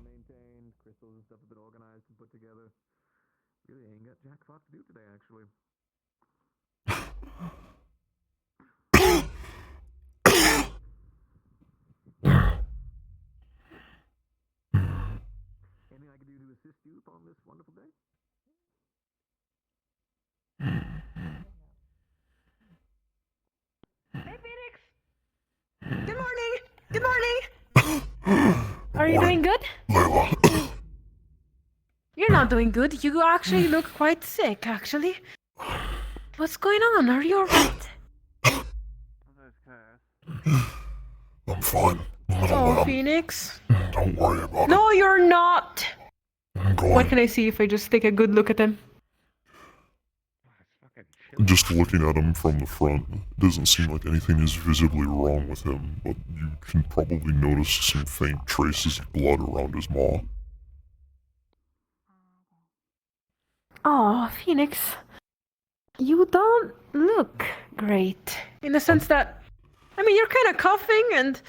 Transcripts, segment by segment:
Maintained, crystals and stuff have been organized and put together. Really ain't got jack fuck to do today, actually. Anything I can do to assist you upon this wonderful day? Hey, Phoenix! Good morning! Good morning! Are you doing good? Layla. You're not doing good. You actually look quite sick, actually. What's going on? Are you alright? I'm fine. Oh, Phoenix. Don't worry about it. No, you're not! I'm going. What can I see if I just take a good look at him? Just looking at him from the front, it doesn't seem like anything is visibly wrong with him, but you can probably notice some faint traces of blood around his maw. Oh, Phoenix. You don't look great. In the sense that, I mean, you're kind of coughing and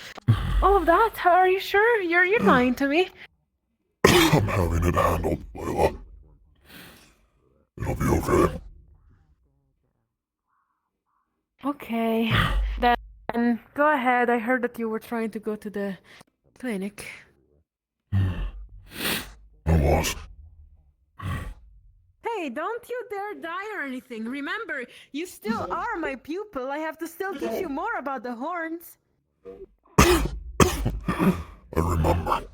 all of that. Are you sure? You're lying to me. I'm having it handled, Layla. It'll be okay. Okay, then go ahead. I heard that you were trying to go to the clinic. I was. Hey, don't you dare die or anything. Remember, you still are my pupil. I have to still teach you more about the horns. I remember.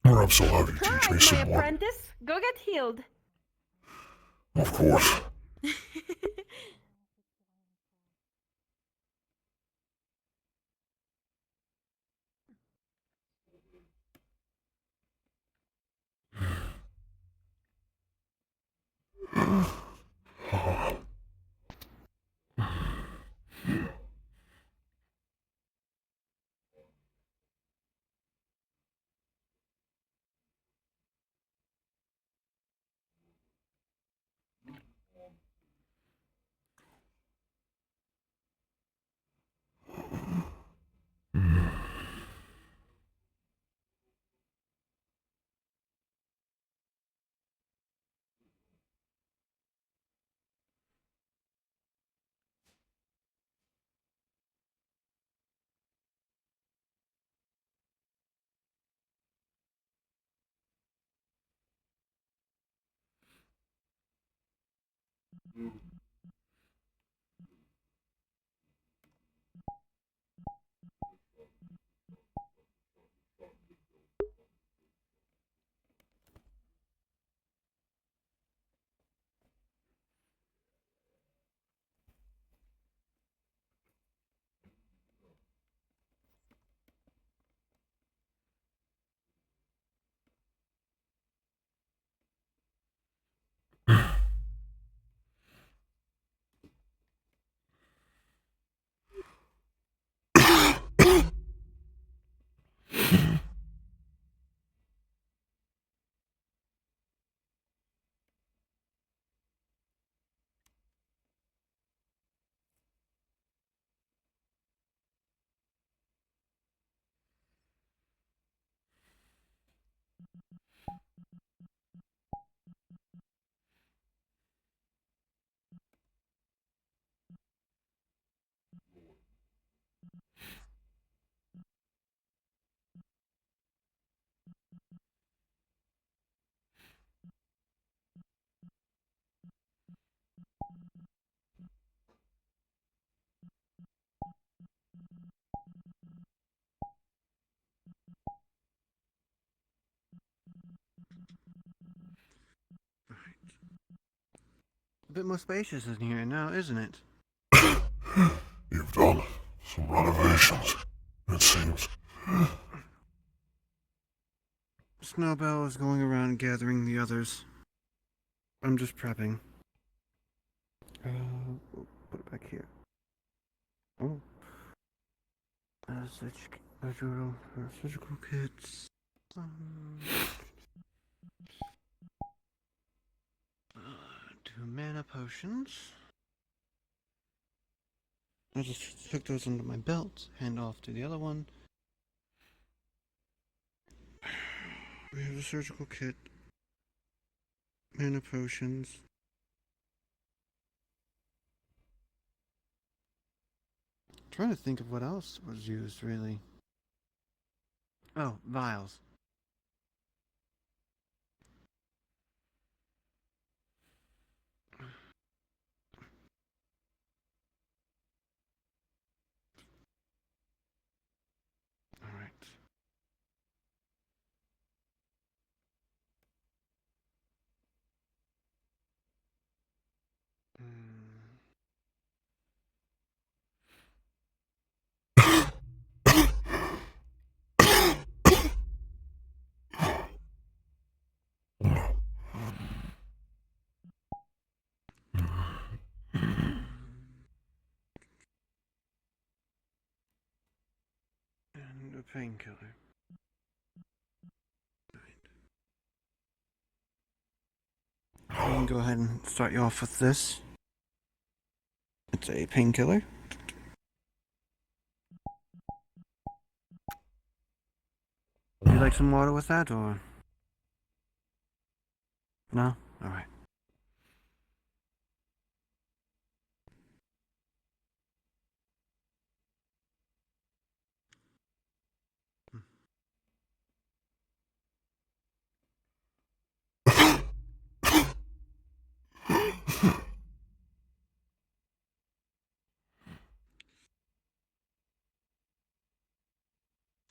Perhaps I'll have you teach me Alright, my some more. apprentice. Go get healed. Of course. A bit more spacious in here now, isn't it? You've done some renovations, it seems. Snowbell is going around gathering the others. I'm just prepping. Put it back here. Oh. Surgical kits. Two mana potions. I just took those under my belt, hand off to the other one. We have a surgical kit, mana potions. Trying to think of what else was used, really. Oh, vials. Alright. And a painkiller. I can go ahead and start you off with this. It's a painkiller. Would you like some water with that, or? No? Alright.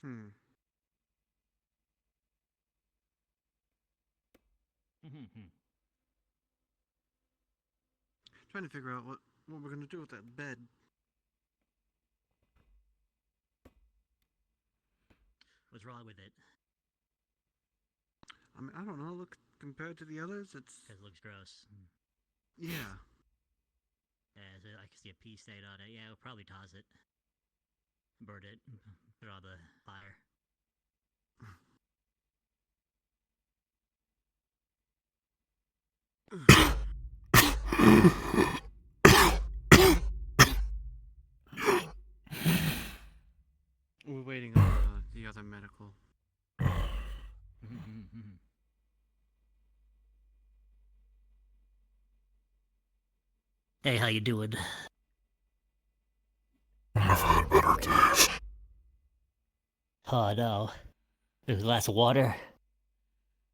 Hmm. Trying to figure out what we're gonna do with that bed. What's wrong with it? I mean, I don't know. Look, compared to the others, it's... Because it looks gross. Yeah. Yeah, so I can see a pea stain on it. Yeah, we'll probably toss it. Burn it. Put it on the fire. We're waiting on the other medical. Hey, how you doing? I've had better days. Oh, no. There's a glass of water?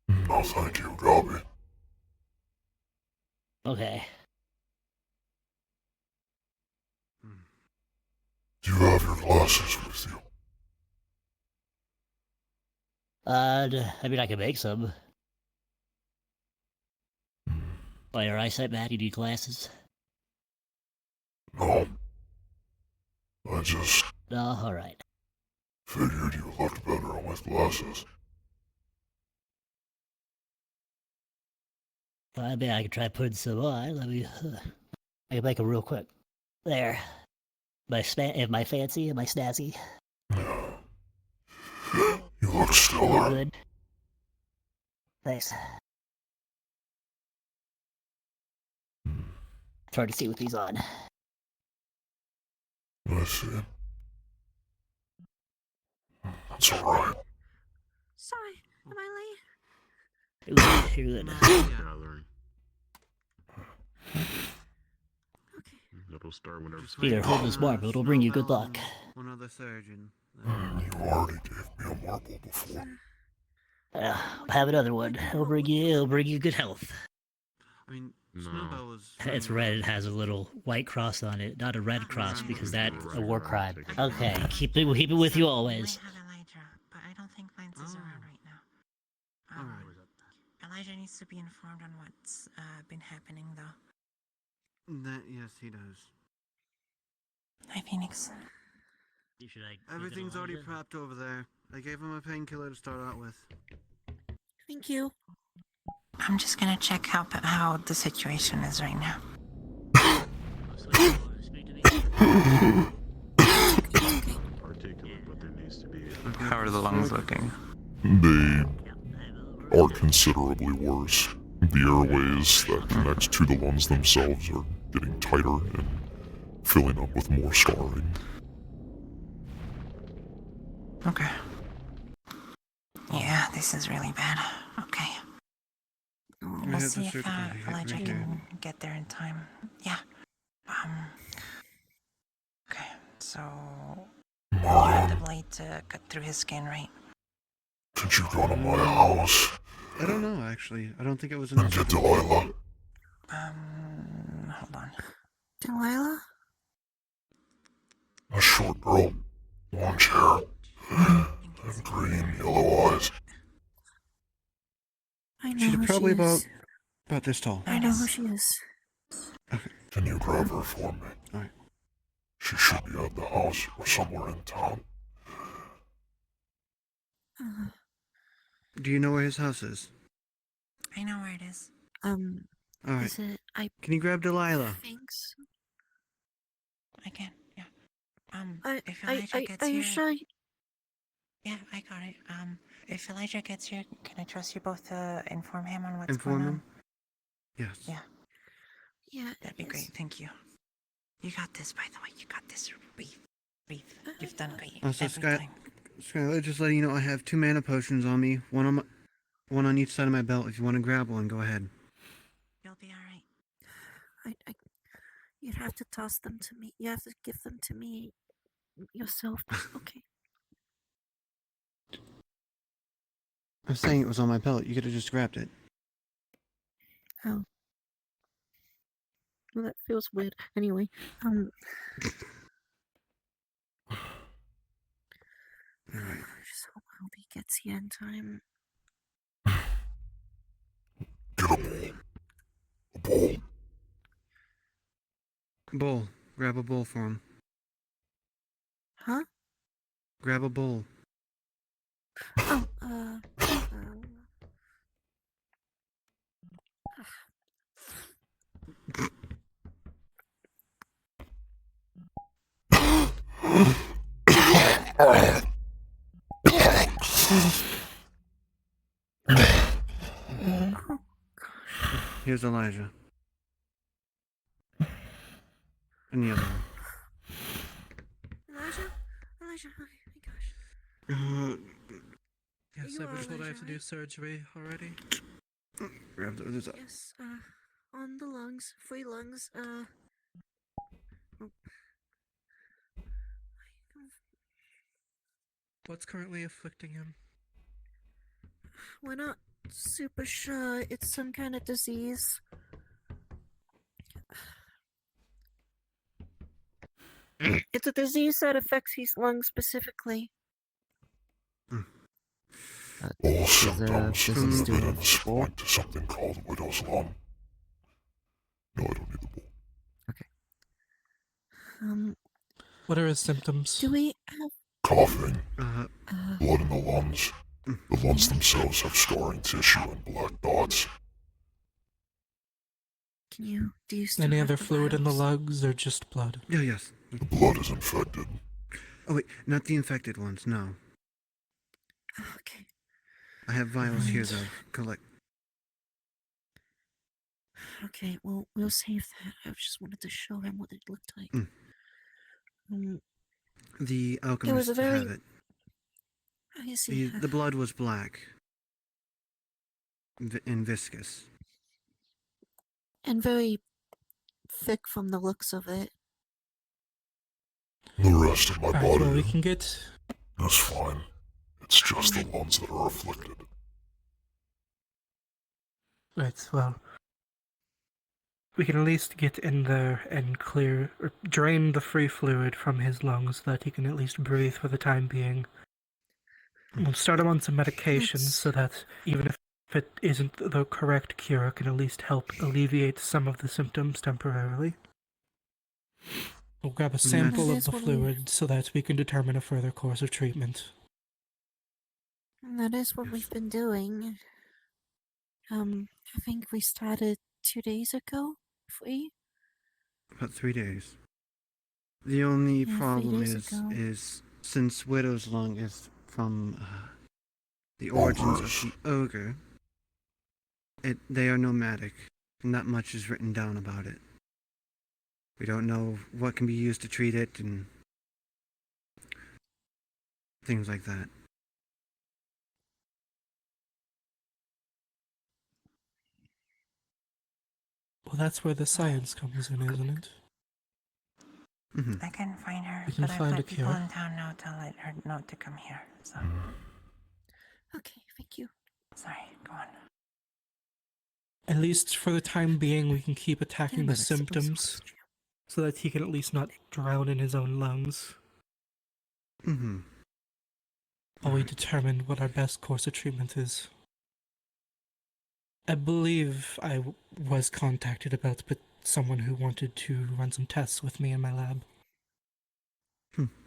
No, thank you, Gobby. Okay. Do you have your glasses with you? I mean, I can make some. Why, your eyesight bad? You need glasses? No. I just No? Alright. figured you looked better with glasses. I mean, I can try putting some on. Let me... I can make them real quick. There. Am I fancy? Am I snazzy? You look You stellar. good? Thanks. It's hard to see with these on. I see. That's alright. Sorry, am I late? You're good. You're good. Gathering. Okay. It'll start whenever. Here, hold this marble. It'll bring you good luck. One other surgeon. You already gave me a marble before. I'll have another one. It'll bring you good health. I mean, No. Snowbell was... It's red. It has a little white cross on it, not a red cross because that's a war crime. Okay, keep it with you always. I might have Elijah, but I don't think Vance is around right now. Alright. Elijah needs to be informed on what's been happening, though. That, yes, he does. Hi, Phoenix. Should I Everything's already prepped over there. I gave him a painkiller to start out with. Thank you. I'm just gonna check how the situation is right now. Articulate, but there needs to be. How are the lungs looking? They are considerably worse. The airways that connect to the lungs themselves are getting tighter and filling up with more scarring. Okay. Yeah, this is really bad. Okay. I We'll have the see if surgical kit Elijah right here. can get there in time. Yeah. Okay, so you had the Marion, blade to cut through his skin, right? did you go to my house I don't know, actually. I don't think it was in and the get surgical kit. Delilah? Hold on. Delilah? A short girl, orange hair, and green, yellow eyes. I know She's who probably she is. about this tall. I know who she is. Can you grab her for me? Alright. She should be at the house or somewhere in town. Do you know where his house is? I know where it is. Alright. Is it, I Can you grab Delilah? think so. I can, yeah. If Are Elijah gets you here... sure? Yeah, I got it. If Elijah gets here, can I trust you both to inform him on what's Inform going on? him? Yes. Yeah, Yeah. that'd be great. Thank you. You got this, by the way. You got this. Breathe. You've done great Also, every time. Skylar, just letting you know I have 2 mana potions on me. One on each side of my belt. If you want to grab one, go ahead. You'll be alright. You'd have to toss them to me. You have to give them to me yourself. Okay. I was saying it was on my belt. You could have just grabbed it. Oh. Well, that feels weird. Anyway, Alright. just hope he gets here in time. Get a bowl. A bowl. Bowl. Grab a bowl for him. Huh? Grab a bowl. Oh, Here's Elijah. And the other one. Elijah, oh my gosh. Yes, You I was are told I have to Elijah, do right? surgery already. Grab those up. Yes, on the lungs, free lungs, oh. What's currently afflicting him? We're not super sure. It's some kind of disease. It's a disease that affects his lungs specifically. All symptoms this and is doing evidence point to something called widow's lung. No, I don't need the bowl. What are his symptoms? Do we have Coughing, blood blood in the lungs. The lungs themselves have scarring tissue and black dots. do you still Any have other the fluid in the vials? lungs or just blood? Yeah, yes. The blood is infected. Oh wait, not the infected ones, no. Okay. I have vials here Right. though. Collect. Okay, well, we'll save that. I just wanted to show him what it looked like. The was a alchemists very- have it. I see. The blood was black. And viscous. And very thick from the looks of it. The rest of my Alright, well, we body can get... is fine. It's just the lungs that are afflicted. Right, well... We can at least get in there and clear, or drain the free fluid from his lungs so that he can at least breathe for the time being. We'll start him on some medications so that even if it isn't the correct cure, it can at least help alleviate some of the symptoms temporarily. We'll grab a sample That of is the what we- fluid so that we can determine a further course of treatment. And that is what we've been doing. I think we started 2 days ago. Free? About 3 days. The only Yeah, 3 problem days is, ago. since Widow's Lung is from the origins of Ogres. the ogre, they are nomadic. Not much is written down about it. We don't know what can be used to treat it and things like that. Well, that's where the science comes in, isn't it? Mm-hmm. I can find her, We can but I've find a let people cure. in town know to let her know to come here. So, Okay, thank you. sorry, go on. At least for the time being, we can keep attacking the Yeah, but it's symptoms so that he can at least not drown in his own lungs Mm-hmm. while we determine what our best course of treatment is. I believe I was contacted about someone who wanted to run some tests with me in my lab.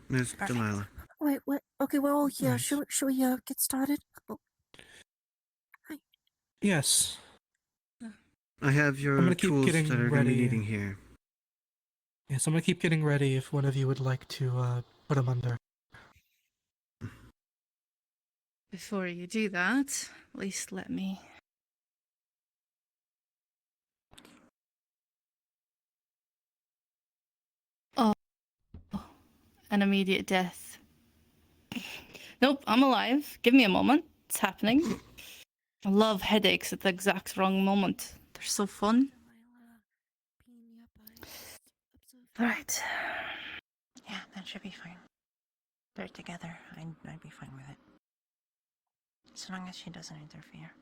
Miss Perfect. Delilah. Wait, what? Okay, we're all here. Right. Should we get started? Oh, Yes. I have I'm your gonna keep tools getting that are going to be ready. needing here. Yes, I'm gonna keep getting ready if one of you would like to put him under. Before you do that, at least let me. Oh, an immediate death. Nope, I'm alive. Give me a moment. It's happening. I love headaches at the exact wrong moment. They're so fun. Right. Yeah, that should be fine. They're together. I'd be fine with it. As long as she doesn't interfere.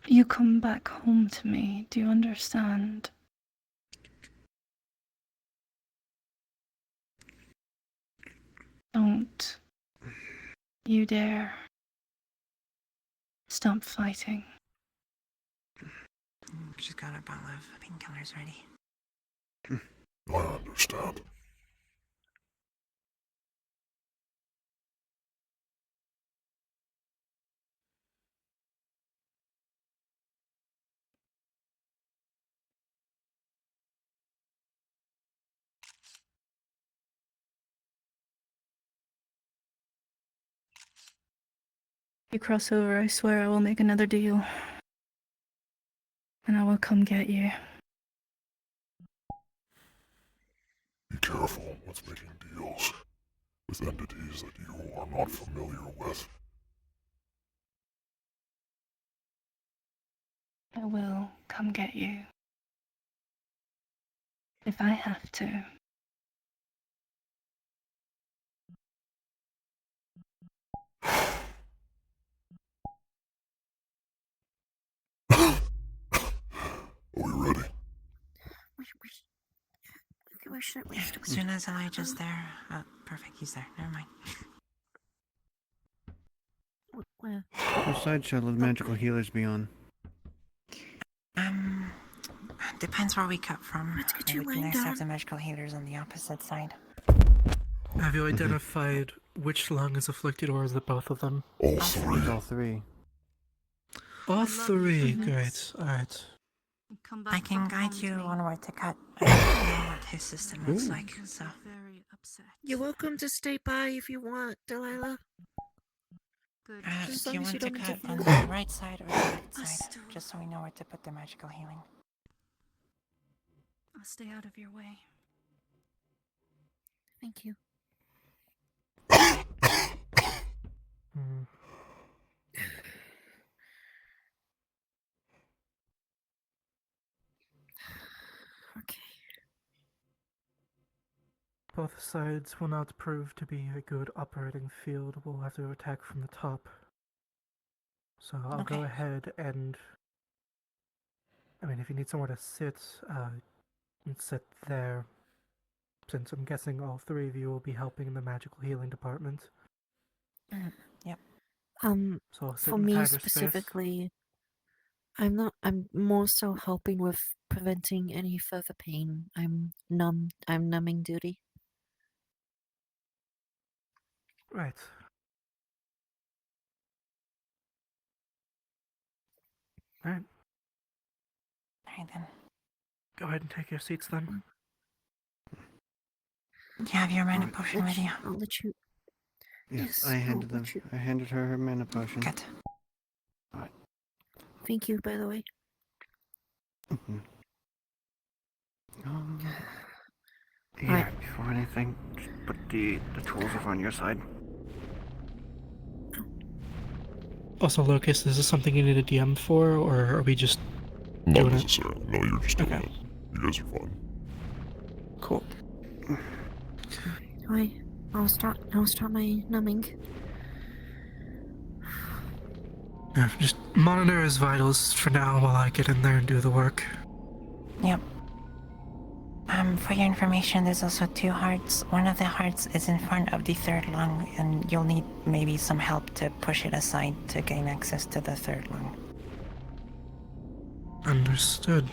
You come back home to me. Do you understand? Don't you dare stop fighting. She's got a bottle of painkillers ready. I understand. You cross over, I swear I will make another deal. And I will come get you. Be careful with making deals with entities that you are not familiar with. I will come get you. If I have to. Are we ready? we should. Yeah, as soon as Elijah's there. Perfect, he's there. Never mind. Where? What side shall the magical healers be on? Depends where we cut from. Let's get It your would be line nice to down. have the magical healers on the opposite side. Have you identified which lung is afflicted, or is it both of them? All It's three. all three. All love you, three. Phoenix. Great. Alright. Come back I can home guide to you me. on where to cut. I don't know what his system looks like, so. Very upset. You're welcome to stay by if you want, Delilah. Good. As Do long you as you want to don't cut on interfere. the right side or the left I side? still- Just so we know where to put the magical healing. I'll stay out of your way. Thank you. Hmm. Okay. Both sides will not prove to be a good operating field. We'll have to attack from the top. So I'll go Okay. ahead and... I mean, if you need somewhere to sit, you can sit there. Since I'm guessing all three of you will be helping in the magical healing department. Yep. So I'll sit For in the me tiger space. specifically, I'm not. I'm more so helping with preventing any further pain. I'm numb. I'm numbing duty. Right. Alright. Alright then. Go ahead and take your seats then. You have your mana potion I'll with you. I'll let you. Yes, Yes, I oh, handed them. would you- I handed her her mana potion. Good. Thank you, by the way. Mhm. Yeah, Alright. before anything, just put the tools over on your side. Also, Locust, is this something you need a DM for, or are we just Not doing it? necessarily. No, you're just doing Okay. it. You guys are fine. Cool. I'll start my numbing. Yeah, just monitor his vitals for now while I get in there and do the work. Yep. For your information, there's also 2 hearts. One of the hearts is in front of the 3rd lung, and you'll need maybe some help to push it aside to gain access to the 3rd lung. Understood.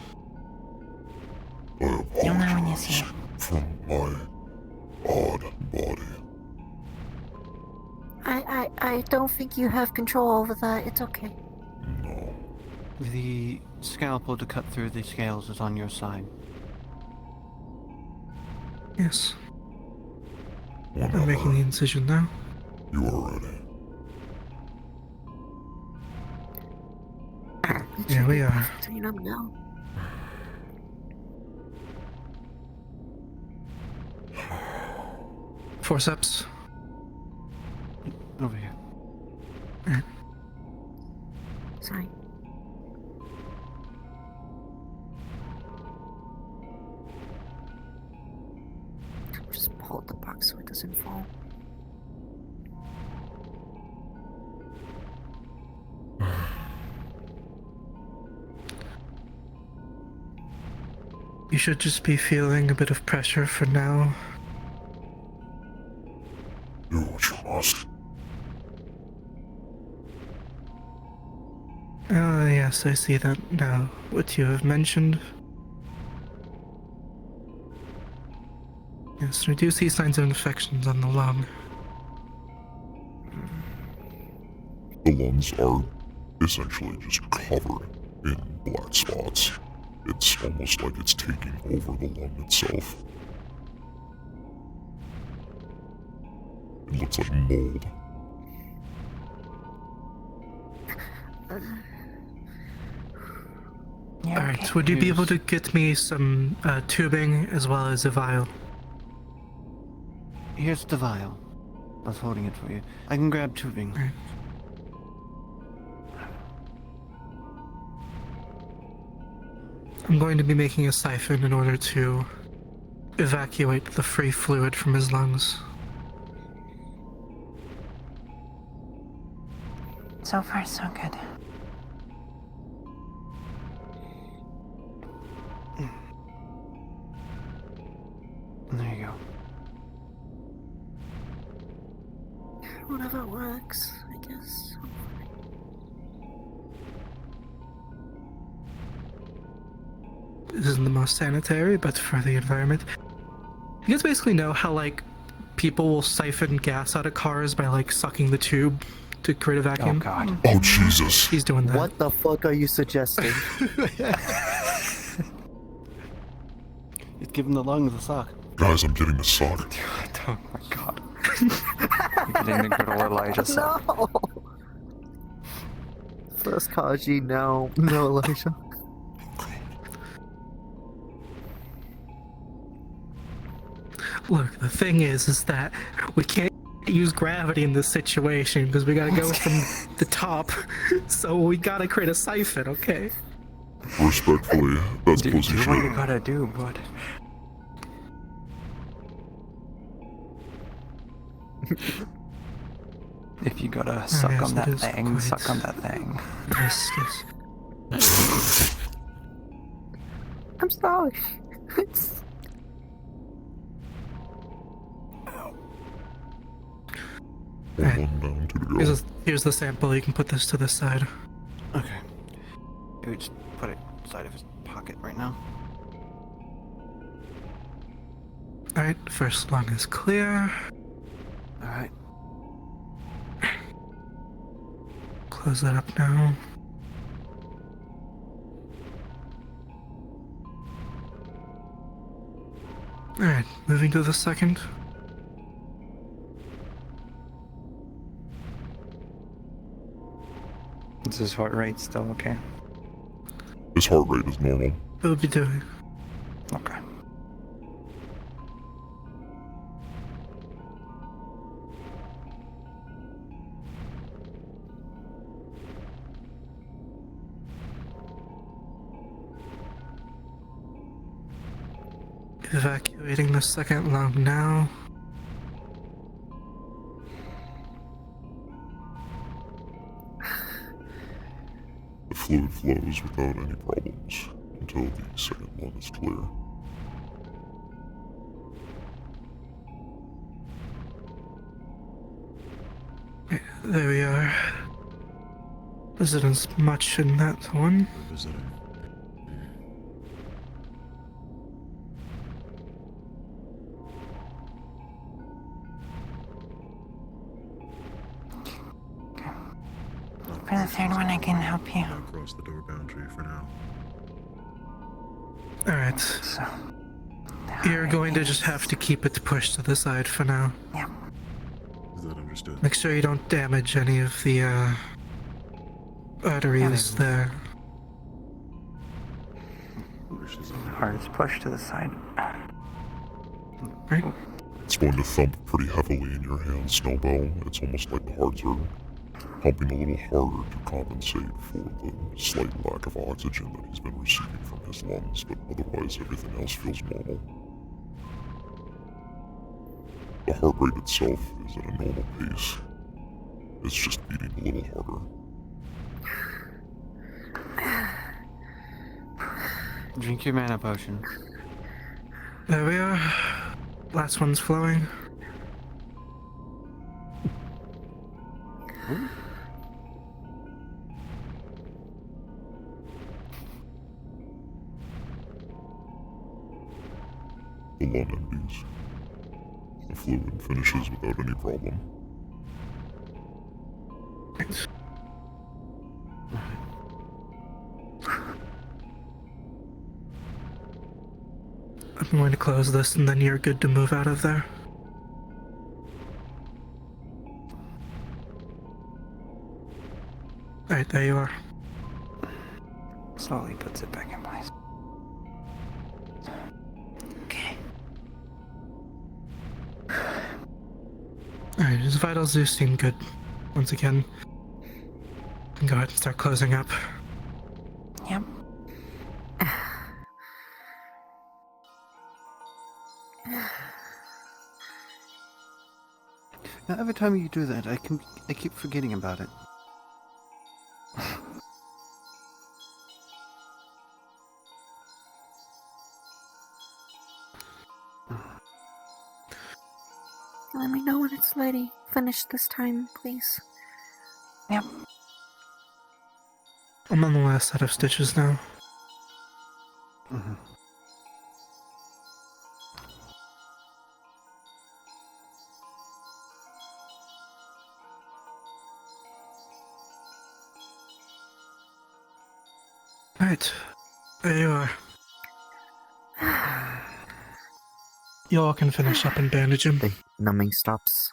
I You'll know when you see apologize it. for my odd body. I don't think you have control over that. It's okay. No. The scalpel to cut through the scales is on your side. Yes. Whenever I'm making the incision now. you are ready. Here we are. Perfectly numb now. Forceps. Over here. Sorry. Just hold the box so it doesn't fall. You should just be feeling a bit of pressure for now. Do what you must. Ah, yes, I see that now. What you have mentioned. Yes, we do see signs of infections on the lung. The lungs are essentially just covered in black spots. It's almost like it's taking over the lung itself. It looks like mold. Alright, would you be able to get me some tubing as well as a vial? Here's the vial. I was holding it for you. I can grab tubing. Right. I'm going to be making a siphon in order to evacuate the free fluid from his lungs. So far, so good. There you go. Whatever works, I guess. This isn't the most sanitary, but for the environment. You guys basically know how, like, people will siphon gas out of cars by, like, sucking the tube to create a vacuum? Oh god. Oh, Jesus. He's doing that. What the fuck are you suggesting? It's giving the lungs a suck. Guys, I'm getting a sock. Oh my god. You're getting the good old Elijah suck. No! First Kaji, no Elijah. Look, the thing is that we can't use gravity in this situation because we gotta go from the top. So we gotta create a siphon, okay? Respectfully, that's Do pussy what you shit. gotta do, bud. If you gotta suck yes, on it that is thing, quite- suck on that thing. Yes, yes. I'm sorry. Alright. One down, two to go. Here's the sample. You can put this to the side. Okay. You would just put it inside of his pocket right now. Alright, first lung is clear. Alright. Close that up now. Alright, moving to the second. Is his heart rate still okay? His heart rate is normal. What would be doing? Okay. Evacuating the second lung now. The fluid flows without any problems until the second lung is clear. There we are. Isn't much in that one. Visiting. For the third one, I can help you. Not cross the door boundary for now. Alright. So, You're going to just have to keep it pushed to the side for now. yeah. Is that understood? Make sure you don't damage any of the arteries there. Heart is pushed to the side. Right? It's going to thump pretty heavily in your hand, Snowbell. It's almost like the hearts are pumping a little harder to compensate for the slight lack of oxygen that he's been receiving from his lungs, but otherwise everything else feels normal. The heart rate itself is at a normal pace. It's just beating a little harder. Drink your mana potion. There we are. Last one's flowing. The lung empties. The fluid finishes without any problem. I'm going to close this and then you're good to move out of there. Alright, there you are. Slowly puts it back in place. Okay. Alright, his vitals do seem good. Once again, you can go ahead and start closing up. Yep. Now, every time you do that, I keep forgetting about it. Let me know when it's ready. Finish this time, please. Yep. I'm on the last set of stitches now. Mm-hmm. Right, there you are. You all can finish up and bandage him. The numbing stops.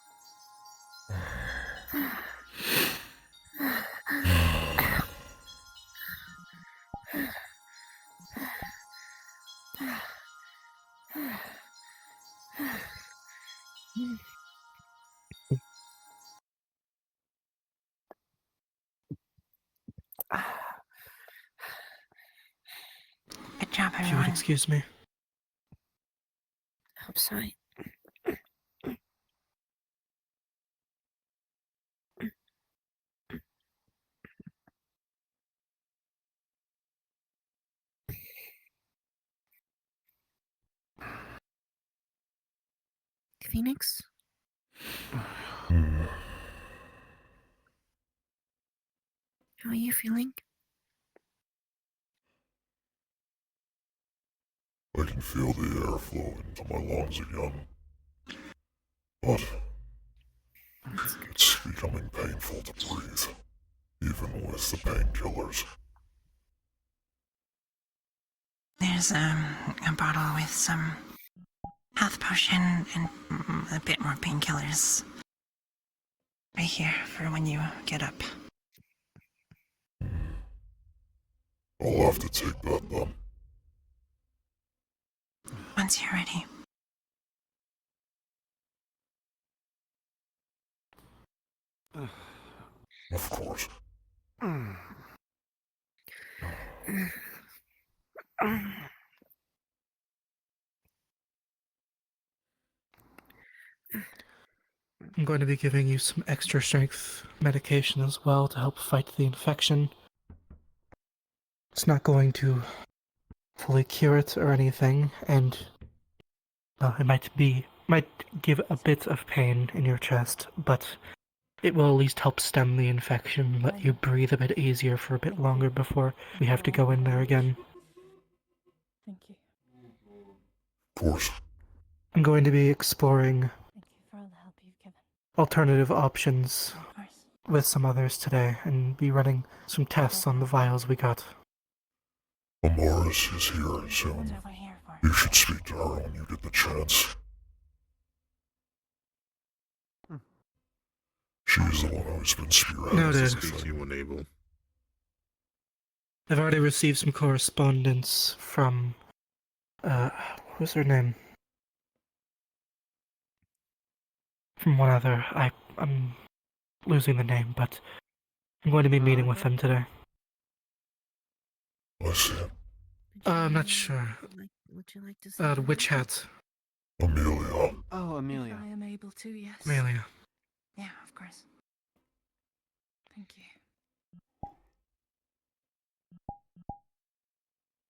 Good job, If you would everyone. excuse me. Outside. Phoenix? How are you feeling? I can feel the air flow into my lungs again. But it's becoming painful to breathe, even with the painkillers. There's a bottle with some health potion and a bit more painkillers. Right here for when you get up. I'll have to take that then. Once you're ready. Of course. I'm going to be giving you some extra strength medication as well to help fight the infection. It's not going to fully cure it or anything, and it might give a bit of pain in your chest, but it will at least help stem the infection, let you breathe a bit easier for a bit longer before we have to go in there again. Thank you. Of course. I'm going to be exploring Thank you for all the help you've given. alternative options Of course. with some others today, and be running some tests on the vials we got. Amaris is here, so What's over here for? you should speak to her when you get the chance. She's the one who's been spearheading Noted. this Speak to thing. you when able. I've already received some correspondence from, what was her name? From one other. I'm losing the name, but I'm going to be meeting with them today. I see it. I'm not sure. Would you like to say The witch hat. Amelia. Oh, Amelia. If I am able to, yes. Amelia. Yeah, of course. Thank you.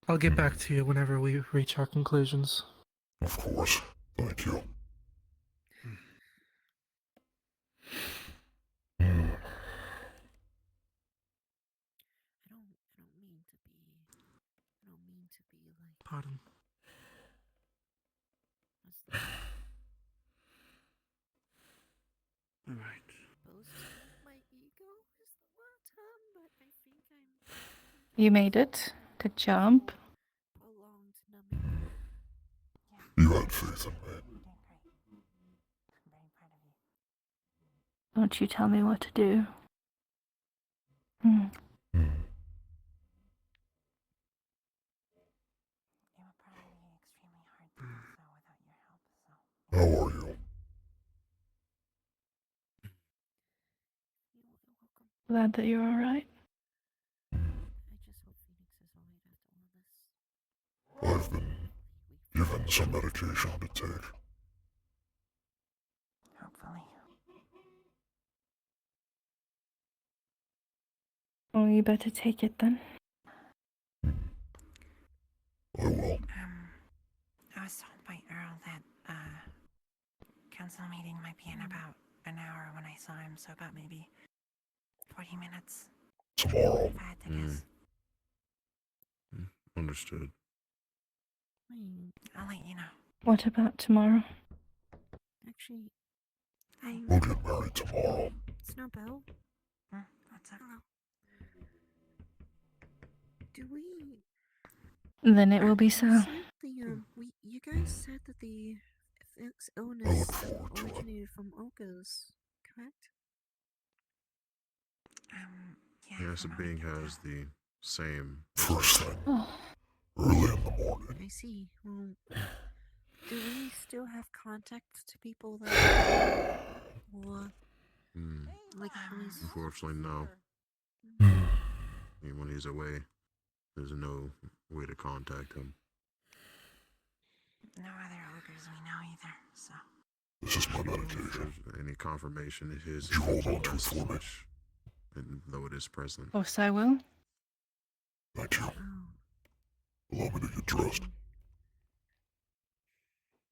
I'll get back to you whenever we reach our conclusions. Of course. Thank you. I don't mean to be like. Pardon. Alright. Boasting my ego is the word term, but I think I'm. You made it. Good job. Prolonged numbing. You had faith in me. You're doing great. I'm very proud of you. Don't you tell me what to do. Hmm. It would probably be extremely hard to do so without your help, so. How are you? You're welcome. Glad that you're alright. I just hope Phoenix is alright after all this. I've been given some medication to take. Hopefully. Oh, you better take it then. I will. I was told by Earl that, council meeting might be in about an hour when I saw him, so about maybe 40 minutes. Tomorrow. If I had to guess. Understood. I'll let you know. What about tomorrow? Actually, We'll get married tomorrow. Snowbell. What's up? Hello. Do we? Then it will be so. Said you guys said that the Fenix illness originated from ogres, correct? Yeah. Yes, the being has the same. First thing. Oh. Early in the morning. I see. Well, do we still have contact to people that, or like police? Unfortunately, no. Hmm. I mean, when he's away, there's no way to contact him. No other ogres we know either, so. This is my If medication. there's any confirmation it is You hold on to it less for me. much, and though it is present. Of course I will. Thank you. Oh. Allow me to get dressed.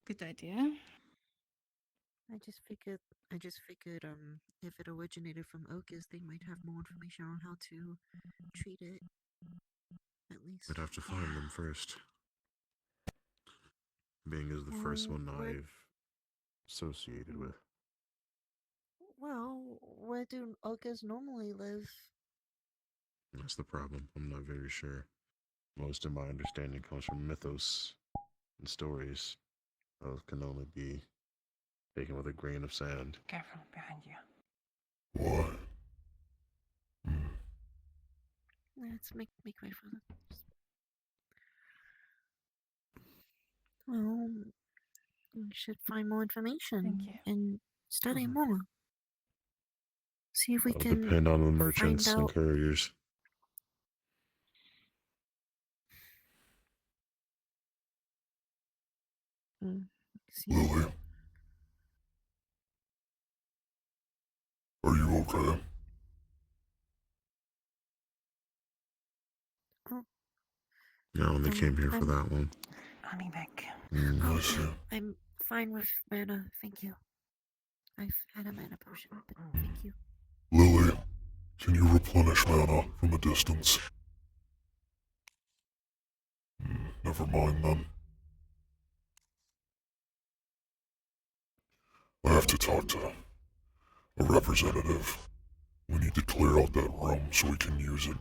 Good idea. I just figured, if it originated from ogres, they might have more information on how to treat it. At least. I'd have to find them first. Being is the first one I've associated with. Well, where do ogres normally live? That's the problem. I'm not very sure. Most of my understanding comes from mythos and stories. Those can only be taken with a grain of sand. Careful behind you. Why? Let's make way for them. Well, we should find more information Thank you. and study more. See if we It'll can depend on the merchants find and out. couriers. See. Lily, are you okay? I only came here for I'm- that one. I'll be back. I see. I'm fine with mana, thank you. I've had a mana potion, but thank you. Lily, can you replenish mana from a distance? Never mind then. I have to talk to a representative. We need to clear out that room so we can use it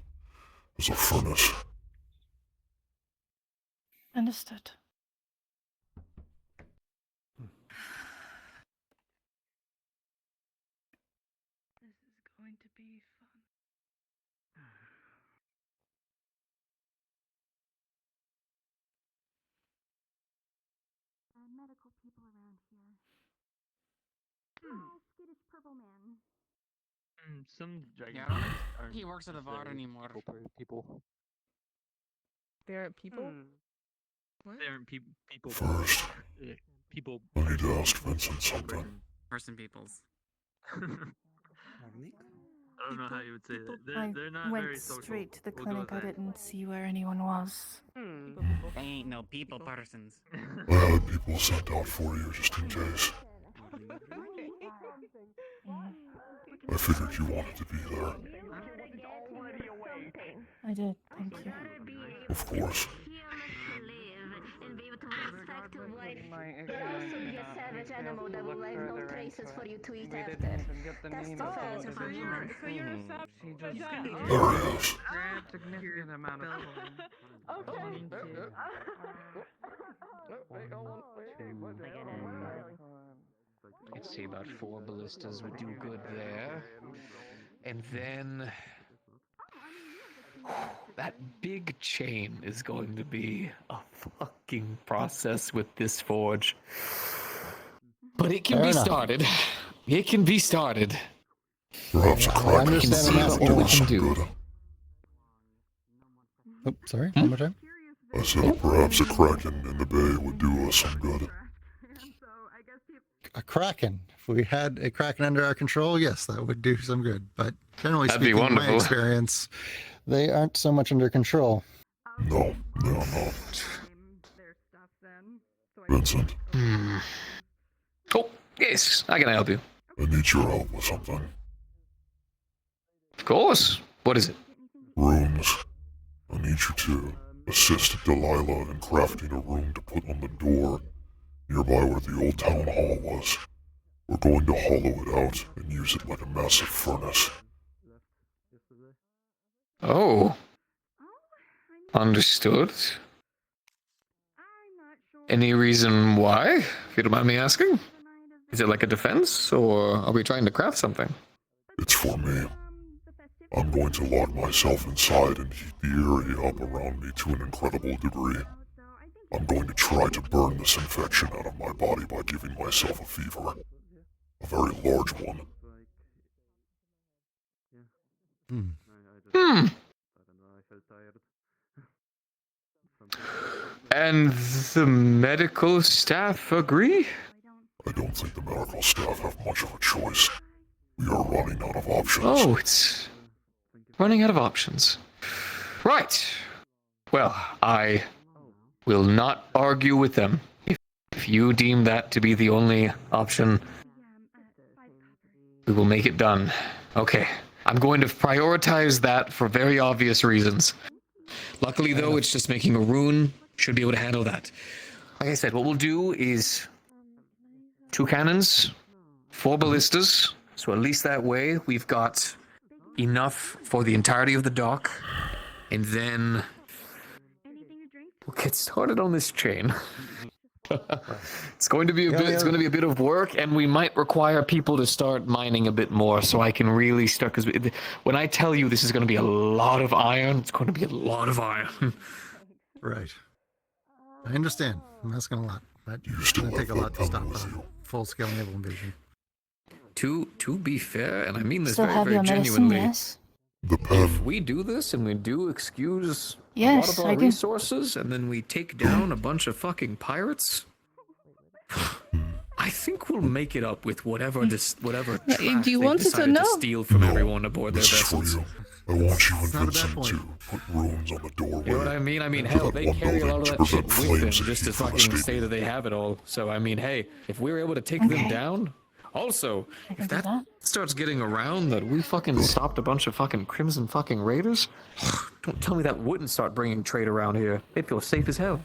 as a furnace. Understood. This is going to be fun. Medical people around here. Skittish purple man. Some dragons. Yeah, I don't think he works at a bar anymore. People. They're people? What? They aren't people. First, People. I need to ask Vincent something. Person peoples. I don't know how you would say that. I They're not went very social. straight to the We'll go clinic. with I that. didn't see where anyone was. They ain't no people persons. I had people sent out for you just in case. I figured you wanted to be there. I did, thank you. Of course. Also be a savage animal that will leave no traces for you to eat after. That's the fact. So you're a sub. There he is. Significant amount of I'd say about 4 ballistas would do good there. And then that big chain is going to be a fucking process with this forge. But it can Fair be enough. started. It can be started. Perhaps a I crack understand in that's the what we would do can us some do. good. Oh, sorry, one more time. I said perhaps a kraken in the bay would do us some good. A kraken. If we had a kraken under our control, yes, that would do some good. But generally That'd be speaking, in my wonderful. experience, they aren't so much under control. No, they are not. Vincent, Oh, yes. How can I help you? I need your help with something. Of course. What is it? Runes. I need you to assist Delilah in crafting a rune to put on the door nearby where the old town hall was. We're going to hollow it out and use it like a massive furnace. Oh. Understood. Any reason why, if you don't mind me asking? Is it like a defense, or are we trying to craft something? It's for me. I'm going to lock myself inside and heat the area up around me to an incredible degree. I'm going to try to burn this infection out of my body by giving myself a fever. A very large one. And the medical staff agree? I don't think the medical staff have much of a choice. We are running out of options. Oh, it's running out of options. Right. Well, I will not argue with them. If you deem that to be the only option, we will make it done. Okay. I'm going to prioritize that for very obvious reasons. Luckily, though, it's just making a rune. Should be able to handle that. Like I said, what we'll do is 2 cannons, 4 ballistas. So at least that way, we've got enough for the entirety of the dock. And then we'll get started on this chain. It's going to be a bit. It's going to be a bit of work, and we might require people to start mining a bit more, so I can really start. Because when I tell you this is going to be a lot of iron, it's going to be a lot of iron. Right. I understand. I'm asking a lot, but it's going to take a lot to stop a full-scale naval invasion. To be fair, and I mean this Still very, have very your medicine, genuinely. yes? If we do this and we do excuse Yes, a lot of I our do. resources, and then we take down a bunch of fucking pirates, I think we'll make it up with whatever trash do you they want it or decided to no? steal from everyone aboard their This is for vessels. you. I want you and Not a bad Vincent point. to put runes on the doorway. You know what I mean? I mean, to hell, that they one carry a lot of building that to shit prevent with them flames just to from fucking escaping. say that they have it all. So, I mean, hey, if we're able to take them down, also, if that starts getting around that we fucking stopped a bunch of fucking Crimson fucking Raiders, don't tell me that wouldn't start bringing trade around here. They'd feel safe as hell.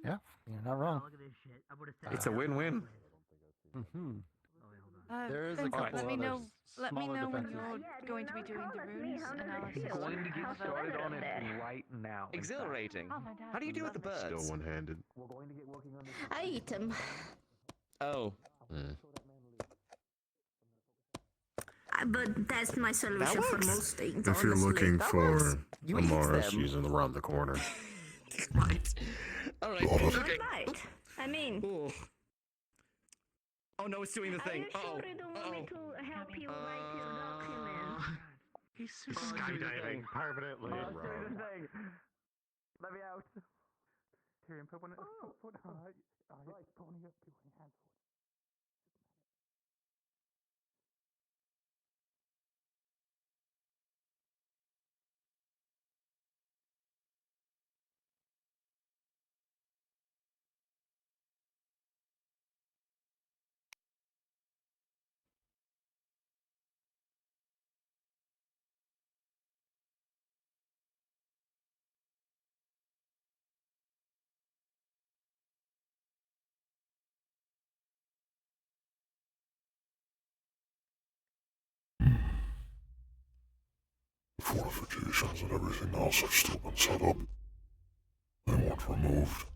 Yeah, you're not wrong. It's a win-win. There is a Vincent, couple let me other know. Let me smaller know when defenses. you're going to be doing the runes analysis. Going to get started on it right now. Exhilarating. Oh, my dad How do you do with the birds? Still one-handed. I eat them. Oh. But that's my solution for most things. If you're honestly. looking That for works. a Mars, she's around the corner. Right. All right. Okay. Right. I mean, Oh no, it's doing the thing. sure you don't want me to help you write his document? He's skydiving permanently. Let me out. Tyrion, put one. Put pony up to my hands. The fortifications and everything else have still been set up. They weren't removed.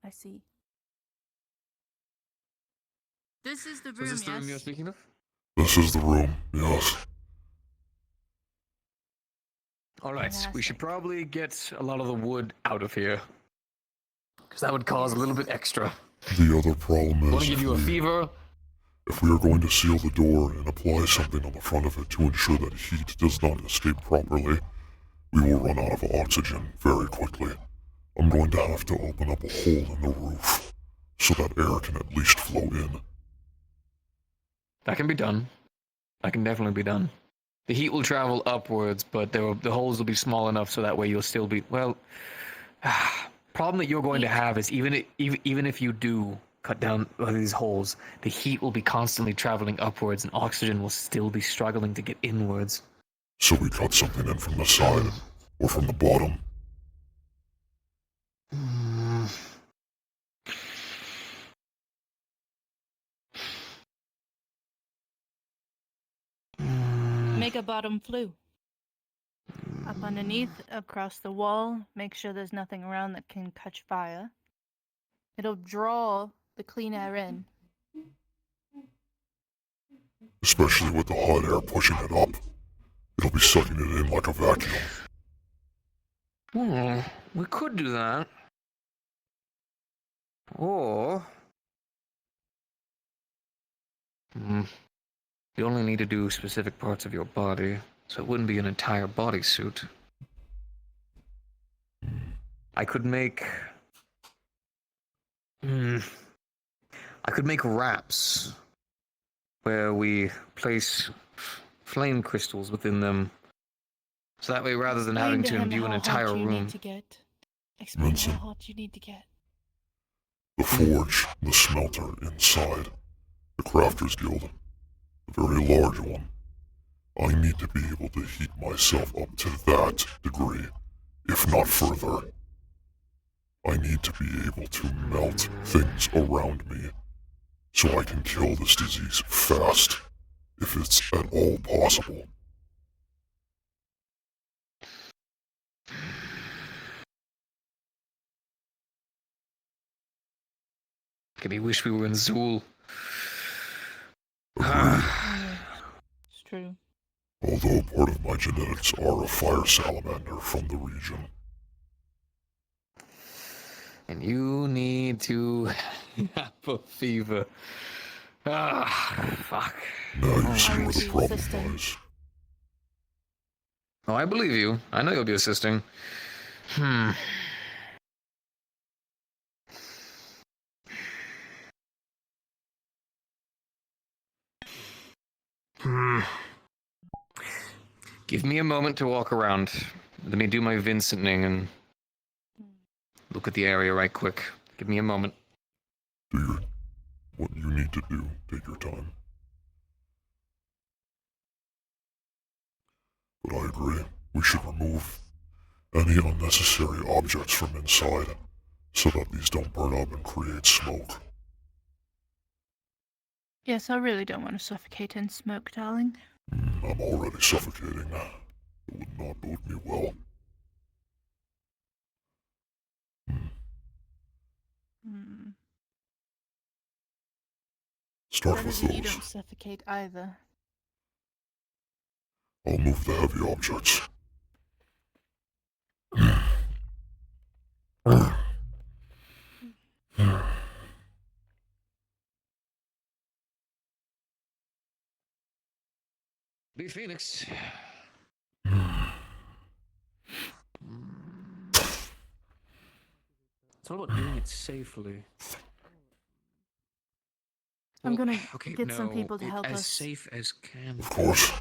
I see. This is the So room, is this the room yes? you're speaking of? This is the room, yes. Alright, we should probably get a lot of the wood out of here. Because that would cause a little bit extra. The other problem Want is to give you a fever? if we are going to seal the door and apply something on the front of it to ensure that heat does not escape properly, we will run out of oxygen very quickly. I'm going to have to open up a hole in the roof so that air can at least flow in. That can be done. That can definitely be done. The heat will travel upwards, but the holes will be small enough so that way you'll still be... Well, problem that you're going to have is even if you do cut down these holes, the heat will be constantly traveling upwards and oxygen will still be struggling to get inwards. So we cut something in from the side or from the bottom. Make a bottom flue. Up underneath, across the wall, make sure there's nothing around that can catch fire. It'll draw the clean air in. Especially with the hot air pushing it up. It'll be sucking it in like a vacuum. We could do that. Or... You only need to do specific parts of your body, so it wouldn't be an entire bodysuit. I could make... I could make wraps where we place flame crystals within them. So that way, rather than having to imbue an entire room... Explain how Vincent. hot you need to get. The forge, the smelter inside, the Crafters Guild, a very large one. I need to be able to heat myself up to that degree, if not further. I need to be able to melt things around me, so I can kill this disease fast, if it's at all possible. Can he wish we were in Zool? It's true. Although part of my genetics are a fire salamander from the region. And you need to have a fever. Fuck. Now you see where the problem lies. Oh, I believe you. I know you'll be assisting. Give me a moment to walk around. Let me do my Vincenting and look at the area right quick. Give me a moment. Do what you need to do. Take your time. But I agree. We should remove any unnecessary objects from inside so that these don't burn up and create smoke. Yes, I really don't want to suffocate in smoke, darling. I'm already suffocating. It would not bode me well. Start with You those. don't suffocate either. I'll move the heavy objects. Be Phoenix. It's all about doing it safely. I'm gonna okay, get some no, people to help as us. safe as can. Of course.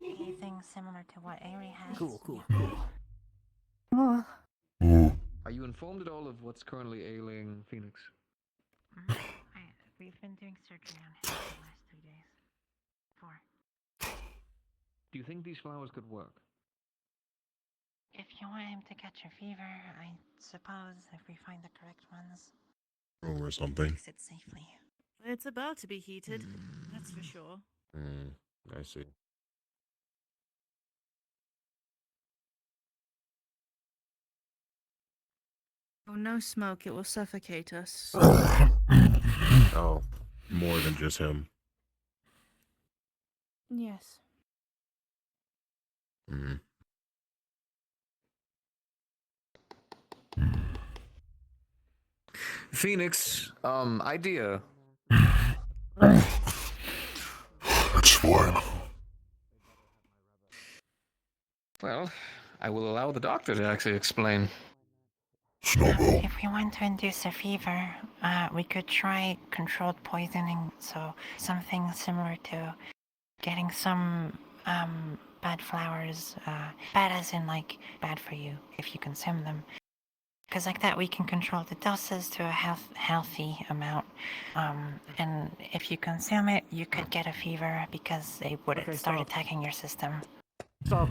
Anything similar to what Ari has? Cool. Oh. Are you informed at all of what's currently ailing Phoenix? We've been doing surgery on him for the last 3 days. 4. Do you think these flowers could work? If you want him to catch a fever, I suppose if we find the correct ones. Or something. Fix it safely. It's about to be heated, that's for sure. I see. Oh, no smoke, it will suffocate us. Oh, more than just him. Yes. Phoenix, idea. Explain. Well, I will allow the doctor to actually explain. Snowball. If we want to induce a fever, we could try controlled poisoning. So something similar to getting some bad flowers, bad as in like bad for you if you consume them. Because like that we can control the doses to a healthy amount. And if you consume it, you could get a fever because they would start attacking your system. Stop.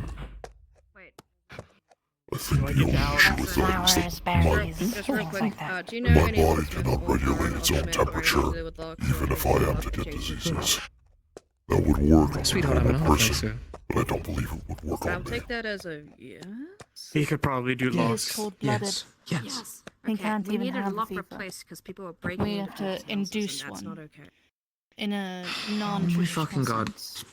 I think the only issue with that is that Berries, real things quick, like that. do you know my any body cannot regulate its own temperature, even if I am to get diseases. That would work on Sweetheart, a I'm normal not person, but I don't believe it would work I'll on me. take that as a yes. He could probably do He locks. is cold-blooded. Yes. He can't we even need a have a lock fever. replaced because people are breaking We into have to people's houses, induce and that's one. not okay. In a Oh non-traditional my fucking god. sense.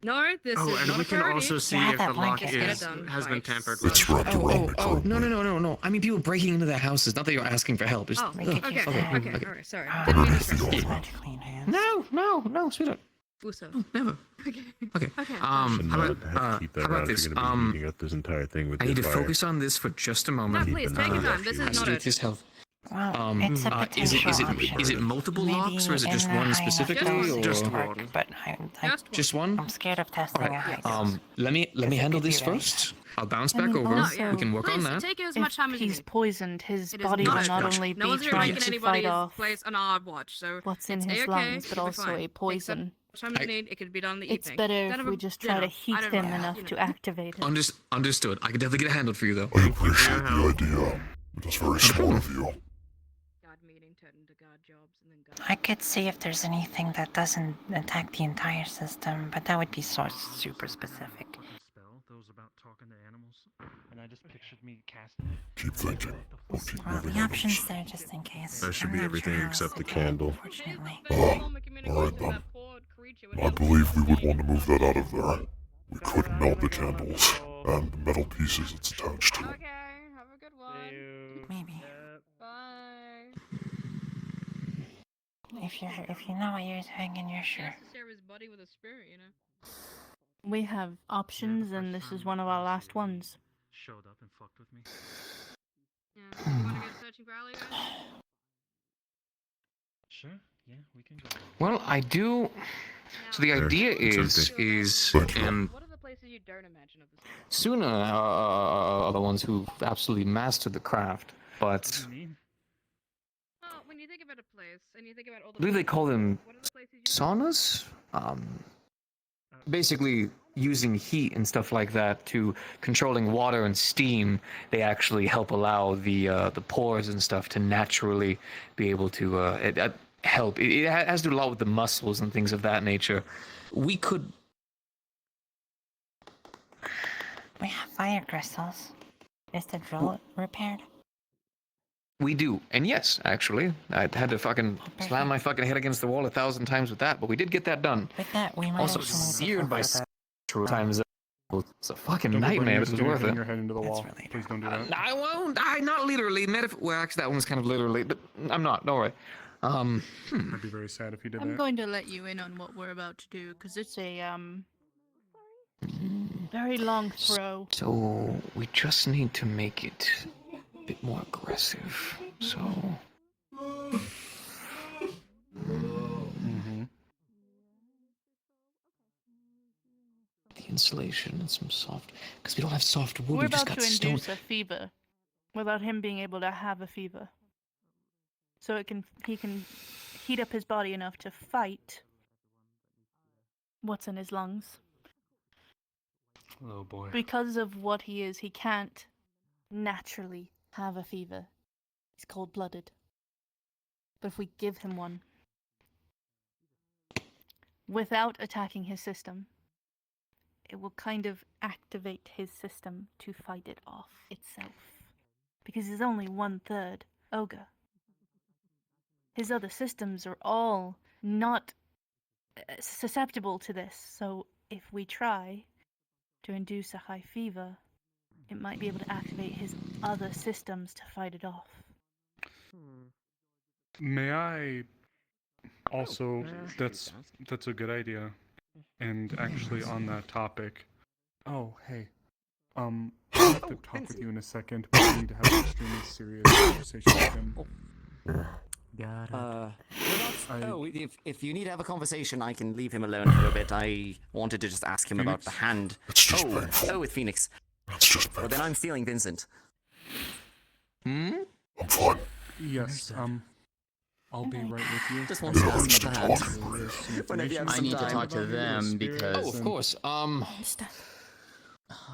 No, this Oh, is and not we a can party. also see Yeah, if that the lock blanket. Get it is done. has been Right. tampered It's with. wrapped around me Oh, currently. no. I mean, people breaking into their houses. Not that you're asking for help. Just, Oh, We could okay, use okay, the alright, sorry. Didn't mean to stress you. Underneath magically enhanced. No, sweetheart. Uso. Never. Okay. Okay. Okay. How Should not about have to keep that how about out this? if you're gonna be heating up this entire thing with I need to your fire. focus on this for just a moment. No, please, take your time. This is has to not do with his urgent. health. Well, it's a Is potential it option. multiple Maybe locks or is it just in a one high enough specifically? dose Or it Just would work, one. but just one? I'm scared of testing a high dose. Let me Because it handle could be this very first. I'll bounce I back mean, over. also, We can work on Please, that. take as If much time as you he's need. poisoned, his It is body not will not urgent. only No be one's trying breaking to fight anybody's off place on our watch, so what's in it's his A-okay, lungs, but you'll be also fine. a poison What time do you need? It could be done in the It's evening. better Instead if of we a just try to dinner. heat I don't him know, enough you to know. activate it. Understood. I can definitely get it handled for you, though. I appreciate the idea. It is very smart of you. God meeting turned into God jobs and then God. I could see if there's anything that doesn't attack the entire system, but that would be so super specific. Spell those about talking to animals, and I just pictured me casting it. Keep thinking. Don't keep Well, moving the on. option's there just in case. That should I'm be not everything sure how except the else to do it, candle. Unfortunately. Alright then. I believe we would want to move that out of there. We could melt the candles and the metal pieces it's attached to. Okay, have a good one. Maybe. Bye. If you know what you're doing and you're He sure. has to share his body with a spirit, you know. We have options, and this is one of our last ones. Showed up and fucked with me. Yeah. You want to go searching for alleyways? Sure. Yeah, we can go. Well, I do. So the idea is, and What are the places you don't imagine of this? Suna are the ones who absolutely mastered the craft, but Oh, when you think about a place and you think about all the I believe they call them what are the places you saunas. Basically, using heat and stuff like that to controlling water and steam, they actually help allow the pores and stuff to naturally be able to help. It has to do a lot with the muscles and things of that nature. We could. We have fire crystals. Is the drill repaired? We do, and yes, actually, I had to fucking slam my fucking head against the wall 1,000 times with that, but we did get that done. With that, we might Also actually seared by several times. It's a fucking Don't go nightmare, putting but it was worth hitting it. your head into the wall. Please don't do that. I won't. Not literally. Well, actually, that one's kind of literally, but I'm not. Don't worry. I'd be very sad if you did I'm that. going to let you in on what we're about to do because it's a very long throw. So we just need to make it a bit more aggressive. So. The insulation and some soft, because we don't have soft wood. We're We just about got to stone. induce a fever without him being able to have a fever. So he can heat up his body enough to fight what's in his lungs. Oh boy. Because of what he is, he can't naturally have a fever. He's cold-blooded. But if we give him one, without attacking his system, it will kind of activate his system to fight it off itself. Because he's only 1/3 ogre. His other systems are all not susceptible to this, so if we try to induce a high fever, it might be able to activate his other systems to fight it off. May I also? That's a good idea. And actually, on that topic, oh hey, I'll have to talk with you in a second, but I need to have an extremely serious conversation with him. If you need to have a conversation, I can leave him alone for a bit. I wanted to just ask him about the hand. With Phoenix. That's just Well, then I'm stealing Vincent. I'm fine. Yes, I'll be right with you. Just want to ask about the hand. Whenever you have I need to some talk to time. them because. Oh, of course.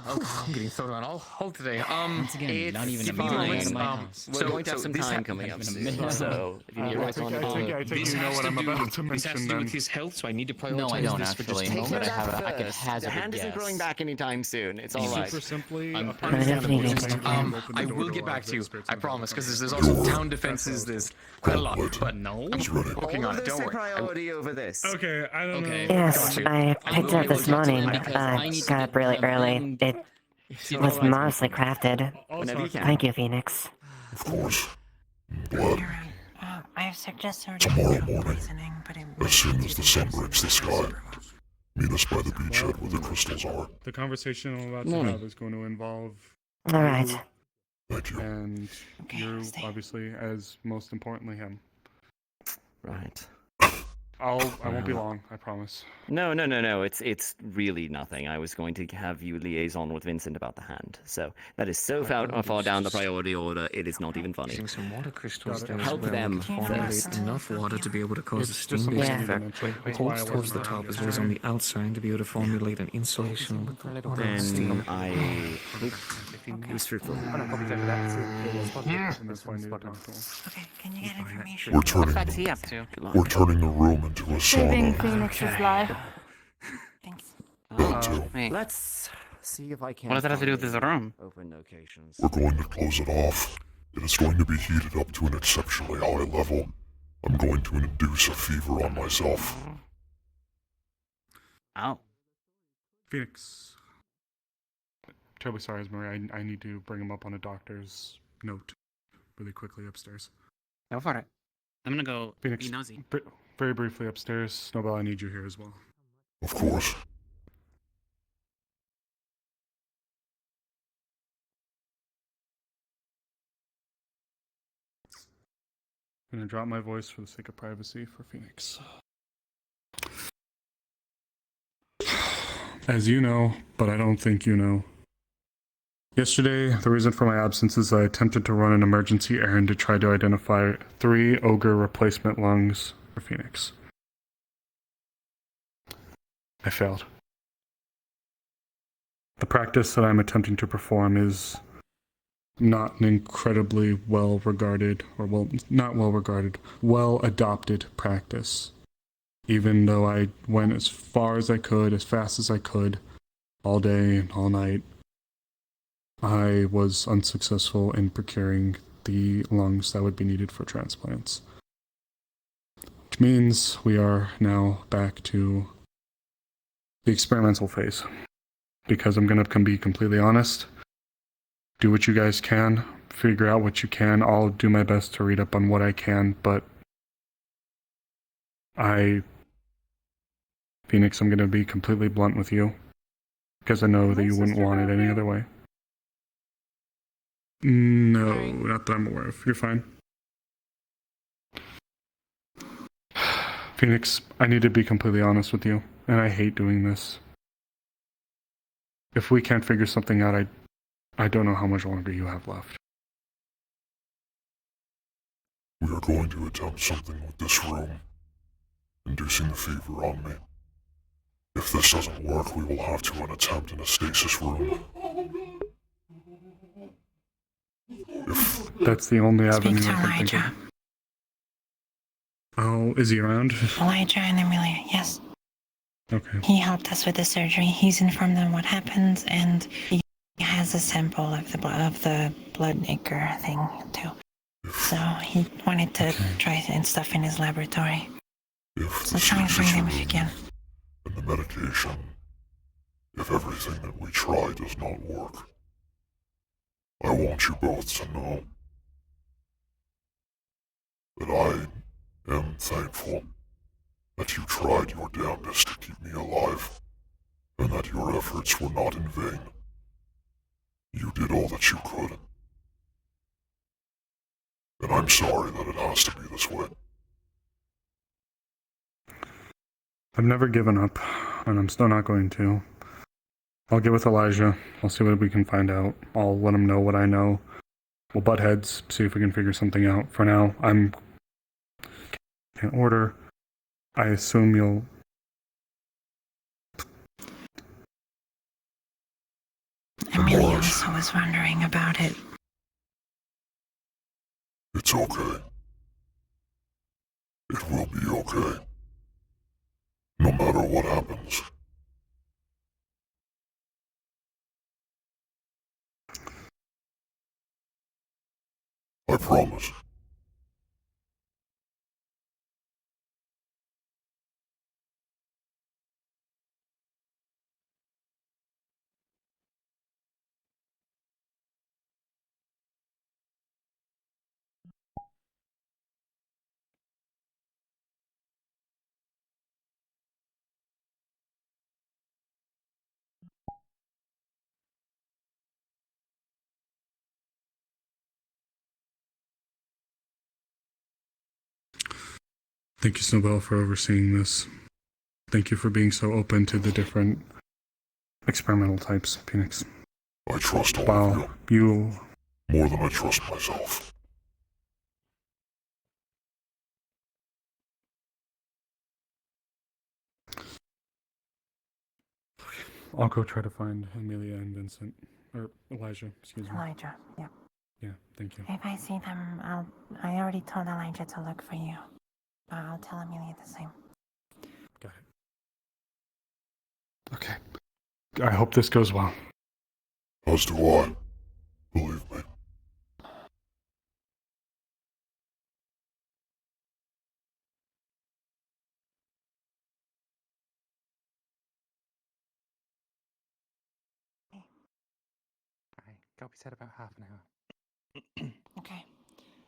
Okay. I'm getting thrown around all whole today. Once again, it's not even a fine. minute in my house. We're going to have some this time coming up this soon, so if you need I think this you know has what to I'm do, about to this has mention to do with then. his health, so I need to prioritize No, I don't this for just actually. a Take moment. care of that first. The hand isn't growing back anytime soon. It's all right. Super simply, I will get back to you. I promise, because there's also town defenses. There's quite a lot, but no, I'm working on it. Don't worry. Priority over this. Okay, I don't know. Yes, I picked it up this morning. Got up really early. It was marvelously crafted. Thank you, Phoenix. Of course. I have suggested Tomorrow morning, as soon as the sun breaks the sky, meet us by the beachhead where the crystals are. The conversation I'm about to have is going to involve. All right. Thank you. And you, obviously, as most importantly him. Right. I won't be long. I promise. No. It's really nothing. I was going to have you liaison with Vincent about the hand. So that is so far down the priority order. It is not even funny. Using some water crystals there as Help well them can formulate first. enough water to be able to cause a It's just steam-based something I effect. need to mention. That's Hold why I towards the wasn't top around as well as on the yesterday. outside to be able to formulate an insulation with the water and Then steam. I hope it was fruitful. And that's why I needed to talk to him. Okay, can you get information? We're turning, What's he up to? we're turning the room into a Saving sauna. Phoenix's life. Thanks. That too. Let's see if I can. What does that have to do with find this room? Open locations. We're going to close it off. It is going to be heated up to an exceptionally high level. I'm going to induce a fever on myself. Ow. Phoenix. Terribly sorry, Marie. I need to bring him up on a doctor's note really quickly upstairs. Go for it. I'm gonna go Phoenix, be nosy. very briefly upstairs. Snowbell, I need you here as well. Of course. I'm gonna drop my voice for the sake of privacy for Phoenix. As you know, but I don't think you know. Yesterday, the reason for my absence is I attempted to run an emergency errand to try to identify 3 ogre replacement lungs for Phoenix. I failed. The practice that I'm attempting to perform is not an incredibly well-regarded, or not well-regarded, well-adopted practice. Even though I went as far as I could, as fast as I could, all day and all night, I was unsuccessful in procuring the lungs that would be needed for transplants. Which means we are now back to the experimental phase. Because I'm going to be completely honest, do what you guys can, figure out what you can. I'll do my best to read up on what I can, but Phoenix, I'm going to be completely blunt with you, because I know that you wouldn't want it any other way. No, not that I'm aware of. You're fine. Phoenix, I need to be completely honest with you, and I hate doing this. If we can't figure something out, I don't know how much longer you have left. We are going to attempt something with this room, inducing the fever on me. If this doesn't work, we will have to run an attempt in a stasis room. That's the only avenue Speak to I can think Elijah. of. Oh, is he around? Elijah and Amelia, yes. Okay. He helped us with the surgery. He's informed them what happened, and he has a sample of the blood acre thing too. So he wanted to try and stuff in his laboratory. So try and find him if you can. And the medication, if everything that we try does not work, I want you both to know that I am thankful that you tried your damnedest to keep me alive, and that your efforts were not in vain. You did all that you could. And I'm sorry that it has to be this way. I've never given up, and I'm still not going to. I'll get with Elijah. I'll see what we can find out. I'll let him know what I know. We'll butt heads, see if we can figure something out. For now, can't order. I assume you'll... Amelia also was wondering about it. It's okay. It will be okay. No matter what happens. I promise. Thank you, Snowbell, for overseeing this. Thank you for being so open to the different experimental types, Phoenix. I trust all of you. More than I trust myself. I'll go try to find Amelia and Vincent. Or Elijah, excuse me. Elijah, yeah. Yeah, thank you. If I see them, I already told Elijah to look for you. I'll tell Amelia the same. Got it. Okay. I hope this goes well. As do I. Believe me. Alright, got to be said about half an hour. Okay.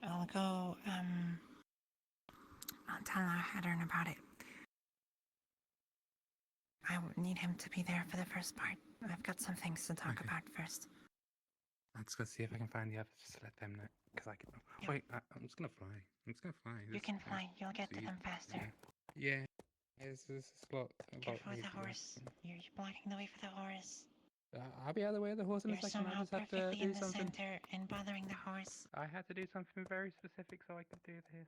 I'll go, I'll tell Haddern about it. I need him to be there for the first part. I've got some things to talk about first. Let's go see if I can find the others to let them know. Because I can. Yep. Wait, I'm just gonna fly. I'm just gonna fly. You can fly. You'll get to them faster. Yeah. This is a lot about Careful with me, the to be horse. honest. You're blocking the way for the horse. I'll be out of the way of the horse in You're a second. I somehow just have to perfectly do in the something. center and bothering the horse. I had to do something very specific so I could do this.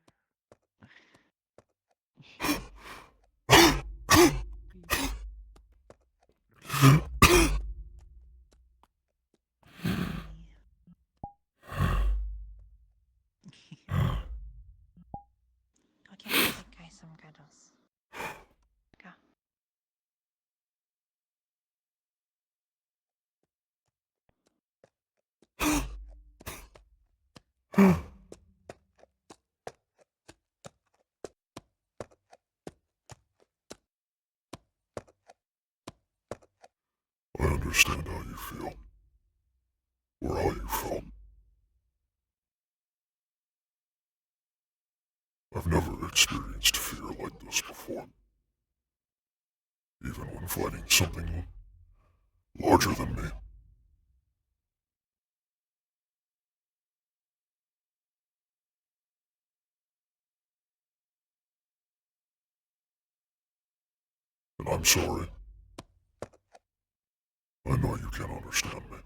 Go give the big guy some cuddles. Go. I understand how you feel. Or how you felt. I've never experienced fear like this before. Even when fighting something larger than me. And I'm sorry. I know you can't understand me.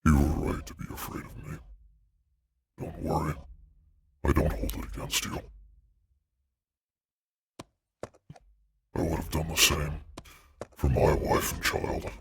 You were right to be afraid of me. Don't worry. I don't hold it against you. I would have done the same for my wife and child.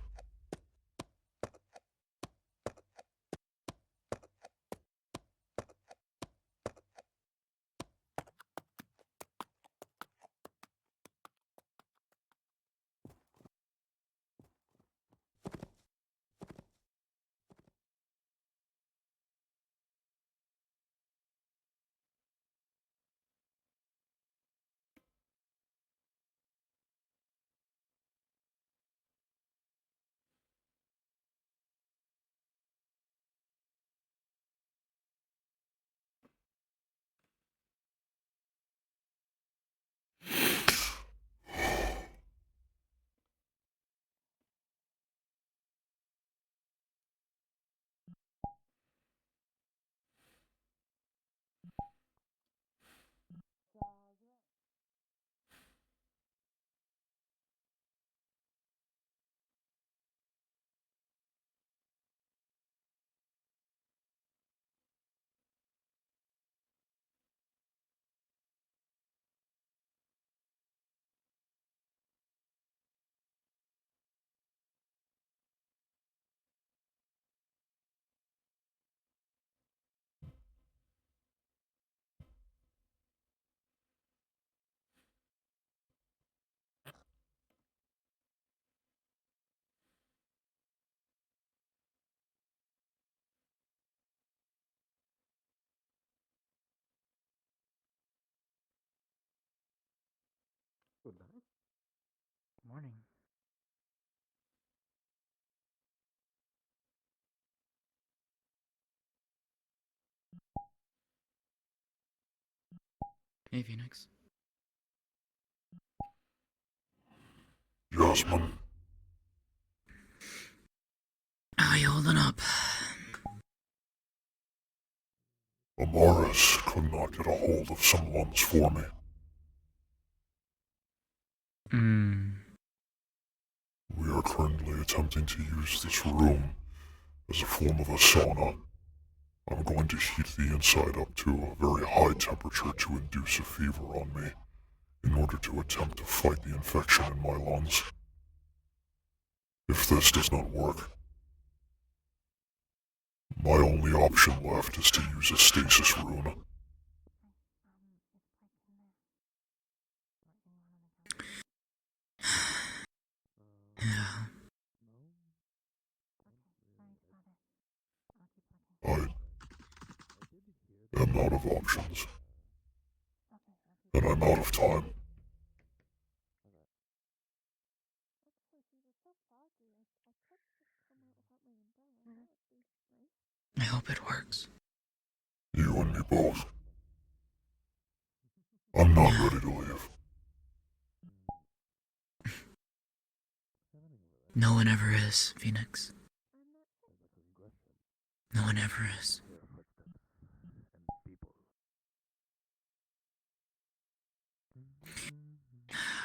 Hey, Phoenix. Jasmine, How you holding up? Amaris could not get a hold of some lungs for me. We are currently attempting to use this room as a form of a sauna. I'm going to heat the inside up to a very high temperature to induce a fever on me in order to attempt to fight the infection in my lungs. If this does not work, my only option left is to use a stasis rune. I am out of options. And I'm out of time. I hope it works. You and me both. I'm not ready to leave. No one ever is, Phoenix. No one ever is.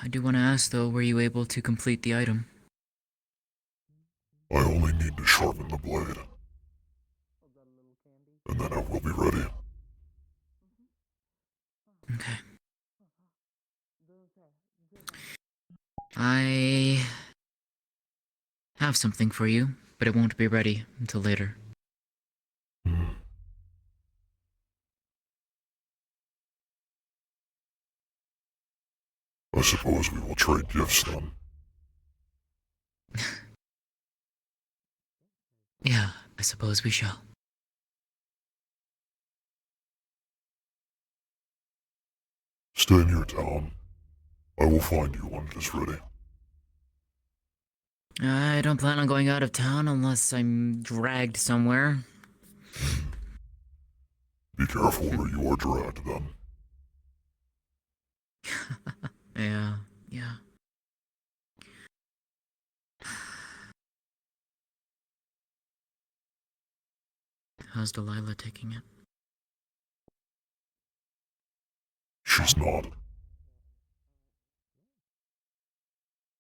I do want to ask, though, were you able to complete the item? I only need to sharpen the blade. And then I will be ready. Okay. I have something for you, but it won't be ready until later. I suppose we will trade gifts then. Yeah, I suppose we shall. Stay in your town. I will find you when it is ready. I don't plan on going out of town unless I'm dragged somewhere. Be careful where you are dragged then. Yeah. How's Delilah taking it? She's not.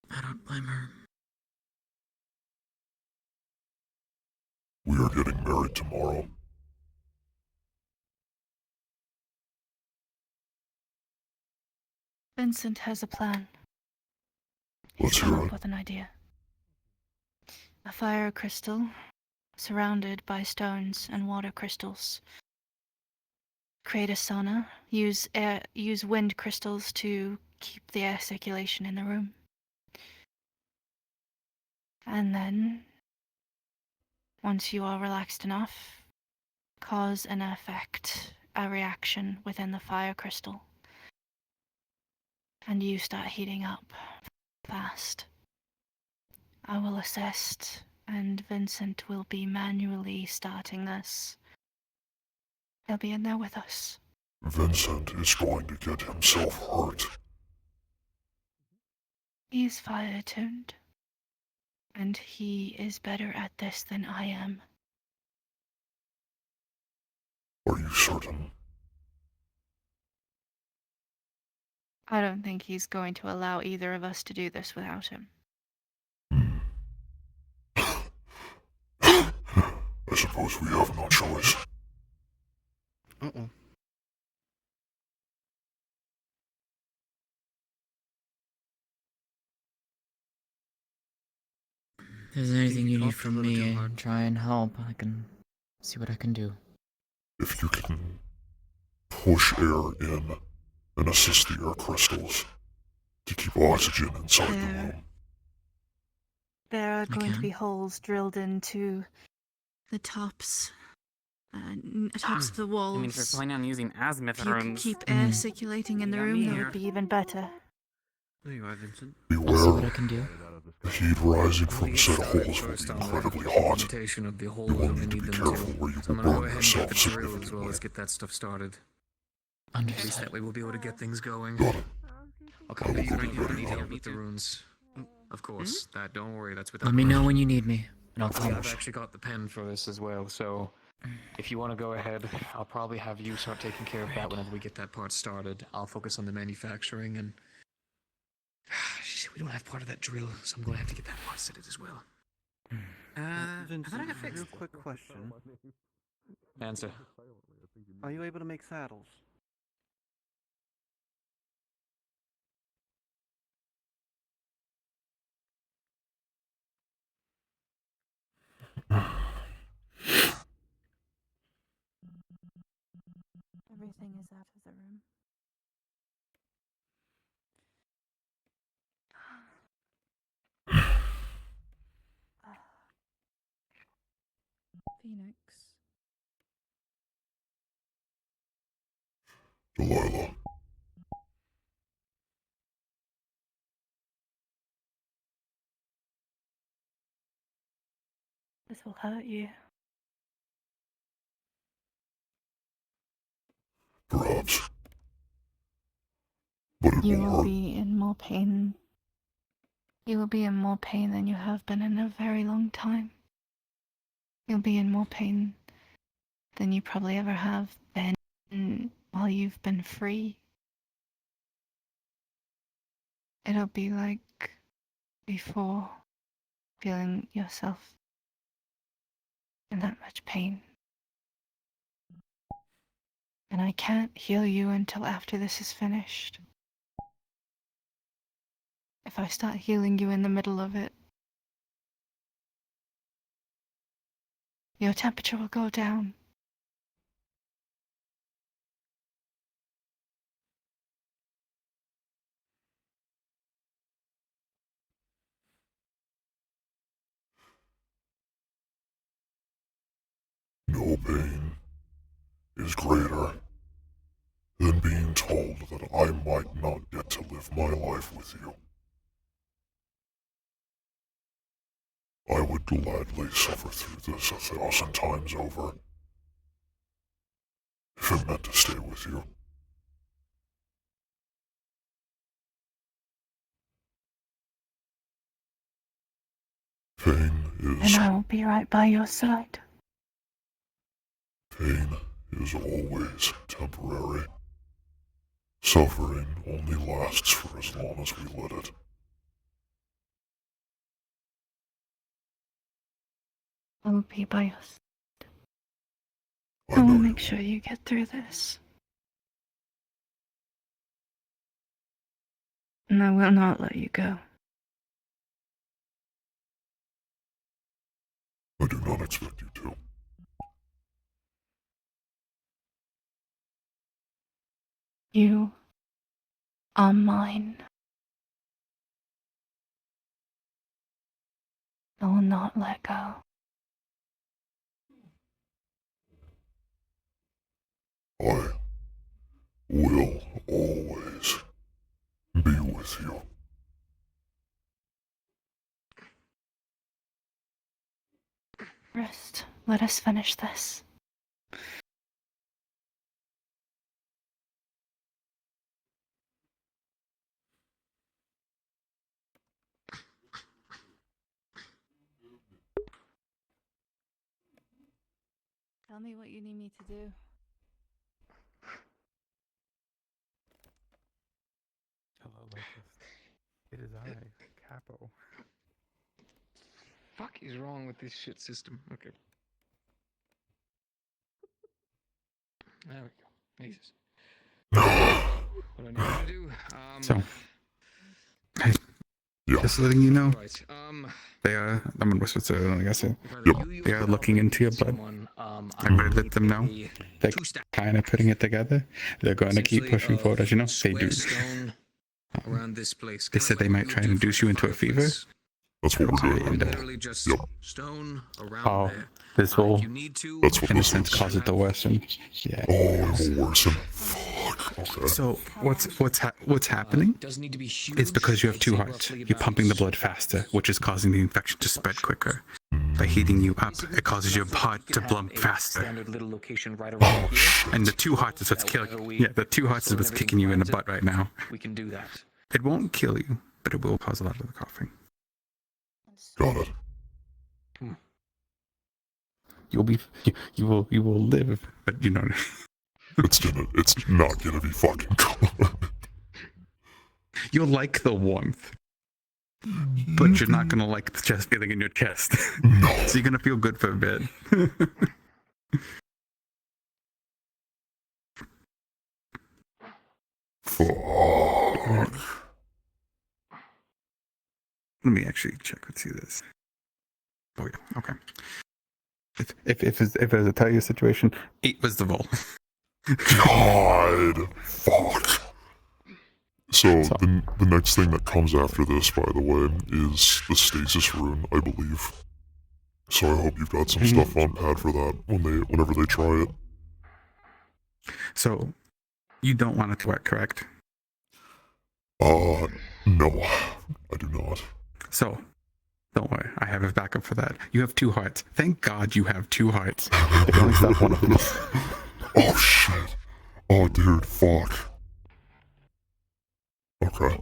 I don't blame her. We are getting married tomorrow. Vincent has a plan. Let's He's come hear up it. with an idea. A fire crystal surrounded by stones and water crystals. Create a sauna. Use wind crystals to keep the air circulation in the room. And then, once you are relaxed enough, cause an effect, a reaction within the fire crystal. And you start heating up fast. I will assist, and Vincent will be manually starting this. He'll be in there with us. Vincent is going to get himself hurt. He is fire tuned, and he is better at this than I am. Are you certain? I don't think he's going to allow either of us to do this without him. I suppose we have no choice. Uh-oh. If there's anything you need from me, try and help. I can see what I can do. If you can push air in and assist the air crystals to keep oxygen inside the room. There are going to be holes drilled into the tops of the walls. I mean, if you're planning on using azimuth If you could runes, keep air circulating in the room, that here. would be even better. There you are, Vincent. Beware. I'll see what I can do. The heat rising from said holes will be incredibly hot. Of the You holes will that we need to need be them careful to. where you So will I'm gonna go burn ahead and get yourself the drill as well significantly. as get that stuff started. At least that way we'll be able to get things going. I'll come to you when you need help with the runes. Of course, that don't worry, that's without Let me know question. when you need me, and I'll come. I've actually got the pen for this as well, so if you want to go ahead, I'll probably have you start taking care of that whenever we get that part started. I'll focus on the manufacturing, and we don't have part of that drill, so I'm going to have to get that part set as well. Vincent, I thought I got fixed. real quick question. Answer. Are you able to make saddles? Everything is out of the room. Phoenix. Delilah. This will hurt you. Perhaps. But it You will will hurt. be in more pain. You will be in more pain than you have been in a very long time. You'll be in more pain than you probably ever have been while you've been free. It'll be like before, feeling yourself in that much pain. And I can't heal you until after this is finished. If I start healing you in the middle of it, your temperature will go down. No pain is greater than being told that I might not get to live my life with you. I would gladly suffer through this 1,000 times over if it meant to stay with you. Pain is... And I will be right by your side. Pain is always temporary. Suffering only lasts for as long as we let it. I will be by your side. I will make sure you get through this. And I will not let you go. I do not expect you to. You are mine. I will not let go. I will always be with you. Rest. Let us finish this. Tell me what you need me to do. Hello, Locust. It is I, Capo. Fuck is wrong with this shit system? Okay. There we go. Jesus. What I need to do? So, hey, just letting you know, they are, I'm gonna whisper to I guess they are looking into your blood. I already let them know. They're kind of putting it together. They're going to keep pushing forward, as you know. They do. Around this place. They said they might try and induce you into a fever. That's what we're doing. Literally just stone around Oh, there. this will, That's what in a this sense, is. cause it to worsen. Yeah. Oh, it will worsen. Fuck. Okay. So what's happening is because you have two hearts. You're pumping the blood faster, which is causing the infection to spread quicker. By heating you up, it causes your heart to pump faster. Standard little location right around here. And the 2 hearts is what's killing. Yeah, the 2 hearts is what's kicking you in the butt right now. We can do that. It won't kill you, but it will cause a lot of the coughing. Got it. You will live, but you know. It's not gonna be fucking cold. You'll like the warmth, but you're not gonna like the chest feeling in your chest. No. So you're gonna feel good for a bit. Fuck. Let me actually check. Let's see this. Oh yeah, okay. If it was a tell you situation, 8 was the roll. God, fuck. So the next thing that comes after this, by the way, is the stasis rune, I believe. So I hope you've got some stuff on pad for that whenever they try it. So you don't want it to work, correct? No, I do not. So don't worry, I have a backup for that. You have 2 hearts. Thank God you have 2 hearts. They can only stop one of them. Oh shit. Oh dude, fuck. Okay.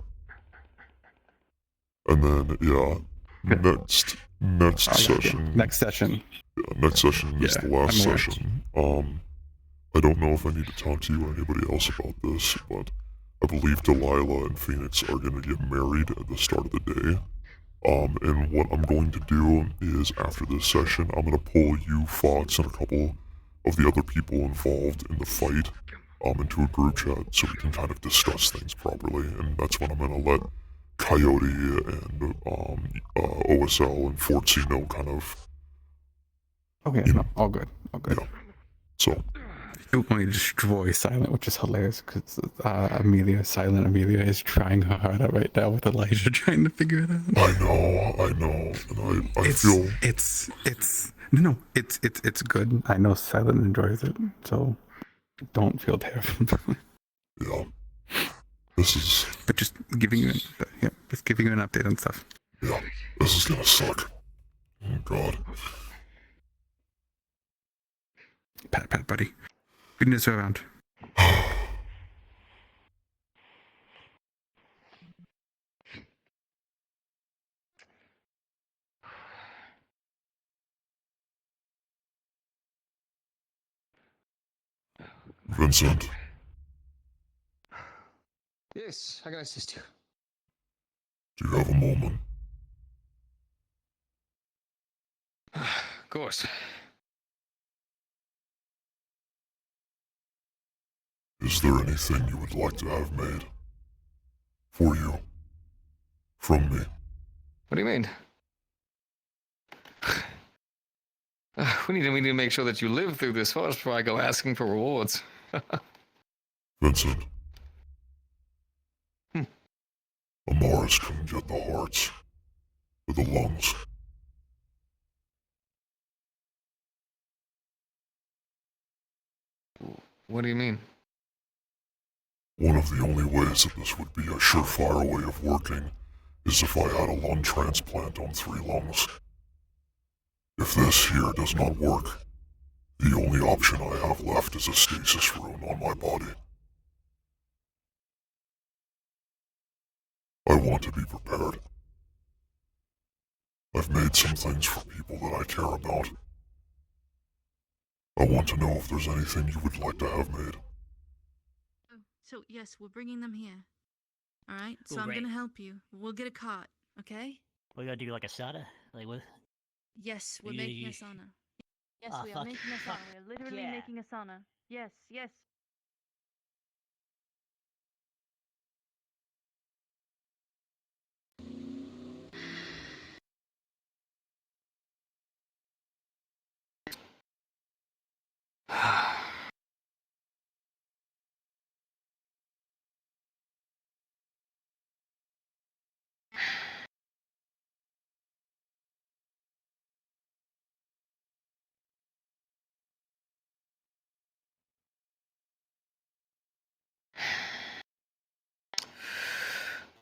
And then next session. Next session. Yeah, next session is the last session. I don't know if I need to talk to you or anybody else about this, but I believe Delilah and Phoenix are gonna get married at the start of the day. And what I'm going to do is after this session, I'm gonna pull you, Fox, and a couple of the other people involved in the fight into a group chat so we can kind of discuss things properly, and that's when I'm gonna let Coyote and OSL and Fort C know kind of. Okay, no, all good, all good. Yeah. So. You want to destroy Silent, which is hilarious because Silent Amelia is trying her heart out right now with Elijah trying to figure it out. I know, and I feel it's good. I know Silent enjoys it, so don't feel terrible. Yeah, this is. But just giving you an update on stuff. Yeah, this is gonna suck. Oh God. Pat, buddy. Good news around. Vincent. Yes, how can I assist you? Do you have a moment? Of course. Is there anything you would like to have made? For you? From me? What do you mean? We need to make sure that you live through this first before I go asking for rewards. Vincent. Amaris couldn't get the hearts. Or the lungs. What do you mean? One of the only ways that this would be a surefire way of working is if I had a lung transplant on 3 lungs. If this here does not work, the only option I have left is a stasis rune on my body. I want to be prepared. I've made some things for people that I care about. I want to know if there's anything you would like to have made. Oh, so yes, we're bringing them here. All right. So Cool, I'm great. gonna help you. We'll get a cot. Okay. We're gonna do like a sauna, like what? Yes, we're Yeah, making you- a sauna. Yes, Ah, we are fuck. making a Fuck. sauna. We're literally Yeah. making a sauna. Yes, yes.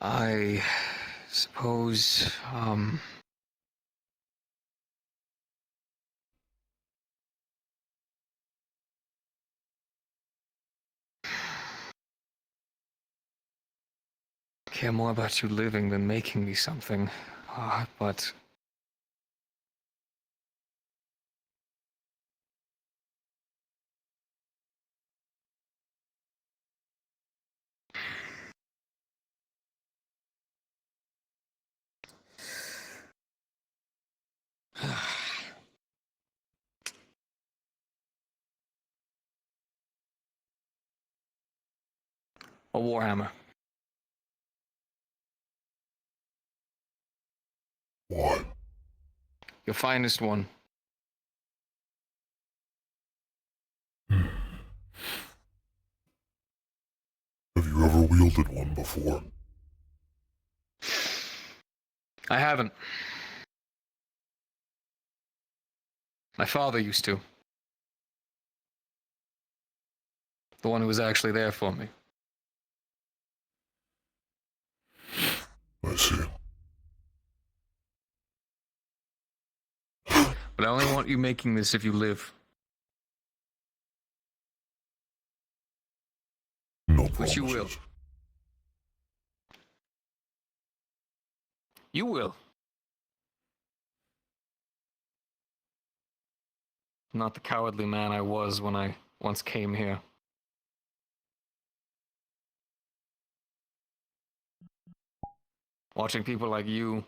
I suppose, care more about you living than making me something. But a warhammer. Why? Your finest one. Have you ever wielded one before? I haven't. My father used to. The one who was actually there for me. I see. But I only want you making this if you live. No Which you will. promises. You will. Not the cowardly man I was when I once came here. Watching people like you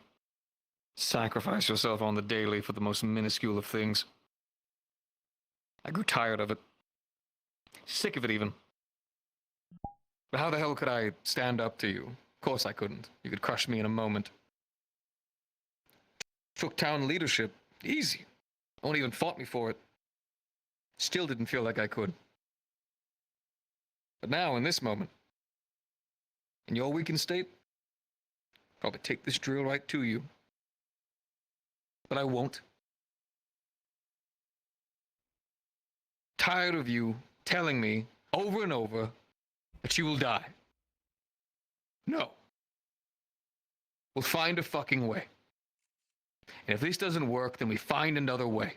sacrifice yourself on the daily for the most minuscule of things. I grew tired of it. Sick of it, even. But how the hell could I stand up to you? Of course I couldn't. You could crush me in a moment. Took town leadership. Easy. No one even fought me for it. Still didn't feel like I could. But now, in this moment, in your weakened state, probably take this drill right to you. But I won't. Tired of you telling me over and over that you will die. No. We'll find a fucking way. And if this doesn't work, then we find another way.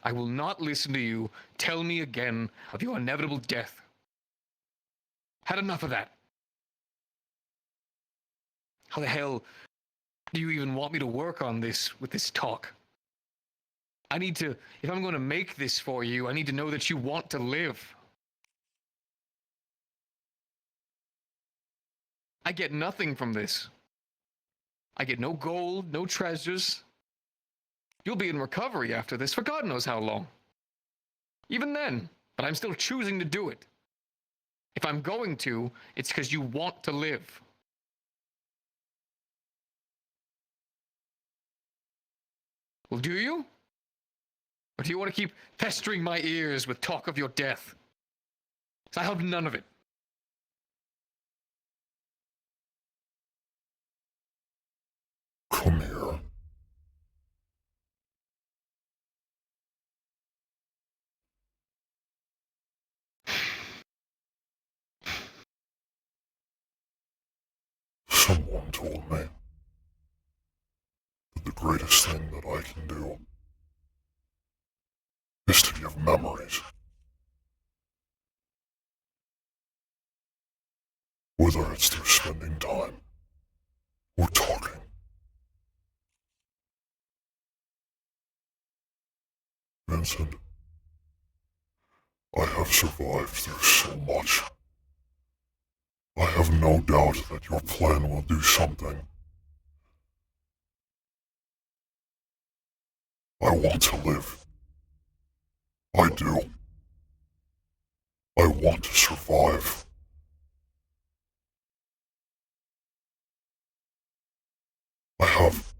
I will not listen to you tell me again of your inevitable death. Had enough of that. How the hell do you even want me to work on this with this talk? I need to, if I'm going to make this for you, I need to know that you want to live. I get nothing from this. I get no gold, no treasures. You'll be in recovery after this for God knows how long. Even then, but I'm still choosing to do it. If I'm going to, it's because you want to live. Well, do you? Or do you want to keep pestering my ears with talk of your death? 'Cause I have none of it. Come here. Someone told me that the greatest thing that I can do is to give memories. Whether it's through spending time or talking. Vincent, I have survived through so much. I have no doubt that your plan will do something. I want to live. I do. I want to survive. I have.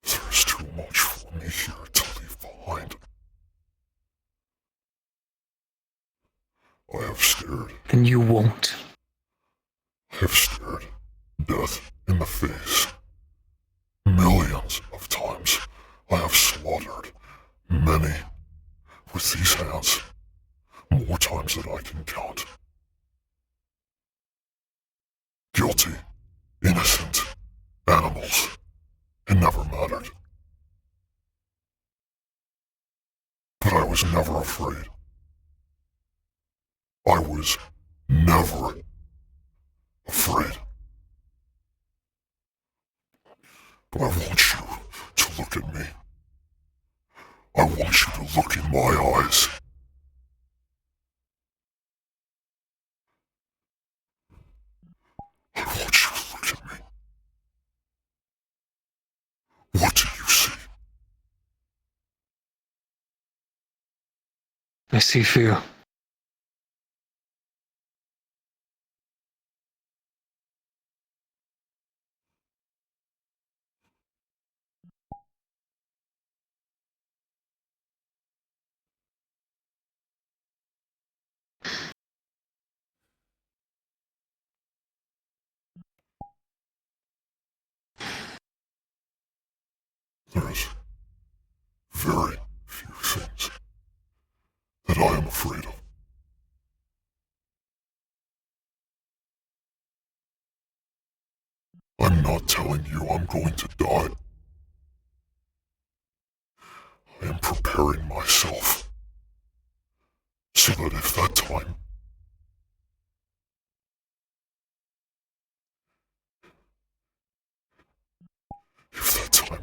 There's too much for me here to leave behind. I have stared. Then you won't. I have stared death in the face. Millions of times I have slaughtered many with these hands. More times than I can count. Guilty. Innocent. afraid. I was never afraid. But I want you to look at me. I want you to look in my eyes. I want you to look at me. What do you see? I see fear. There's very few things that I am afraid of. I'm not telling you I'm going to die. I am preparing myself so that if that time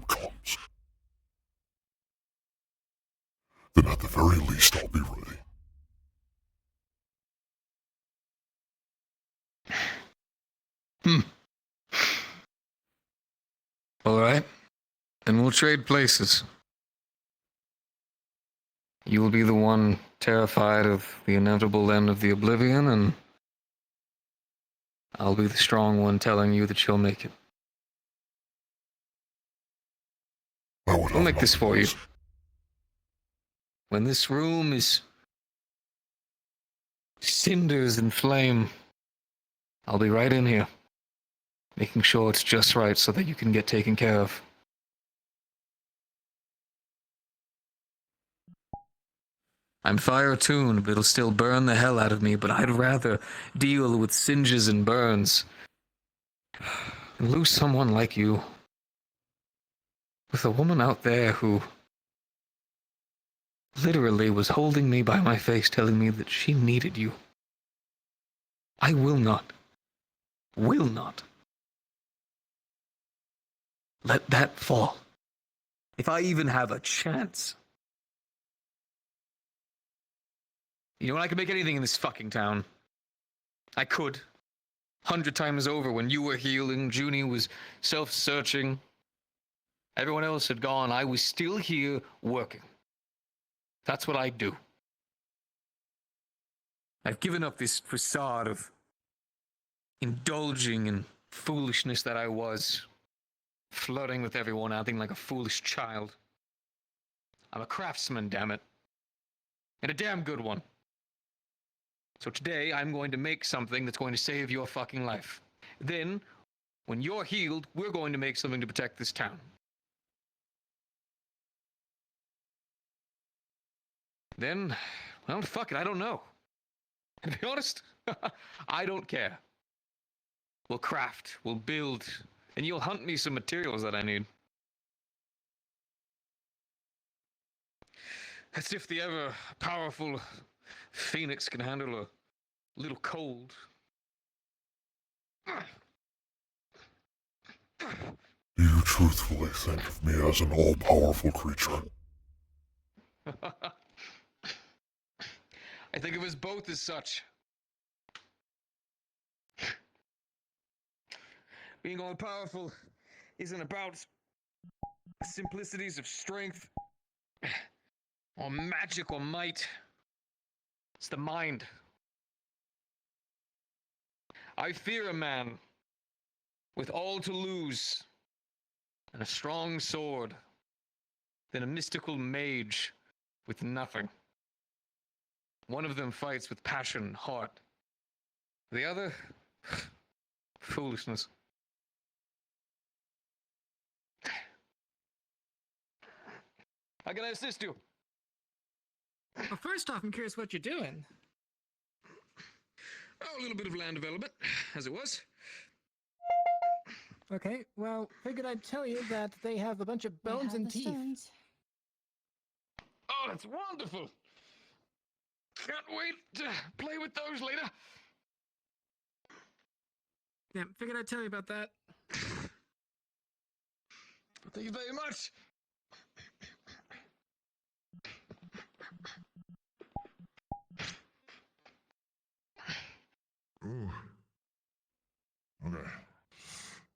comes, then at the very least I'll be ready. Alright. Then we'll trade places. You will be the one terrified of the inevitable end of the Oblivion, and I'll be the strong one telling you that you'll make it. We'll make this for you. When this room is cinders and flame, I'll be right in here, making sure it's just right so that you can get taken care of. I'm fire-attuned, but it'll still burn the hell out of me, but I'd rather deal with singes and burns than lose someone like you. With a woman out there who literally was holding me by my face, telling me that she needed you. I will not let that fall. If I even have a chance. You know what? I could make anything in this fucking town. I could. 100 times over when you were healing, Junie was self-searching. Everyone else had gone. I was still here working. That's what I do. I've given up this facade of indulging in foolishness that I was. Flirting with everyone, acting like a foolish child. I'm a craftsman, damn it. And a damn good one. So today, I'm going to make something that's going to save your fucking life. Then, when you're healed, we're going to make something to protect this town. Then, well, fuck it, I don't know. To be honest, I don't care. We'll craft, we'll build, and you'll hunt me some materials that I need. As if the ever-powerful Fenix can handle a little cold. Do you truthfully think of me as an all-powerful creature? I think of us both as such. Being all-powerful isn't about the simplicities of strength or magic or might. It's the mind. I fear a man with all to lose and a strong sword than a mystical mage with nothing. One of them fights with passion and heart. The other, foolishness. How can I assist you? Well, first off, I'm curious what you're doing. Oh, a little bit of land development, as it was. Okay, well, figured I'd tell you that they have a bunch of bones and teeth. Oh, that's wonderful! Can't wait to play with those later. Yeah, figured I'd tell you about that. Thank you very much. Ooh. Okay.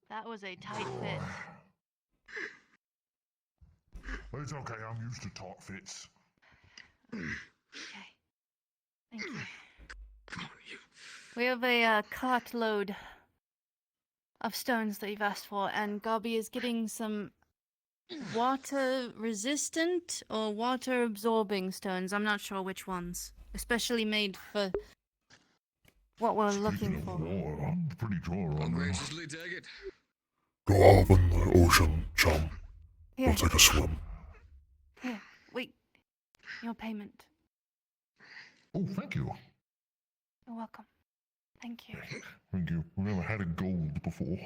That was a tight fit. It's okay, I'm used to tight fits. Okay. Thank you. We have a cartload of stones that you've asked for, and Garby is getting some water resistant or water absorbing stones. I'm not sure which ones. Especially made for what we're looking for. Water, I'm pretty sure I'll I know. graciously take it. Go out in the ocean, chum. Here. We'll take a swim. Here, wait. Your payment. Oh, thank you. You're welcome. Thank you. Thank you. We've never had a gold before.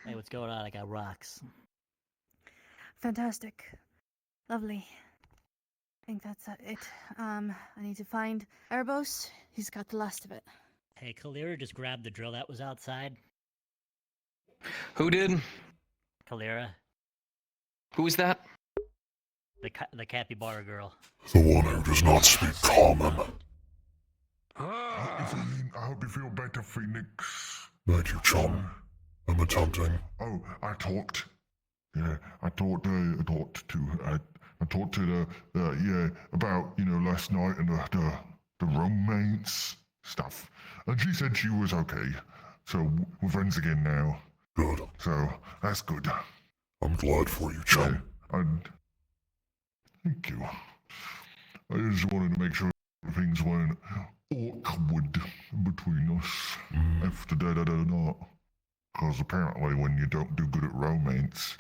Hey, what's going on? I got rocks. Fantastic. Lovely. I think that's it. I need to find Erebos. He's got the last of it. Hey, Kalira just grabbed the drill that was outside. Who did? Kalira, Who's that? the capybara girl. The one who does not speak common. I hope you feel better, Phoenix. Thank you, chum. I'm attempting. Oh, I talked. Yeah, I talked to the about last night and the romance stuff, and she said she was okay. So we're friends again now. Good. So that's good. I'm glad for you, chum. And thank you. I just wanted to make sure things weren't awkward between us after that or not. Because apparently when you don't do good at romance,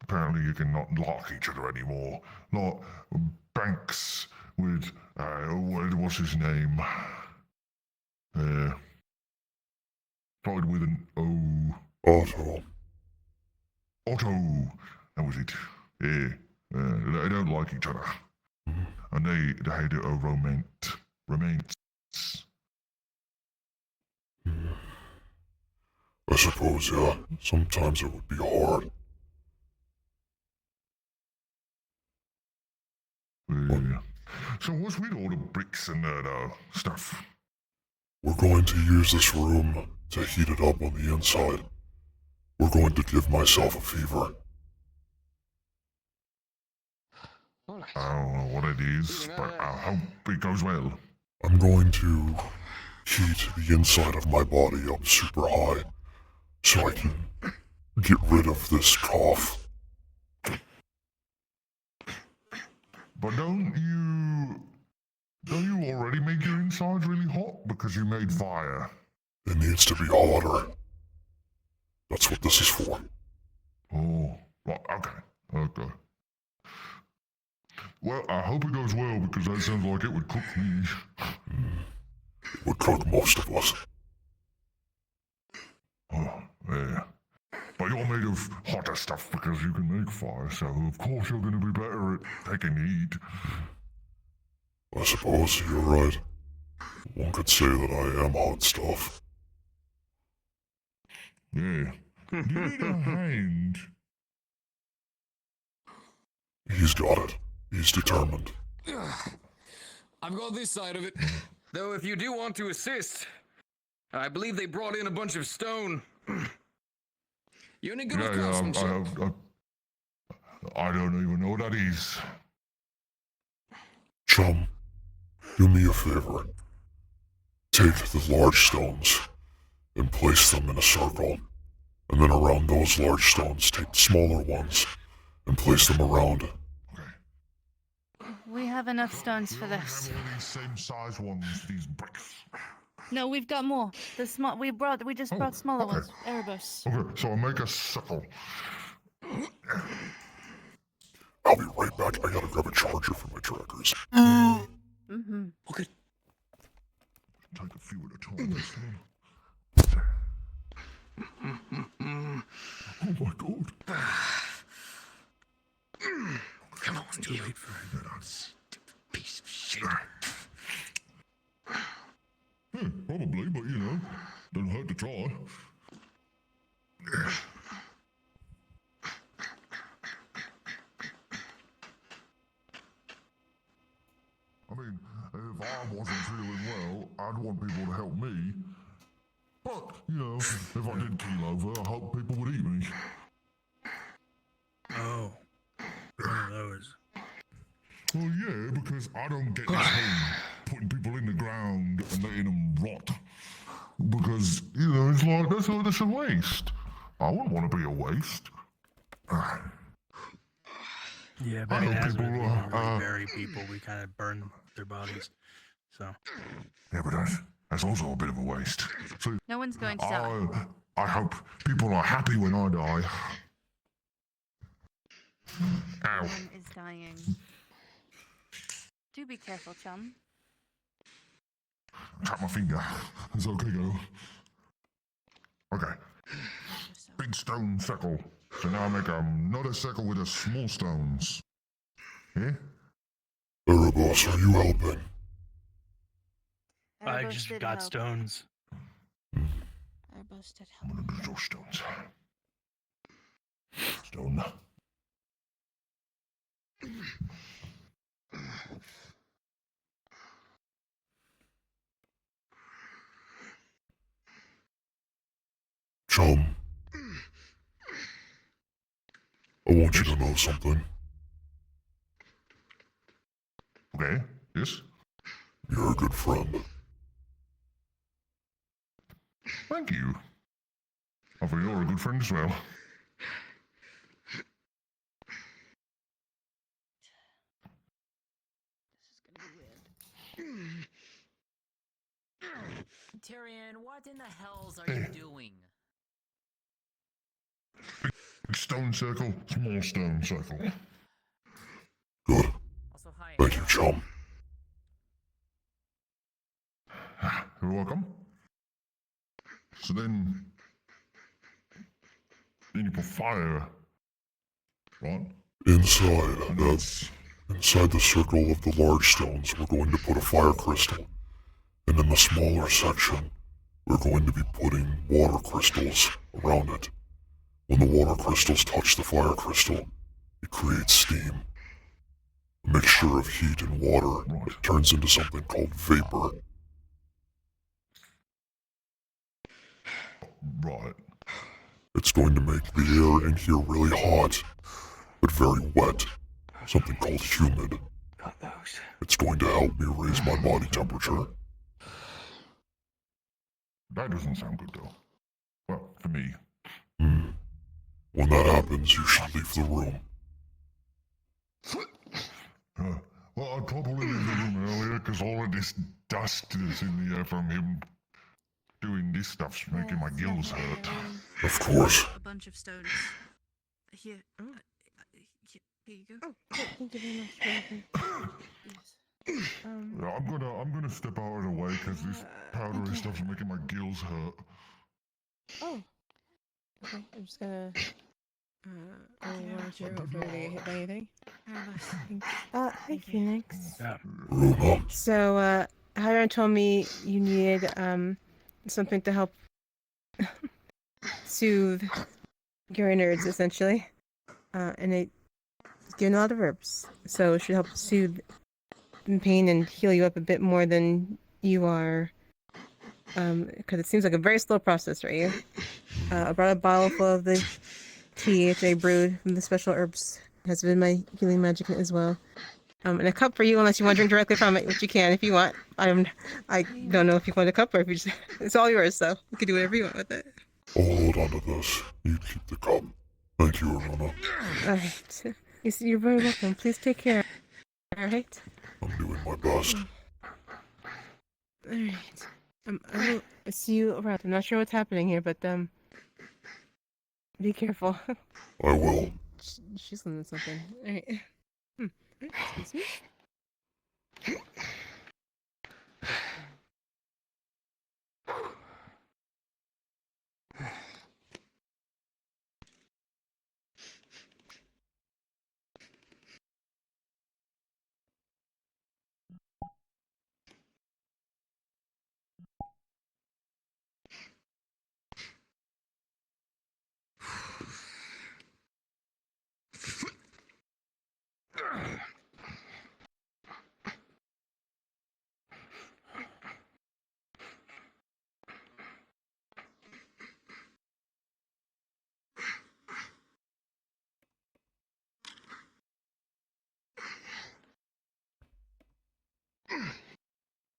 apparently you cannot like each other anymore. Like Banks with, what's his name? Started with an O. Otto. Otto. That was it. Yeah. They don't like each other. And they had a romance. I suppose, yeah. Sometimes it would be hard. Yeah. So what's with all the bricks and that stuff? We're going to use this room to heat it up on the inside. We're going to give myself a fever. I don't know what it is, but I hope it goes well. I'm going to heat the inside of my body up super high so I can get rid of this cough. But don't you already make your insides really hot because you made fire? It needs to be hotter. That's what this is for. Oh, right, okay. Well, I hope it goes well because that sounds like it would cook me. It would cook most of us. Oh, yeah. But you're made of hotter stuff because you can make fire, so of course you're going to be better at taking heat. I suppose you're right. One could say that I am hot stuff. Yeah. Do you need a hand? He's got it. He's determined. I've got this side of it. Though if you do want to assist, I believe they brought in a bunch of stone. You any good with craftsmanship? I don't even know what that is. Chum, do me a favor. Take the large stones and place them in a circle. And then around those large stones, take the smaller ones and place them around. We have enough stones for this. These same size ones, these bricks. No, we've got more. The small we just brought smaller ones. Erebos. Okay, so I'll make a circle. I'll be right back. I gotta grab a charger for my trackers. Mm-hmm. Okay. Take a few at a time. Oh my god. Come on, it's too late for that. Piece of shit. I mean, if I wasn't feeling well, I'd want people to help me. But, you know, if I did keel over, I hope people would eat me. Oh, one of those. Well, yeah, because I don't get this whole putting people in the ground and letting them rot. Because, you know, it's like, that's a waste. I wouldn't want to be a waste. Yeah, I Bennett hope has people, we don't really bury people. We kind of burn their bodies. So. Yeah, but that's also a bit of a waste. So, No one's going to die. I hope people are happy when I die. Ow. No one is dying. Do be careful, chum. Tap my finger. It's okay, girl. Okay. Big stone circle. So now I make another circle with the small stones. Yeah? Erebus, are you helping? I just got stones. Erebus did help. I'm gonna draw stones. Stone. Chum. I want you to know something. Okay, yes? You're a good friend. Thank you. I feel you're a good friend as well. Tyrion, what in the hells are you doing? Big stone circle, small stone circle. Also, hi. Thank you, chum. You're welcome. So then you put fire, right? Inside the circle of the large stones, we're going to put a fire crystal. And in the smaller section, we're going to be putting water crystals around it. When the water crystals touch the fire crystal, it creates steam. A mixture of heat and water. It turns into something called vapor. Right. It's going to make the air in here really hot, but very wet. Something called humid. Got those. It's going to help me raise my body temperature. That doesn't sound good, though. Well, for me. When that happens, you should leave the room. Well, I probably leave the room earlier because all of this dust is in the air from him doing this stuff's making my gills hurt. Of course. A bunch of stones. Here. Here you go. Oh, thank you very much. Yes. I'm gonna step out of the way because this powdery stuff's making my gills hurt. Oh. Okay, I'm just gonna. I want you hopefully to get hit by anything. Thanks. Hi, Phoenix. Yeah. So, Hiron told me you needed something to help soothe your nerves, essentially. And it's given a lot of herbs, so it should help soothe pain and heal you up a bit more than you are. Because it seems like a very slow process for you. I brought a bottle full of the tea which I brewed from the special herbs. It has been my healing magic as well. And a cup for you, unless you want to drink directly from it, which you can if you want. I don't know if you want a cup or if you just, it's all yours, so you can do whatever you want with it. I'll hold on to this. You keep the cup. Thank you, Aruna. Alright. You're very welcome. Please take care. Alright? I'm doing my best. Alright. I will see you around. I'm not sure what's happening here, but be careful. I will. She's learning something. Alright. Excuse me?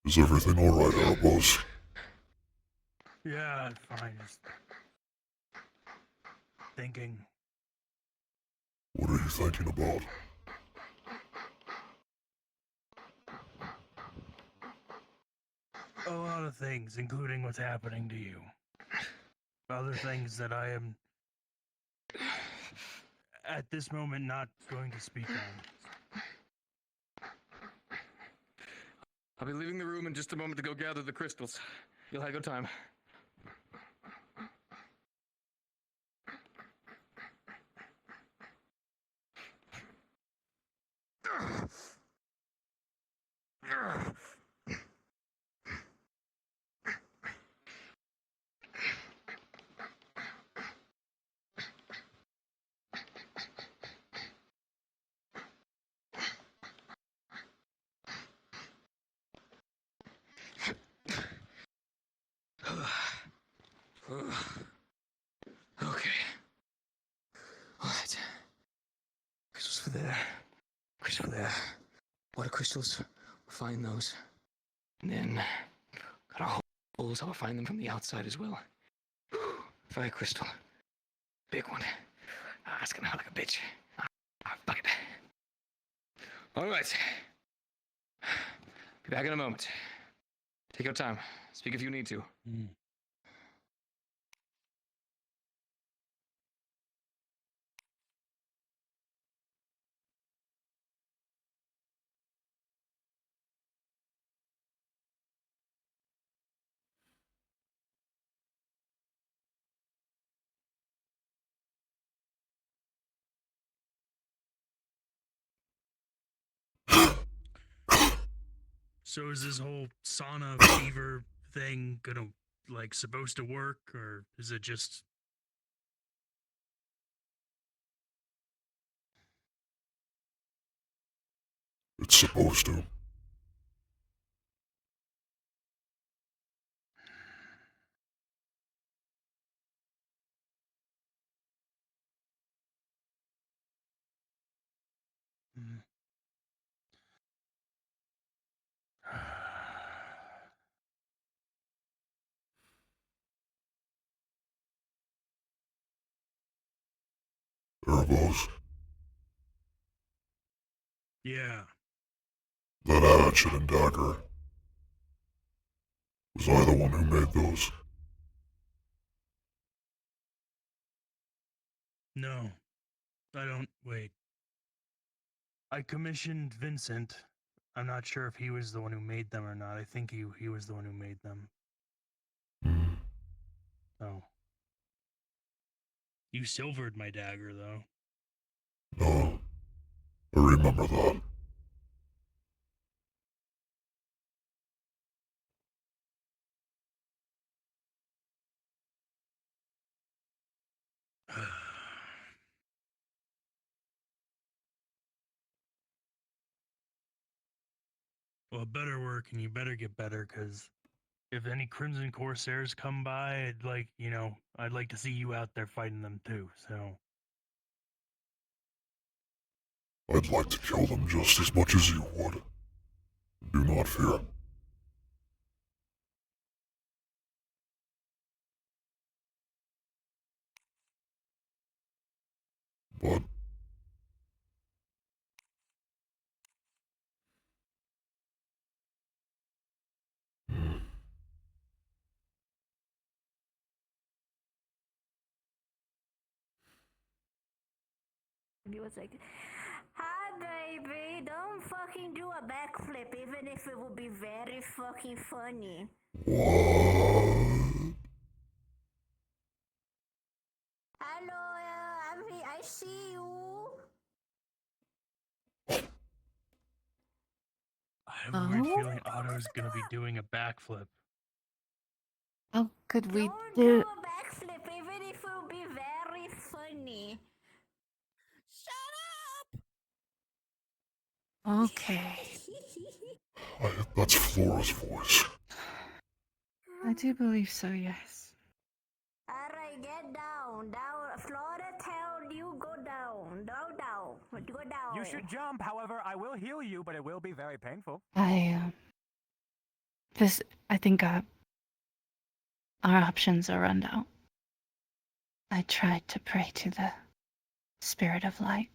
Is everything alright, Erebos? Yeah, fine. Just thinking. What are you thinking about? A lot of things, including what's happening to you. Other things that I am, at this moment, not going to speak on. I'll be leaving the room in just a moment to go gather the crystals. You'll have good time. Okay. Alright. Crystals for there. Crystals for there. Water crystals. We'll find those. And then, got our holes. I'll find them from the outside as well. Fire crystal. Big one. It's gonna hurt like a bitch. Bucket. Alright. Be back in a moment. Take your time. Speak if you need to. So is this whole sauna fever thing gonna, like, supposed to work, or is it just... It's supposed to. Erebos, Yeah. that hatchet and dagger. Was I the one who made those? No. I don't... Wait. I commissioned Vincent. I'm not sure if he was the one who made them or not. I think he was the one who made them. Oh. You silvered my dagger, though. No. I remember that. Well, better work, and you better get better, because if any Crimson Corsairs come by, I'd like to see you out there fighting them too, so... I'd like to kill them just as much as you would. Do not fear. But He was like, "Hi, baby, don't fucking do a backflip, even if it would be very fucking funny." Hello, I see you. I have a weird feeling Otto's gonna be doing a backflip. How could we Don't do? do a backflip, even if it would be very funny. Shut up! Okay. that's Flora's voice. I do believe so, yes. Alright, get down. Down. Flora tell you go down. Go down. Go down. You should jump. However, I will heal you, but it will be very painful. I I think our options are run out. I tried to pray to the spirit of light.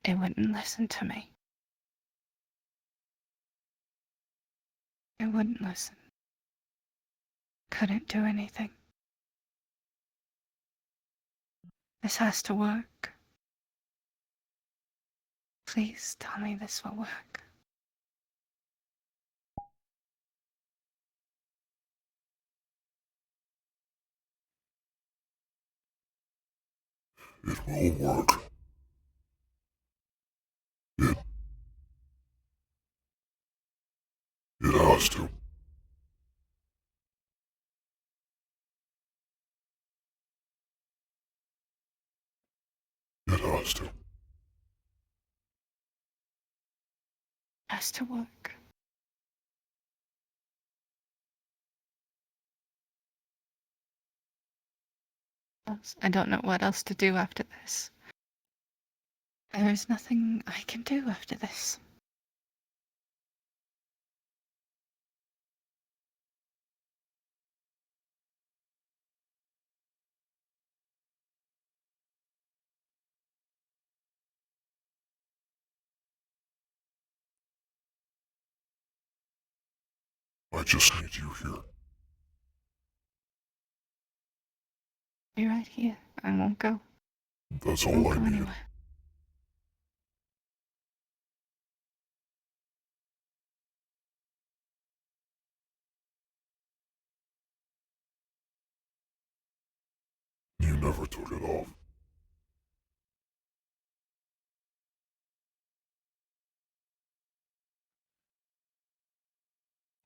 It wouldn't listen to me. It wouldn't listen. Couldn't do anything. This has to work. Please tell me this will work. It will work. It has to. It has to. Has to work. I don't know what else to do after this. There is nothing I can do after this. I just need you here. Be right here. I won't go. That's I all won't I go need. anywhere. You never took it off.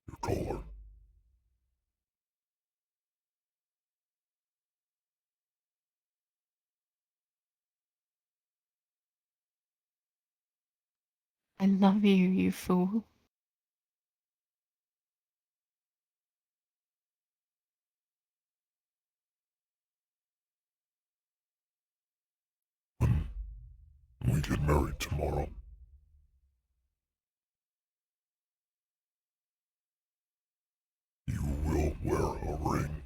Your collar. I love you, you fool. We get married tomorrow. You will wear a ring.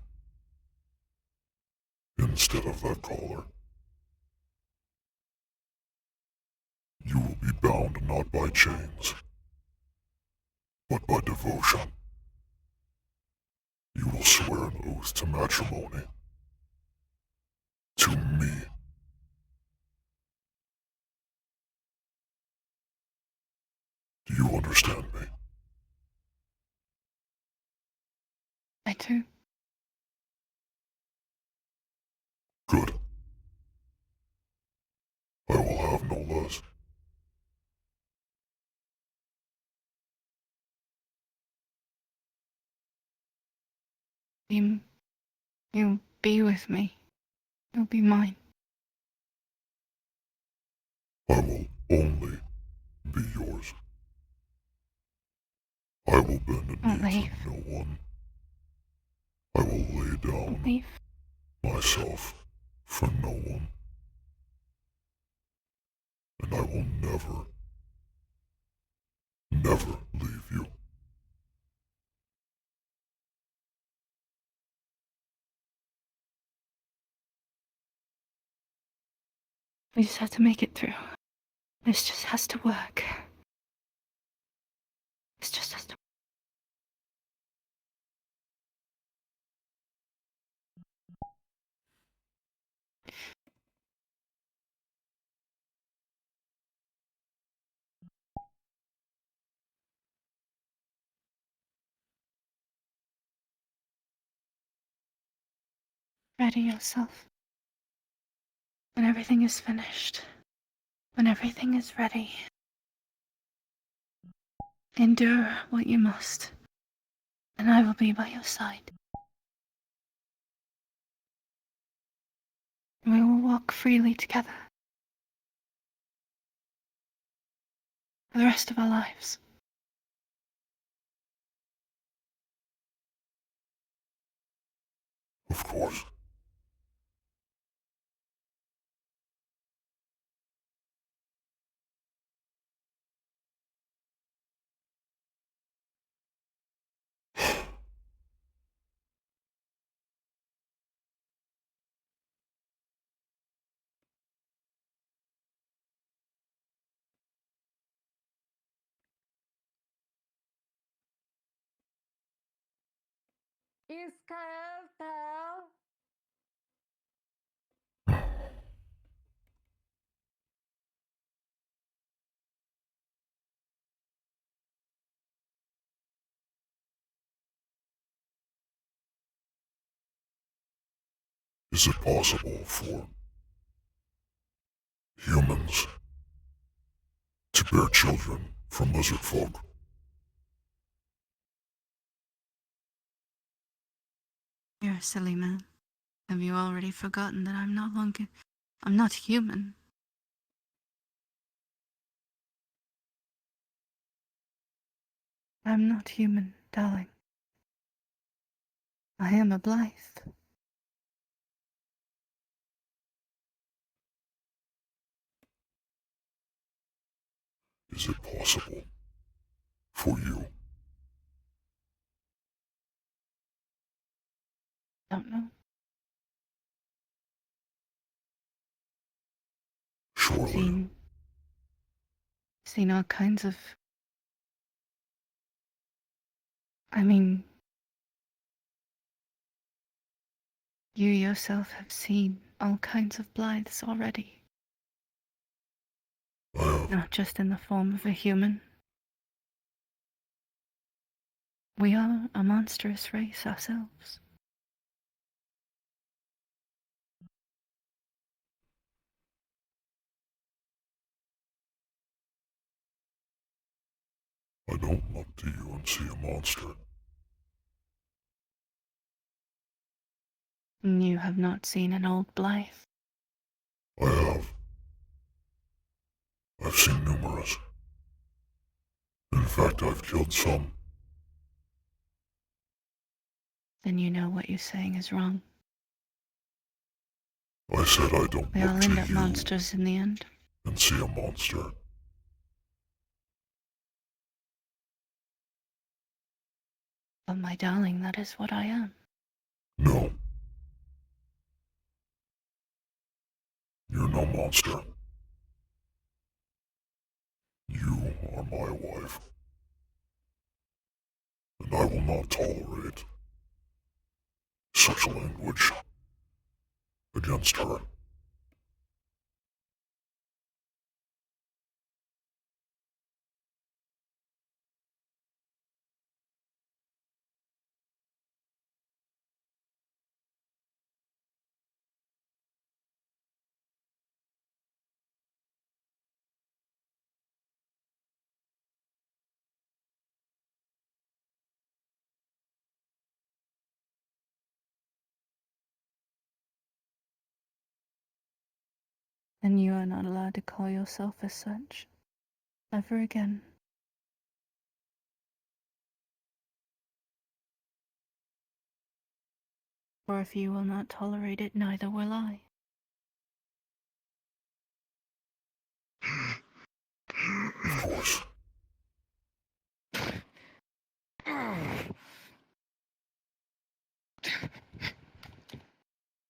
Instead of that collar. You will be bound not by chains, but by devotion. You will swear an oath to matrimony. To me. Do you understand me? I do. Good. I will have no less. You'll be with me. You'll be mine. I will only be yours. I will bend a knee to no one. I will lay down myself for no one. And I will never, never leave you. We just have to make it through. This just has to work. This just has to. Ready yourself. When everything is finished. When everything is ready. Endure what you must. And I will be by your side. We will walk freely together. For the rest of our lives. Of course. It's cold though. Is it possible for humans to bear children from lizard folk? You're a silly man. Have you already forgotten that I'm not human? I'm not human, darling. I am a Blythe. Is it possible for you? Don't know. Surely. Seen all kinds of. I mean, you yourself have seen all kinds of Blythes already. Not just in the form of a human. We are a monstrous race ourselves. I don't look to you and see a monster. You have not seen an old Blythe. I have. I've seen numerous. In fact, I've killed some. Then you know what you're saying is wrong. I said I don't We all look to end up you monsters in the end. and see a monster. But my darling, that is what I am. No. You're no monster. You are my wife. And I will not tolerate such language against her. Then you are not allowed to call yourself as such. Ever again. For if you will not tolerate it, neither will I. Of course.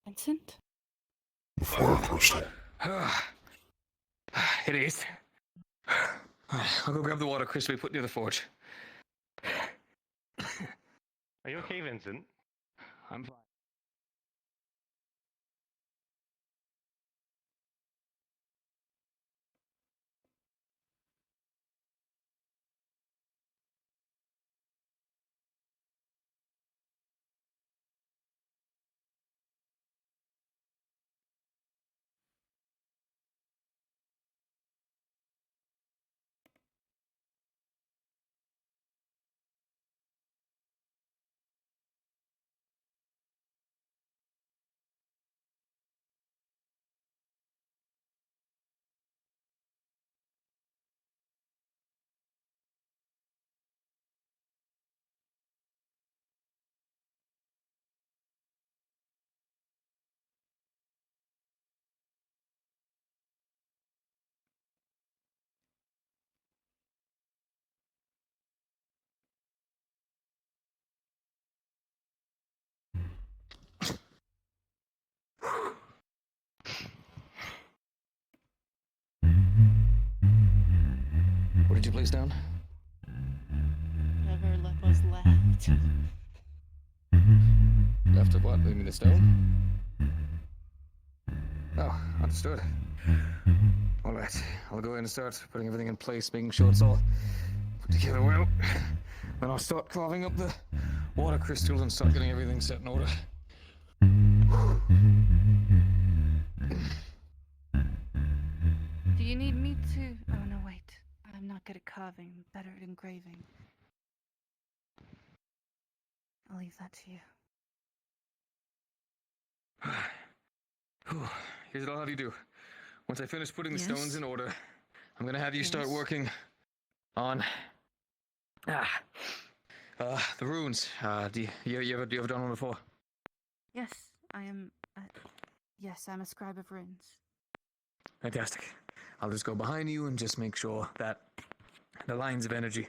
Vincent? The fire crystal. It is. I'll go grab the water crystal we put near the forge. Are you okay, Vincent? I'm fine. What did you place down? Whatever was left. Left of what? You mean the stone? Oh, understood. Alright, I'll go in and start putting everything in place, making sure it's all put together well. Then I'll start carving up the water crystals and start getting everything set in order. Do you need me to? Oh no, wait. I'm not good at carving. I'm better at engraving. I'll leave that to you. Here's what I'll have you do. Once I finish putting the Yes? stones in order, I'm gonna have you start Yes? working on the runes. You ever done one before? Yes, I am. Yes, I'm a scribe of runes. Fantastic. I'll just go behind you and just make sure that the lines of energy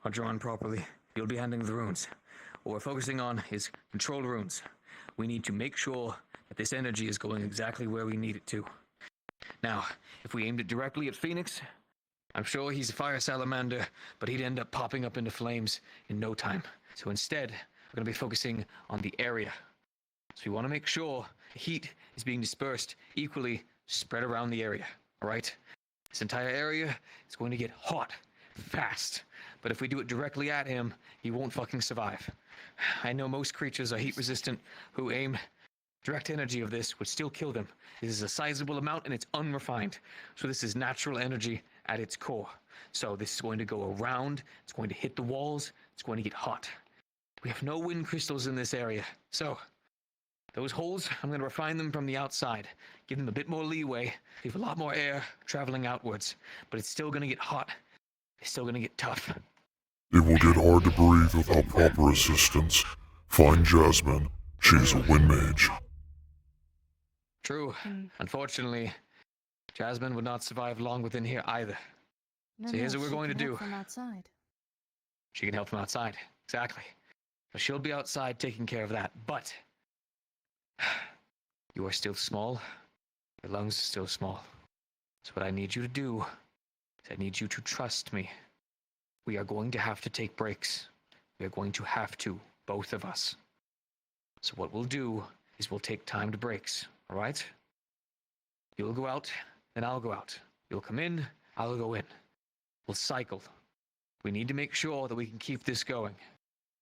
are drawn properly. You'll be handling the runes. What we're focusing on is control runes. We need to make sure that this energy is going exactly where we need it to. Now, if we aimed it directly at Fenix, I'm sure he's a fire salamander, but he'd end up popping up into flames in no time. So instead, we're going to be focusing on the area. So we want to make sure the heat is being dispersed equally spread around the area, all right? This entire area is going to get hot, fast. But if we do it directly at him, he won't fucking survive. I know most creatures are heat resistant who aim direct energy of this would still kill them. This is a sizable amount and it's unrefined. So this is natural energy at its core. So this is going to go around, it's going to hit the walls, it's going to get hot. We have no wind crystals in this area. So those holes, I'm going to refine them from the outside, give them a bit more leeway, leave a lot more air traveling outwards. But it's still going to get hot. It's still going to get tough. It will get hard to breathe without proper assistance. Find Jasmine. She's a wind mage. True. Unfortunately, Jasmine would not survive long within here either. So here's what we're going to do. From outside. She can help from outside. Exactly. So she'll be outside taking care of that. But you are still small. Your lungs are still small. So what I need you to do is I need you to trust me. We are going to have to take breaks. We are going to have to, both of us. So what we'll do is we'll take timed breaks, all right? You'll go out, then I'll go out. You'll come in, I'll go in. We'll cycle. We need to make sure that we can keep this going.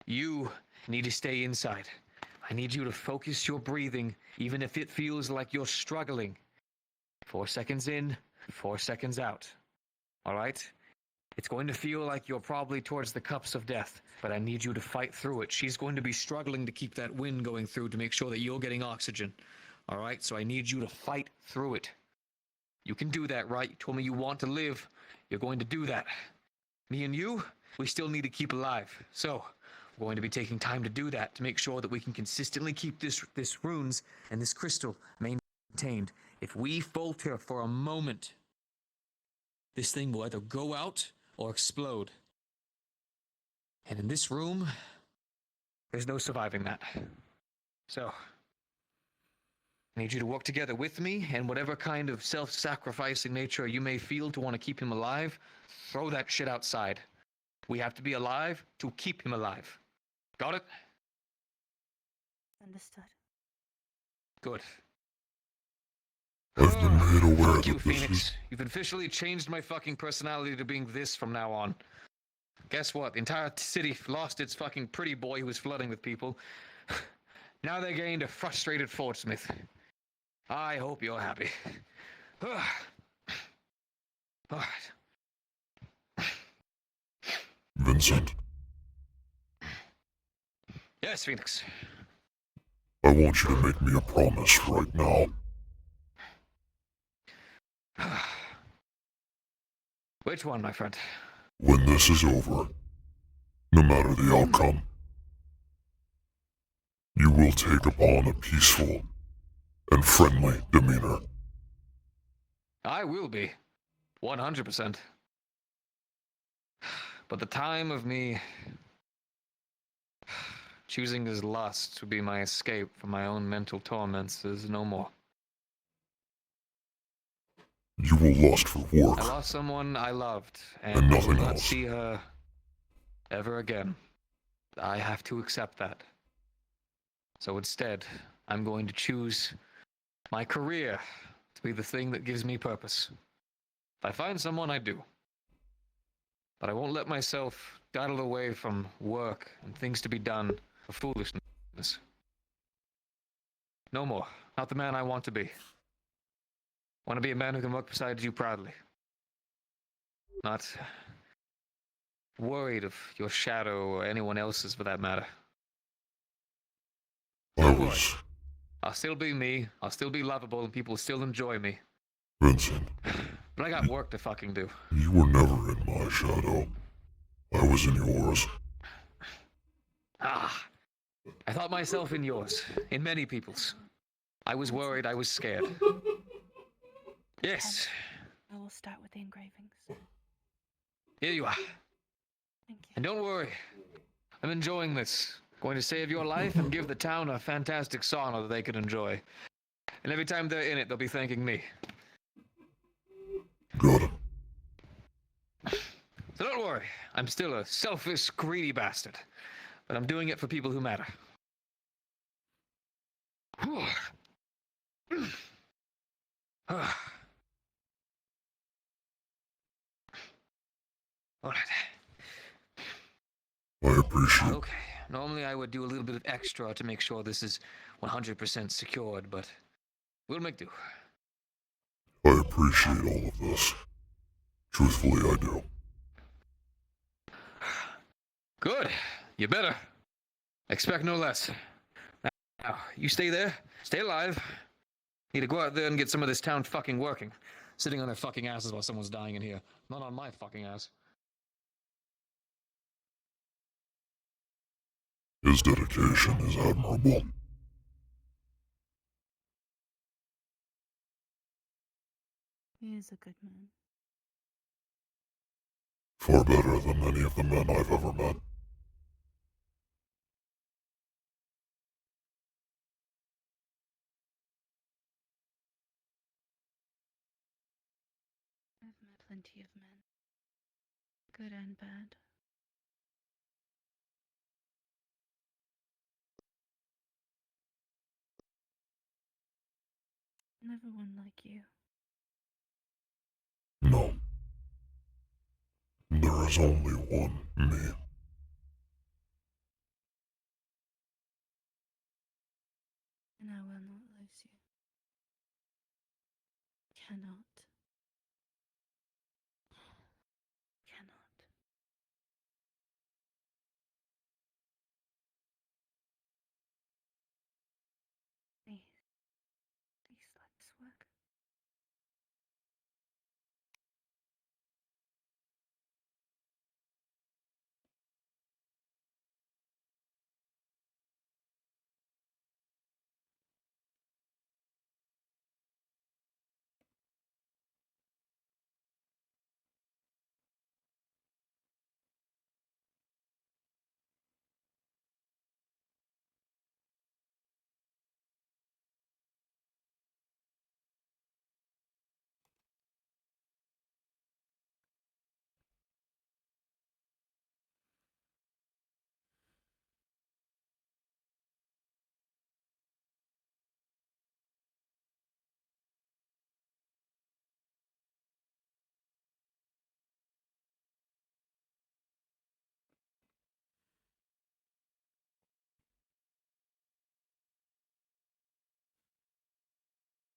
You need to stay inside. I need you to focus your breathing, even if it feels like you're struggling. 4 seconds in, 4 seconds out. All right? It's going to feel like you're probably towards the cups of death, but I need you to fight through it. She's going to be struggling to keep that wind going through to make sure that you're getting oxygen. All right? So I need you to fight through it. You can do that, right? You told me you want to live. You're going to do that. Me and you, we still need to keep alive. So we're going to be taking time to do that, to make sure that we can consistently keep this runes and this crystal maintained. If we falter for a moment, this thing will either go out or explode. And in this room, there's no surviving that. So I need you to work together with me, and whatever kind of self-sacrificing nature you may feel to want to keep him alive, throw that shit outside. We have to be alive to keep him alive. Got it? Understood. Good. I've been made aware Fuck you, that this Phoenix. is... You've officially changed my fucking personality to being this from now on. Guess what? The entire city lost its fucking pretty boy who was flooding with people. Now they gained a frustrated Fortsmith. I hope you're happy. Alright. Vincent, Yes, Phoenix. I want you to make me a promise right now. Which one, my friend? When this is over, no matter the outcome, you will take upon a peaceful and friendly demeanor. I will be. 100%. But the time of me choosing his lust to be my escape from my own mental torments is no more. You will lust for work. I lost someone I loved, And and I will nothing not else. see her ever again. I have to accept that. So instead, I'm going to choose my career to be the thing that gives me purpose. If I find someone, I do. But I won't let myself dawdle away from work and things to be done for foolishness. No more. Not the man I want to be. I want to be a man who can work beside you proudly. Not worried of your shadow or anyone else's for that matter. I'll still be me, I'll still be lovable, and people will still enjoy me. Vincent. But I got work to fucking do. You were never in my shadow. I was in yours. Ah, I thought myself in yours, in many people's. I was worried, I was scared. Yes. I will start with the engravings. Here you are. Thank you. And don't worry, I'm enjoying this. Going to save your life and give the town a fantastic sauna that they can enjoy. And every time they're in it, they'll be thanking me. Got it. So don't worry, I'm still a selfish, greedy bastard. But I'm doing it for people who matter. All right. I appreciate it. Okay, normally I would do a little bit of extra to make sure this is 100% secured, but we'll make do. I appreciate all of this. Truthfully, I do. Good. You better. Expect no less. Now, you stay there. Stay alive. Need to go out there and get some of this town fucking working. Sitting on their fucking asses while someone's dying in here. Not on my fucking ass. His dedication is admirable. He is a good man. Far better than any of the men I've ever met. I've met plenty of men, good and bad. Never one like you. No. There is only one me. And I will not lose you. Cannot. Cannot. Please. Please let's work.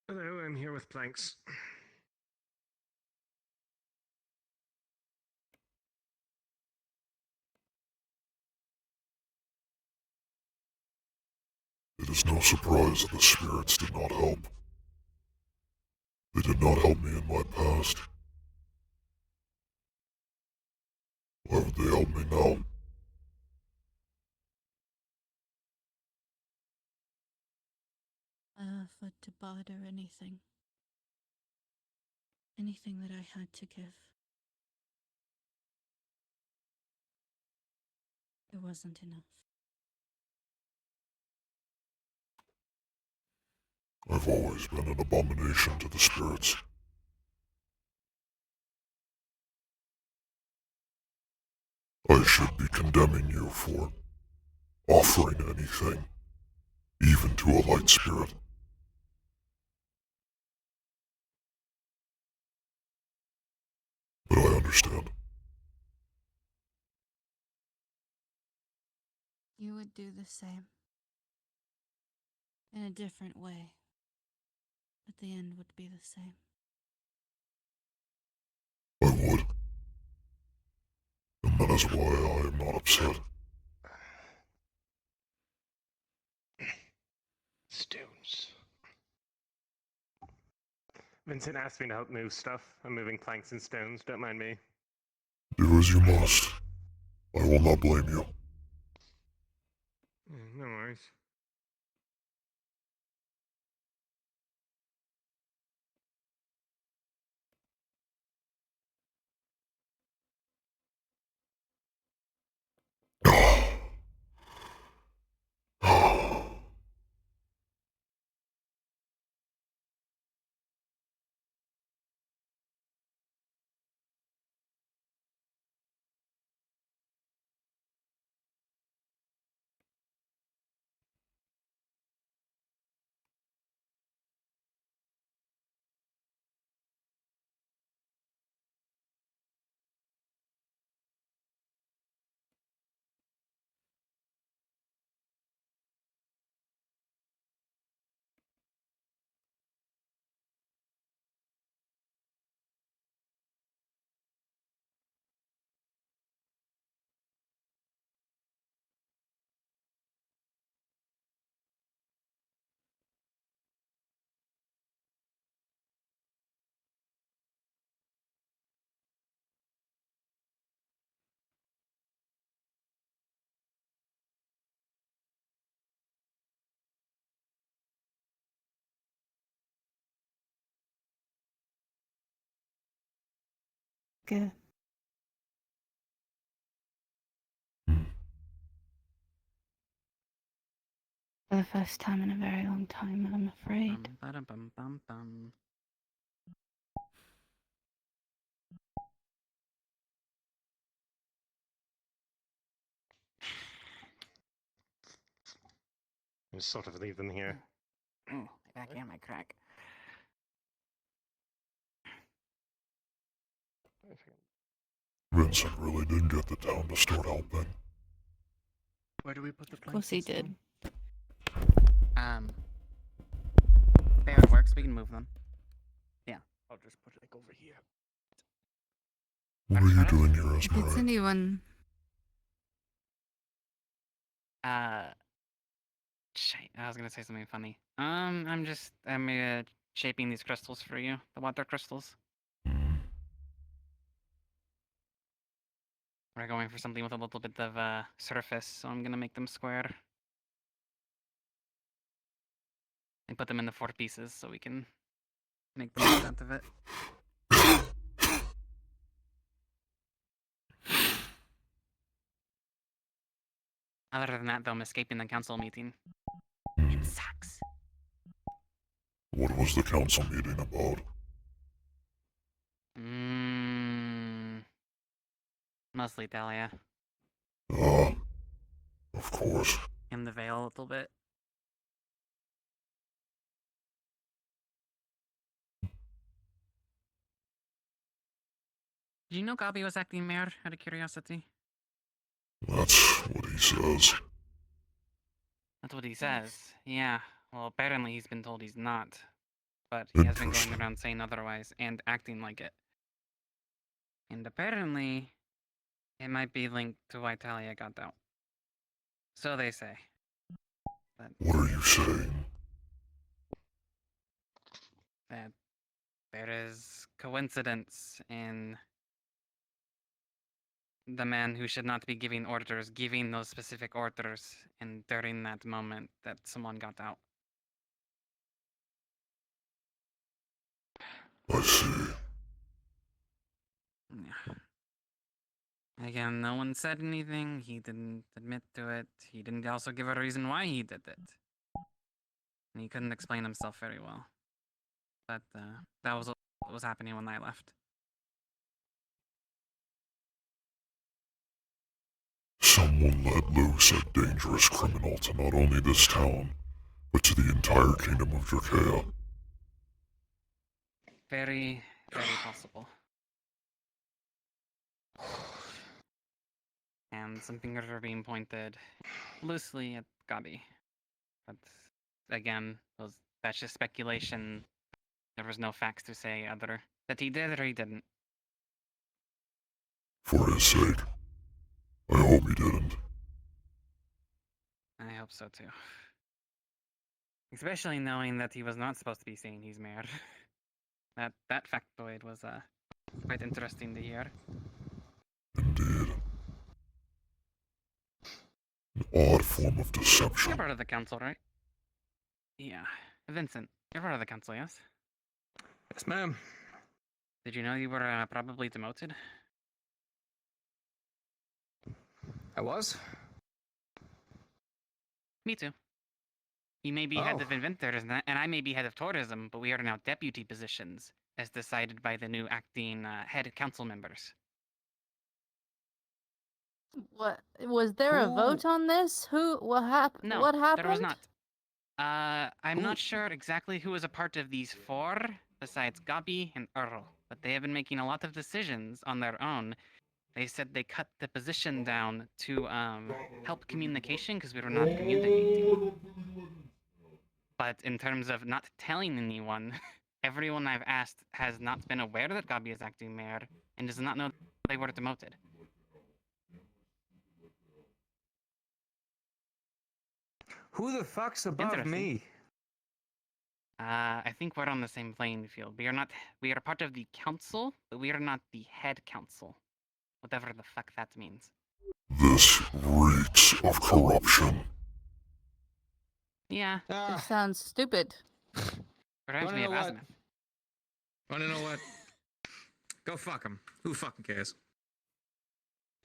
Hello, I'm here with planks. It is no surprise that the spirits did not help. They did not help me in my past. Why would they help me now? I offered to barter anything. Anything that I had to give. It wasn't enough. I've always been an abomination to the spirits. I should be condemning you for offering anything, even to a light spirit. But I understand. You would do the same. In a different way. But the end would be the same. I would. And that is why I am not upset. Stones. Vincent asked me to help move stuff. I'm moving planks and stones. Don't mind me. Do as you must. I will not blame you. No worries. Good. For the first time in a very long time, I'm afraid. Just sort of leave them here. My back and my crack. Vincent really did get the town to start helping. Where do we put the Of course he did. There it works, we can move them. Yeah. I'll just put it over here. What are you doing here, If it's Esmeralda? anyone, Shit, I was gonna say something funny. I'm shaping these crystals for you, the water crystals. We're going for something with a little bit of surface, so I'm gonna make them square. And put them in the 4 pieces so we can make the most out of it. Other than that, though, I'm escaping the council meeting. It sucks. What was the council meeting about? Mostly Dahlia. Of course. In the veil a little bit. Did you know Gabi was acting mayor, out of curiosity? That's what he says. That's what he says. Yeah. Well, apparently he's been told he's not. But he has been going around saying otherwise and acting like it. And apparently, it might be linked to why Talia got out. So they say. But What are you saying? that there is coincidence in the man who should not be giving orders, giving those specific orders, and during that moment that someone got out. I see. Yeah. Again, no one said anything. He didn't admit to it. He didn't also give a reason why he did it. And he couldn't explain himself very well. But that was what was happening when I left. Someone let loose a dangerous criminal to not only this town, but to the entire kingdom of Drakea. Very, very possible. And some fingers are being pointed loosely at Gabi. But again, that's just speculation. There was no facts to say other that he did or he didn't. For his sake, I hope he didn't. I hope so too. Especially knowing that he was not supposed to be saying he's mayor. that factoid was quite interesting to hear. Indeed. An odd form of deception. You're part of the council, right? Yeah. Vincent, you're part of the council, yes? Yes, ma'am. Did you know you were probably demoted? I was? Me too. You may be head of inventors, and I may be head of tourism, but we are now deputy positions, as decided by the new acting head council members. What was there a vote on this? What happened? No, What happened? there was not. I'm not sure exactly who is a part of these four, besides Gabi and Earl, but they have been making a lot of decisions on their own. They said they cut the position down to help communication because we were not communicating. But in terms of not telling anyone, everyone I've asked has not been aware that Gabi is acting mayor and does not know they were demoted. Who the fuck's above me? I think we're on the same playing field. We are part of the council, but we are not the head council. Whatever the fuck that means. This reeks of corruption. Yeah. It sounds stupid. Reminds me of Azimuth. Wanna know what? Go fuck him. Who fucking cares?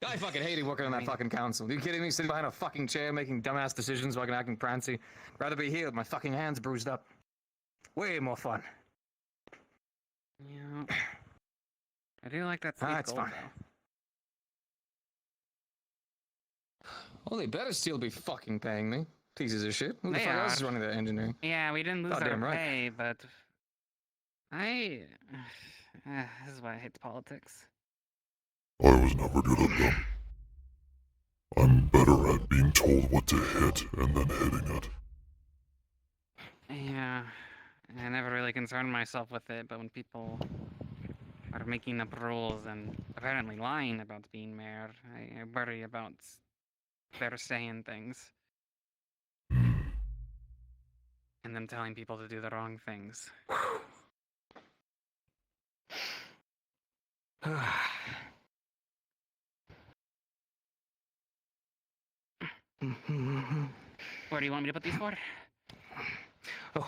I fucking hated working on that fucking council. Are you kidding me? Sitting behind a fucking chair making dumbass decisions while acting prancy. Rather be here with my fucking hands bruised up. Way more fun. Yeah. I do like that sweet It's gold, fine. Well, they better still be fucking paying me. Pieces of shit. Who the They fuck else is are. running that engineering? Yeah, we didn't lose our Goddamn right. pay, but this is why I hate politics. I was never good at them. I'm better at being told what to hit and then hitting it. Yeah, I never really concerned myself with it, but when people are making up rules and apparently lying about being mayor, I worry about their saying things. And them telling people to do the wrong things. Where do you want me to put these for? We're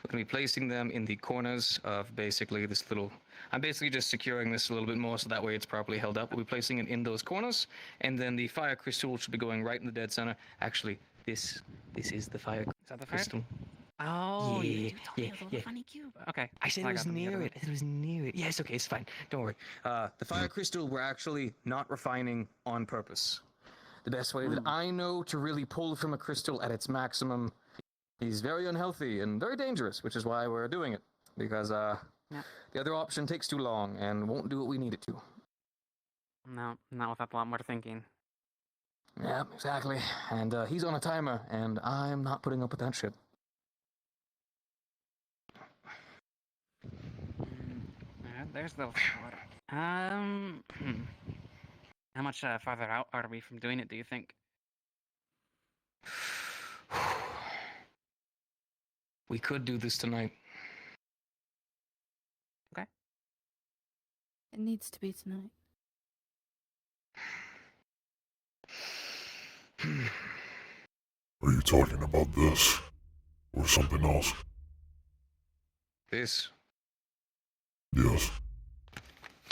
gonna be placing them in the corners of basically this little. I'm basically just securing this a little bit more so that way it's properly held up. We'll be placing it in those corners, and then the fire crystal should be going right in the dead center. Actually, this is the fire crystal. Oh, yeah, you told me it was a little funny cube. Okay. I said it was near it. I said it was near it. Yes, okay, it's fine. Don't worry. The fire crystal we're actually not refining on purpose. The best way that I know to really pull from a crystal at its maximum is very unhealthy and very dangerous, which is why we're doing it. Because the other option takes too long and won't do what we need it to. No, not without a lot more thinking. Yeah, exactly. And he's on a timer, and I'm not putting up with that shit. There's those four. How much farther out are we from doing it, do you think? We could do this tonight. Okay. It needs to be tonight. Are you talking about this? Or something else? This? Yes.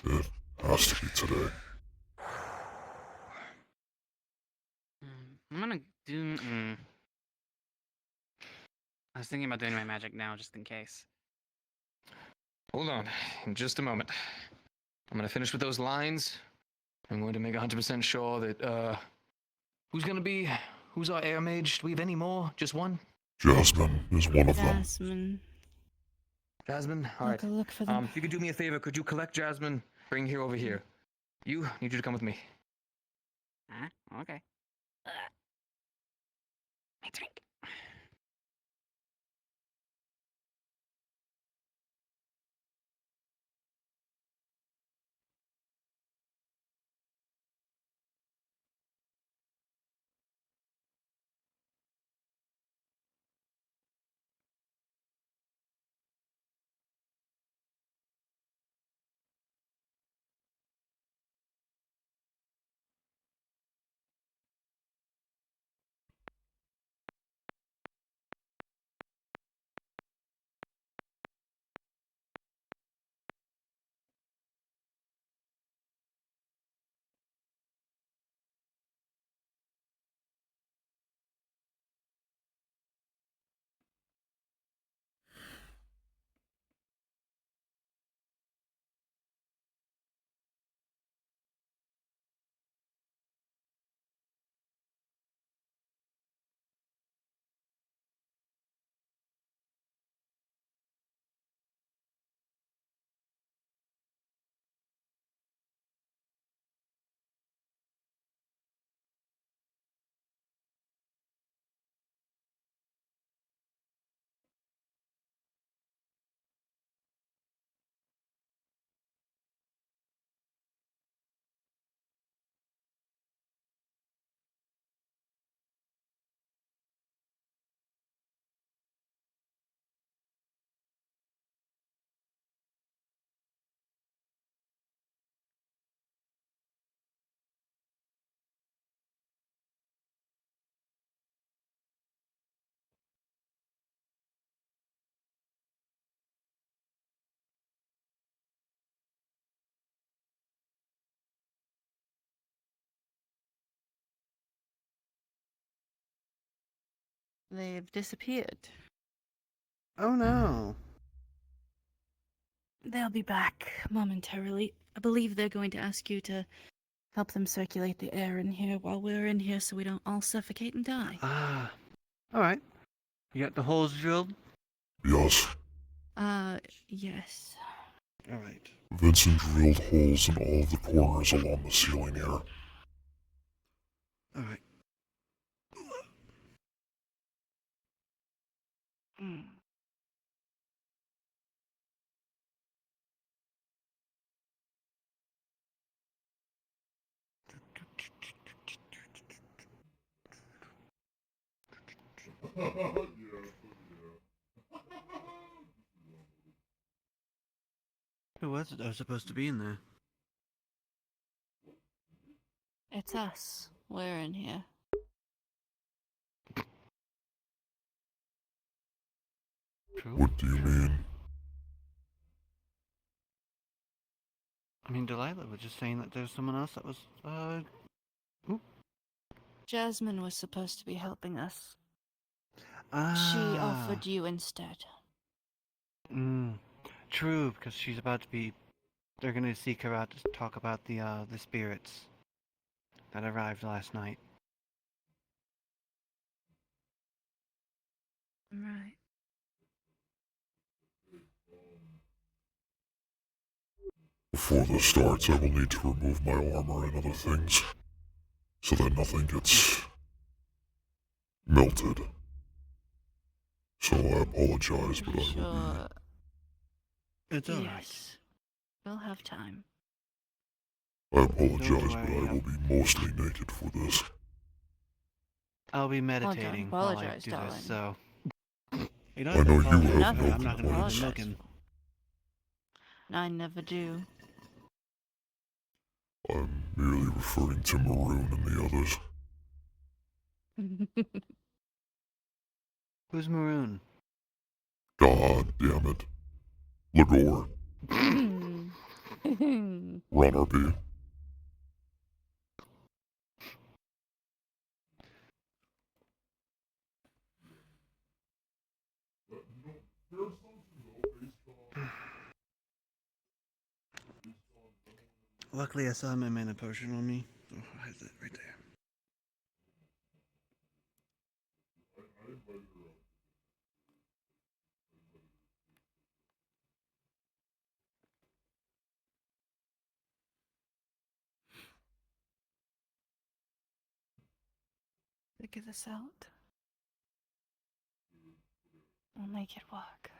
It has to be today. I'm gonna do... I was thinking about doing my magic now, just in case. Hold on, in just a moment. I'm gonna finish with those lines. I'm going to make 100% sure that, who's our air mage? Do we have any more? Just one? Jasmine is one of them. Jasmine. Jasmine, all I'll right. go look for them. If you could do me a favor, could you collect Jasmine, bring her over here? You need you to come with me. Huh? Okay. My drink. They've disappeared. Oh no. They'll be back momentarily. I believe they're going to ask you to help them circulate the air in here while we're in here so we don't all suffocate and die. Ah. Alright. You got the holes drilled? Yes. Yes. Alright. Vincent drilled holes in all of the corners along the ceiling here. Alright. Mm. Who was it that was supposed to be in there? It's us. We're in here. What do you mean? I mean, Delilah was just saying that there's someone else that was, Jasmine was supposed to be helping us. Ah. She offered you instead. True, because she's about to be. They're gonna seek her out to talk about the spirits that arrived last night. Right. Before this starts, I will need to remove my armor and other things, so that nothing gets melted. So I apologize, but I will Sure. It's alright. Yes. We'll have time. I apologize, Don't but worry, I will be mostly naked for this. I'll be don't meditating while I apologize, do darling. this, so. You I know you have no I'm not gonna be complaints. looking. I never do. I'm merely referring to Maroon and the others. Who's Maroon? God damn it. Ligor. Runner B. Luckily, I saw my mana potion on me. So I have that right there. figure this out. We'll make it work.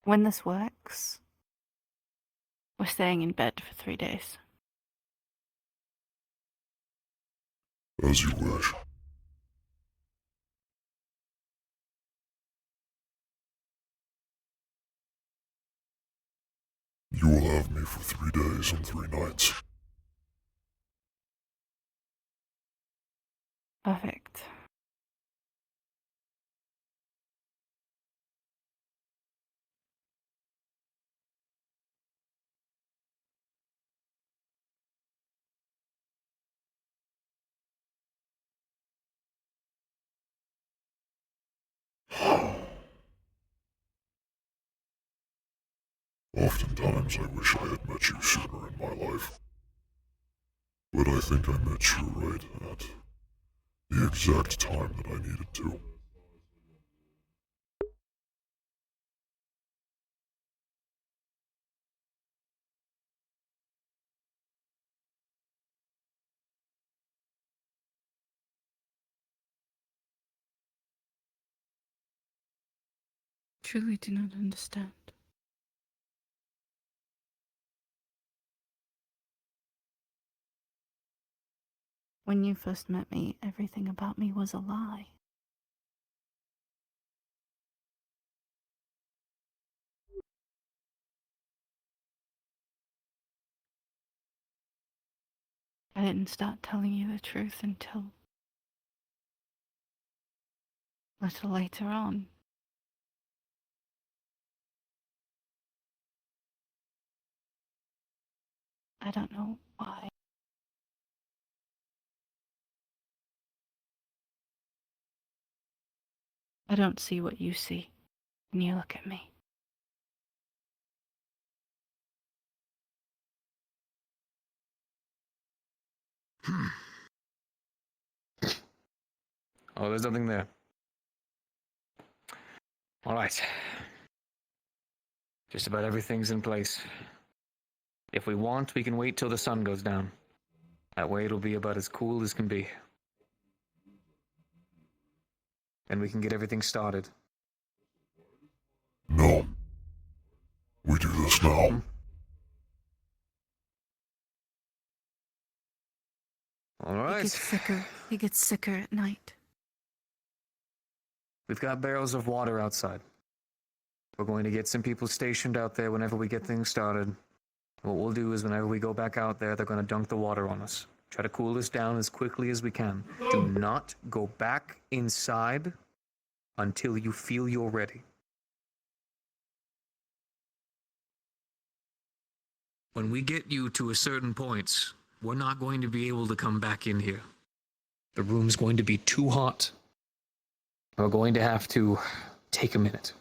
When this works, we're staying in bed for 3 days. As you wish. You will have me for 3 days and 3 nights. Perfect. Oftentimes I wish I had met you sooner in my life. But I think I met you right at the exact time that I needed to. Truly do not understand. When you first met me, everything about me was a lie. I didn't start telling you the truth until a little later on. I don't know why. I don't see what you see when you look at me. Oh, there's nothing there. All right. Just about everything's in place. If we want, we can wait till the sun goes down. That way it'll be about as cool as can be. And we can get everything started. No. We do this now. All He right. gets sicker. He gets sicker at night. We've got barrels of water outside. We're going to get some people stationed out there whenever we get things started. What we'll do is whenever we go back out there, they're going to dunk the water on us. Try to cool us down as quickly as we can. Do not go back inside until you feel you're ready. When we get you to a certain point, we're not going to be able to come back in here. The room's going to be too hot. We're going to have to take a minute.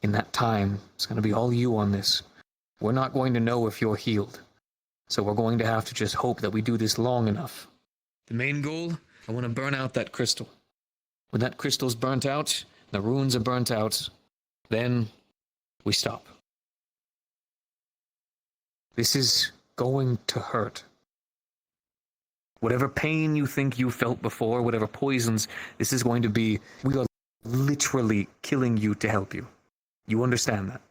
In that time, it's going to be all you on this. We're not going to know if you're healed. So we're going to have to just hope that we do this long enough. The main goal, I want to burn out that crystal. When that crystal's burnt out, the runes are burnt out, then we stop. This is going to hurt. Whatever pain you think you felt before, whatever poisons, this is going to be, we are literally killing you to help you. You understand that?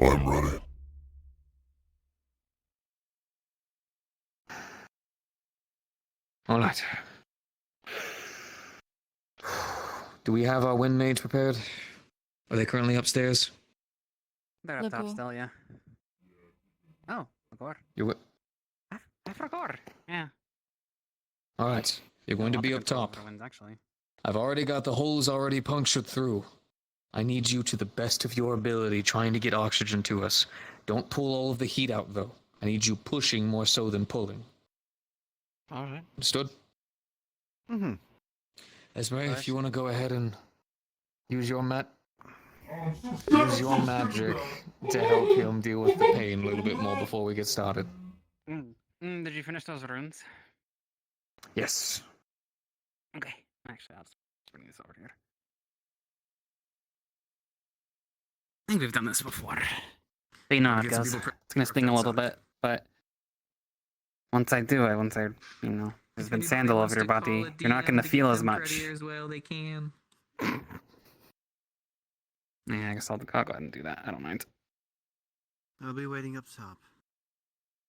I'm ready. All right. Do we have our wind mage prepared? Are they currently upstairs? They're up top still, yeah. Oh, Magor. You're I forgot. Yeah. all right. You're going to be up top. Wins, actually. I've already got the holes already punctured through. I need you to the best of your ability trying to get oxygen to us. Don't pull all of the heat out, though. I need you pushing more so than pulling. All right. Understood? Mm-hmm. Esme, if you want to go ahead and use your use your magic to help him deal with the pain a little bit more before we get started. Did you finish those runes? Yes. Okay. Actually, I'll just bring this over here. I think we've done this before. But you know how it Get some goes. people It's gonna sting a little bit, but once I, there's been sand all over your body, you're not gonna feel as much. As well, they can. Yeah, I guess I'll go ahead and do that. I don't mind. I'll be waiting up top.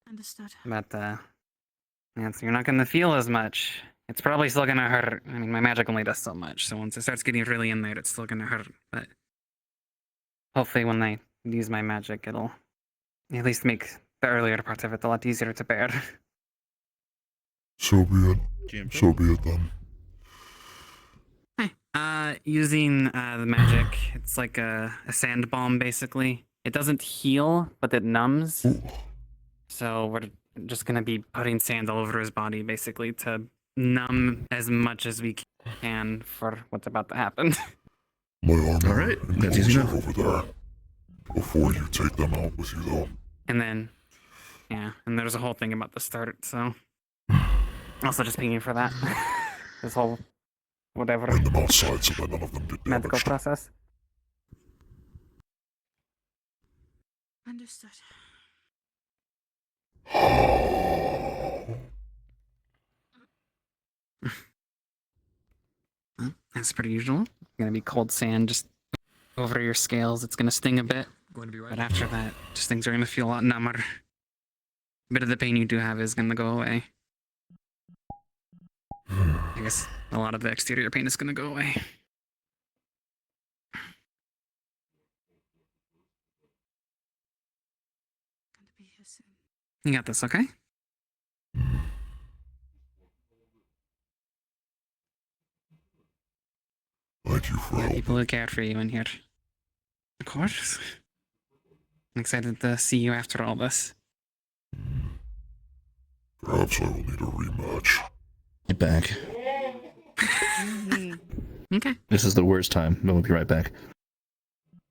Understood. But yeah, so you're not gonna feel as much. It's probably still gonna hurt. I mean, my magic only does so much, so once it starts getting really in there, it's still gonna hurt. But hopefully, when I use my magic, it'll at least make the earlier parts of it a lot easier to bear. So be it. So be it then. Using the magic, it's like a sand bomb, basically. It doesn't heal, but it numbs. So we're just gonna be putting sand all over his body, basically, to numb as much as we can for what's about to happen. My armor Alright, and that's easy clothes are enough. over there. Before you take them out with you, though. And then, yeah, and there's a whole thing about the start, so. Also just pinging for that. This whole, whatever. Bring them outside so that none of them get Medical damaged. process. Understood. As per usual. Gonna be cold sand just over your scales. It's gonna sting a bit. Going to be right. But after that, just things are gonna feel a lot number. A bit of the pain you do have is gonna go away. I guess a lot of the exterior pain is gonna go away. Gonna be here soon. You got this, okay? There are people who care for you in here. Of course. I'm excited to see you after all this. Perhaps I will need a rematch. Get back. Okay. This is the worst time. We'll be right back.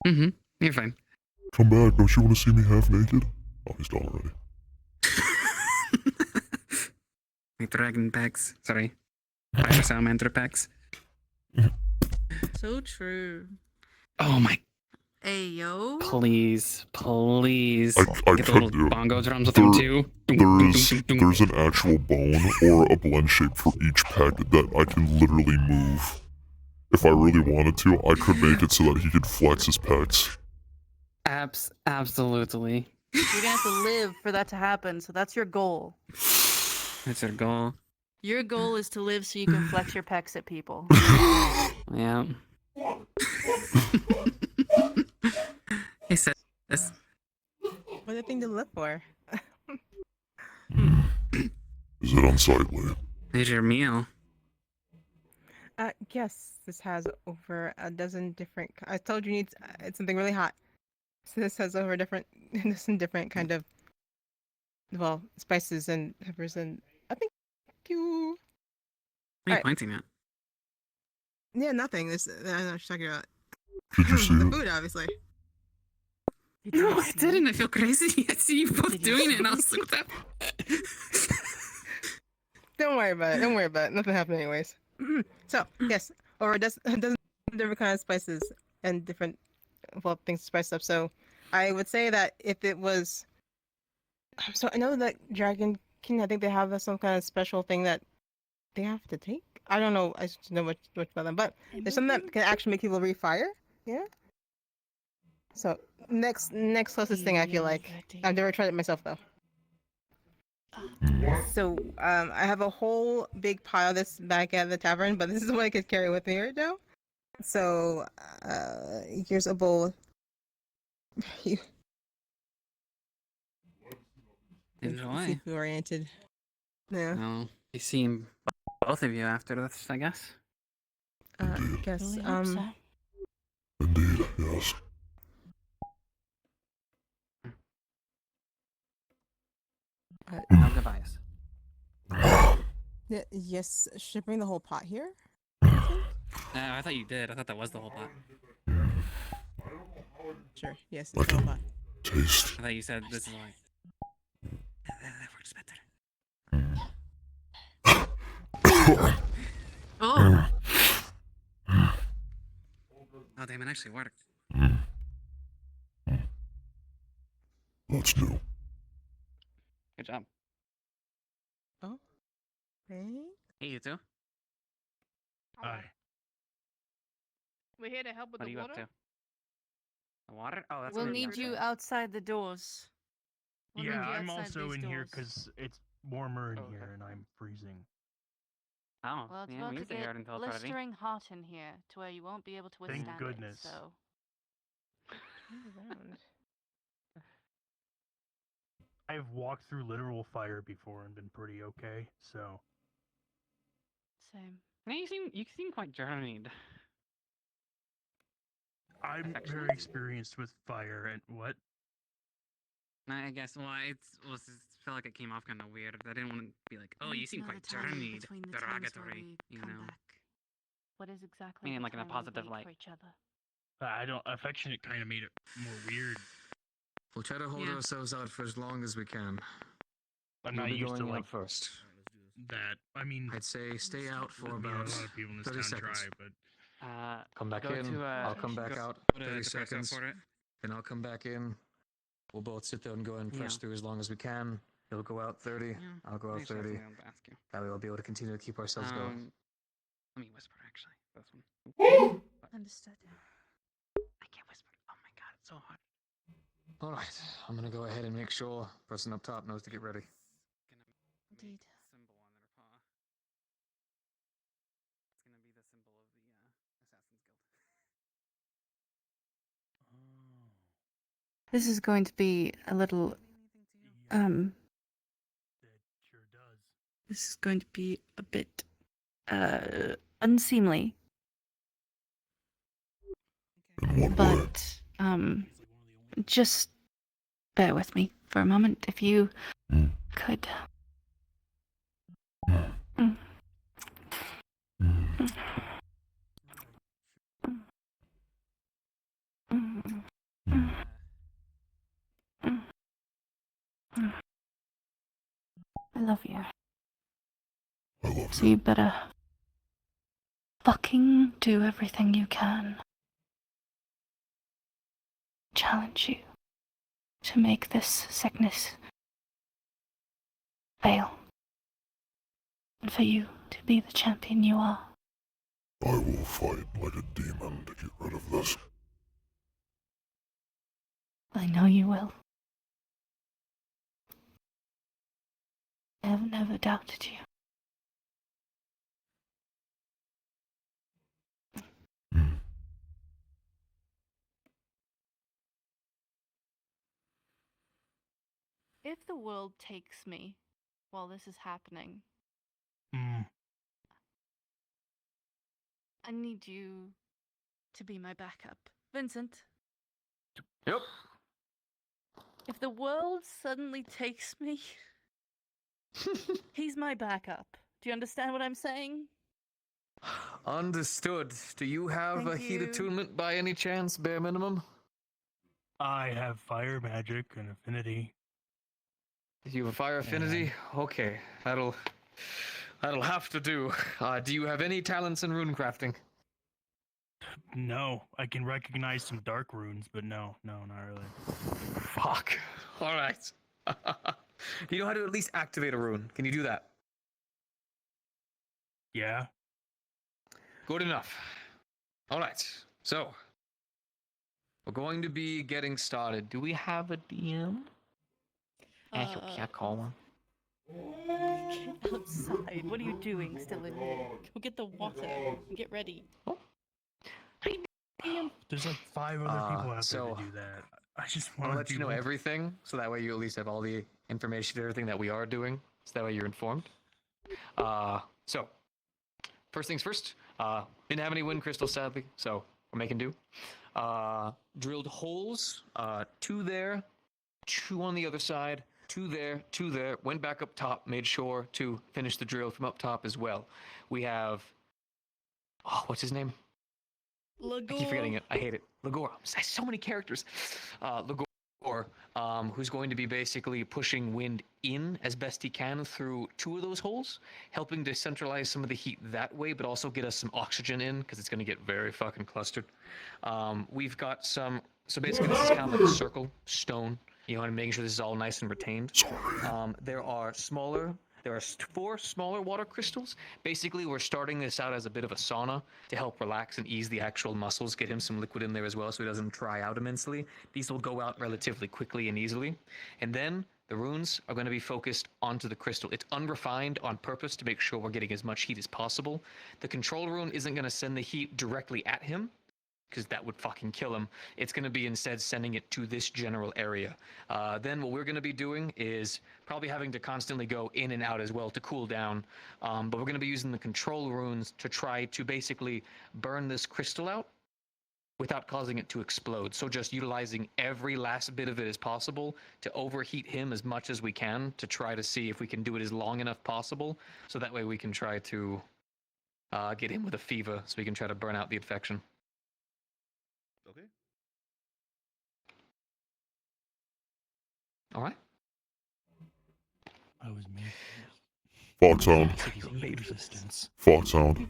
Mm-hmm. You're fine. Come back, don't you want to see me half naked? Oh, he's done already. My dragon packs. Sorry. Fire salamander packs. So true. Oh my. Hey, yo. Please. Please. I Get the could little do. bongo drums with them too. There's an actual bone or a blend shape for each peg that I can literally move. If I really wanted to, I could make it so that he could flex his pecs. Absolutely. You're gonna have to live for that to happen, so that's your goal. That's our goal. Your goal is to live so you can flex your pecs at people. Yeah. He said this. What a thing to live for. Is it unsightly? Here's your meal. Yes, this has over a dozen different. I told you it's something really hot. So this has over dozen different kind of, well, spices and peppers and I think you. What are you pointing at? Yeah, nothing. This I don't know what you're talking about. Did you see The it? food, obviously. No, I didn't. I feel crazy. I see you both doing it, and I was like, what the? Don't worry about it. Don't worry about it. Nothing happened anyways. So yes, over a dozen different kind of spices and different things to spice up. So I would say that if it was, so I know that Dragon King, I think they have some kind of special thing that they have to take. I don't know. I just know much about them, but there's something that can actually make people refire. Yeah. So next closest thing I feel like. I've never tried it myself though. So I have a whole big pile of this back at the tavern, but this is what I could carry with me right now. So here's a bowl. Enjoy. Seafood oriented. Yeah. Well, you seem both of you after this, I guess. Guess Indeed, yes. No goodbyes. Yeah, yes. Should I bring the whole pot here? I thought you did. I thought that was the whole pot. Sure. Yes, it's the whole pot. Taste. I thought you said this is why. That works better. Oh. Oh, damn, it actually worked. That's new. Good job. Oh. Hey. Hey, you two. Hi. We're here to help with What are the you water. up to? The water? Oh, that's We'll gonna be need you outside. outside the doors. We'll need Yeah, you I'm outside also these in here doors. because it's warmer in Oh, okay. here and I'm freezing. Oh, Well, it's yeah, about we to can stay here get until it's ready. blistering hot in here to where you won't be able to Thank withstand goodness. it. So I've walked through literal fire before and been pretty okay, so. same. No, you seem quite journeyed. I'm very Affectionate? experienced with fire and what? I guess. Well, I felt like it came off kind of weird. I didn't want to be like, oh, you seem quite journeyed, derogatory, you know. What is exactly? Meaning the like in a time we positive wait light. For each other? I don't. Affectionate kind of made it more weird. We'll try to hold Yeah. ourselves out for as long as we can. I'm You'll not be used to going like out first. that. I mean, I'd say stay out for I mean, about a lot of people in this 30 town seconds. try, but Come back go in. to, I'll come back go out. to 30 the presso seconds. for it. Then I'll come back in. We'll both sit there and go and press Yeah. through as long as we can. He'll go out 30. Yeah, I'll go out actually, 30. I was gonna ask you. That way we'll be able to continue to keep ourselves going. Let me whisper, actually. This one. Understood. I can't whisper. Oh my god, it's so hard. All right, I'm gonna go ahead and make sure person up top knows to get ready. Indeed. Symbol on their paw. It's gonna be the symbol of the Assassin's Guild. This is going to be a little This is going to be a bit unseemly. But just bear with me for a moment, if you could. I love you. So you better fucking do everything you can. Challenge you to make this sickness fail. And for you to be the champion you are. I will fight like a demon to get rid of this. I know you will. I have never doubted you. If the world takes me while this is happening, I need you to be my backup. Vincent? Yep. If the world suddenly takes me, he's my backup. Do you understand what I'm saying? Understood. Do you have Thank a heat you. attunement by any chance, bare minimum? I have fire magic and affinity. You have a fire affinity? Okay, that'll have to do. Do you have any talents in rune crafting? No, I can recognize some dark runes, but no, not really. Fuck. All right. You know how to at least activate a rune. Can you do that? Yeah. Good enough. All right. So, we're going to be getting started. Do we have a DM? Actually, can't call one. Get outside. What are you doing still in here? Go get the water. Get ready. There's like 5 other people out there so- to do that. I just I'll want let to you know everything, so that way you at least have all the information, everything that we are doing, so that way you're informed. So, first things first, didn't have any wind crystals, sadly, so we're making do. Drilled holes, 2 there, 2 on the other side, 2 there, 2 there, went back up top, made sure to finish the drill from up top as well. We have, what's his name? I keep forgetting it. I hate it. Lagor. So many characters. Lagor, who's going to be basically pushing wind in as best he can through 2 of those holes, helping to centralize some of the heat that way, but also get us some oxygen in, because it's going to get very fucking clustered. We've got some... So basically, this is kind of like a circle, stone, you know, and making sure this is all nice and retained. There are 4 smaller water crystals. Basically, we're starting this out as a bit of a sauna to help relax and ease the actual muscles, get him some liquid in there as well so he doesn't dry out immensely. These will go out relatively quickly and easily. And then the runes are going to be focused onto the crystal. It's unrefined on purpose to make sure we're getting as much heat as possible. The control rune isn't going to send the heat directly at him, because that would fucking kill him. It's going to be instead sending it to this general area. Then what we're going to be doing is probably having to constantly go in and out as well to cool down. But we're going to be using the control runes to try to basically burn this crystal out without causing it to explode. So just utilizing every last bit of it as possible to overheat him as much as we can to try to see if we can do it as long enough possible. So that way we can try to get him with a fever so we can try to burn out the infection. Okay. All right. I was making Foxhound. resistance. Foxhound.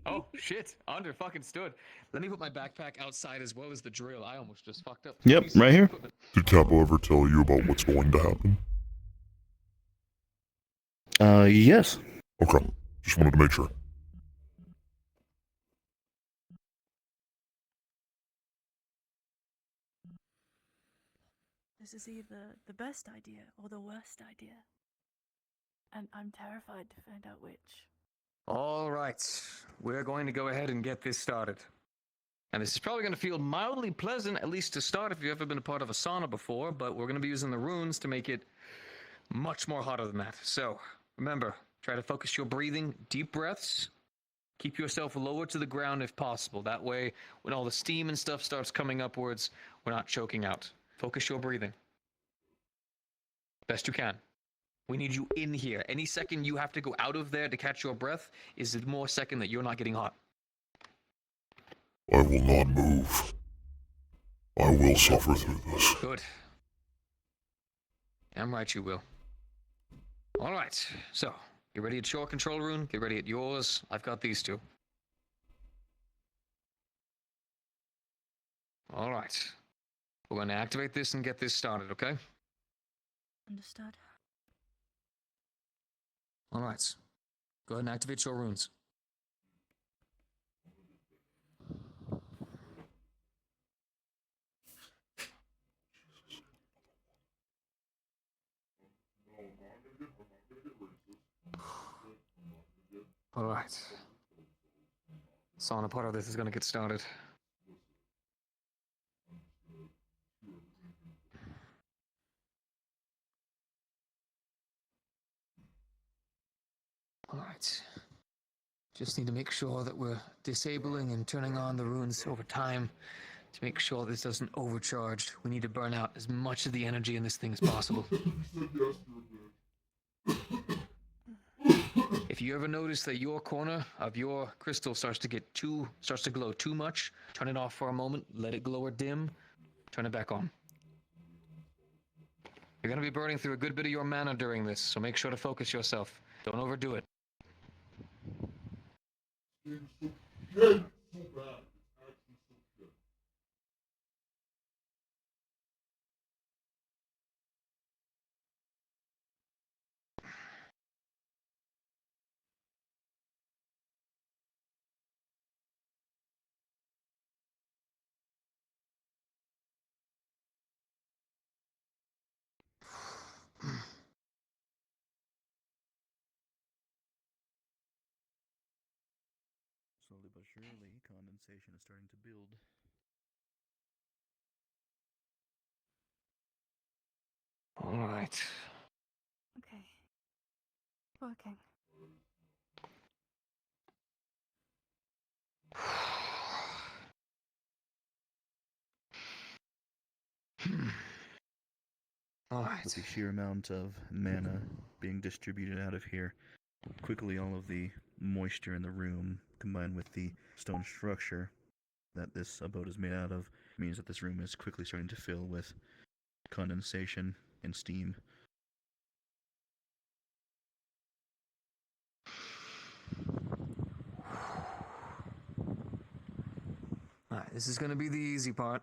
Oh shit! Under fucking stood. Let me put my backpack outside as well as the drill. I almost just fucked up. Yep, right here. Did Capo ever tell you about what's going to happen? Yes. Okay. Just wanted to make sure. This is either the best idea or the worst idea. And I'm terrified to find out which. All right, we're going to go ahead and get this started. And this is probably going to feel mildly pleasant, at least to start, if you've ever been a part of a sauna before, but we're going to be using the runes to make it much more hotter than that. So, remember, try to focus your breathing, deep breaths, Keep yourself lower to the ground if possible. That way, when all the steam and stuff starts coming upwards, we're not choking out. Focus your breathing. Best you can. We need you in here. Any second you have to go out of there to catch your breath is the more second that you're not getting hot. I will not move. I will suffer through this. Good. I'm right, you will. All right, so get ready at your control room. Get ready at yours. I've got these two. All right. We're going to activate this and get this started, okay? Understood. All right. Go ahead and activate your runes. All right. Sauna part of this is going to get started. All right. Just need to make sure that we're disabling and turning on the runes over time to make sure this doesn't overcharge. We need to burn out as much of the energy in this thing as possible. If you ever notice that your corner of your crystal starts to glow too much, turn it off for a moment, let it glow or dim, turn it back on. You're going to be burning through a good bit of your mana during this, so make sure to focus yourself. Don't overdo it. Slowly but surely, condensation is starting to build. All right. Okay. Working. All right. With the sheer amount of mana being distributed out of here, quickly all of the moisture in the room, combined with the stone structure that this abode is made out of, means that this room is quickly starting to fill with condensation and steam. All right, this is going to be the easy part.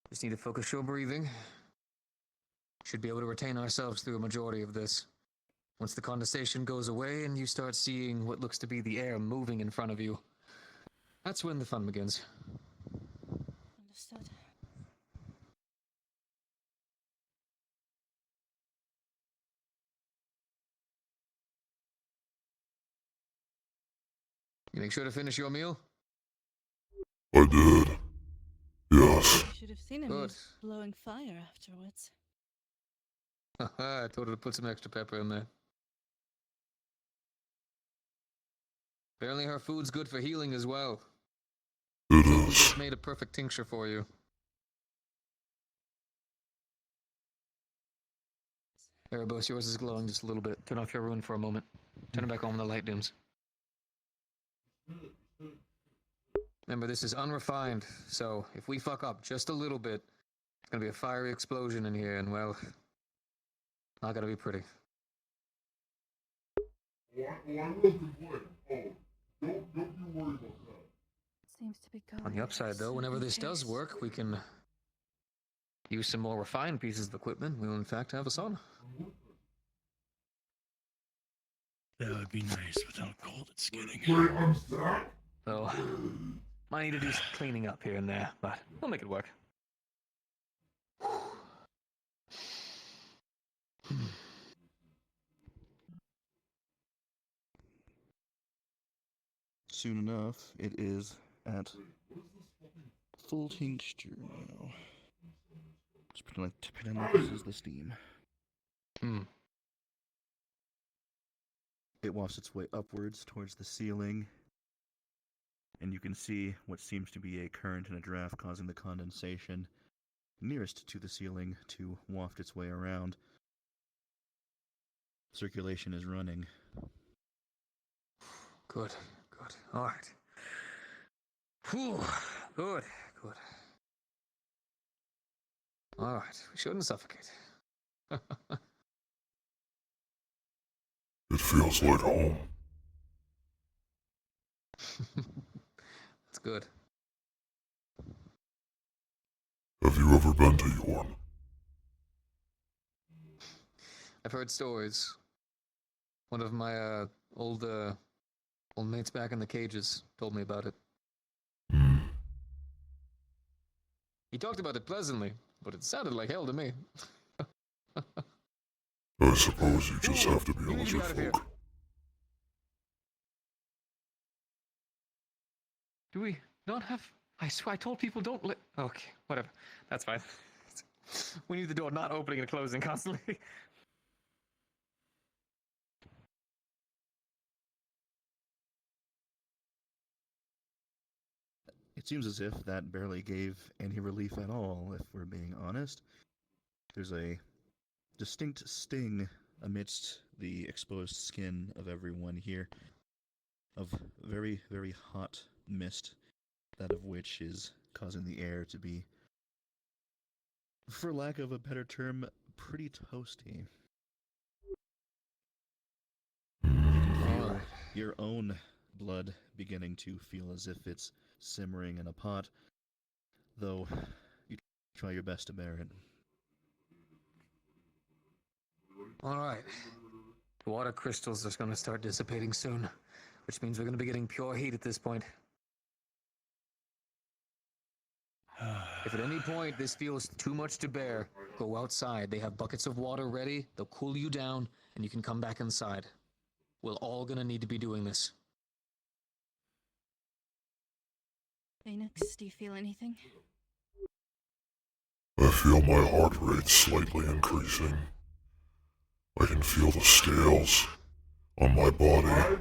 Just need to focus your breathing. Should be able to retain ourselves through a majority of this. Once the condensation goes away and you start seeing what looks to be the air moving in front of you, that's when the fun begins. Understood. You make sure to finish your meal? I did. Yes. You should have seen him. He was blowing fire afterwards. I told her to put some extra pepper in there. Apparently her food's good for healing as well. It We is. just made a perfect tincture for you. Erebos, yours is glowing just a little bit. Turn off your rune for a moment. Turn it back on when the light dims. Remember, this is unrefined, so if we fuck up just a little bit, it's gonna be a fiery explosion in here, and well, not gonna be pretty. I will complain. Don't you worry about that. Seems to be going. On the upside, though, whenever this does work, we can use some more refined pieces of equipment. We'll, in fact, have a sauna. That would be nice with how cold it's getting. So, might need to do some cleaning up here and there, but we'll make it work. Soon enough, it is at full tincture now. Just pretend like this is the steam. It wafts its way upwards towards the ceiling, and you can see what seems to be a current and a draft causing the condensation nearest to the ceiling to waft its way around. Circulation is running. Good. All right. Whew. Good. All right. We shouldn't suffocate. It feels like home. That's good. Have you ever been to Yorn? I've heard stories. One of my old mates back in the cages told me about it. He talked about it pleasantly, but it sounded like hell to me. I suppose you just have to be a lizard folk. Do we not have... I swear I told people don't let... Okay, whatever. That's fine. We need the door not opening and closing constantly. It seems as if that barely gave any relief at all, if we're being honest. There's a distinct sting amidst the exposed skin of everyone here, of very, very hot mist, that of which is causing the air to be, for lack of a better term, pretty toasty. Your own blood beginning to feel as if it's simmering in a pot, though you try your best to bear it. All right. The water crystals are going to start dissipating soon, which means we're going to be getting pure heat at this point. If at any point this feels too much to bear, go outside. They have buckets of water ready. They'll cool you down, and you can come back inside. We're all going to need to be doing this. Phoenix, do you feel anything? I feel my heart rate slightly increasing. I can feel the scales on my body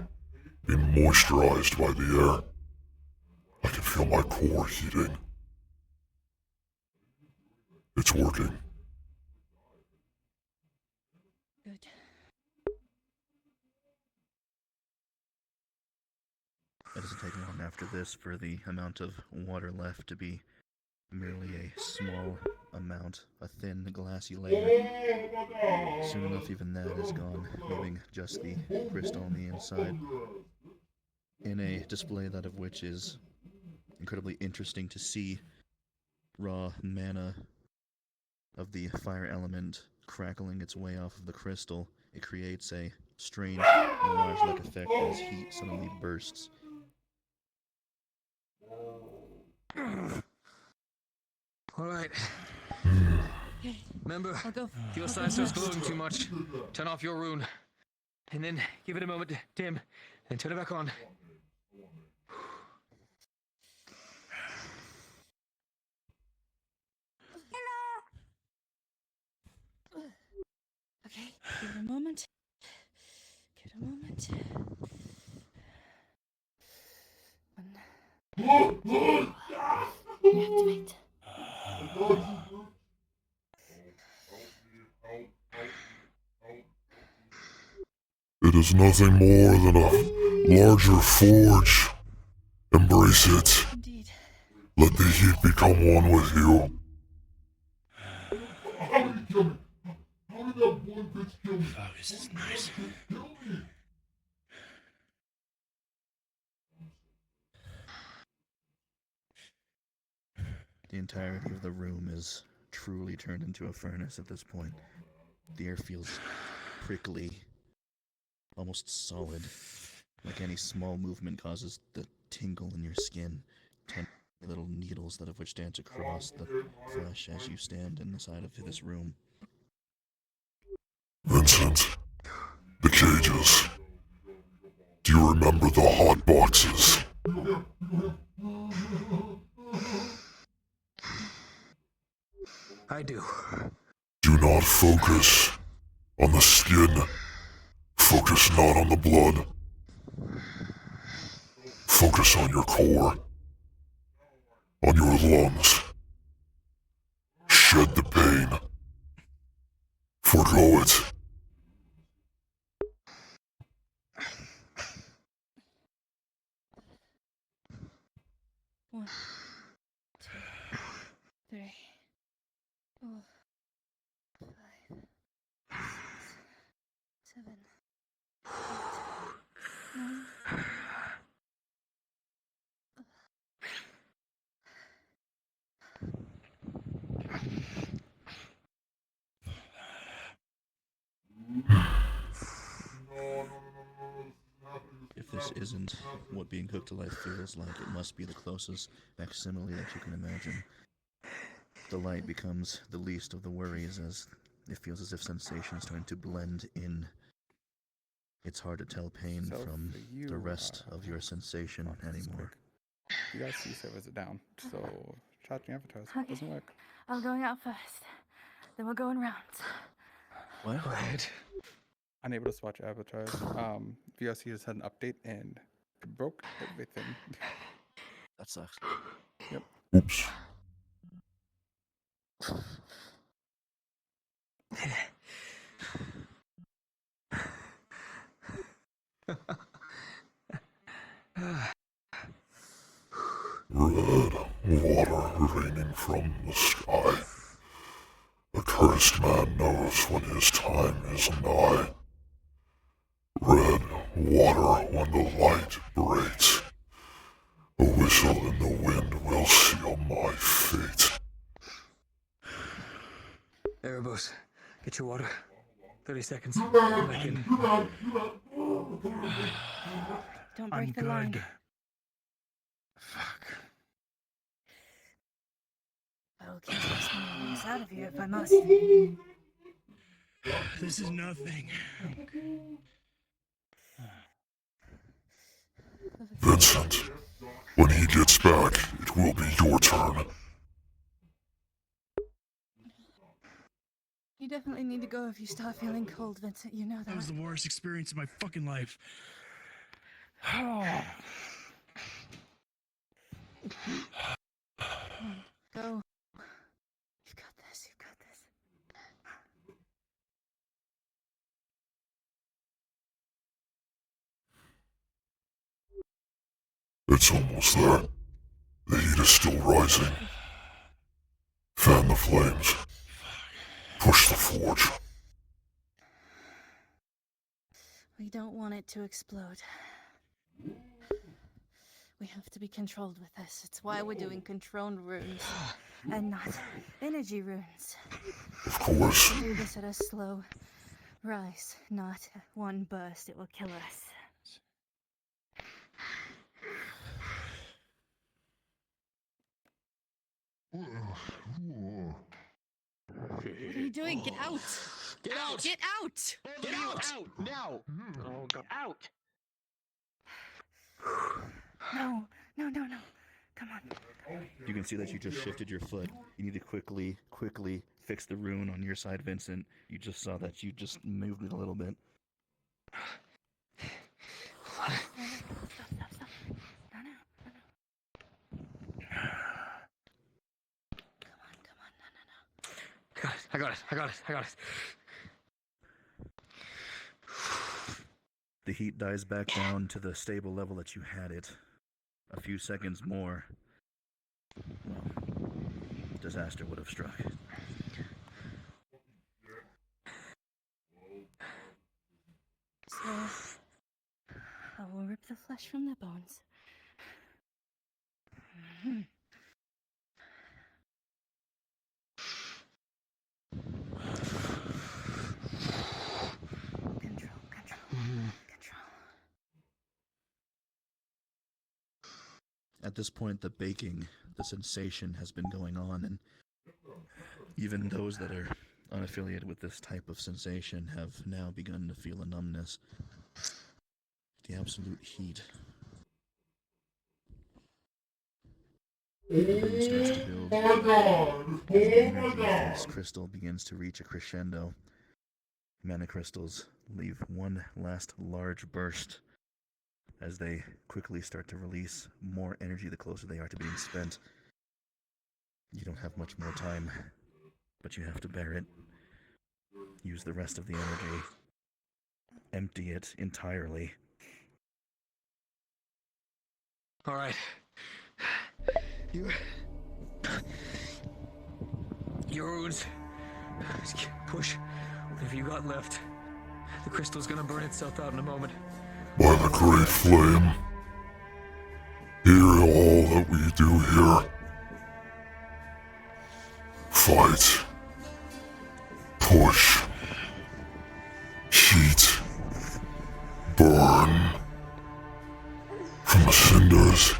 being moisturized by the air. I can feel my core heating. It's working. Good. It doesn't take long after this for the amount of water left to be merely a small amount, a thin, glassy layer. Soon enough, even that is gone, leaving just the crystal on the inside, in a display that of which is incredibly interesting to see. Raw mana of the fire element crackling its way off of the crystal. It creates a strange, mirage-like effect as heat suddenly bursts. All right. Remember, if your sign starts glowing too much, turn off your rune. And then give it a moment to dim, and turn it back on. Okay, give it a moment. Give it a moment. Reactivate. It is nothing more than a larger forge. Embrace it. Indeed. Let the heat become one with you. Focus is nice. The entirety of the room is truly turned into a furnace at this point. The air feels prickly, almost solid, like any small movement causes the tingle in your skin. 10 little needles that of which dance across the flesh as you stand in the side of this room. Vincent, the cages. Do you remember the hot boxes? I do. Do not focus on the skin. Focus Focus not on the blood. Focus on your core. On your lungs. Shed the pain. Forgo it. One, two, three, 4, 5, 6, 7, 8, 9. If this isn't what being cooked to life feels like, it must be the closest facsimile that you can imagine. The light becomes the least of the worries as it feels as if sensation is starting to blend in. It's hard to tell pain So from for you, the rest of your sensation anymore. You guys see servers are down, so charging avatars Okay. doesn't work. I'm going out first. Then we're going rounds. What? Unable to swatch avatars. VRC has had an update and it broke everything. That sucks. Yep. Oops. Red water raining from the sky. A cursed man knows when his time is nigh. Red water when the light breaks. A whistle in the wind will seal my fate. Erebos, get your water. 30 seconds. Back in. Don't break I'm the line. good. Fuck. I will keep this noise out of here if I must. This is nothing. Vincent, when he gets back, it will be your turn. You definitely need to go if you start feeling cold, Vincent. You know that. That was the worst experience of my fucking life. Go. You've got this. You've got this. It's almost there. The heat is still rising. Fan the flames. Push the forge. We don't want it to explode. We have to be controlled with this. It's why we're doing controlled runes and not energy runes. Of course. We do this at a slow rise, not one burst. It will kill us. What are you doing? Get out! Get out! Get out! Get out! Now! Oh, God. Out! No, no, no, no. Come on. You can see that you just shifted your foot. You need to quickly fix the rune on your side, Vincent. You just saw that you just moved it a little bit. Stop. No, no, no, no. Come on, no, no, no. I got it. The heat dies back down to the stable level that you had it. A few seconds more. Well, disaster would have struck. So, I will rip the flesh from their bones. Control. At this point, the baking, the sensation has been going on, and even those that are unaffiliated with this type of sensation have now begun to feel a numbness. The absolute heat. The room starts to build. The energy of this crystal begins to reach a crescendo. mana crystals leave one last large burst as they quickly start to release more energy the closer they are to being spent. You don't have much more time, but you have to bear it. Use the rest of the energy. Empty it entirely. All right. Your wounds. Just push whatever you got left. The crystal's gonna burn itself out in a moment. By the great flame, hear all that we do here. Fight. Push. Heat. Burn. From the cinders.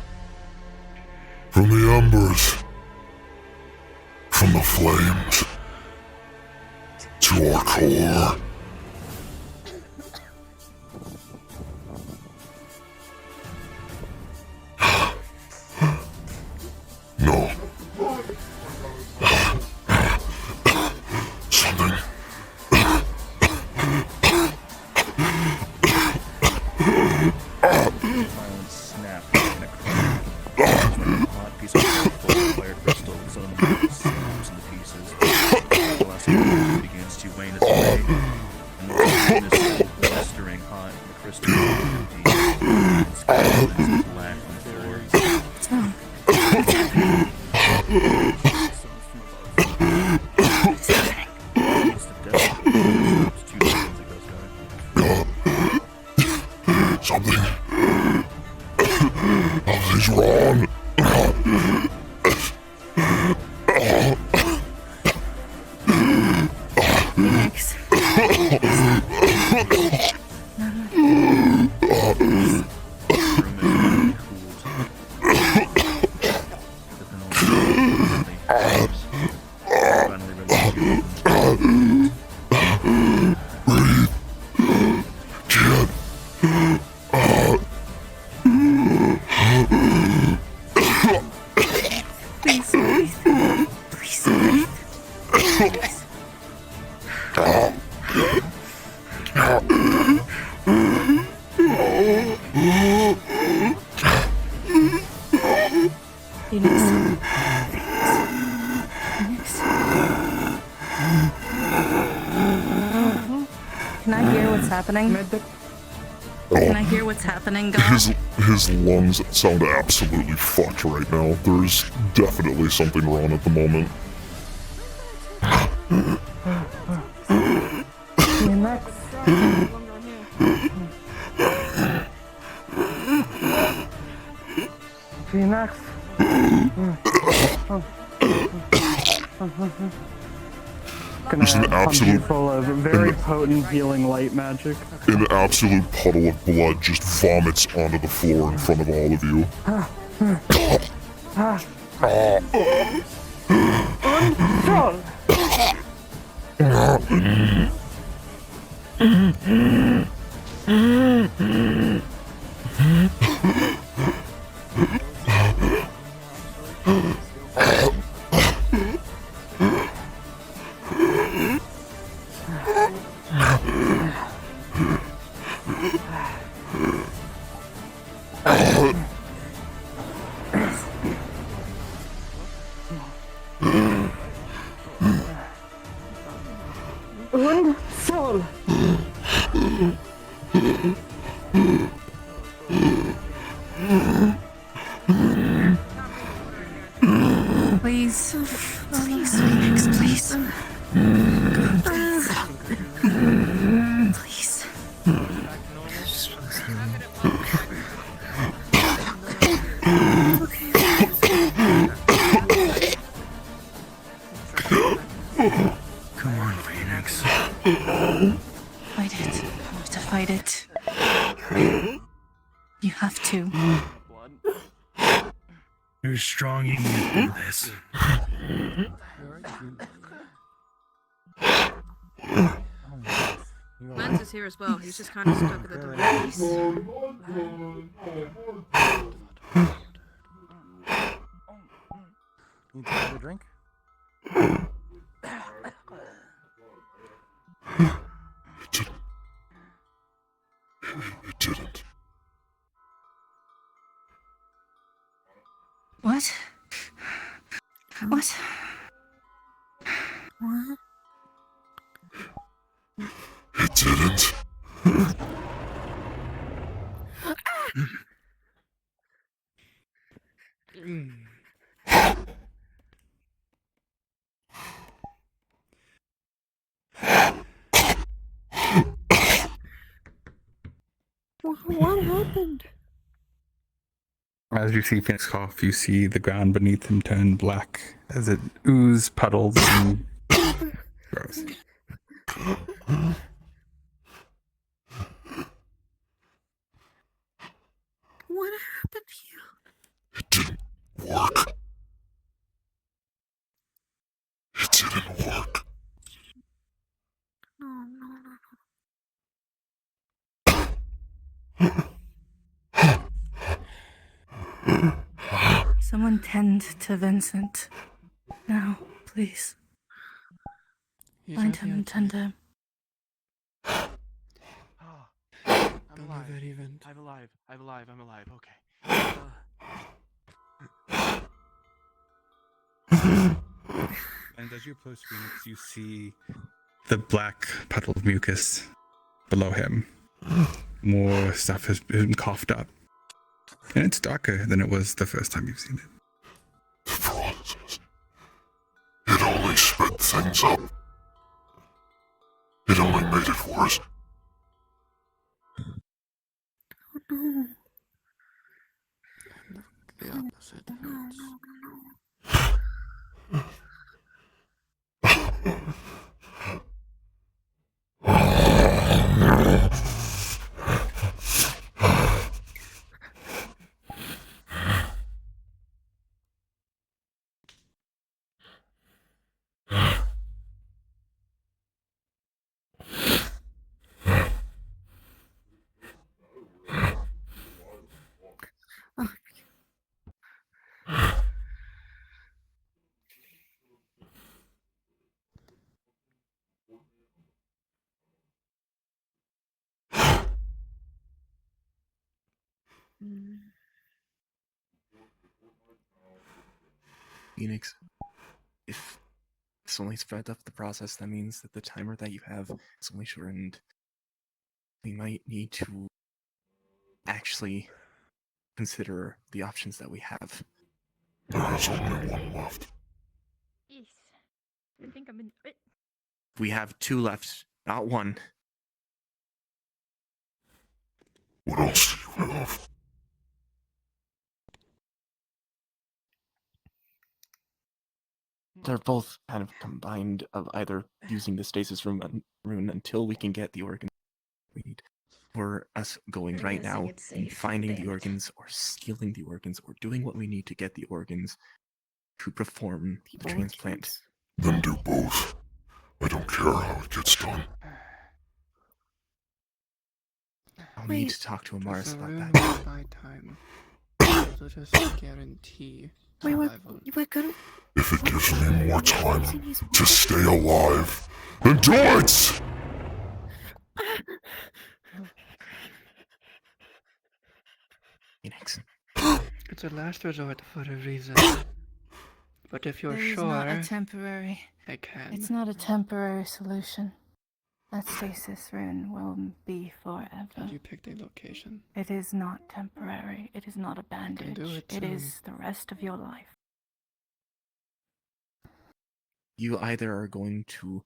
From the embers. From the flames. To our core. No. Something. Violent snap and a crack. A hot piece of fire crystal suddenly snaps into pieces. The last one begins to wane its way, and the is still blistering hot. The crystal is empty, and skeletons is black on the floor. Something. Something's wrong. Fenix. Please breathe. Please breathe. Phoenix. Can I hear what's happening? Can I hear what's happening, God? His lungs sound absolutely fucked right now. There's definitely something wrong at the moment. Phoenix. There's an absolute, full of very potent healing light magic. an absolute puddle of blood just vomits onto the floor in front of all of you. Und soul. Please. Please, Phoenix, please. Please. Come on, Phoenix. Fight it. You have to fight it. You have to. You're strong, you can do this. Lance is here as well. He's just kind of stuck at the device. Need to have a drink? What? What? It didn't. What happened? As you see Phoenix cough, you see the ground beneath him turn black as it ooze puddles and grows. What happened here? It didn't work. It didn't work. No, no, no. Someone tend to Vincent. Now, please. Find him and tend to him. I'm alive. I'm alive. I'm alive. I'm alive. Okay. And as you approach Phoenix, you see the black puddle of mucus below him. More stuff has been coughed up. And it's darker than it was the first time you've seen it. The process. It only sped things up. It only made it worse. Oh, no. The opposite. No, no, no. Phoenix, if this only sped up the process, that means that the timer that you have is only shortened. We might need to actually consider the options that we have. There is only one left. Yes. I think I'm in it. We have 2 left, not 1. What else do you have? They're both kind of combined of either using the stasis rune until we can get the organ we need, or us going I'm right guessing now it's and safe. finding the Damn it. organs or stealing the organs or doing what we need to get the organs to perform the transplant. Then do both. I don't care how it gets done. I'll need to talk to Amaris about that. By time. So just guarantee Wait, survival. we're gonna. If it gives me more time to stay alive, then do it! Phoenix. It's a last resort for a reason. But if you're It is sure, not a temporary. I can. It's not a temporary solution. That stasis rune will be forever. You picked a location. It is not temporary. It is not a bandage. do it It soon. is the rest of your life. You either are going to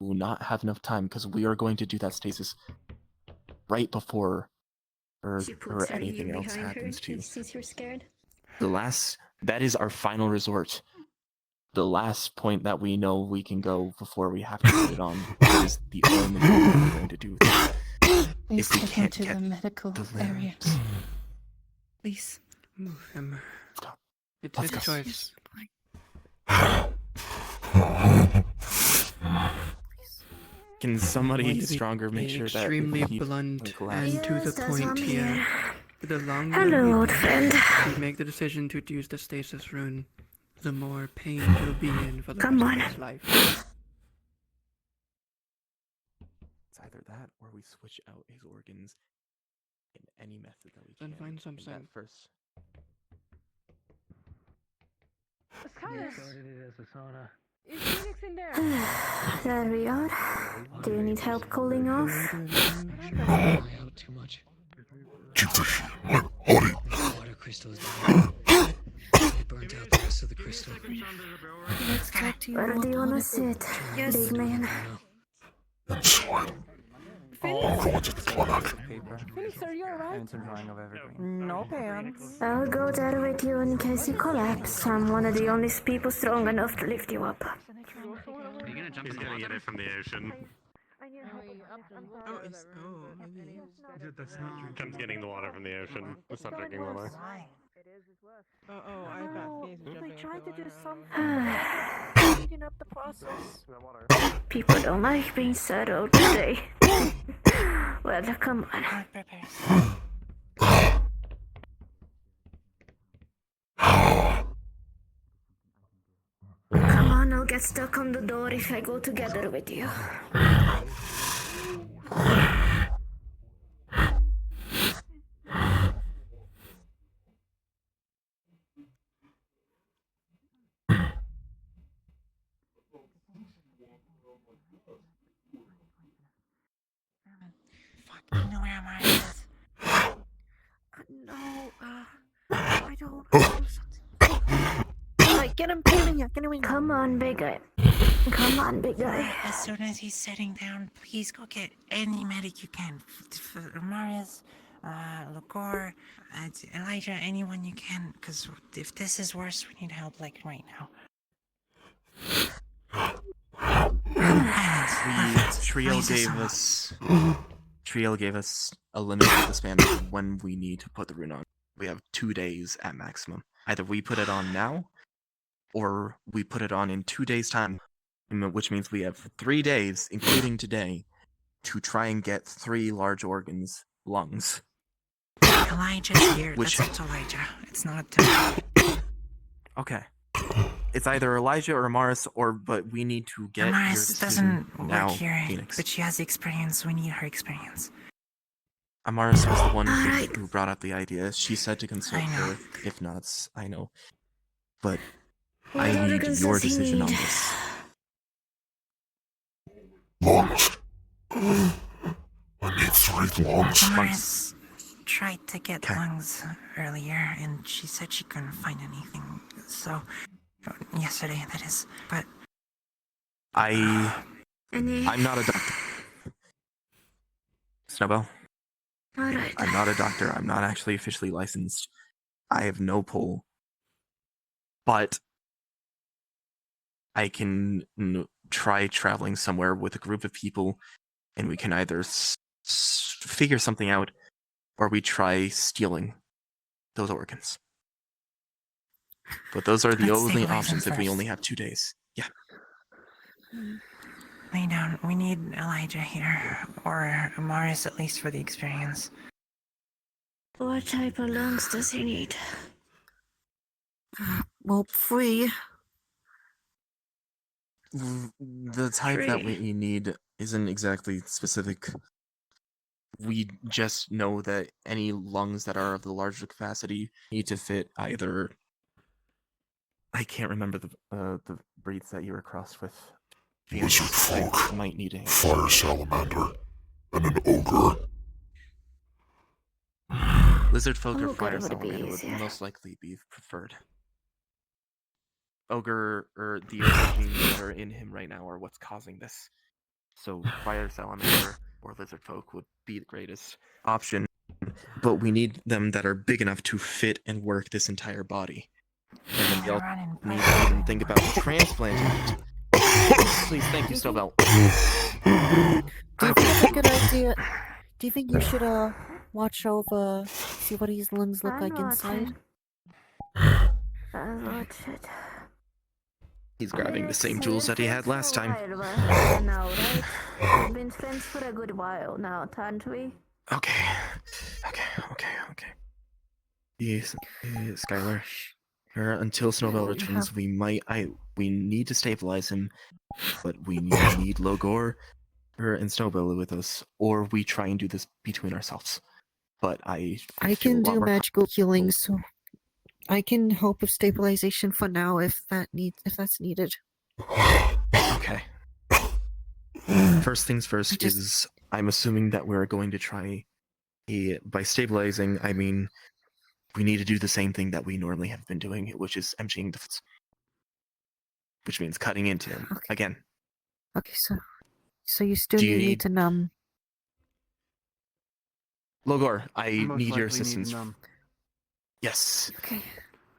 will not have enough time because we are going to do that stasis right before or anything else happens to you. Since you're scared. That is our final resort. The last point that we know we can go before we have to put it on is the only thing that we're going to do. Please If we take can't him to get the medical the area. limbs. Please. Move him. It's Let's his go. choice. Can Going somebody to be stronger make sure that extremely we blunt glass? and to the Yes, point I'm here. here. The longer Hello, we old friend. make the decision to use the stasis rune, the more pain he'll be in for the Come rest on. of his life. It's either that or we switch out his organs in any method that we Then can. find And something. that first. Started it as a sauna. Is Phoenix in there? There we are. Do you need help cooling off? Out too much. Keep the heat in my body. The water crystals died. It burnt out the rest of the crystal. Let's talk to you. Where do you wanna sit, big man? Inside. I'm going to the clinic. Phoenix, are you alright? No pants. I'll go there with you in case you collapse. I'm one of the only people strong enough to lift you up. Are you gonna jump He's gonna get it from the ocean. Dude, that's not drinking. Tom's getting the water from the ocean. It's not drinking water. I thought Phoenix was We jumping tried to into do water. something. Speeding up the process. People don't like being settled today. Well, come on. Come on, I'll get stuck on the door if I go together with you. You know where Amara is? No, I don't. Like, get him in here, get him in here. Come on, big guy. Come on, big guy. As soon as he's sitting down, please go get any medic you can. For Amarius, Lagor, Elijah, anyone you can. Because if this is worse, we need help, like, right now. Triel gave us a limited span of when we need to put the rune on. We have 2 days at maximum. Either we put it on now, or we put it on in 2 days' time, which means we have 3 days, including today, to try and get 3 large organs, lungs. Elijah's here. That's Elijah. It's not. Okay. It's either Elijah or Amaris, but we need to get your Amaris decision doesn't now, work here, Phoenix. but she has the experience. We need her experience. Amaris was the one who brought up the idea. She said to consult her. If not, I know. But I need your decision on this. Lungs. I need 3 lungs. Amaris tried to get lungs earlier, and she said she couldn't find anything. So, yesterday, that is. But I'm not a doctor. Snowbell. Alright. I'm not a doctor. I'm not actually officially licensed. I have no pull. But I can try traveling somewhere with a group of people, and we can either figure something out, or we try stealing those organs. But those are the Let's only stabilize options them if we first. only have 2 days. Yeah. Lay down. We need Elijah here, or Amaris at least for the experience. What type of lungs does he need? Well, 3. The type that we need isn't exactly specific. We just know that any lungs that are of the larger capacity need to fit either. I can't remember the breeds that you were crossed with. Lizard folk, might need a fire salamander, and an ogre. Lizard folk or Ogre fire would be salamander would easier. most likely be preferred. Ogre or the ogre genes that are in him right now are what's causing this. So fire salamander or lizard folk would be the greatest option. But we need them that are big enough to fit and work this entire body. And then we also need to even think about transplanting it. Please, thank you, Snowbell. Do you think it's a good idea? Do you think you should watch over, see what his lungs look like inside? I'll watch it. He's grabbing the same tools that he had last time. Now, right? We've been friends for a good while now, haven't we? Okay. Yes, Skylar. Until Snowbell returns, we need to stabilize him, but we need Logor and Snowbell with us, or we try and do this between ourselves. But I can feel a lot do more magical healing, so I can help with stabilization for now if that's needed. Okay. First things first is I'm assuming that we're going to try by stabilizing, I mean we need to do the same thing that we normally have been doing, which is emptying the which means cutting into him again. Okay, so you still need me to numb. Logor, I Most need your likely assistance. numb. Yes. Okay.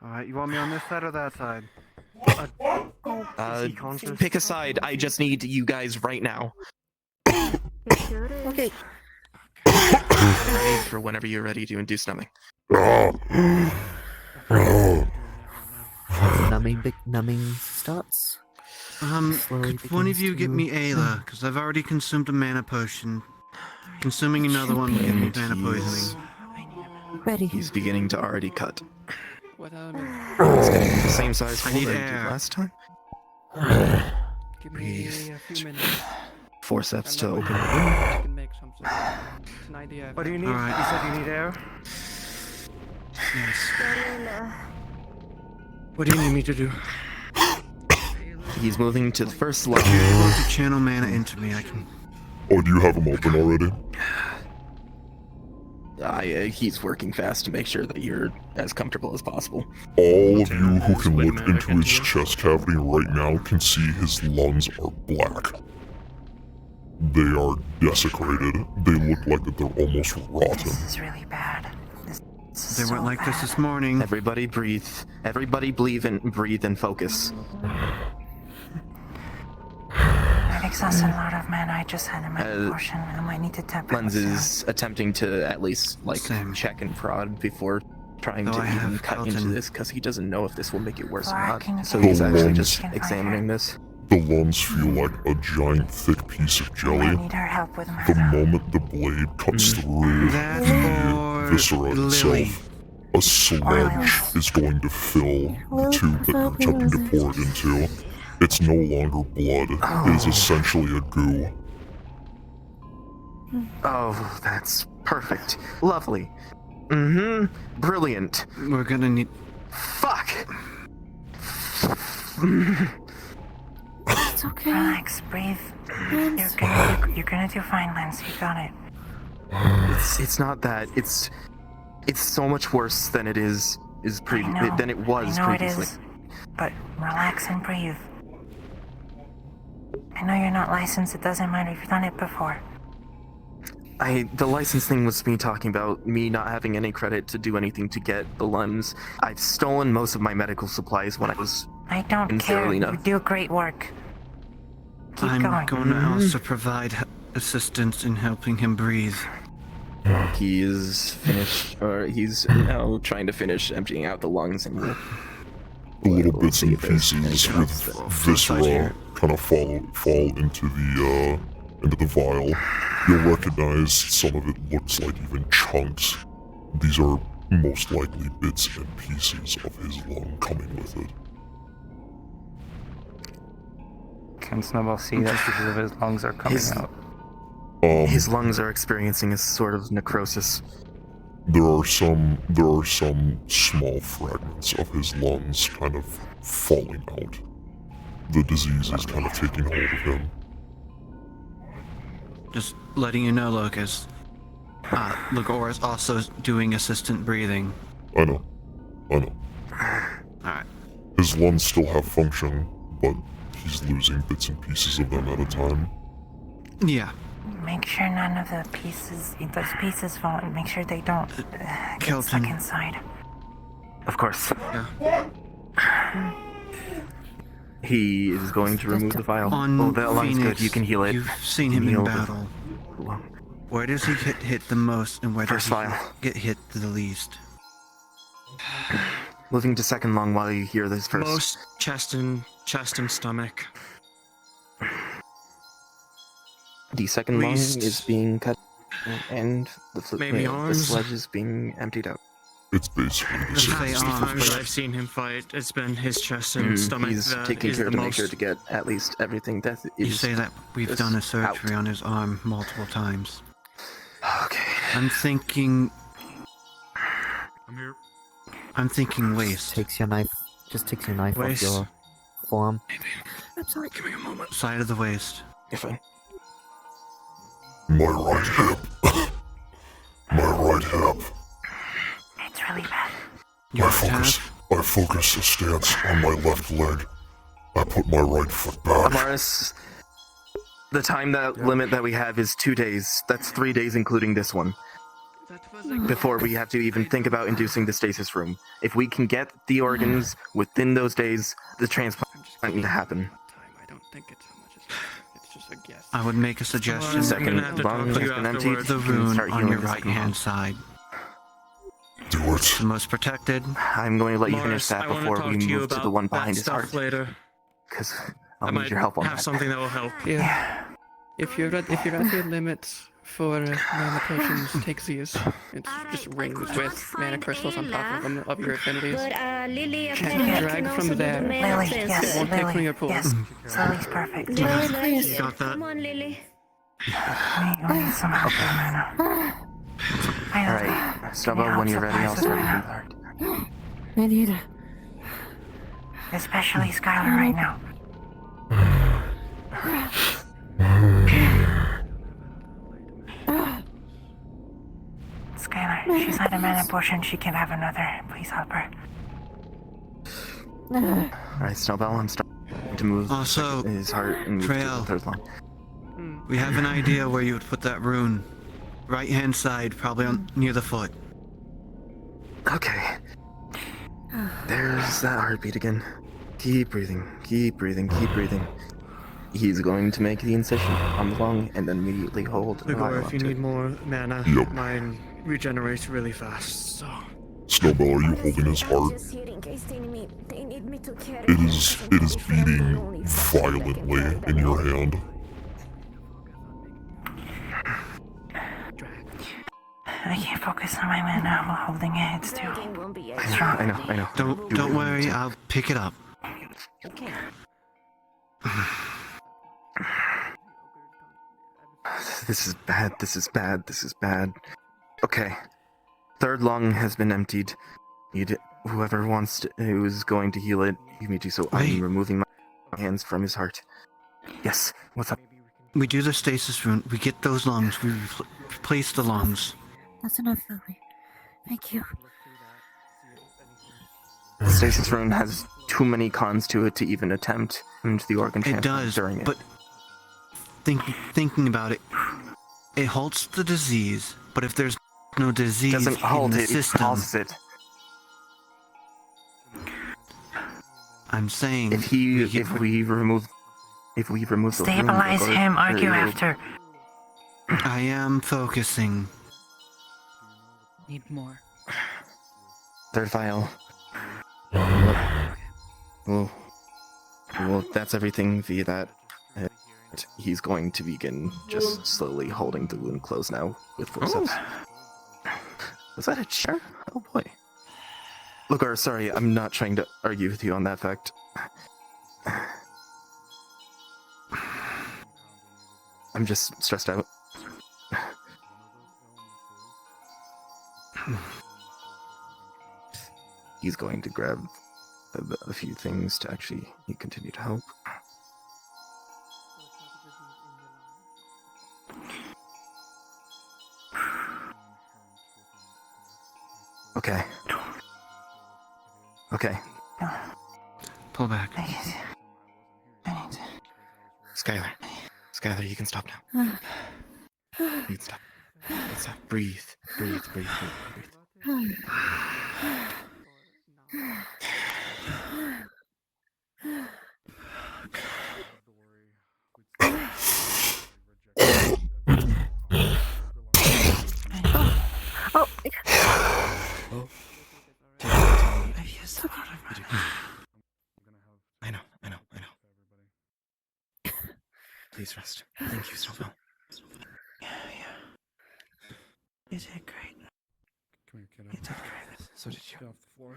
Alright, you want me on this side or that side? Is he conscious? Pick a side. I just need you guys right now. Okay. Ready for whenever you're ready to induce numbing. Numbing starts. Could one of you get me Ayla? Because I've already consumed a mana potion. Consuming another one will give me mana poisoning. Ready. He's beginning to already cut. Without It's gonna be the same size I hole need that you air. did last time. Give me a few minutes. Forceps to And then open when the you're room. ready, I can make some sort of- It's an idea. I've What do you had. need? You said you need air? Yes. What do you need me to do? He's moving to the first level. If you're able to channel mana into me, I can... Oh, do you have him open already? He's working fast to make sure that you're as comfortable as possible. All of you who can look into his chest cavity right now can see his lungs are black. They are desecrated. They look like that they're almost rotten. This is really bad. They weren't like this morning. Everybody breathe. Everybody breathe and focus. I've exhausted a lot of mana. I just had a mana potion. I might need to tap it. Lens is attempting to at least check and prod before trying Though to I even have cut into Kelton. this because he doesn't know if this will make it worse or Laura, not. can you So get he's me actually lungs? just examining this. The lungs feel like a giant thick piece of I jelly. need her help with The mana. moment the blade cuts through That's the viscera Lily. itself, a sludge is going to fill the tube that you're attempting to pour it into. It's no longer blood. It is essentially a goo. Oh, that's perfect. Lovely. Mm-hmm. Brilliant. We're gonna need... Fuck! It's okay. Relax, breathe. You're gonna do fine, Lance. You got it. It's not that. It's so much worse than it is than it was I know previously. it is, but relax and breathe. I know you're not licensed. It doesn't matter. You've done it before. The license thing was me talking about me not having any credit to do anything to get the LEMS. I've stolen most of my medical supplies when I was I don't in care. Zerlina. You do great work. Keep I'm going. going to also provide assistance in helping him breathe. He is finished, or he's now trying to finish emptying out the lungs, and we'll The little bits and pieces with viscera kind of fall into the vial. You'll recognize some of it looks like even chunks. These are most likely bits and pieces of his lung coming with it. Can Snowball see that pieces of his lungs are coming out? His lungs are experiencing a sort of necrosis. There are some small fragments of his lungs kind of falling out. The disease is kind of taking hold of him. Just letting you know, Lucas. Lagor is also doing assistant breathing. I know. Alright. His lungs still have function, but he's losing bits and pieces of them at a time. Yeah. Make sure none of the those pieces fall, and make sure they don't get stuck Kelton. inside. Of course. Yeah. He is going to remove the vial. On Oh, that lung's Phoenix, good. You can heal it. You've seen him in battle. Where does he get hit the most, and where does First he vial. get hit the least? Moving to second lung while you hear this first. Most chest and stomach. The second lung Least. is being cut, and Maybe the arms? sledge is being emptied out. It's basically the Let's same say as the arms, first. but I've seen him fight. It's been his chest and stomach He's that taking is care the to make most. sure to get at least everything that is. You say that we've done a surgery on his arm multiple times. Okay. I'm thinking... I'm here. I'm thinking waist. Takes your knife. Just takes your knife Waist. off your forearm. I'm sorry. Give me a moment. Side of the waist. You're fine. My right hip. My right hip. It's really bad. I focus a stance on my left leg. I put my right foot back. Amaris, the time limit that we have is 2 days. That's 3 days including this one. Before we have to even think about inducing the stasis room. If we can get the organs within those days, the transplant might need to happen. I don't think it's so much as it's just a guess. I would make a suggestion. Second lung has been emptied. The You can rune start on healing your the right second hand lung. side. Do it. The most protected. I'm going to let you finish Morris, that I wanna before talk we to you move to about the one that behind his stuff heart. later. Because I I'll might need your help on have that. something that will help. Yeah. If you're at your limits for mana potions, take these. It's just rings with mana crystals on top of them of your affinities. But Lily And apparently drag can from also there. do the mana Lily, transfer. yes, It won't take from Lily, your pool. yes. Lily's perfect. Lily, Got that? come on, Lily. We need some help with mana. Alright, Snowball, when you're ready, I'll start you from the heart. I need it. Especially Skylar right now. Skylar, she's had a mana potion. She can have another. Please help her. Alright, Snowball, I'm starting to move Also, his heart and move to the Trail. third lung. We have an idea where you would put that rune. Right hand side, probably near the foot. Okay. There's that heartbeat again. Keep breathing, keep breathing, keep breathing. He's going to make the incision on the lung and then immediately hold the Igor, vial if up you to need it. more mana, Yep. mine regenerates really fast, so... Snowball, are you holding his heart? Just here in case they need me to carry It is beating violently in your hand. I can't focus on my mana while holding it. It's too strong. I know. Don't worry, I'll pick it up. Okay. This is bad, this is bad, this is bad. Okay. Third lung has been emptied. Whoever who's going to heal it, you need to, so I'm removing my hands from his heart. Yes, what's up? We do the stasis rune, we get those lungs, we replace the lungs. That's enough, Lily. Thank you. The stasis rune has too many cons to it to even attempt into the organ It transplant does, during it. but thinking about it, it halts the disease, but if there's no disease doesn't halt in the it, system, it pauses it. I'm saying If we remove the rune, Stabilize him, argue after. I am focusing. Need more. Third vial. Well, that's everything via that. He's going to begin just slowly holding the wound closed now with forceps. Was that a chair? Oh boy. Look, sorry, I'm not trying to argue with you on that fact. I'm just stressed out. He's going to grab a few things to actually continue to help. Okay. Okay. Pull back. Skylar, you can stop now. You can stop. Breathe. Oh. I know. Please rest. Thank you, Snowball. Yeah. You did great. Come here, kiddo. You did great. So did you. Get off the floor.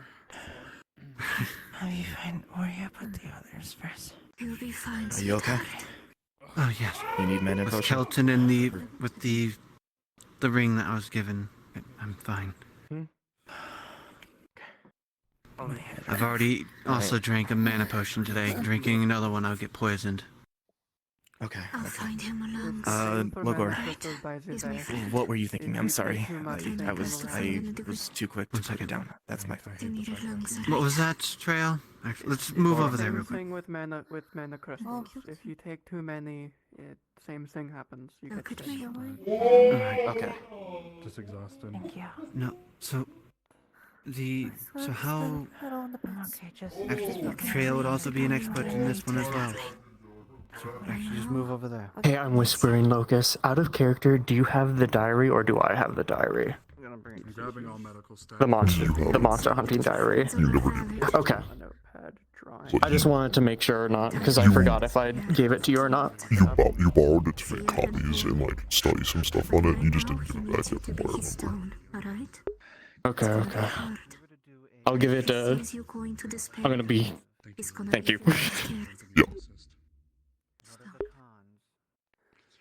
I'll be fine. Worry about the others first. You'll be fine. Are you okay? Oh yes. You need mana With potion? Kelton in with the ring that I was given, I'm fine. I've already also drank a mana potion today. Drinking another one, I'll get poisoned. Okay. I'll find him alone. Logor, He's my friend. what were you thinking? I'm sorry. Try my I was best to find him and too quick to put it down. That's my fault. They needed lungs, What was that, Trail? Let's move over there real Same quick. thing with mana crystals. If you take too many, same thing happens. You Look get at sick. me. Alright. Okay. Just exhausted. Thank you. No, so how Okay, just actually, Trail would also be an expert in this one as well. So actually, just move over there. Hey, I'm whispering, Locus. Out of character, do you have the diary or do I have the diary? I'm grabbing all medical stuff. The monster hunting diary. Okay. I just wanted to make sure or not, because I forgot if I gave it to you or not. You borrowed it to make copies and like study some stuff on it. You just didn't give it back yet, from what I remember. Alright? Okay. I'll give it to. I'm gonna be. Thank you. Yeah.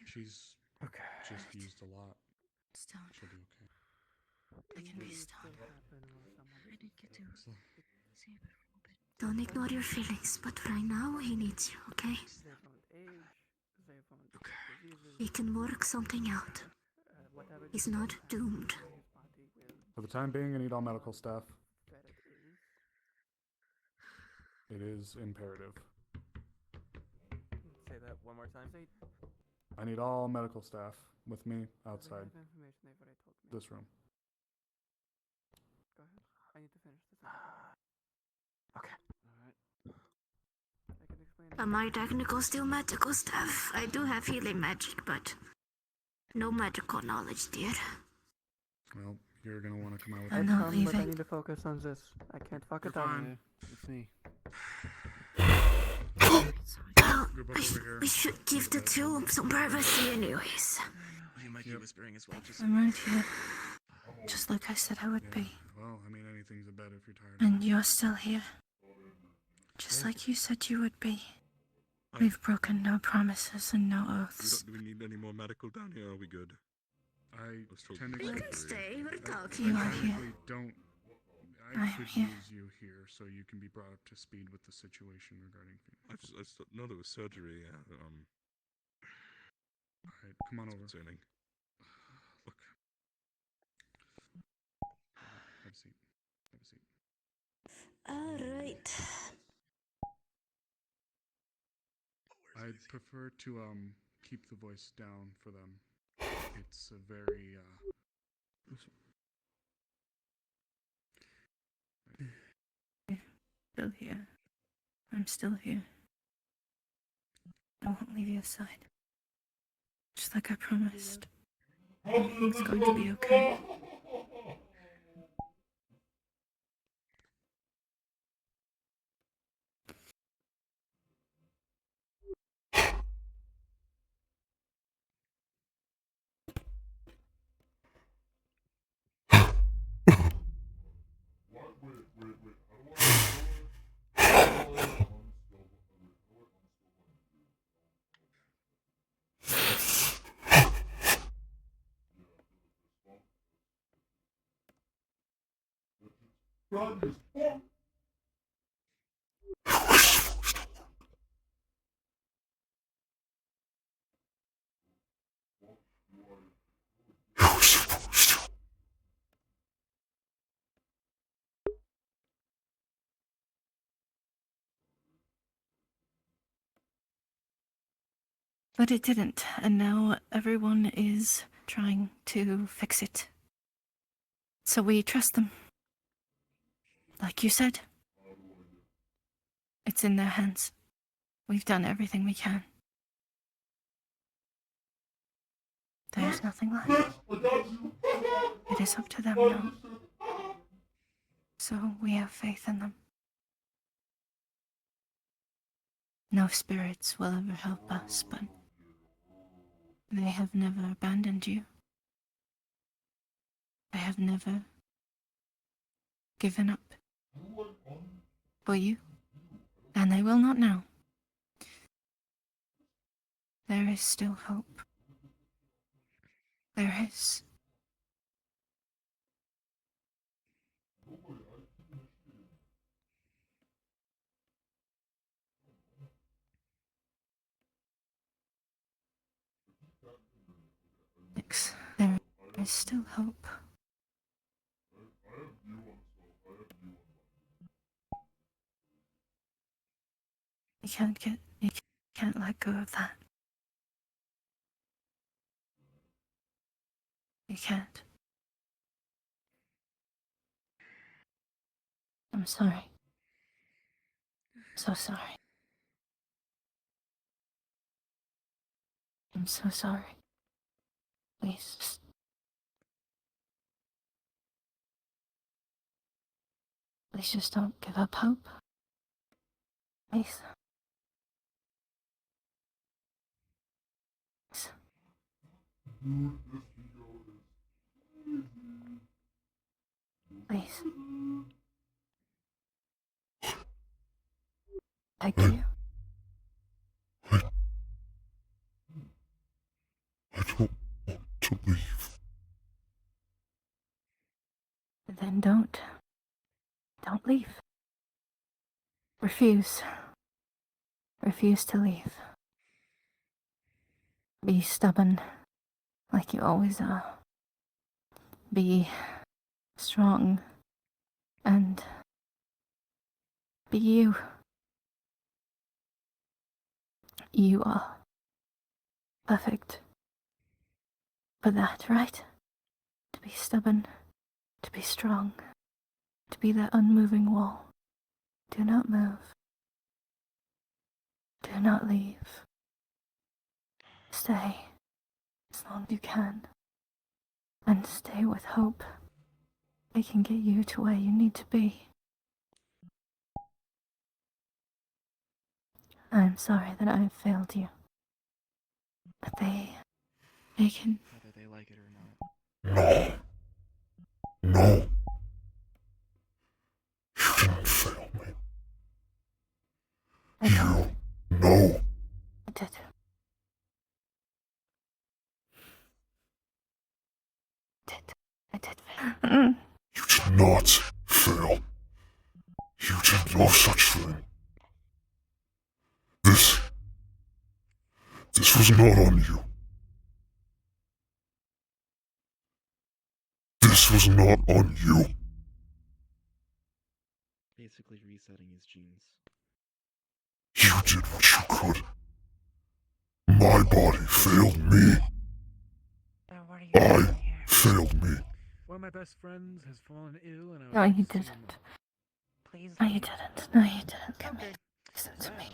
She's just used a lot. Stone. She'll be okay. I can be stoned. I did get to save it a little bit. Don't ignore your feelings, but right now he needs you, okay? He can work something out. He's not doomed. For the time being, I need all medical staff. It is imperative. Say that one more time. I need all medical staff with me outside this room. Go ahead. I need to finish this. My technical still magical stuff. I do have healing magic, but no magical knowledge, dear. Well, you're gonna want to come out with I'm it. not But I leaving. need to focus on this. I can't fuck it up. It's me. Well, we should give the two some privacy anyways. You might be whispering as well. I'm right here. Just like I said I would be. Well, I mean, anything's a bet if you're tired. And you're still here. Just like you said you would be. We've broken no promises and no oaths. Do we need any more medical down here? Are we good? I tend to We can stay. We're talking. You are here. I I'm could here. use you here so you can be brought up to speed with the situation regarding Phoenix. I just know there was surgery. Alright, come on over. Concerning. Look. Have a seat. Have a seat. Alright. I'd prefer to keep the voice down for them. It's a very Still here. I'm still here. I won't leave your side. Just like I promised. Everything's going to be okay. But it didn't, and now everyone is trying to fix it. So we trust them. Like you said. It's in their hands. We've done everything we can. There's nothing left. It is up to them now. So we have faith in them. No spirits will ever help us, but they have never abandoned you. They have never given up for you, and they will not now. There is still hope. There is. There's still hope. You can't let go of that. You can't. I'm sorry. So sorry. I'm so sorry. Please just don't give up hope. Please. Please. Thank you. I don't want to leave. Then don't. Don't leave. Refuse. Refuse to leave. Be stubborn, like you always are. Be strong, and be you. You are perfect for that, right? To be stubborn, to be strong, to be that unmoving wall. Do not move. Do not leave. Stay as long as you can. And stay with hope. They can get you to where you need to be. I'm sorry that I have failed you. But they can... Whether they like it or not. No. No. You didn't fail me. No. I did. I did fail. You did not fail. You did no such thing. This was not on you. This was not on you. Basically resetting his genes. You did what you could. My body failed me. I failed me. One of my best friends has fallen ill, and I was No, you seeing didn't. him. Please. No, you didn't. No, you didn't. Come here. Listen to me.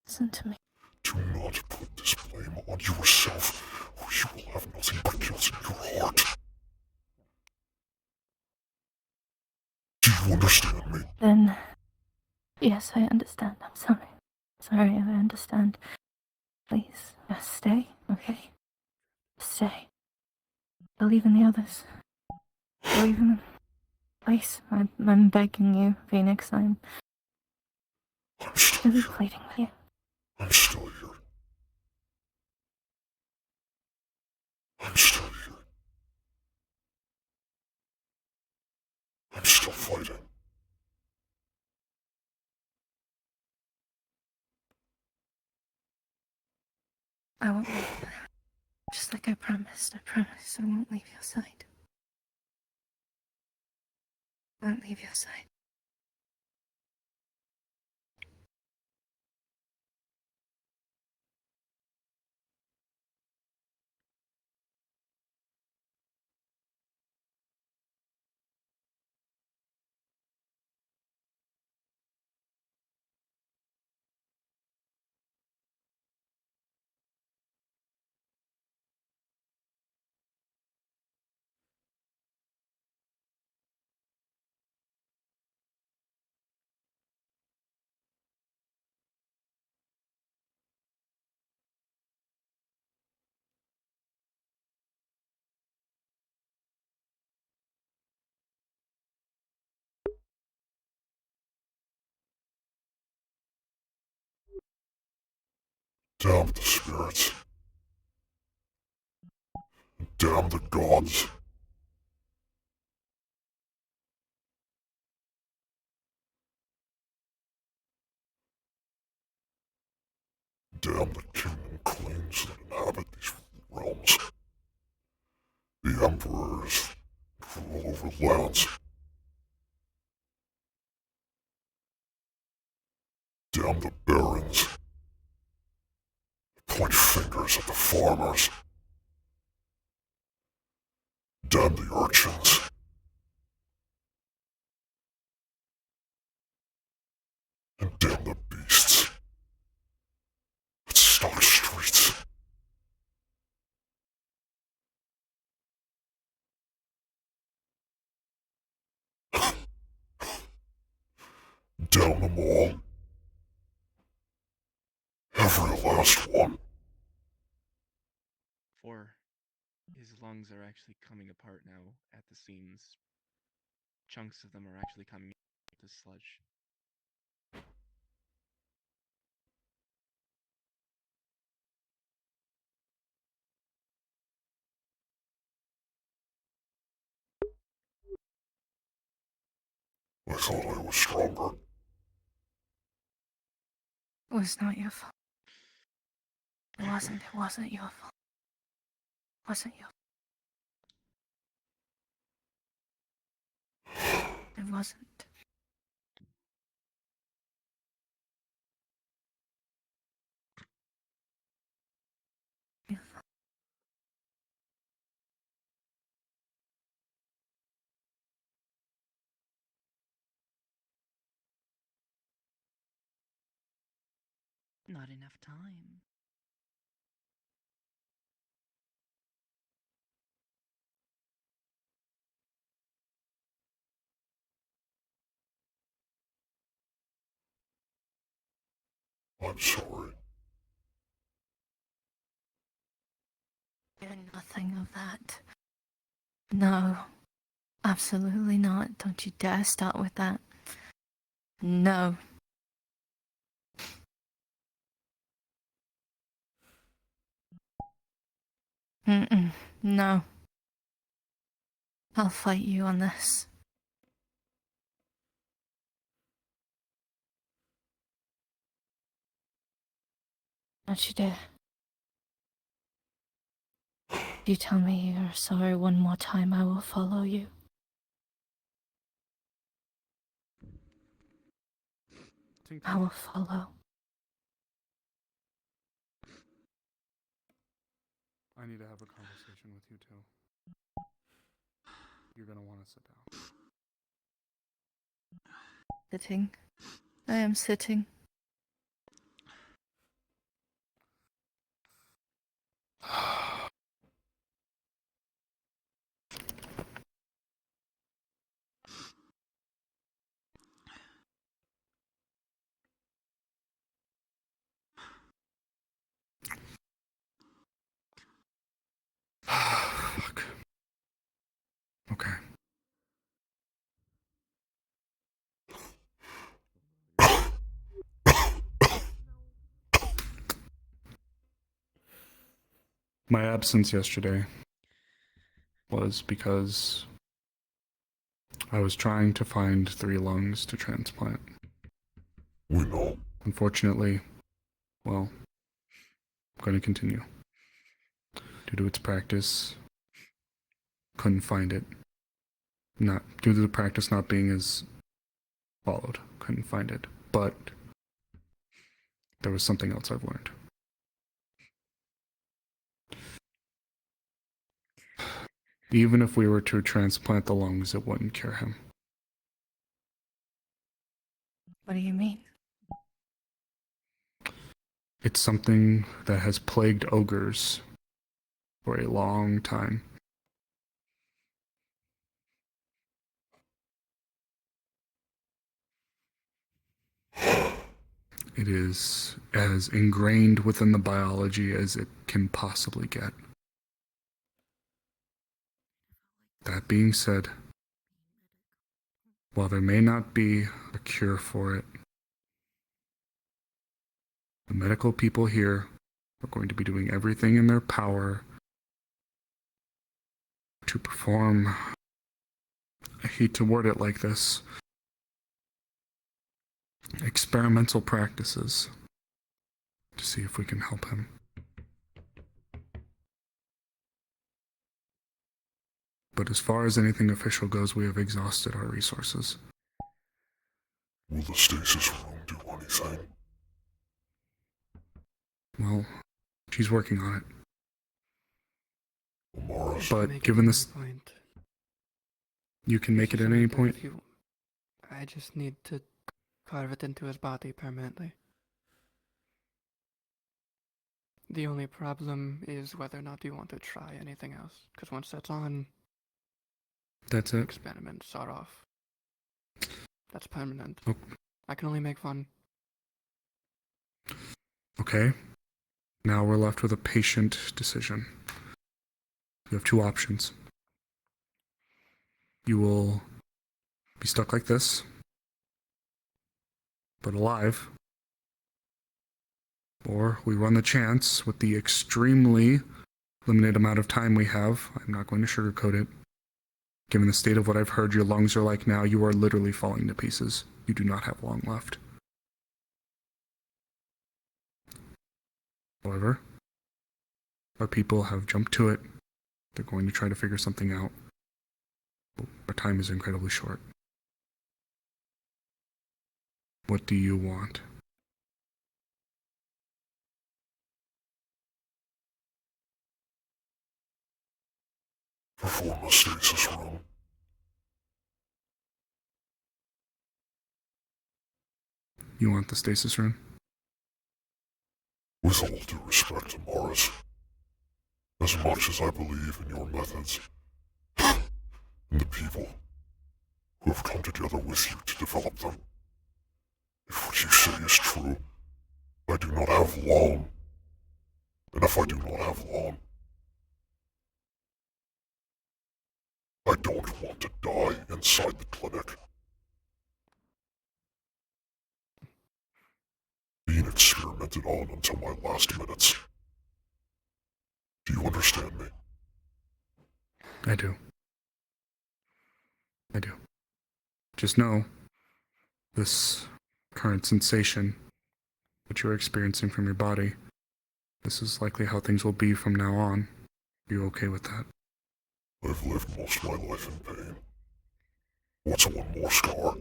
Listen to me. Do not put this blame on yourself, or you will have nothing but guilt in your heart. Do you understand me? Then, yes, I understand. I'm sorry. Sorry, I understand. Please, just stay, okay? Stay. Believe in the others. Believe in them. Please, I'm begging you, Phoenix. I'm really pleading with you. I'm still here. I'm still here. I'm still fighting. I won't leave you. Just like I promised. I promise I won't leave your side. I won't leave your side. Damn the spirits. Damn the gods. Damn the king and queens that inhabit these realms. The libraries, from all over lands. Damn the barons. Point fingers at the farmers. Damn the urchins. And damn the beasts that stalk streets. Down them all. Every last one. For his lungs are actually coming apart now at the seams. Chunks of them are actually coming to sludge. I thought I was stronger. It was not your fault. It wasn't your fault. It wasn't your fault. It wasn't. Your fault. Not enough time. I'm sorry. You're nothing of that. No. Absolutely not. Don't you dare start with that. No. Mm-mm. No. I'll fight you on this. Don't you dare. If you tell me you're sorry one more time, I will follow you. I will follow. I need to have a conversation with you too. You're gonna want to sit down. Sitting. I am sitting. Fuck. Okay. My absence yesterday was because I was trying to find 3 lungs to transplant. We know. Unfortunately, well, I'm going to continue. Due to its practice, couldn't find it. Not due to the practice not being as followed, couldn't find it. But there was something else I've learned. Even if we were to transplant the lungs, it wouldn't cure him. What do you mean? It's something that has plagued ogres for a long time. It is as ingrained within the biology as it can possibly get. That being said, while there may not be a cure for it, the medical people here are going to be doing everything in their power to perform, I hate to word it like this, experimental practices to see if we can help him. but as far as anything official goes, we have exhausted our resources. Will the stasis room do anything? Well, she's working on it. Amaris. But given this, you can make it at any point. I just need to carve it into his body permanently. The only problem is whether or not you want to try anything else. Because once that's on, That's it. experiments are off. That's permanent. I can only make fun. Okay. Now we're left with a patient decision. You have two options. You will be stuck like this, but alive. Or we run the chance, with the extremely limited amount of time we have, I'm not going to sugarcoat it. Given the state of what I've heard your lungs are like now, you are literally falling to pieces. You do not have long left. However, our people have jumped to it. They're going to try to figure something out. Our time is incredibly short. What do you want? Perform a stasis room. You want the stasis room? With all due respect to Morris, as much as I believe in your methods, and the people who have come together with you to develop them, if what you say is true, I do not have long. And if I do not have long, I don't want to die inside the clinic. Being experimented on until my last minutes. Do you understand me? I do. I do. Just know, this current sensation that you're experiencing from your body, this is likely how things will be from now on. Are you okay with that? I've lived most of my life in pain. What's one more scar?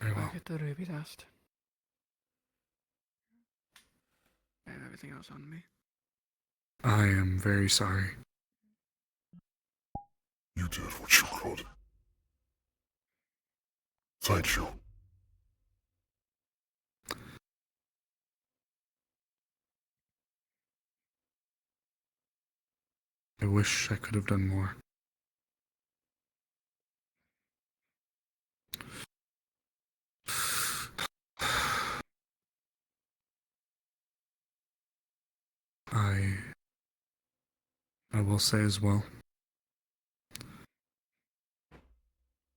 Very well. I get the ruby dust. I have everything else on me. I am very sorry. You did what you could. Thank you. I wish I could have done more. I will say as well,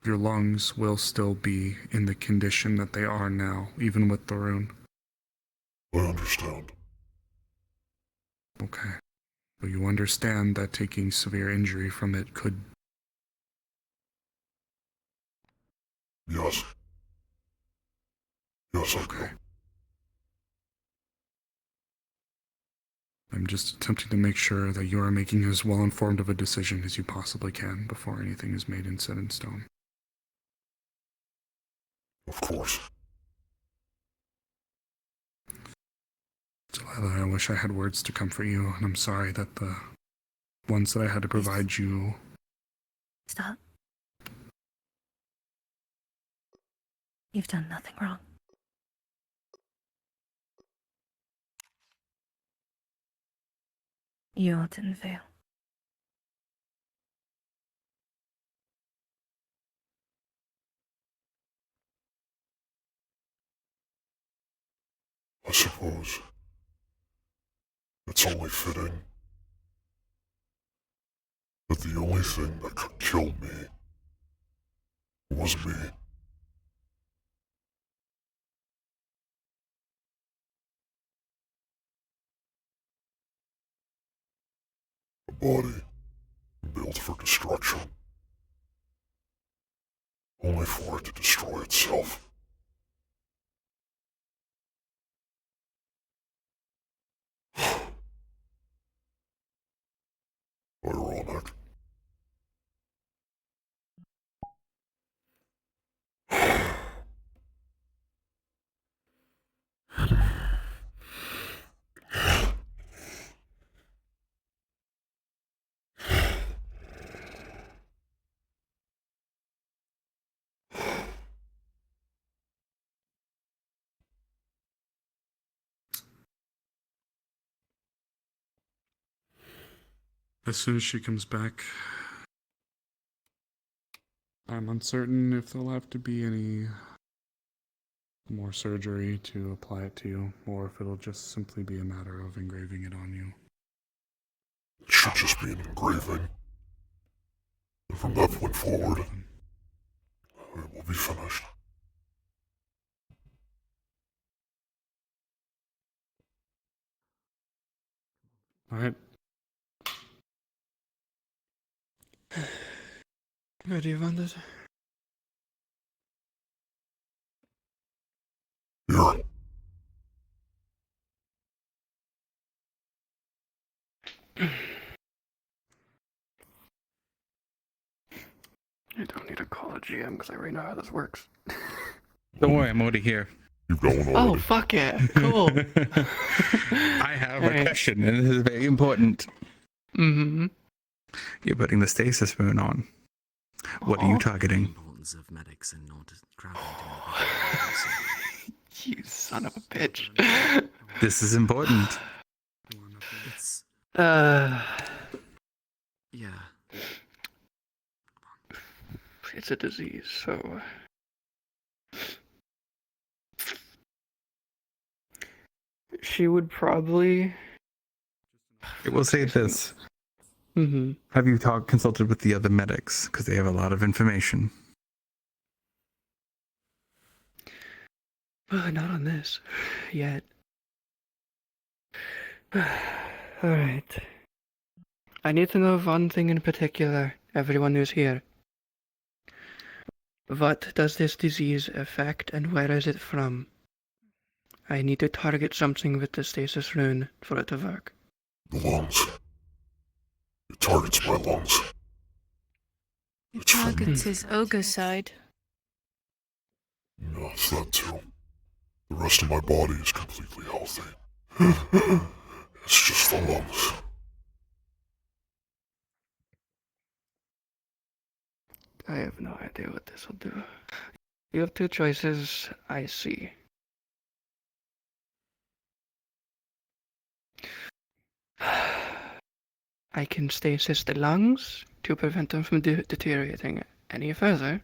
your lungs will still be in the condition that they are now, even with the rune. I understand. Okay. But you understand that taking severe injury from it could... Yes. Yes, okay. I'm just attempting to make sure that you are making as well-informed of a decision as you possibly can before anything is made and set in stone. Of course. Delilah, I wish I had words to comfort you, and I'm sorry that the ones that I had to provide you... Stop. You've done nothing wrong. You all didn't fail. I suppose it's only fitting that the only thing that could kill me was me. A body built for destruction, only for it to destroy itself. As soon as she comes back, I'm uncertain if there'll have to be any more surgery to apply it to you, or if it'll just simply be a matter of engraving it on you. It should just be an engraving. And from that point forward, it will be finished. Alright. Where do you want it? Here. I don't need to call a GM because I already know how this works. Don't worry, I'm already here. You going already? Oh, fuck yeah. Cool. I have a Alright. question, and this is very important. Mm-hmm. You're putting the stasis rune on. What are you targeting? Importance of medics and not crowding You son of a bitch. This is important. It's yeah. It's a disease, so she would probably. I will say this. Mm-hmm. Have you consulted with the other medics? Because they have a lot of information. Not on this yet. Alright. I need to know one thing in particular, everyone who's here. What does this disease affect and where is it from? I need to target something with the stasis rune for it to work. The lungs. It targets my lungs. It targets his ogre side. Yes, that too. The rest of my body is completely healthy. It's just the lungs. I have no idea what this will do. You have two choices, I see. I can stasis the lungs to prevent them from deteriorating any further.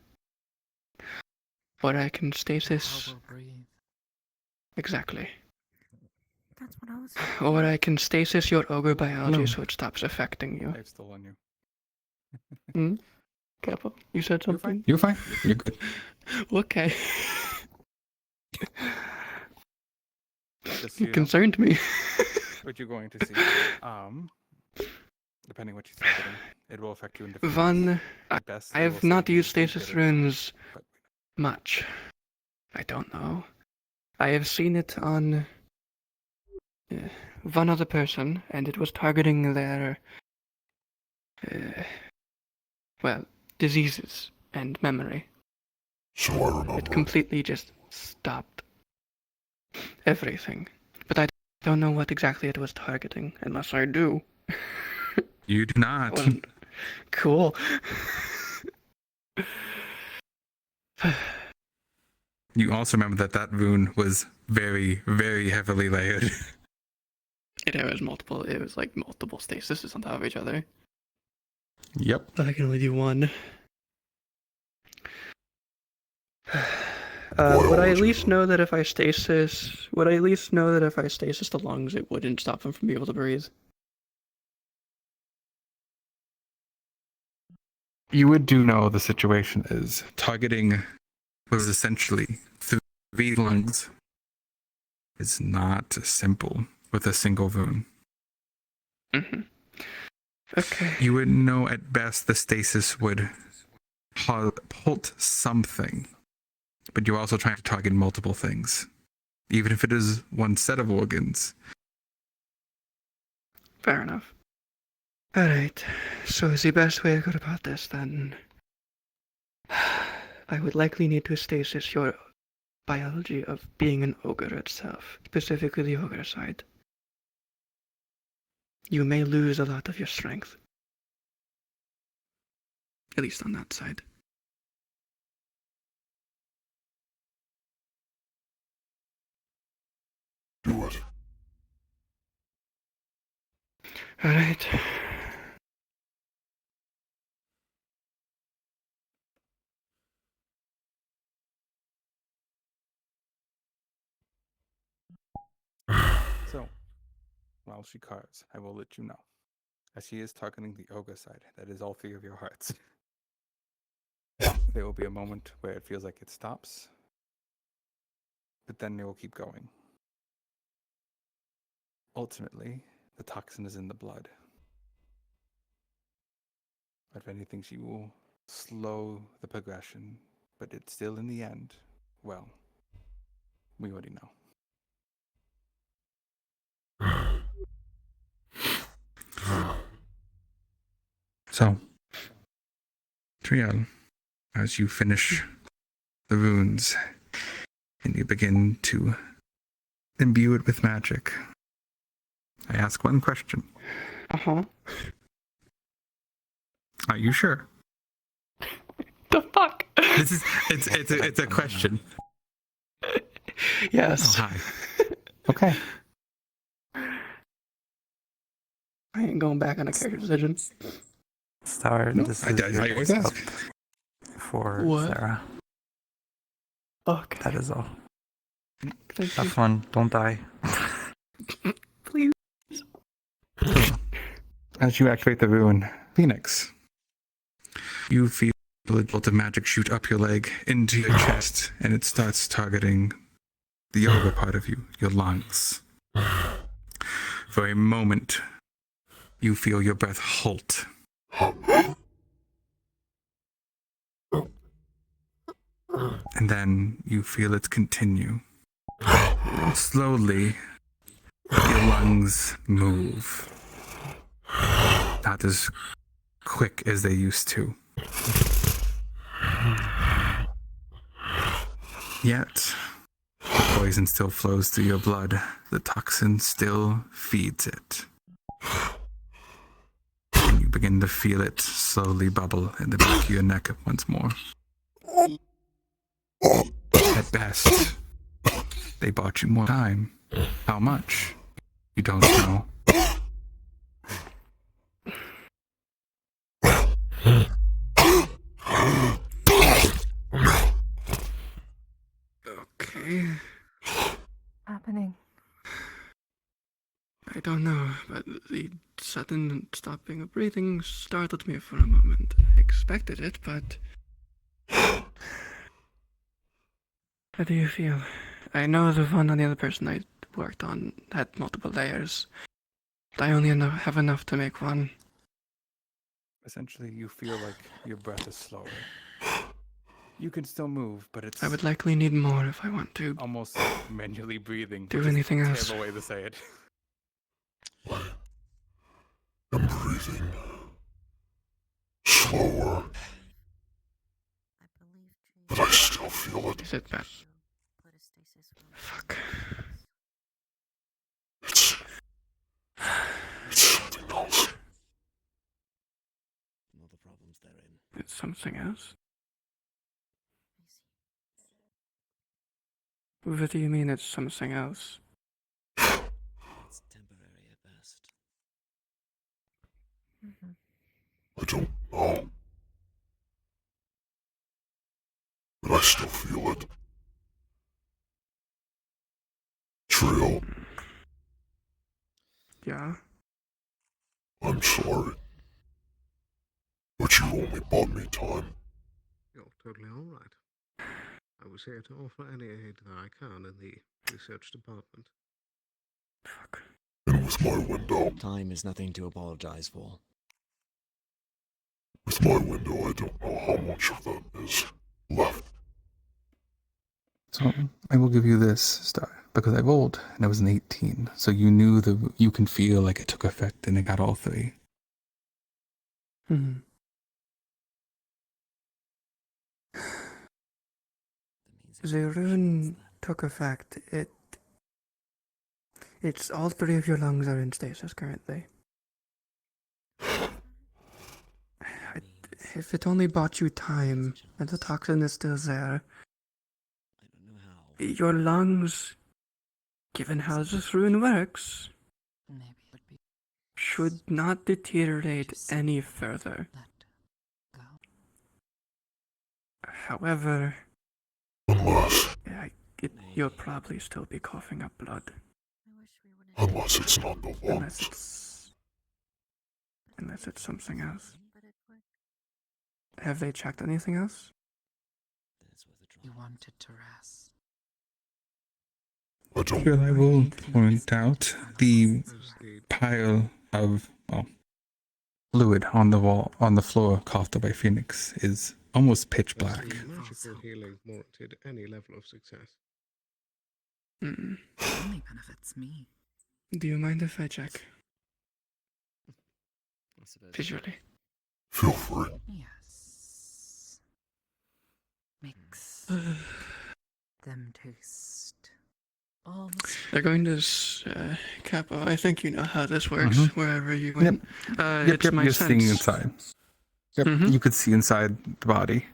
Or I can stasis... Exactly. That's what I was. Or I can stasis your ogre biology No. so it stops affecting you. I've stolen you. Hmm? Careful. You said something? You're fine. You're good. Okay. Just so You you know, concerned me. what you're going to see, depending what you're targeting, it will affect you in different ways. Van, At best, I it have will not save you used from stasis bitter runes but much. I don't know. I have seen it on one other person, and it was targeting their, well, diseases and memory. So I remember. It completely just stopped everything. But I don't know what exactly it was targeting, unless I do. You do not. Well, cool. You also remember that that rune was very, very heavily layered. It was like multiple stasis on top of each other. Yep. But I can only do one. Would I at least know that if I stasis... Would I at least know that if I stasis the lungs, it wouldn't stop them from being able to breathe? You would do know the situation is targeting was essentially 3 lungs. It's not simple with a single rune. Mm-hmm. Okay. You would know at best the stasis would halt something, but you're also trying to target multiple things, even if it is one set of organs. Fair enough. Alright, so is the best way to go about this then? I would likely need to stasis your biology of being an ogre itself, specifically the ogre side. You may lose a lot of your strength. At least on that side. Do it. Alright. while she carves, I will let you know. As she is targeting the ogre side, that is all 3 of your hearts. There will be a moment where it feels like it stops, but then it will keep going. Ultimately, the toxin is in the blood. If anything, she will slow the progression, but it's still in the end, well, we already know. So, Triel, as you finish the runes and you begin to imbue it with magic, I ask one question. Uh-huh. Are you sure? The fuck? It's a question. Yes. Oh, hi. Okay. I ain't going back on a character decision. Star, No, this I is your always ask. for What? Sarah. Fuck. That is all. Thank Have you. fun. Don't die. Please. As you activate the rune, Phoenix, you feel a bolt of magic shoot up your leg into your chest, and it starts targeting the ogre part of you, your lungs. For a moment, you feel your breath halt. And then you feel it continue. Slowly, your lungs move. Not as quick as they used to. Yet, the poison still flows through your blood. The toxin still feeds it. And you begin to feel it slowly bubble in the back of your neck once more. At best, they bought you more time. How much? You don't know. Okay. Happening. I don't know, but the sudden stopping of breathing startled me for a moment. I expected it, but... How do you feel? I know the one on the other person I worked on had multiple layers. I only have enough to make one. Essentially, you feel like your breath is slower. You can still move, but it's... I would likely need more if I want to almost like manually breathing. do Just anything a else. terrible way to say it. I'm breathing slower, but I still feel it. Is it bad? Fuck. It's something else. It's something else? What do you mean it's something else? It's temporary at best. I don't know. But I still feel it. Trill, Yeah? I'm sorry. But you only bought me time. You're totally all right. I was here to offer any aid that I can in the research department. Fuck. And with my window, Time is nothing to apologize for. with my window, I don't know how much of that is left. So, I will give you this, Star, because I rolled, and it was an 18. So you knew you can feel like it took effect, and it got all 3. Hmm. The rune took effect. It's all 3 of your lungs are in stasis currently. If it only bought you time and the toxin is still there, your lungs, given how this rune works, should not deteriorate any further. However, Unless you'll probably still be coughing up blood. Unless it's not the Unless lungs. it's something else. Have they checked anything else? You wanted to rest. Well, I will point out the pile of fluid on the wall, on the floor, caused by Phoenix, is almost pitch black. Magical healing warranted any level of success. Mm. Only benefits me. Do you mind if I check? Visually. Feel free. Yes. Makes them taste almost. They're going to Kappa. I think you know how this works. Wherever you went, Yep, it's my you're sense. seeing inside. Yep, you could see inside the body.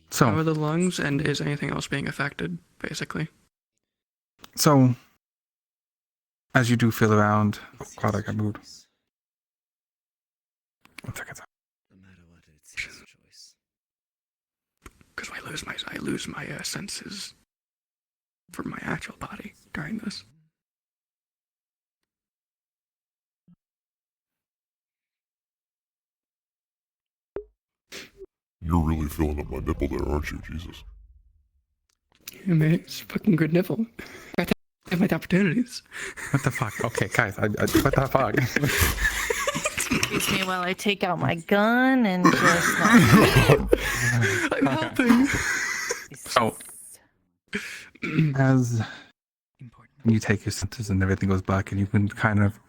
So, How are the lungs, and is anything else being affected? Basically. So, as you do feel around, oh god, I got moved. 1 second. Because I lose my senses for my actual body during this. You're really filling up my nipple there, aren't you, Jesus? Yeah, man, it's a fucking good nipple. I have my opportunities. What the fuck? Okay, guys, what the fuck? Excuse me while I take out my gun and just. I'm helping. So, as you take your senses and everything goes back, and you can kind of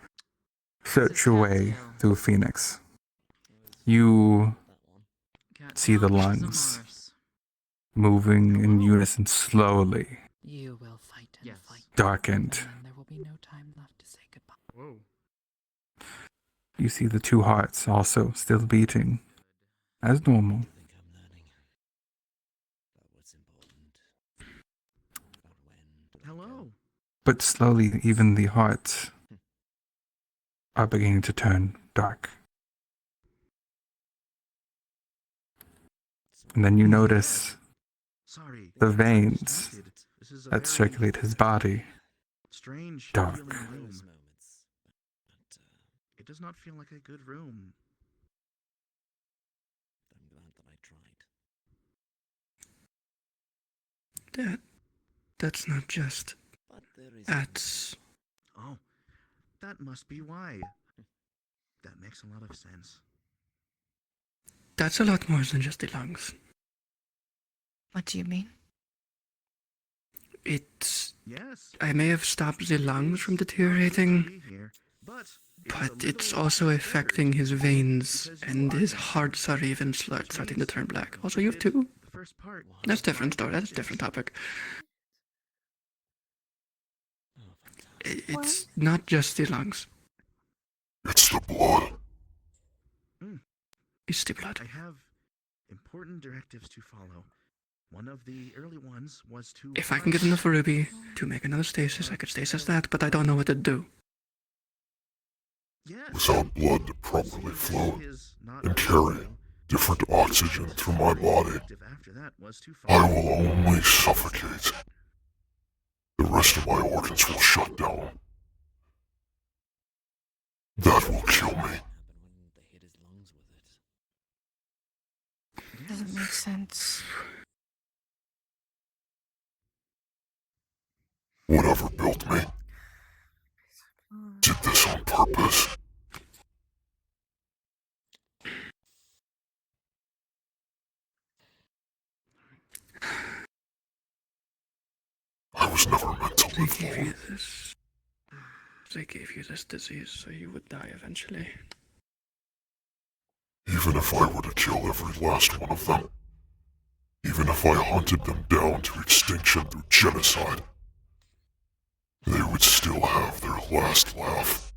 search your way through Phoenix, you see the lungs moving in unison slowly, You will fight and fight. darkened. And there will be no time left to say goodbye. Whoa. You see the 2 hearts also still beating as normal. Hello. But slowly, even the hearts are beginning to turn dark. And then you notice the veins that circulate his body dark. It does not feel like a good room. That's not just. That's. Oh, that must be why. That makes a lot of sense. That's a lot more than just the lungs. What do you mean? It's. Yes. I may have stopped the lungs from deteriorating, but it's also affecting his veins, and his hearts are even starting to turn black. Also, you have 2. That's different, though. That's a different topic. It's not just the lungs. It's the blood. It's the blood. I have important directives to follow. One of the early ones was to. If I can get enough ruby to make another stasis, I could stasis that, but I don't know what to do. Without blood to properly flow and carry different oxygen through my body, I will only suffocate. The rest of my organs will shut down. That will kill me. Doesn't make sense. Whatever built me did this on purpose. I was never meant to live long. They gave you this disease so you would die eventually. Even if I were to kill every last one of them, even if I hunted them down to extinction through genocide, they would still have their last laugh.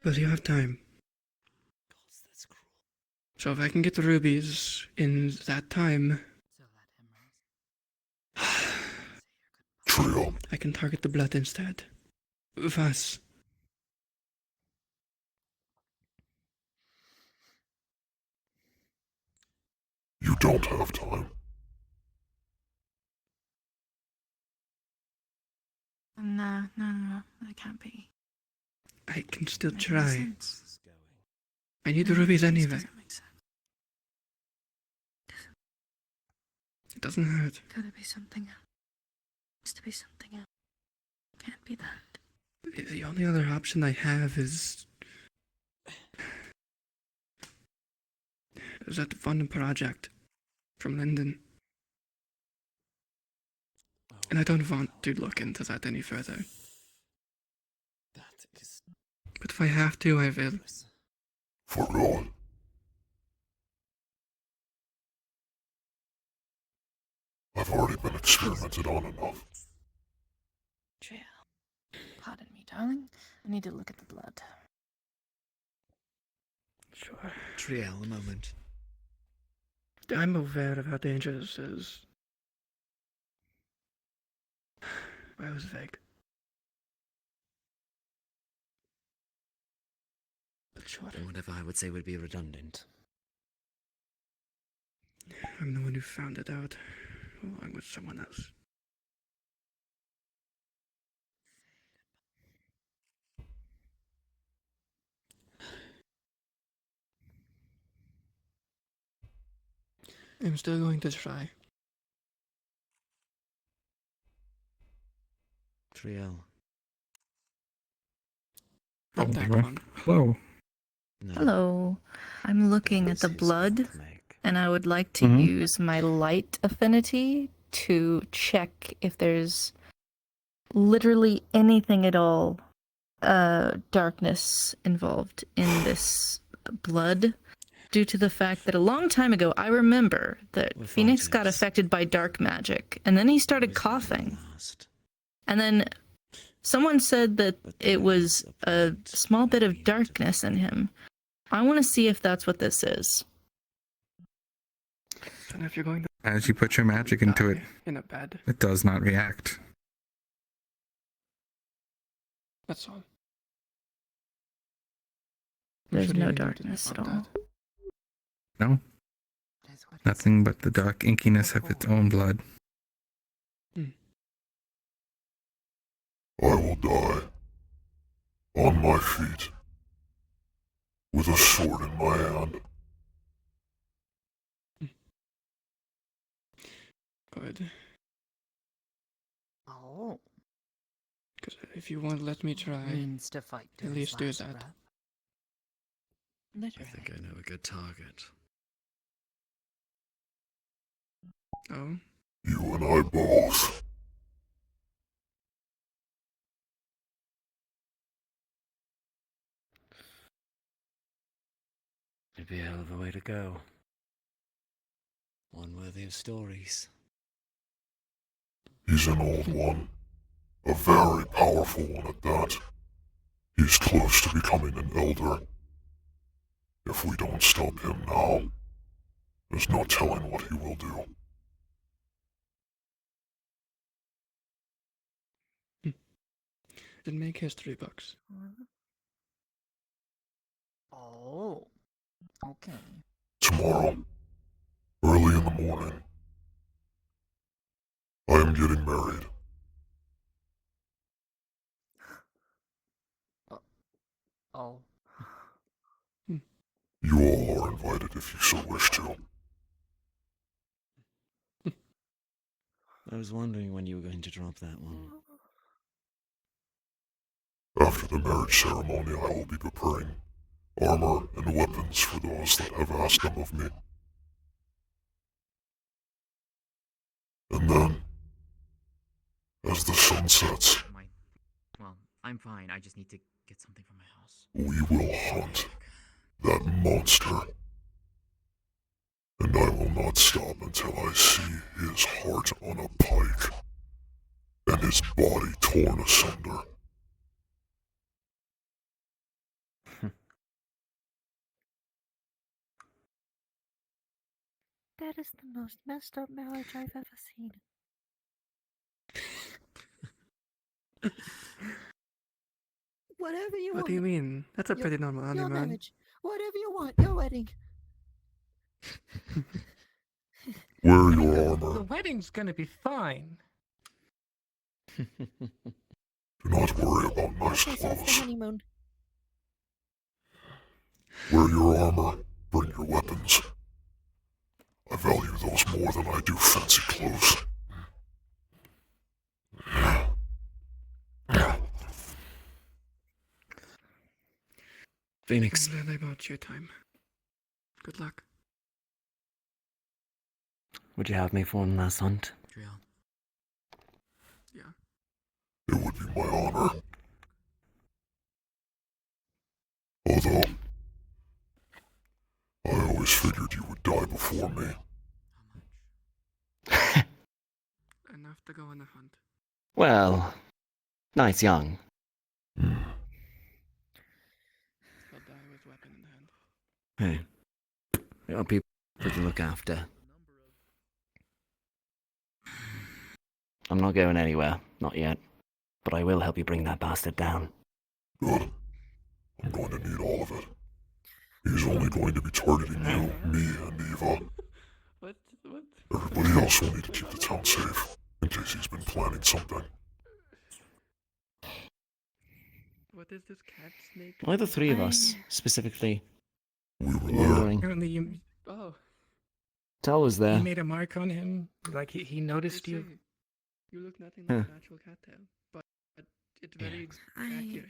But you have time. So if I can get the rubies in that time, Trio. I can target the blood instead. Vas. You don't have time. No, that can't be. I can still Makes try. sense. I need the No, rubies this anyway. doesn't make sense. It doesn't hurt. Gotta be something else. Has to be something else. Can't be that. The only other option I have is that fun project from Linden. And I don't want to look into that any further. But if I have to, I will. For God. I've already been experimented on enough. Trail. Pardon me, darling. I need to look at the blood. Sure. Triel, a moment. I'm aware of how dangerous this is. I was vague. But sure. Whatever I would say would be redundant. I'm the one who found it out, along with someone else. I'm still going to try. Triel. Oh, Not that anyway. one. Hello. No. Hello. I'm looking at the blood, and I would like to Mhm. use my light affinity to check if there's literally anything at all darkness involved in this blood, due to the fact that a long time ago I remember that Phoenix got affected by dark magic, and then he started coughing. And then someone said that it was a small bit of darkness in him. I want to see if that's what this is. And if you're going to As you put your magic into it, in a bed, it does not react. that's all. There's no darkness at all. No? Nothing but the dark inkiness of its own blood. I will die. On my feet. With a sword in my hand. Good. Oh. Because if you won't let me try, Means to fight to at his least do last that. breath. I think I know a good target. Oh? You and I both. It'd be a hell of a way to go. One worthy of stories. He's an old one. A very powerful one at that. He's close to becoming an elder. If we don't stop him now, there's no telling what he will do. Then make history books. Oh. Okay. Tomorrow, early in the morning, I am getting married. Oh. You all are invited if you so wish to. I was wondering when you were going to drop that one. After the marriage ceremony, I will be preparing armor and weapons for those that have asked them of me. And then, as the sun sets, Well, I'm fine. I just need to get something from my house. we will hunt that monster. And I will not stop until I see his heart on a pike and his body torn asunder. That is the most messed up marriage I've ever seen. Whatever you want. What do you mean? That's a pretty normal Your honeymoon. marriage. Whatever you want. Your wedding. Wear your armor. The wedding's gonna be fine. not worry about nice Okay, so it's the clothes. honeymoon. Wear your armor, bring your weapons. I value those more than I do fancy clothes. Phoenix. I'm glad I bought you time. Good luck. Would you have me for one last hunt? Yeah. It would be my honor. Although, I always figured you would die before me. Enough to go on a hunt. Well, nice young. He'll die with weapon in hand. Hey, there are people to look after. I'm not going anywhere, not yet. But I will help you bring that bastard down. Good. I'm going to need all of it. He's only going to be targeting you, me, and Eva. What? Everybody else will need to keep the town safe, in case he's been planning something. What is this cat snake? Why the three of us, specifically? We were wondering. Apparently you... Oh. Tal was there. You made a mark on him? Like he noticed you? You look nothing like a natural cattail, but it's very accurate.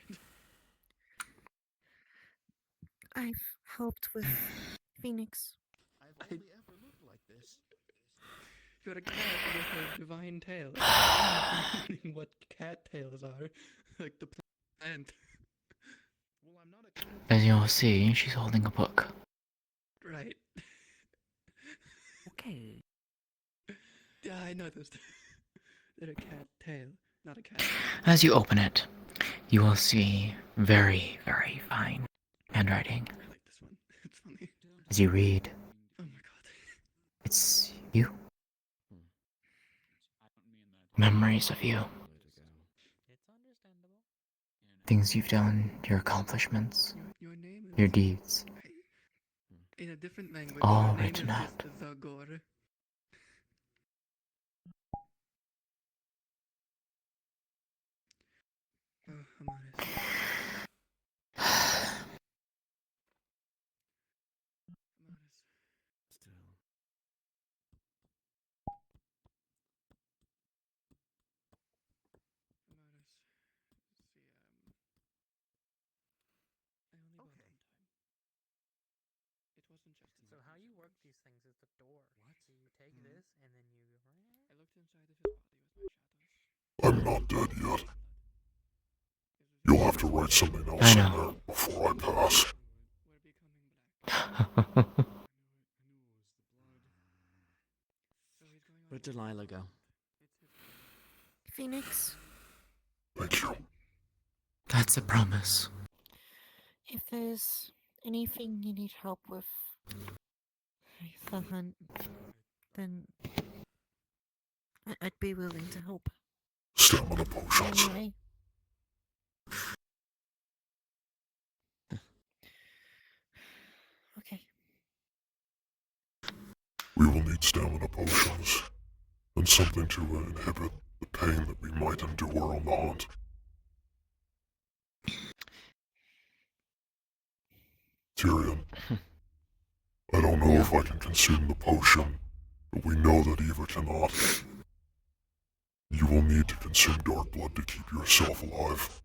I've helped with Phoenix. I've only ever looked like this. You're a cat with a divine tail. I'm wondering what cattails are. Like the plant. Well, I'm not a cat. As you'll see, she's holding a book. Right. Okay. Yeah, I noticed. They're a cat tail, not a cat. As you open it, you will see very, very fine handwriting. I like this one. It's funny. As you read, Oh my god. it's you. Memories of you. Things you've done, your accomplishments, Your name is... your deeds. In a different language, All your name written is out. just the gore. Oh, Amaris. Amaris. Amaris. See, I only bought one time. It wasn't just So how you work these things is the door. What? So you take this and then you... I looked inside of his body with my shadows. I'm not dead yet. You'll have to write something else I in know. there before I pass. We're becoming black. So he's going on. Where'd Delilah go? Phoenix, Thank you. That's a promise. if there's anything you need help with the hunt, then I'd be willing to help. Stamina potions. Anyway. Okay. We will need stamina potions, and something to inhibit the pain that we might endure on the hunt. Tyrion, I don't know if I can consume the potion, but we know that Eva cannot. You will need to consume dark blood to keep yourself alive.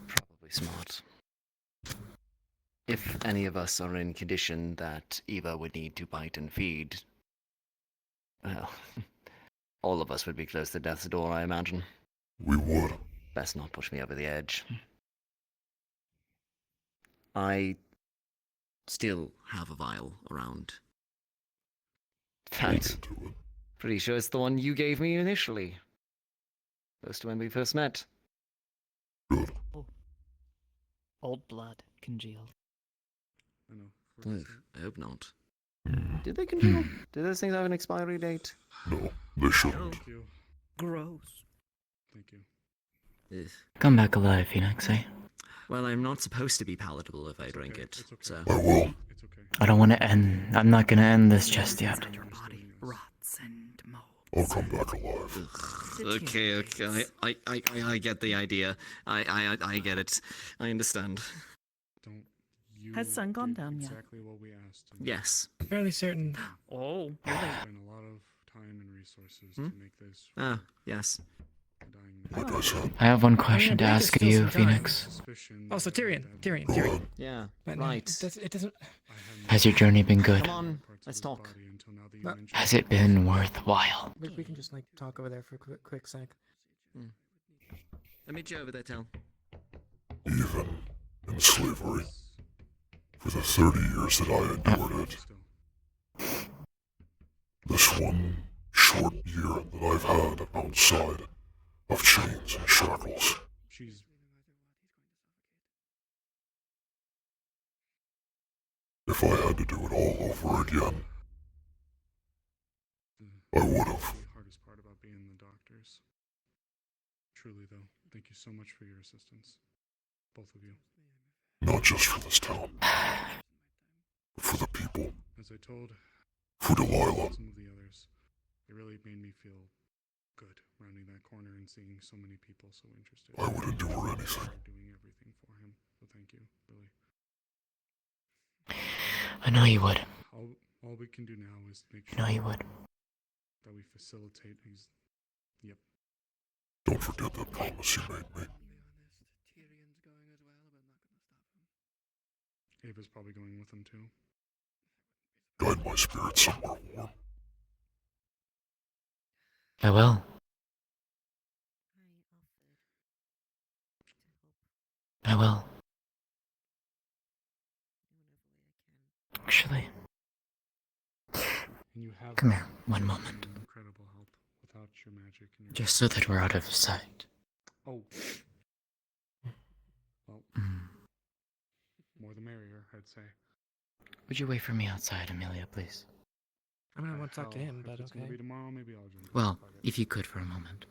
Probably smart. If any of us are in condition that Eva would need to bite and feed, well, all of us would be close to death's door, I imagine. We would. Best not push me over the edge. I still have a vial around. In fact, pretty sure it's the one you gave me initially. Close to when we first met. Old blood congealed. I know. Ugh, I hope not. Did they congeal? Did those things have an expiry date? No, they shouldn't. Thank you. Gross. Thank you. Ugh. Come back alive, Phoenix, eh? Well, I'm not supposed to be palatable if I drink it, so... I will. I don't want to end. I'm not going to end this just yet. and mold. I'll come back alive. Okay, I get the idea. I get it. I understand. Has sun gone down yet? Exactly what we asked. Yes. Fairly certain. Oh, We spent a lot of time and resources to make this. Ah, yes. I have one question to ask of you, Phoenix. Also, Tyrion. Yeah, But right. It doesn't. Has your journey been good? Come on, let's talk. Has it been worthwhile? We can just like talk over there for a quick sec. I'll meet you over there, Tal. Even in slavery, for the 30 years that I endured it, this one short year that I've had outside of chains and shackles. If I had to do it all over again, I would have. The hardest part about being the doctors. Truly, though, thank you so much for your assistance, both of you. Not just for this town, but for the people. As I told For Delilah. some of the others, it really made me feel good rounding that corner and seeing so many people so interested. I would endure anything. Doing everything for him, so thank you, really. I know you would. All we can do now is make I sure know you would. that we facilitate these. Yep. Don't forget that promise you made me. Ava's probably going with them too. Guide my spirit somewhere warm. I will. I will. Actually, And you have come here, one moment. incredible help without your magic and your Just so that we're out of sight. Oh. Well, more the merrier, I'd say. Would you wait for me outside, Amelia, please? I mean, I want to talk to him, If but it's gonna okay. be tomorrow, maybe I'll join. Well, if you could for a moment.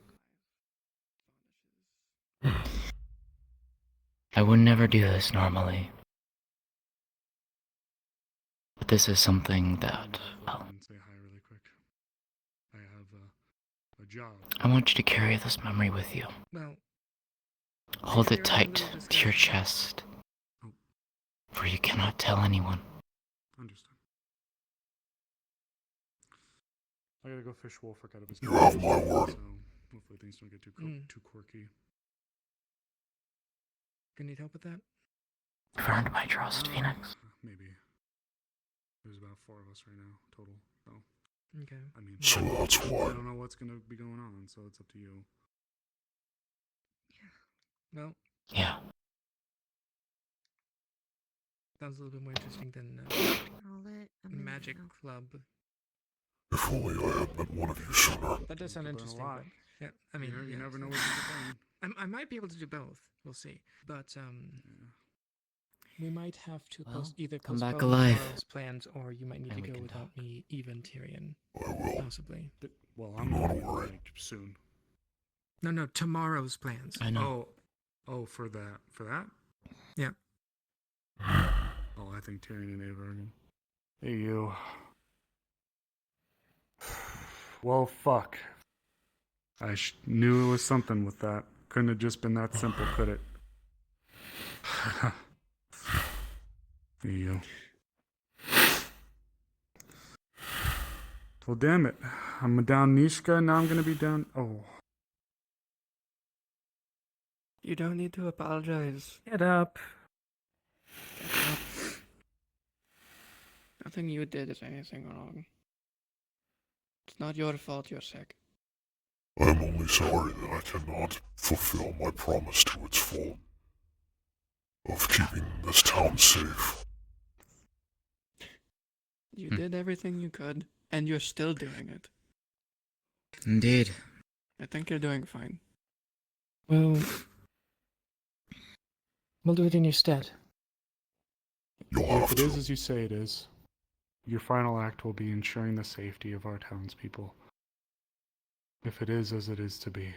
I would never do this normally. But this is something that, well, Say hi really quick. I have a job. I want you to carry this memory with you. Well, Hold it tight to your chest, for you cannot tell anyone. Understood. I gotta go fish Wolfric out of his. You have my word. So hopefully things don't get too too quirky. Gonna need help with that? You've earned my trust, Phoenix. Maybe. There's about 4 of us right now total. So. Okay. I mean. So that's why. I don't know what's gonna be going on, so it's up to you. Well. Yeah. Sounds a little bit more interesting than Magic Club. If only I had met one of you sooner. That does sound Learn a interesting. lot. But, yeah, I mean, You never know so- what you can learn. I might be able to do both. We'll see. But we might have to Well, either come back postpone alive. tomorrow's plans, or you might need And to we go can without me, even Tyrion. I will. Possibly. Well, I'm not worried. Soon. No, tomorrow's plans. I know. Oh, for that? Yeah. Oh, I think Tyrion and Ava are gonna. Hey, you. Well, fuck. I knew it was something with that. Couldn't have just been that simple, could it? Hey, you. Well, damn it. I'm down Nishka, now I'm gonna be down. Oh. You don't need to apologize. Get up. Nothing you did is anything wrong. It's not your fault you're sick. I'm only sorry that I cannot fulfill my promise to its full of keeping this town safe. You did everything you could, and you're still doing it. Indeed. I think you're doing fine. Well, we'll do it in your stead. If it is as you say it is, your final act will be ensuring the safety of our townspeople. If it is as it is to be.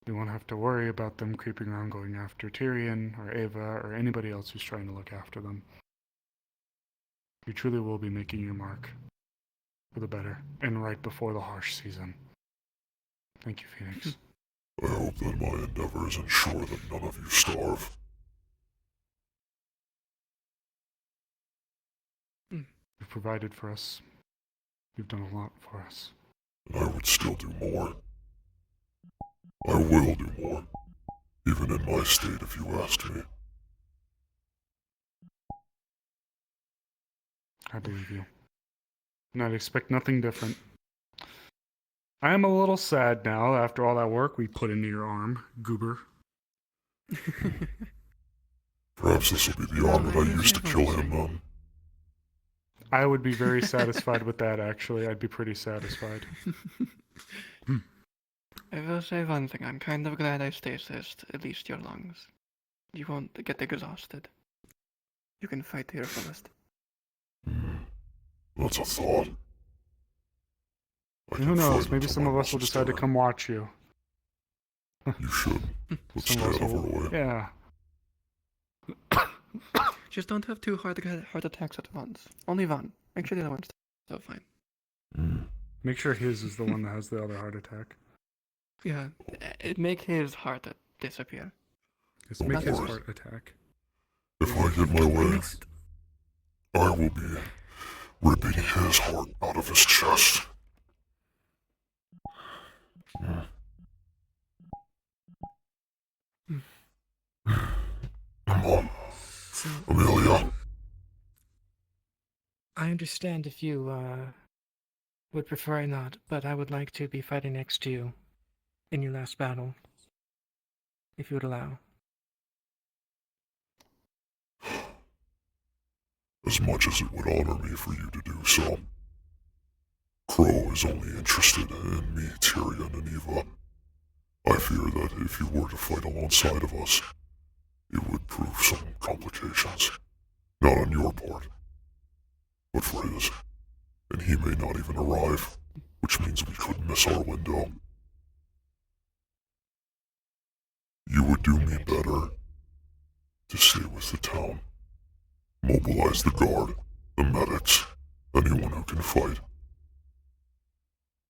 We won't have to worry about them creeping around going after Tyrion or Ava or anybody else who's trying to look after them. You truly will be making your mark. for the better, and right before the harsh season. Thank you, Phoenix. I hope that my endeavors ensure that none of you starve. You've provided for us. You've done a lot for us. And I would still do more. I will do more. Even in my state, if you asked me. I believe you. And I'd expect nothing different. I am a little sad now after all that work we put into your arm, Goober. Perhaps this will be the arm that I used to kill him on. I would be very satisfied with that, actually. I'd be pretty satisfied. I will say one thing. I'm kind of glad I stasised at least your lungs. You won't get exhausted. You can fight to your fullest. That's a thought. Who knows? Maybe some of us will decide to come watch you. You should. Let's stay out of our way. Yeah. Just don't have two heart attacks at once. Only one. Make sure the other one's still fine. Make sure his is the one that has the other heart attack. Yeah, make his heart disappear. Just make his heart attack. If I get my way, I will be ripping his heart out of his chest. Come on, Amelia. I understand if you would prefer I not, but I would like to be fighting next to you in your last battle, if you would allow. As much as it would honor me for you to do so. Crow is only interested in me, Tyrion, and Eva. I fear that if you were to fight alongside of us, it would prove some complications. Not on your part, but for his. And he may not even arrive, which means we could miss our window. You would do me better to stay with the town. Mobilize the guard, the medics, anyone who can fight.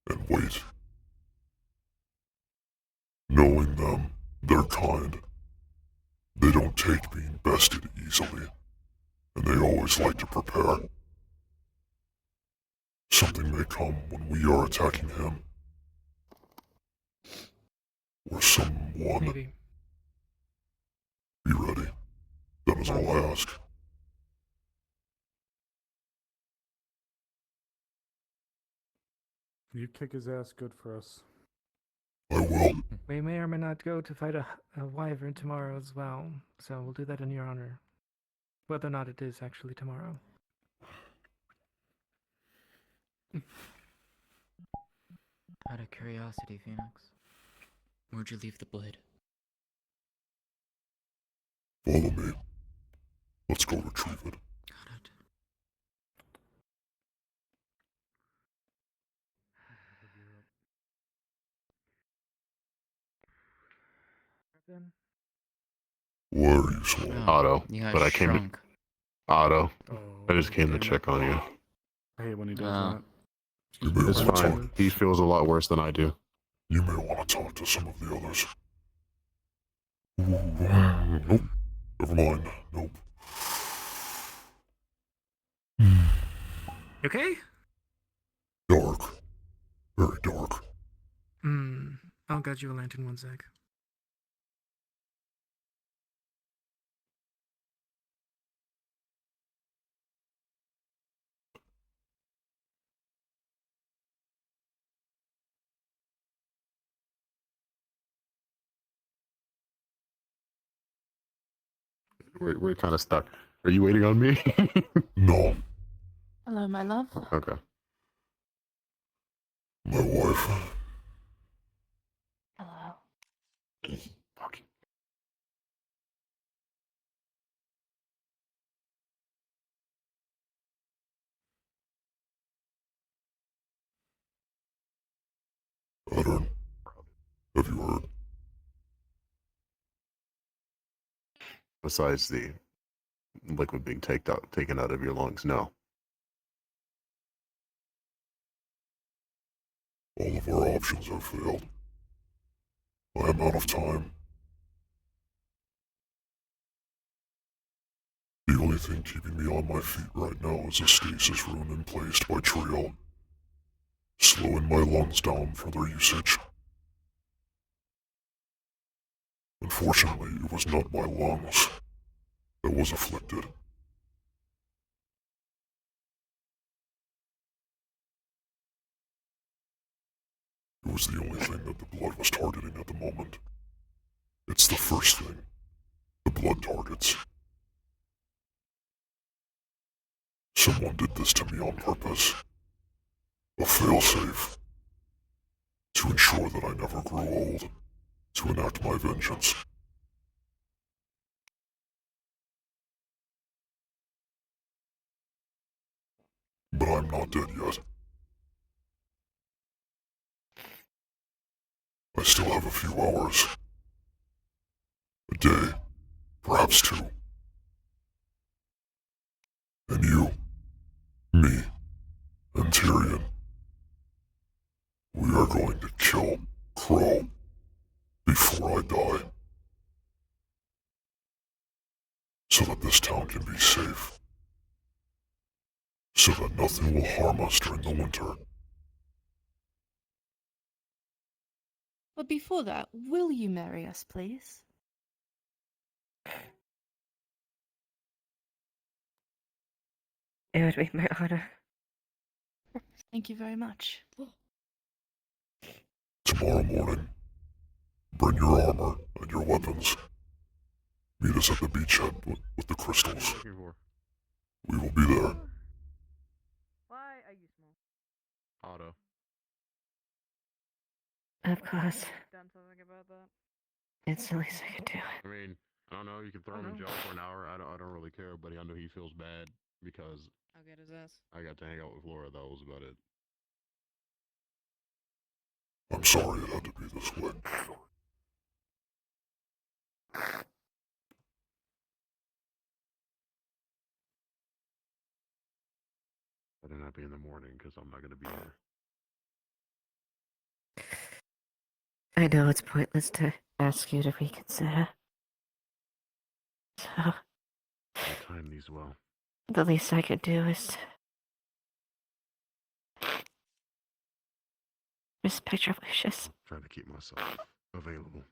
And wait. Knowing them, they're kind. They don't take being bested easily, and they always like to prepare. Something may come when we are attacking him. Or someone. Maybe. Be ready. That is all I ask. You kick his ass good for us. I will. We may or may not go to fight a wyvern tomorrow as well, so we'll do that in your honor. Whether or not it is actually tomorrow. Out of curiosity, Phoenix, where'd you leave the blade? Follow me. Let's go retrieve it. Got it. Why are you so Otto, but I came to... Otto. I just came to check on you. I hate when he does that. It's fine. He feels a lot worse than I do. You may want to talk to some of the others. Nope. Never mind. Nope. Okay? Dark. Very dark. I'll get you a lantern one sec. We're kind of stuck. Are you waiting on me? No. Hello, my love. Okay. My wife. Hello. Fuck. Pattern. Have you heard? Besides the liquid being taken out of your lungs, no. All of our options have failed. I am out of time. The only thing keeping me on my feet right now is a stasis rune placed by Trio, slowing my lungs down for their usage. Unfortunately, it was not my lungs that was afflicted. It was the only thing that the blood was targeting at the moment. It's the first thing the blood targets. Someone did this to me on purpose. A failsafe. To ensure that I never grew old. To enact my vengeance. But I'm not dead yet. I still have a few hours. A day. Perhaps two. And you, me, and Tyrion, we are going to kill Crow before I die. So that this town can be safe. So that nothing will harm us during the winter. But before that, will you marry us, please? It would be my honor. Thank you very much. Tomorrow morning, bring your armor and your weapons. Meet us at the beachhead with the crystals. We will be there. Why are you small? Otto. Of course. Done something about that? It's the least I could do. I mean, I don't know. You can throw him in jail for an hour. I don't really care, but I know he feels bad because I'll get his ass. I got to hang out with Laura. That was about it. I'm sorry it had to be this way. Better not be in the morning because I'm not going to be here. I know it's pointless to ask you to reconsider. So, I time these well. the least I could do is respect your wishes. Trying to keep myself available.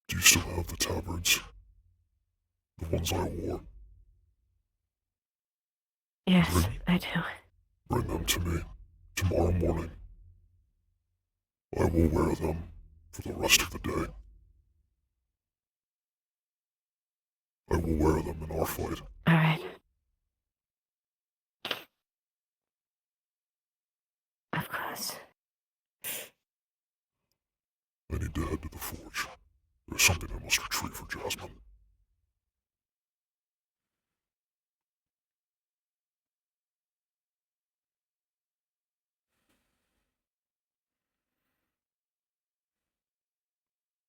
Do you still have the tabards? The ones I wore? Yes, I do. Bring them to me tomorrow morning. I will wear them for the rest of the day. I will wear them in our fight. Alright. Of course. I need to head to the forge. There's something I must retrieve for Jasmine.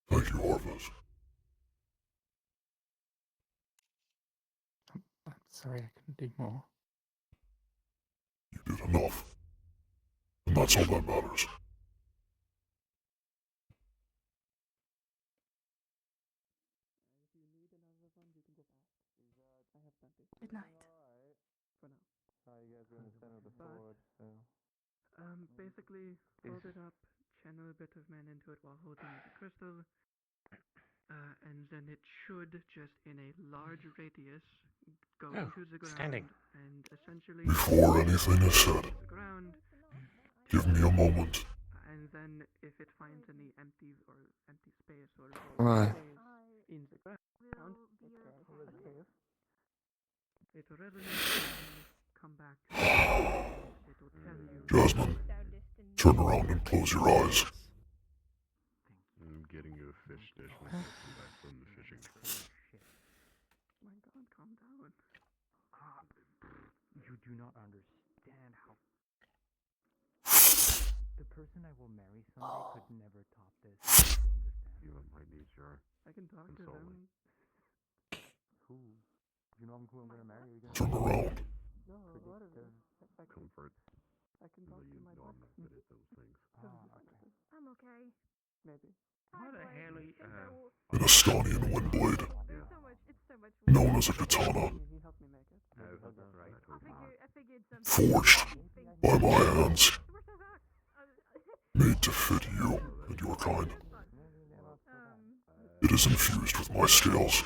Thank you, Harvest. I'm sorry I couldn't do more. You did enough. And that's all that matters. Good night. For now. You guys are in the center of the forge, so. Basically, hold it up, channel a bit of men into it while holding the crystal, and then it should just in a large radius go into the ground standing. and essentially Before anything is said, the ground. give me a moment. And then if it finds any empty space or Right. in the ground, it will resonate and come back. It will tell you. Jasmine, turn around and close your eyes. I'm getting you a fish dish when I come back from the fishing trip. My God, calm down. You do not understand how. The person I will marry someday could never top this. You might need your I can talk to consoling. them. Who? You know who I'm gonna marry? Turn around. No, what is it? Comfort. I can talk to my dog. I'm okay. Maybe. What the hell are you, An Estonian windblade, There's so much, it's so much. known as a katana, He helped me make it. I figured something. forged by my hands, made to fit you and your kind. It is infused with my scales,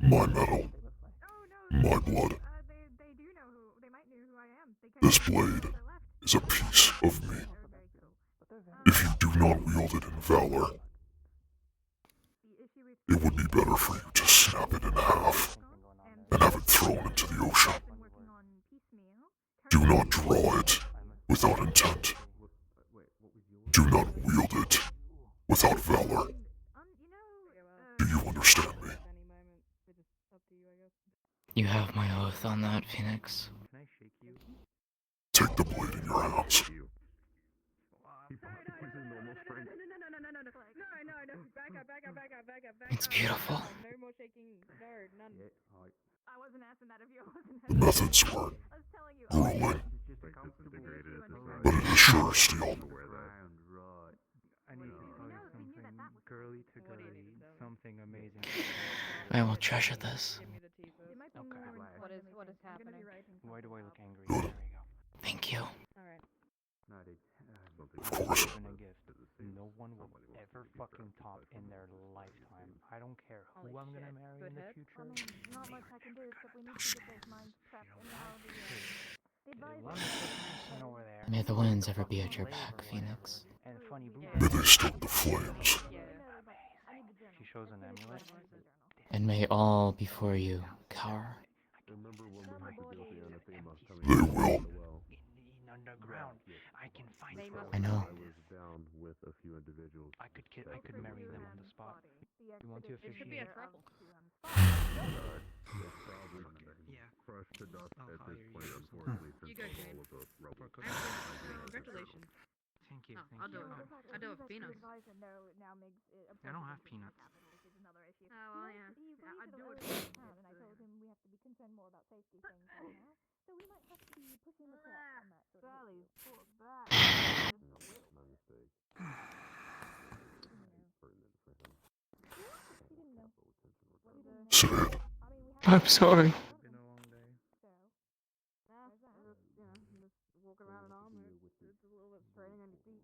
my metal, my blood. They do know who, they might know who I am. This blade is a piece of me. If you do not wield it in valor, it would be better for you to snap it in half and have it thrown into the ocean. Do not draw it without intent. Do not wield it without valor. Do you understand me? You have my oath on that, Phoenix. Take the blade in your hands. It's beautiful. No more shaking. No, none. I wasn't asking that of you. The methods were grueling, but it is sure steel. I need to tell you something girly to girly, something amazing. I will treasure this. Okay. What is happening? Why do I look angry? There we go. Thank you. Alright. Of course. Given a gift no one will ever fucking top in their lifetime. I don't care who I'm gonna marry in the future. Not much I can do except we need to get those minds prepped and now the Person over there. May the winds ever be at your back, Phoenix. And funny boo. May they stoke the flames. She shows an amulet. And may all before you cower. They will. Underground. I can find I know. I could marry them on the spot. You want to officiate? It should be a trouble. Crushed to dust I'll at hire this you. point, unfortunately, You since go, all Shane. of the rebel Congratulations. Thank you. No, Thank I'll do you. it. I'll do it with peanuts. I don't have peanuts. Oh, well, yeah. Yeah, I'd do it. And I told him we have to be concerned more about safety things right now. So we might have to be pushing the clock on that sort of Sally, pull it back. My mistake. Say it. I'm sorry. Been a long day. Just walking around in armor. It's a little bit straining on your feet.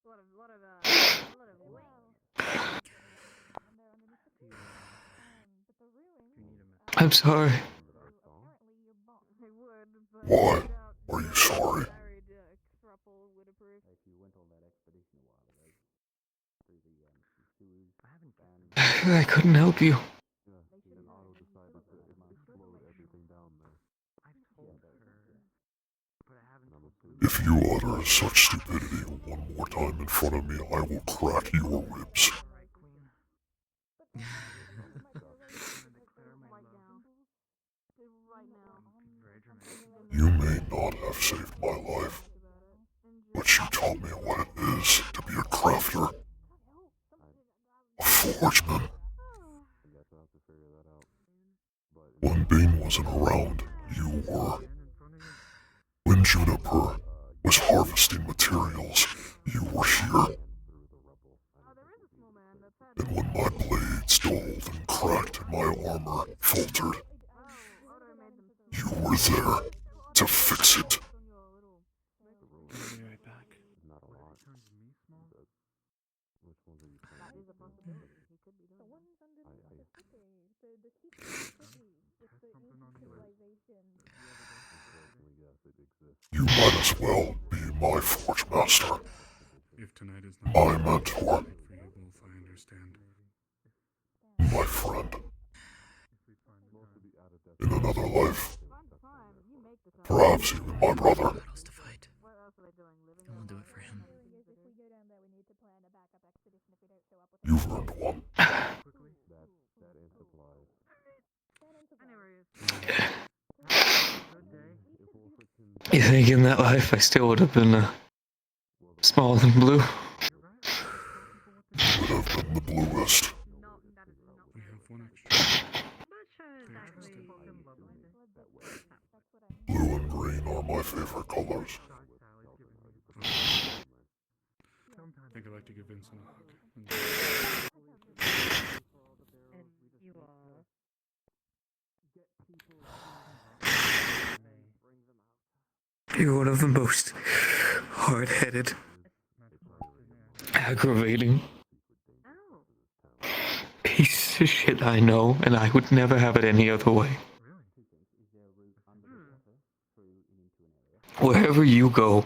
A lot of I'm sorry. Why are you sorry? I couldn't help you. If you utter such stupidity one more time in front of me, I will crack your ribs. You may not have saved my life, but you taught me what it is to be a crafter, a forgeman. When Bean wasn't around, you were. When Juniper was harvesting materials, you were here. And when my blades dulled and cracked and my armor faltered, you were there to fix it. I'll be right back. You might as well be my forge master, If tonight is not my mentor, for you both, I understand. my friend. In another life, perhaps even my brother. Battles to fight. And we'll do it for him. You've earned one. You think in that life I still would have been small and blue? You would have been the bluest. I have one extra. Blue and green are my favorite colors. I think I'd like to give Vincent a hug. You're one of the most hard-headed, aggravating pieces of shit I know, and I would never have it any other way. Wherever you go,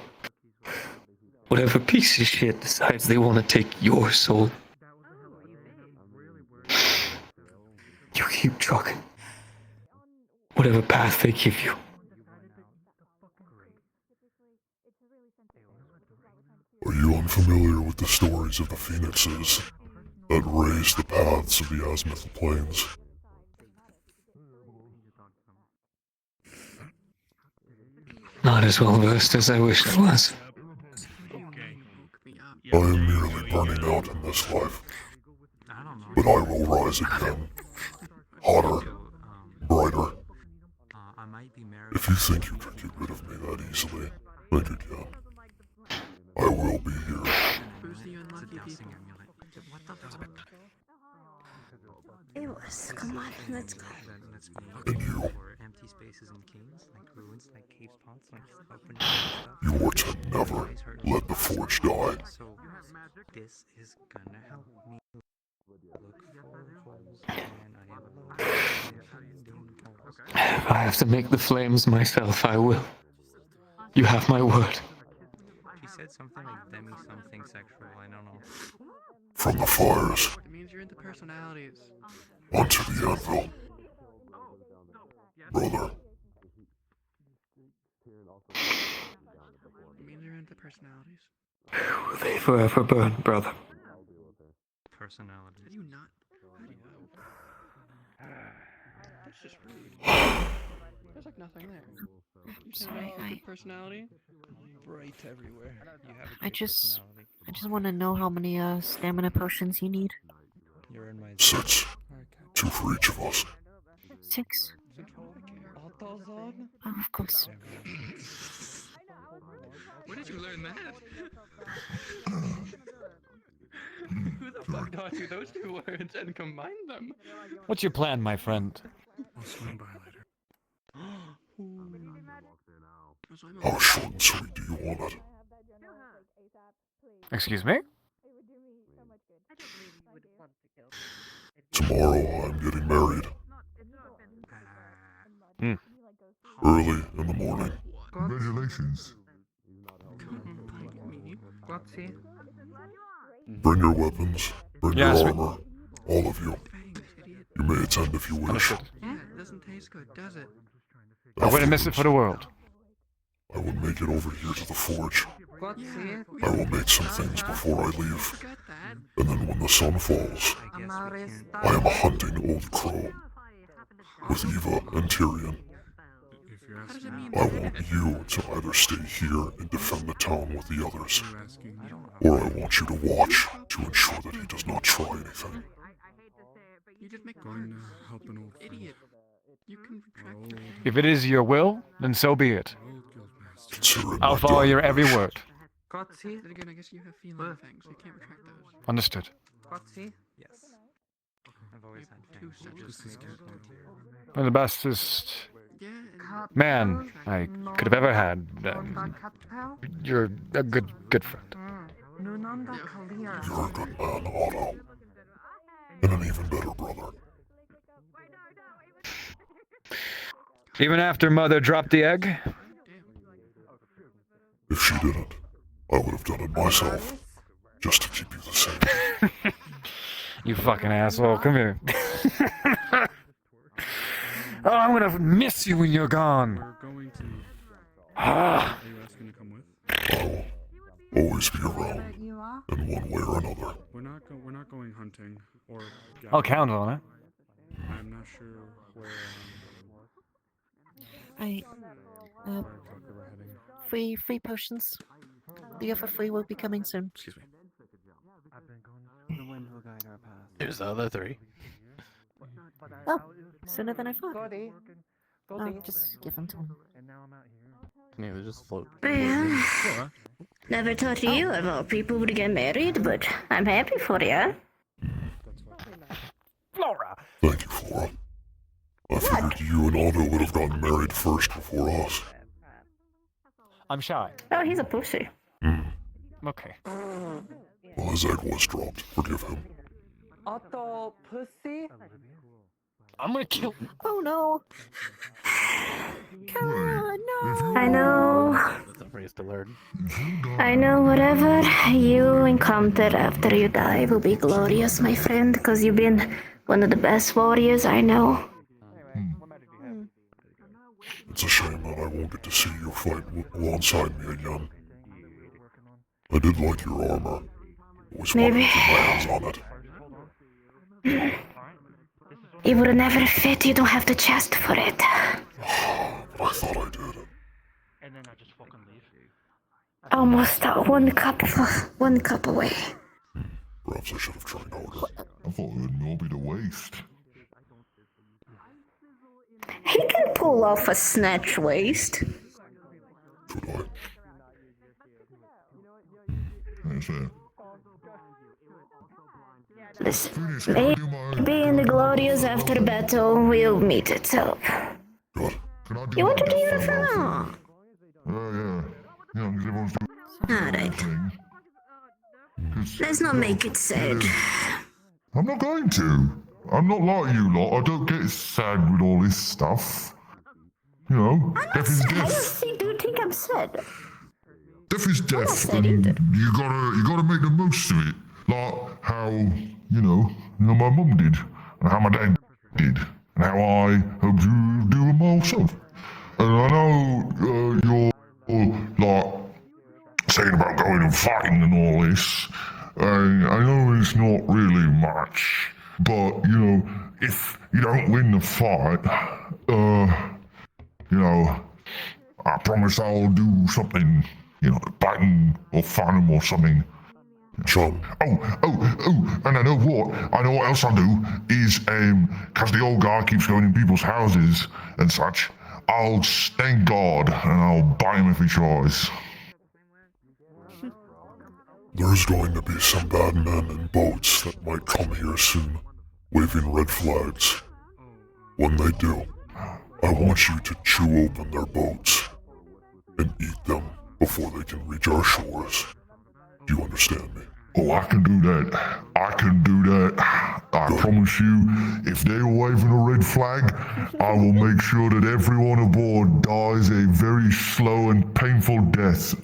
whatever piece of shit decides they want to take your soul, you keep trucking. Whatever path they give you. Are you unfamiliar with the stories of the Phoenixes that raised the paths of the azimuthal planes? Not as well versed as I wish I was. I am merely burning out in this life, but I will rise again, hotter, brighter. If you think you can get rid of me that easily, think again. I will be here. It was. Come on, let's go. And you? Empty spaces and caves, like ruins, like cave spots, like open You are to never let the forge die. So this is gonna help me look for holes, and I am finding holes. If I have to make the flames myself, I will. You have my word. She said something like demi something sexual, I don't know. From the fires It means you're into personalities. onto the anvil. Brother, It means you're into personalities. They forever burn, brother. Personality. Did you not? How do you know? That's just rude. There's like nothing there. You say Sorry, you have a good personality? Bright everywhere. You have a I great just personality. want to know how many stamina potions you need. You're in my 6. 2 for each of us. 6. Oh, of course. Where did you learn that? Who the fuck taught you those two words and combined them? What's your plan, my friend? I'll swing by later. How short and sweet do you want it? Excuse me? Tomorrow I'm getting married. Early in the morning. Congratulations. Bring your weapons. Bring Yes, your armor. All of you. You may attend if you wish. Yeah, it doesn't taste good, does it? I wouldn't miss it for the world. I will make it over here to the forge. I will make some things before I leave. And then when the sun falls, I am hunting Old Crow with Eva and Tyrion. I want you to either stay here and defend the town with the others, or I want you to watch to ensure that he does not try anything. You just make Going to help an old friend. idiot. You can retract that. If it is your will, then so be it. Consider it I'll my follow dying your every wish. word. Then again, I guess you have feeling things, so you can't retract those. Understood. Yes. I've always had Two feelings. sexes. You're the bestest man I could have ever had. You're a good friend. You're a good man, Otto. And an even better brother. Even after Mother dropped the egg? If she didn't, I would have done it myself. Just to keep you the same. You fucking asshole. Come here. Oh, I'm gonna miss you when you're gone. We're going to. Ah. Are you asking to come with? I will always be around, in one way or another. We're not going hunting or. I'll count on it. I'm not sure where. I Where exactly we're heading. free potions. The other 3 will be coming soon. Excuse me. The wind will guide our path. There's the other 3. Oh, sooner than I thought. I'll just give them to him. Yeah, they just float. Yeah. Never thought you of all people would get married, but I'm happy for you. Flora! Thank you, Flora. I figured you and Otto would have gotten married first before us. I'm shy. Oh, he's a pussy. Okay. Well, his egg was dropped. Forgive him. Otto pussy? I'm gonna kill. Oh no. Come on, no. I know. That's a phrase to learn. I know whatever you encounter after you die will be glorious, my friend, because you've been one of the best warriors I know. It's a shame that I won't get to see you fight alongside me again. I did like your armor. Always wanted to get my hands on it. It would never fit, you don't have the chest for it. But I thought I did. And then I just fucking leave. Almost one cup away. Perhaps I should have tried harder. I thought it would all be the waste. He can pull off a snatch waist. Could I? That's it. Listen, maybe in the glorious after battle we'll meet itself. You want to do it for now? Yeah, because everyone's doing Alright. Let's not make it sad. I'm not going to. I'm not like you lot. I don't get sad with all this stuff. You know, death is I death. do you think I'm sad? Death is death, and you gotta make the most of it. Like how, you know my mum did, and how my dad did, and how I hope you do with myself. And I know you're like saying about going and fighting and all this. And I know it's not really much, but you know, if you don't win the fight, you know, I promise I'll do something, you know, biting or find him or something. Chum. Oh, and I know what else I'll do is, cause the old guy keeps going in people's houses and such, I'll stand guard and I'll bite him if he tries. There's going to be some bad men in boats that might come here soon, waving red flags. When they do, I want you to chew open their boats and eat them before they can reach our shores. Do you understand me? Oh, I can do that. I promise you, if they're waving a red flag, I will make sure that everyone aboard dies a very slow and painful death.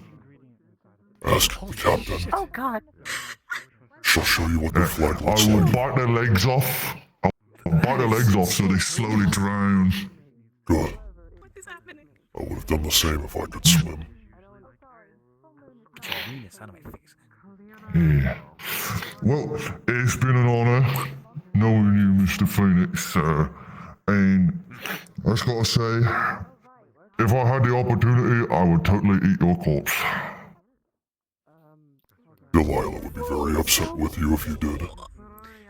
Ask the captain. Oh god. She'll show you what the flag looks like. I will bite their legs off. I'll bite their legs off so they slowly drown. Good. What is happening? I would have done the same if I could swim. Yeah. Well, it's been an honor knowing you, Mr. Phoenix, and I just gotta say, if I had the opportunity, I would totally eat your corpse. Delilah would be very upset with you if you did.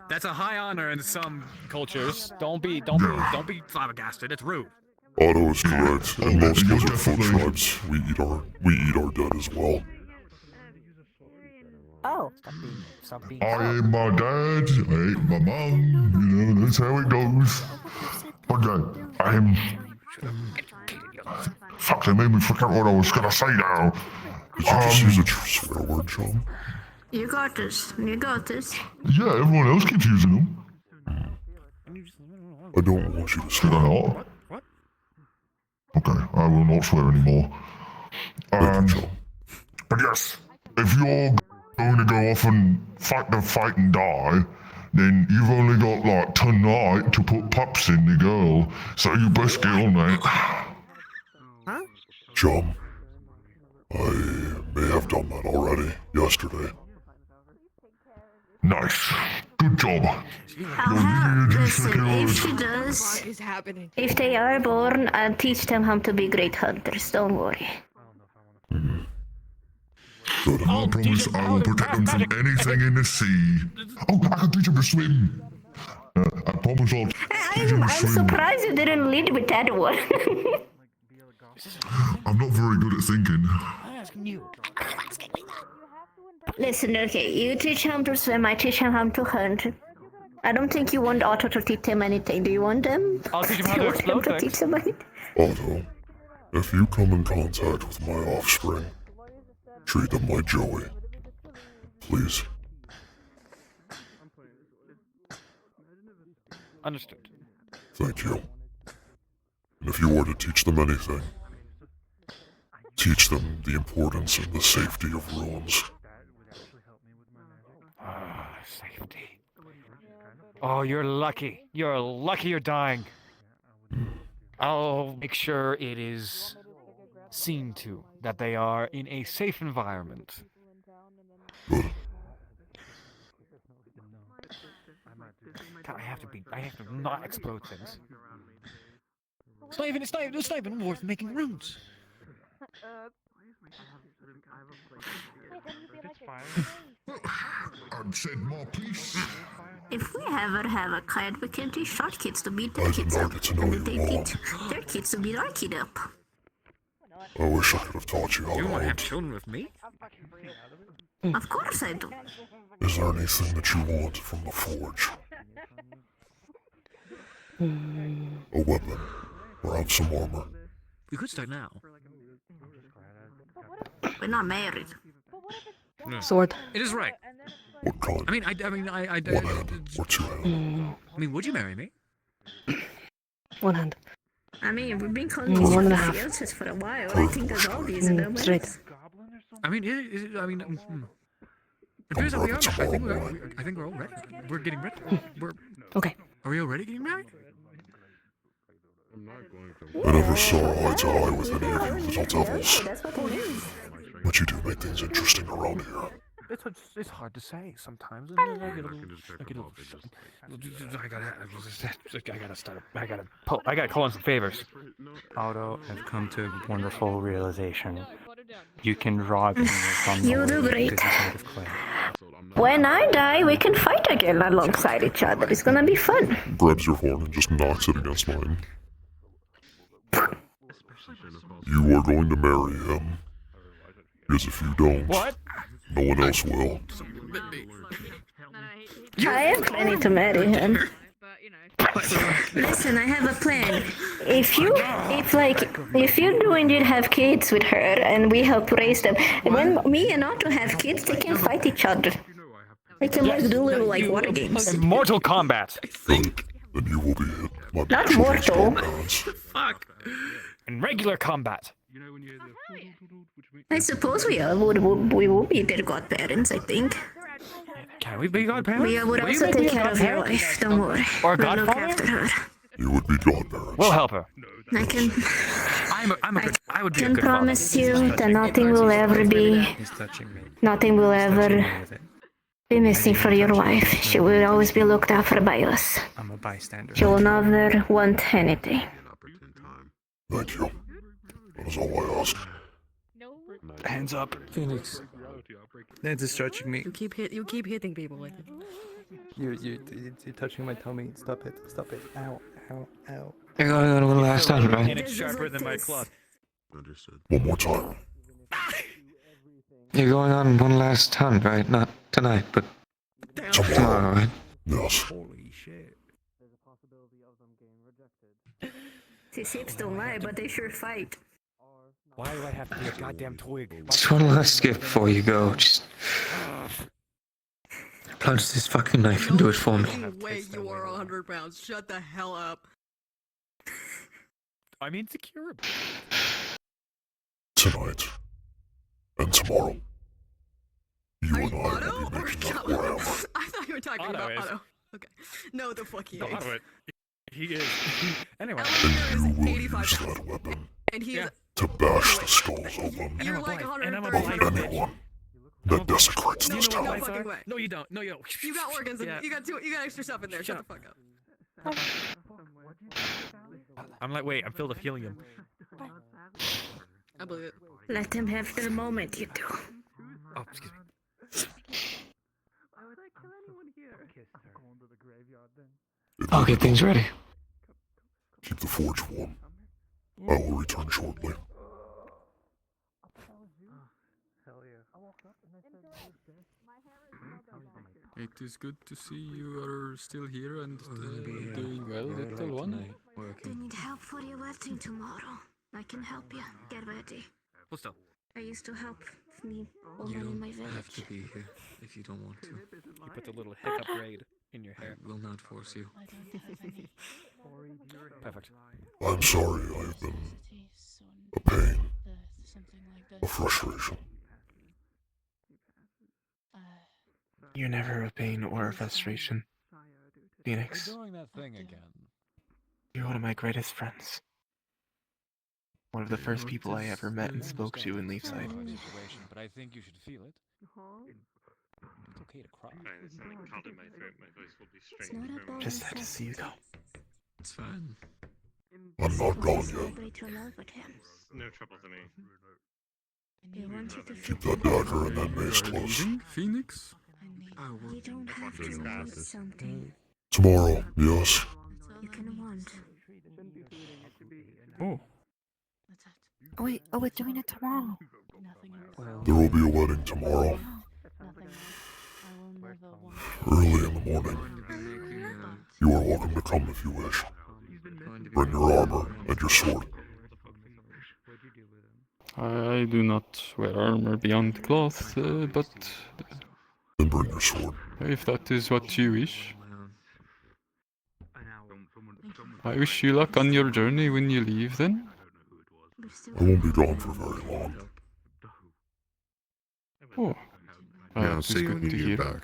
That's a high honor in some cultures. Don't be flabbergasted. It's rude. Otto is correct. In most Lizardfolk tribes, we eat our dead as well. Oh. I ate my dad, I ate my mom, you know, that's how it goes. Okay, fuck, they made me forget what I was gonna say now. Did you just use a swear word, John? You got this. Yeah, everyone else keeps using them. I don't want you to swear. Did I not? Okay, I will not swear anymore. But yes, if you're going to go off and fight the fight and die, then you've only got like tonight to put pups in the girl, so you best get on that. Huh? Chum, I may have done that already yesterday. Nice. Good job. Listen, if she does, What is happening? if they are born, I'll teach them how to be great hunters, don't worry. Good, I promise I will protect them from anything in the sea. Oh, I can teach them to swim. I promise I'll teach them to I'm swim. surprised you didn't lead with that one. I'm not very good at thinking. I'm asking you. Listen, okay, you teach him to swim, I teach him how to hunt. I don't think you want Otto to teach him anything. Do you want him? I'll teach him how Do to you want him explode to things. teach him anything? Otto, if you come in contact with my offspring, treat them like Joey. Please. Understood. Thank you. And if you were to teach them anything, teach them the importance and the safety of ruins. Safety. Oh, you're lucky. You're lucky you're dying. I'll make sure it is seen to that they are in a safe environment. God, I have to not explode things. It's not even worth making runes. I'd said more, please. If we ever have a kid, we can teach our kids to beat their I did kids not up. get to know And you then they long. teach their kids to beat our kid up. I wish I could have taught you how You to want to have hunt. children with me? Of course I do. Is there anything that you want from the forge? A weapon, perhaps some armor. We could start now. We're not married. No. Sword. It is right. What kind? I mean, I One hand or two hand? I mean, would you marry me? One hand. I mean, we've been calling One and a each half. other fiancés for a while. I think there's all these in the Straight. I mean, it depends how we are. I think we're all ready. We're getting ready. Okay. Are we already getting married? I never saw eye to eye with any of you little devils. That's what it is. But you do make things interesting around here. It's hard to say sometimes. I gotta call in some favors. Otto has come to a wonderful realization. You can draw opinions from You do great. this is made of clay. When I die, we can fight again alongside each other. It's gonna be fun. Grabs your horn and just knocks it against mine. You are going to marry him. Because if you don't, no one else will. I am planning to marry him. Listen, I have a plan. If you do indeed have kids with her and we help raise them, when me and Otto have kids, they can fight each other. They can do little water games. In Mortal Kombat. Then you will be hit by Not mortal. Fuck. In regular combat. I suppose we will be their godparents, I think. Can we be godparents? We would also take care of your wife, don't worry. Or We'll look godfather? after her. You would be godparents. We'll help her. I can I would be a can good father. promise you that nothing will ever be, He's touching me. nothing will ever With it. be missing for your wife. She will always be looked after by us. I'm a bystander. She will never want anything. Thank you. That is all I ask. Hands up. Phoenix. That's distracting me. You keep hitting people with it. You're touching my tummy. Stop it. Stop it. Ow. Ow. Ow. You're going on one last time, right? And it's sharper than my cloth. Understood. One more time. You're going on one last hunt, right? Not tonight, but tomorrow, right? Yes. Holy shit. These hips don't lie, but they sure fight. Why do I have to be a goddamn twig? Just one last gift before you go. Just plunge this fucking knife into it for me. Wait, you are 100 pounds. Shut the hell up. I'm insecure. Tonight. And tomorrow. You and I will be making up Warhammer. I thought you were talking about Otto. Okay. No, the fuck he ain't. He is. Anyway. And you will use that weapon And he's to bash the skulls open You're like of 130. anyone that desecrates this No town. fucking way. No, you don't. No, you don't. You got organs. Yeah. You got extra stuff in there. Shut the fuck up. I'm like, wait, I'm filled with helium. I believe it. Let them have their moment, you two. Oh, excuse me. I'll get things ready. Keep the forge warm. I will return shortly. It is good to see you are still here and doing well, little one. Do you need help for your wedding tomorrow? I can help you. Get ready. Hold still. I used to help me You women in my don't have village. to be here if you don't want to. He puts a little hiccup braid in your hair. I will not force you. I don't have any Perfect. I'm sorry I've been a pain, something like a this. frustration. You're never a pain or a frustration, Phoenix. You're doing that thing again. You're one of my greatest friends. One of the first people I ever met and spoke to in Leafside. Situation, but I think you should feel it. It's okay to cry. It's not about Just sad to see you go. It's fine. I'm not gone yet. Celebrate your love with him. No trouble to me. They want you to Keep feel that dagger and that mace close. Phoenix? You don't have to want something. Tomorrow, yes. You can want. Oh. Oh wait, we're doing it tomorrow. There will be a wedding tomorrow. Early in the morning. You are welcome to come if you wish. Bring your armor and your sword. I do not wear armor beyond cloth, but Then bring your sword. if that is what you wish. I wish you luck on your journey when you leave then. I won't be gone for very long. Oh. Yeah, I'll It is see you good when to you hear. get back.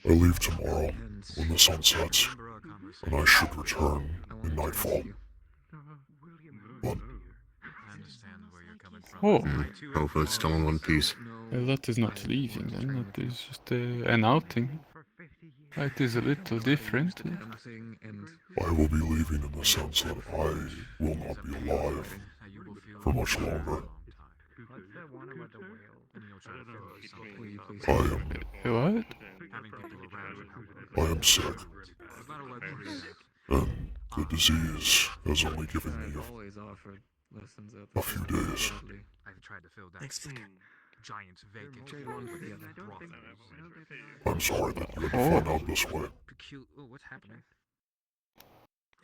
I leave tomorrow when the sun sets, and I should return in nightfall. But Oh. hopefully it's still in one piece. Well, that is not leaving then, that is just an outing. It is a little different. I will be leaving in the sense that I will not be alive for much longer. What? I am sick. And the disease has only given me a few days. Thanks, Flicker. Giant vacant I'm sorry that you had to find out this way. Oh, what's happening?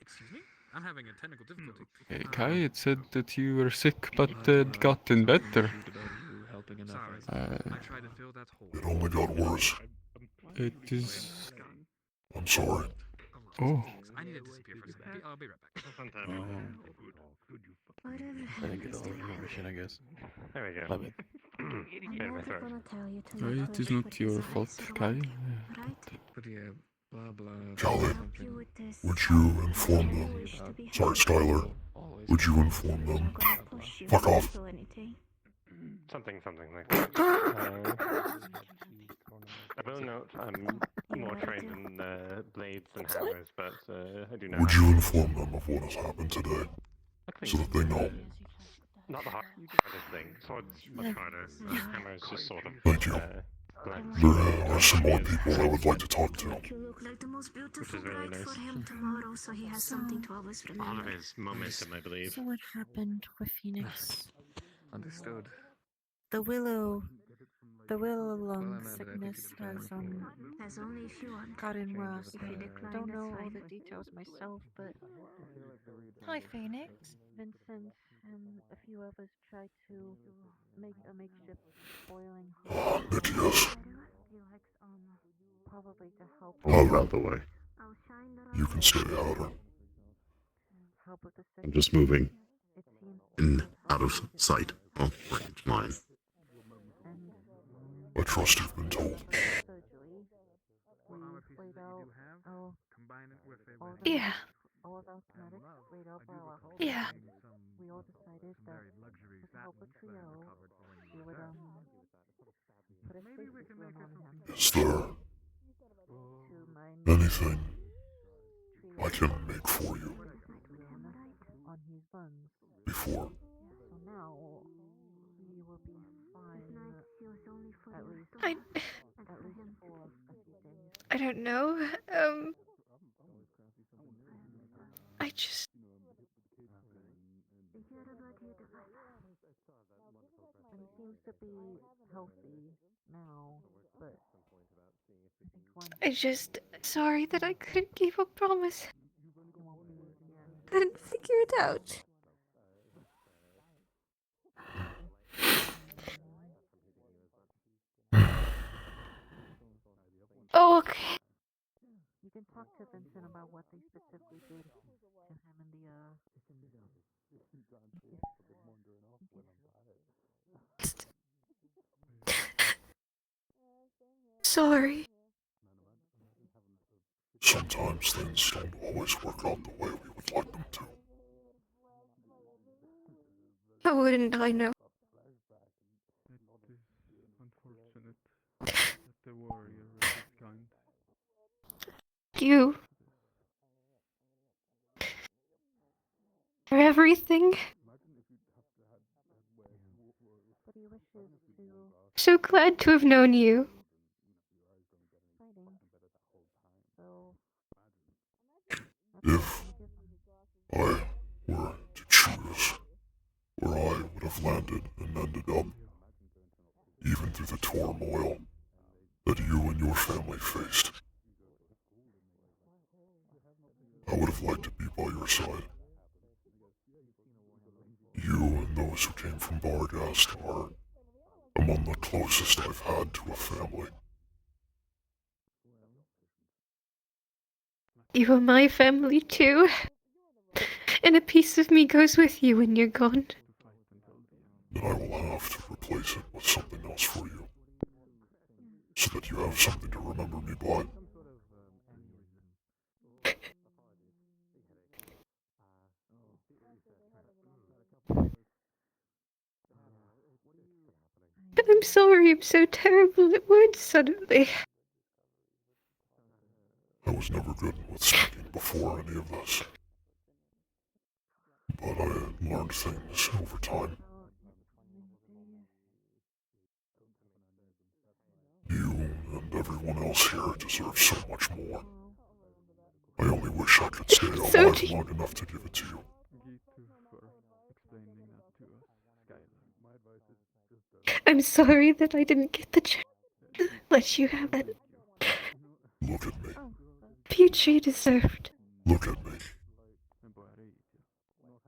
Excuse me? I'm having a technical difficulty. Hey, Kai, it said that you were sick but gotten better. I tried to fill that hole. It only got worse. It is... I'm sorry. Oh. I need to disappear for a second. I'll be right back. Whatever I think happens it's to all happen. information, I guess. There we go. Love it. I'm never gonna tell you to It is not your fault, Kai. Callie, would you inform them? Sorry, Skylar. Would you inform them? Fuck off. Something like that. I will note I'm more trained in blades than hammers, but I do know. Would you inform them of what has happened today? So that they know. Not the hardest thing. Sword's much harder. Hammer's just sort of. Thank you. There are some more people I would like to talk to. You look like the most beautiful Which is very bride nice. for him tomorrow, so he has something to always All remember. of his momentum, I believe. So what happened with Phoenix? Understood. The willow lung sickness There's only a few on. gotten worse. If you I decline, don't know that's all fine. the details myself, but Hi, Phoenix. Vincent and a few others tried to make a makeshift boiling Nikias. probably to help I'll out the way. You can stay out. help with the I'm just moving. In, out of sight. Oh, range line. I trust you've been told. Yeah. Yeah. We all decided that with help with Trio, we would put a safety zone on him. Is there anything I can make for you On his lungs. before? So now he will be fine. At least I for a few days. I don't know. I just And seems to be healthy now, but I think once I just sorry that I couldn't keep a promise. it won't be the end. I didn't figure it out. Oh, okay. You can talk to Vincent about what they specifically did to him in the Sorry. Sometimes things don't always work out the way we would like them to. How wouldn't I know? It is unfortunate that the warrior of this kind. You. For everything. but he wishes to So glad to have known you. fighting. So If I were to choose where I would have landed and ended up, even through the turmoil that you and your family faced, I would have liked to be by your side. You and those who came from Barghast are among the closest I've had to a family. You are my family too. And a piece of me goes with you when you're gone. Then I will have to replace it with something else for you, so that you have something to remember me by. But I'm sorry I'm so terrible at words suddenly. I was never good with speaking before any of this, but I had learned things over time. You and everyone else here deserve so much more. I only wish I could stay alive long enough to give it to you. I'm sorry that I didn't get the chance to let you have that Look at me. future you deserved. Look at me.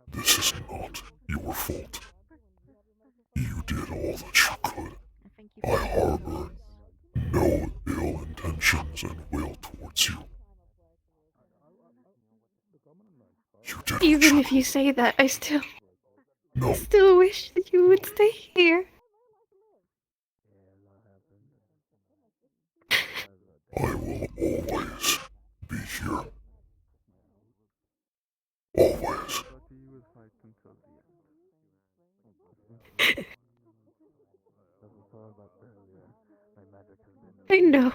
This is not your fault. You did all that you could. I harbor no ill intentions and will towards you. You did Even if you say that, I still No. still wish that you would stay here. I will always be here. Always. I know,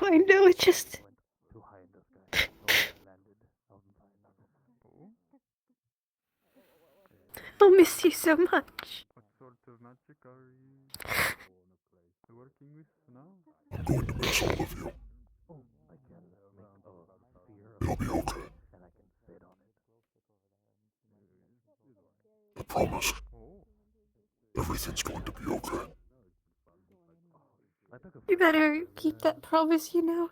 it just... I'll miss you so much. What sort of magic are you working with now? I'm going to miss all of you. It'll be okay. I promise. Everything's going to be okay. You better keep that promise, you know.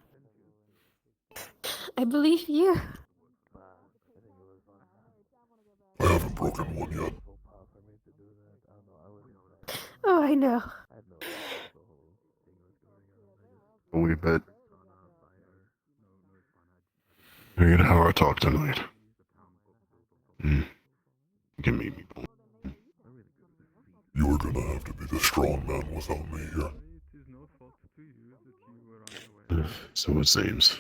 I believe you. I haven't broken one yet. Oh, I know. We bet. We're gonna have our talk tonight. Give me people. You're gonna have to be the strong man without me here. So it seems.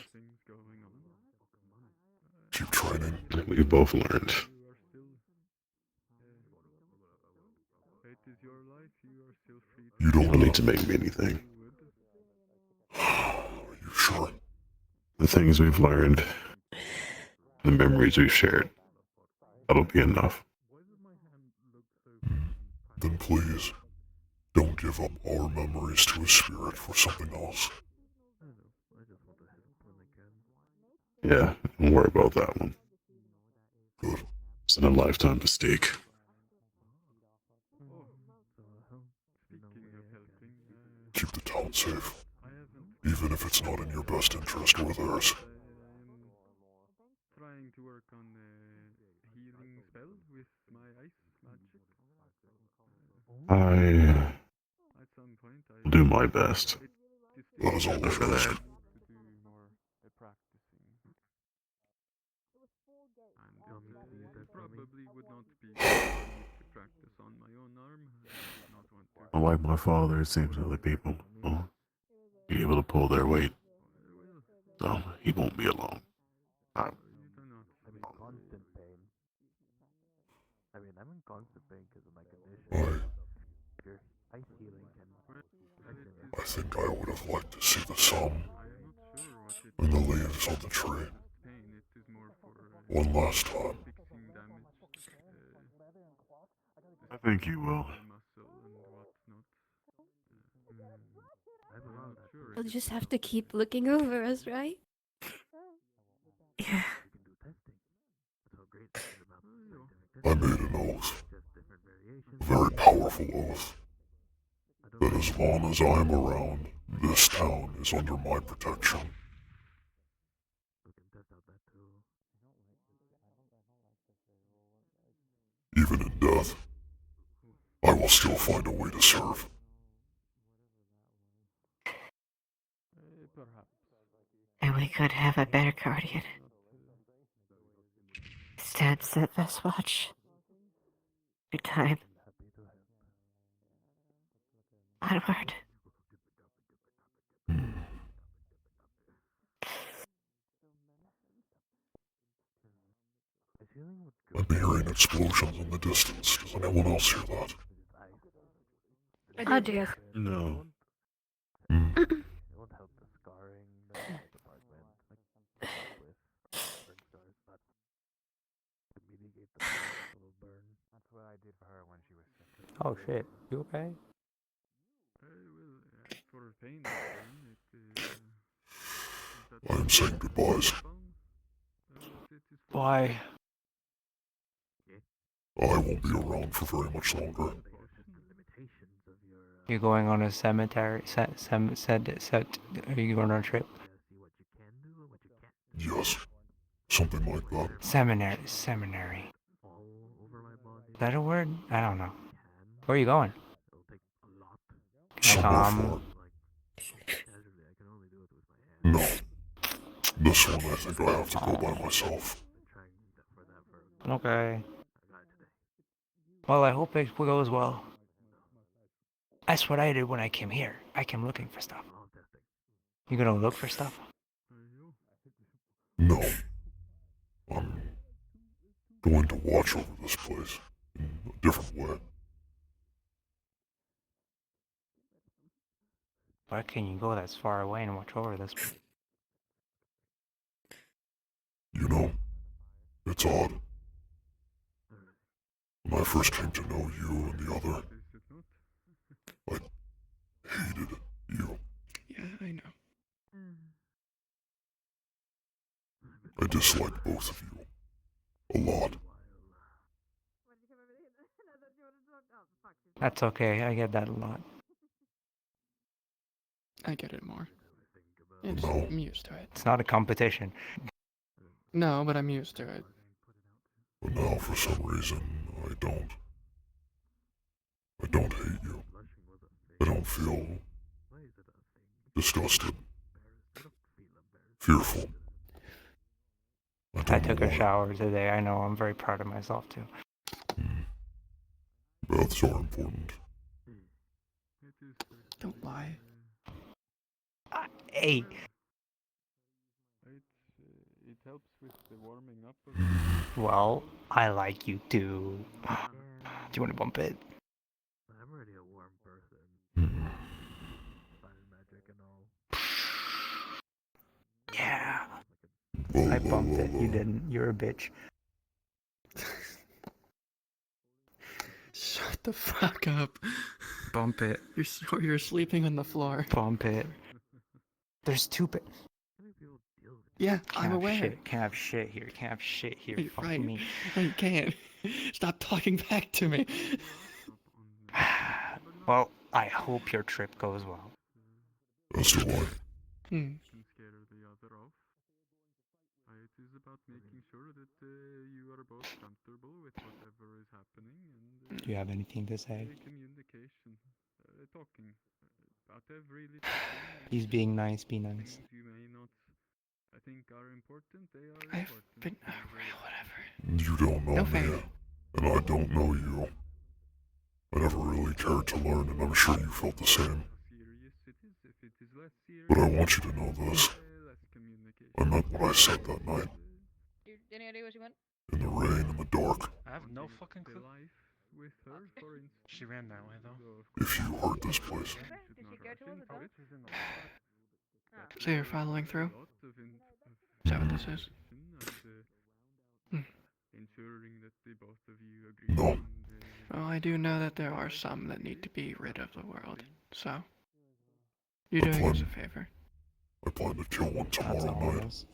Keep training. We've both learned. You don't need to make me anything. Are you sure? The things we've learned, the memories we've shared, that'll be enough. Then please, don't give up our memories to a spirit for something else. Yeah, don't worry about that one. Good. It's a lifetime mistake. keep the town safe, even if it's not in your best interest or theirs. Trying to work on a healing spell with my ice magic. At some point, I I'll do my best. That is all I ask. to do more practicing. And I probably would not be able to practice on my own arm. I would not want to. Unlike my father, it seems other people will be able to pull their weight. So he won't be alone. I'm in constant pain. I mean, I'm in constant pain because of my condition. Your ice healing can. I think I would have liked to see the sun and the leaves on the tree. One last time. I think you will. You'll just have to keep looking over us, right? Yeah. I made an oath. A very powerful oath. That as long as I'm around, this town is under my protection. Even in death, I will still find a way to serve. And we could have a better guardian. Stands at best watch. Your time. Onward. I'm hearing explosions in the distance. Does anyone else hear that? Oh dear. No. It won't help the scarring department. Burn scars, but to mitigate the possible burn. That's what I did for her when she was sick. Oh shit, you okay? For pain, it I am saying goodbyes. Why? I won't be around for very much longer. You're going on a cemetery? Are you going on a trip? Yes. Something like that. Seminary. Is that a word? I don't know. Where are you going? Somewhere No. This one I think I have to go by myself. Okay. Well, I hope it goes well. That's what I did when I came here. I came looking for stuff. You gonna look for stuff? No. I'm going to watch over this place in a different way. Why can you go that far away and watch over this place? You know, it's odd. When I first came to know you and the other, I hated you. Yeah, I know. I disliked both of you. A lot. That's okay. I get that a lot. I get it more. I'm used to it. It's not a competition. No, but I'm used to it. But now, for some reason, I don't. I don't hate you. I don't feel disgusted. Fearful. I took a shower today. I know. I'm very proud of myself, too. Baths are important. Don't lie. Hey. It helps with the warming up. Well, I like you too. Do you want to bump it? I'm already a warm person. Fire magic and all. Yeah. I bumped it. You didn't. You're a bitch. Shut the fuck up. Bump it. You're sleeping on the floor. Bump it. There's two Yeah, I'm aware. Can't have shit here. Can't have shit here. You're Fuck right. me. No, you can't. Stop talking back to me. Well, I hope your trip goes well. As do I. Can scare the other off. It is about making sure that you are both comfortable with whatever is happening and Do you have anything to say? communication, talking about every little thing. He's being nice, be nice. Things you may not think are important, they are I've important. been whatever. You don't know No me, fair. and I don't know you. I never really cared to learn, and I'm sure you felt the same. But I want you to know this. I meant what I said that night. Any idea what you meant? In the rain, in the dark. I have no fucking clue. With her, for instance. She ran that way though. If you hurt this place. Did she go towards the door? So you're following through? Is that what this is? Ensuring that the both of you agree. No. Well, I do know that there are some that need to be rid of the world, so you're doing us a favor. I plan to kill one tomorrow night.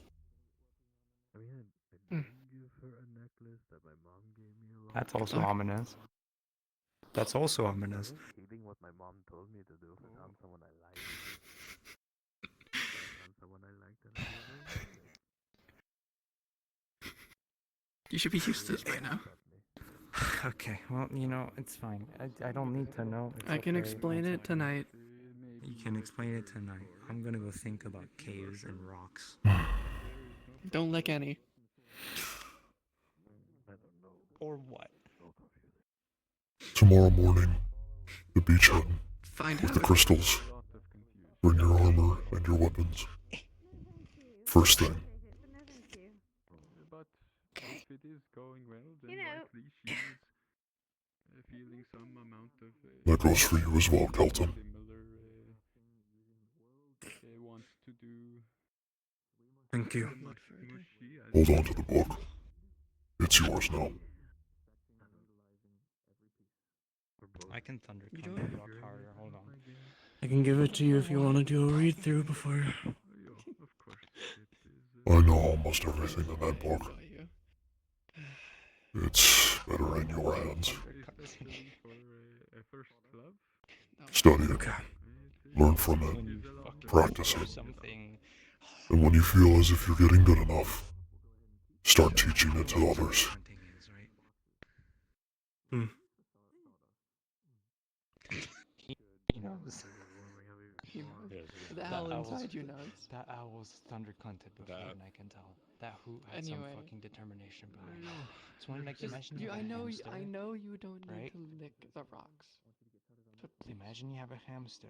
That's also ominous. That's also ominous. Heeding what my mom told me to do. I found someone I like. I found someone I liked and I was You should be used to this by now. Okay, well, you know, it's fine. I don't need to know. It's I can okay. explain it tonight. You can explain it tonight. I'm gonna go think about caves and rocks. Don't lick any. Or what? Tomorrow morning, the beach hut. Find with out. the crystals. Bring your armor and your weapons. First thing. But if it is going well, then likely she is feeling some amount of That goes for you as well, Kelton. similar wants to do. Thank you. Hold on to the book. It's yours now. I can thunder You come don't- rock harder. Hold on. I can give it to you if you want to do a read through before. I know almost everything in that book. It's better in your hands. Study it. Learn from it. Practice it. And when you feel as if you're getting good enough, start teaching it to others. He knows. The owl inside you knows. That owl was thunder cunted before, and I can tell. That hoot had some fucking determination behind it. It's one like imagine you have I a know. hamster, I know you don't need right? to lick the rocks. But Imagine you have a hamster,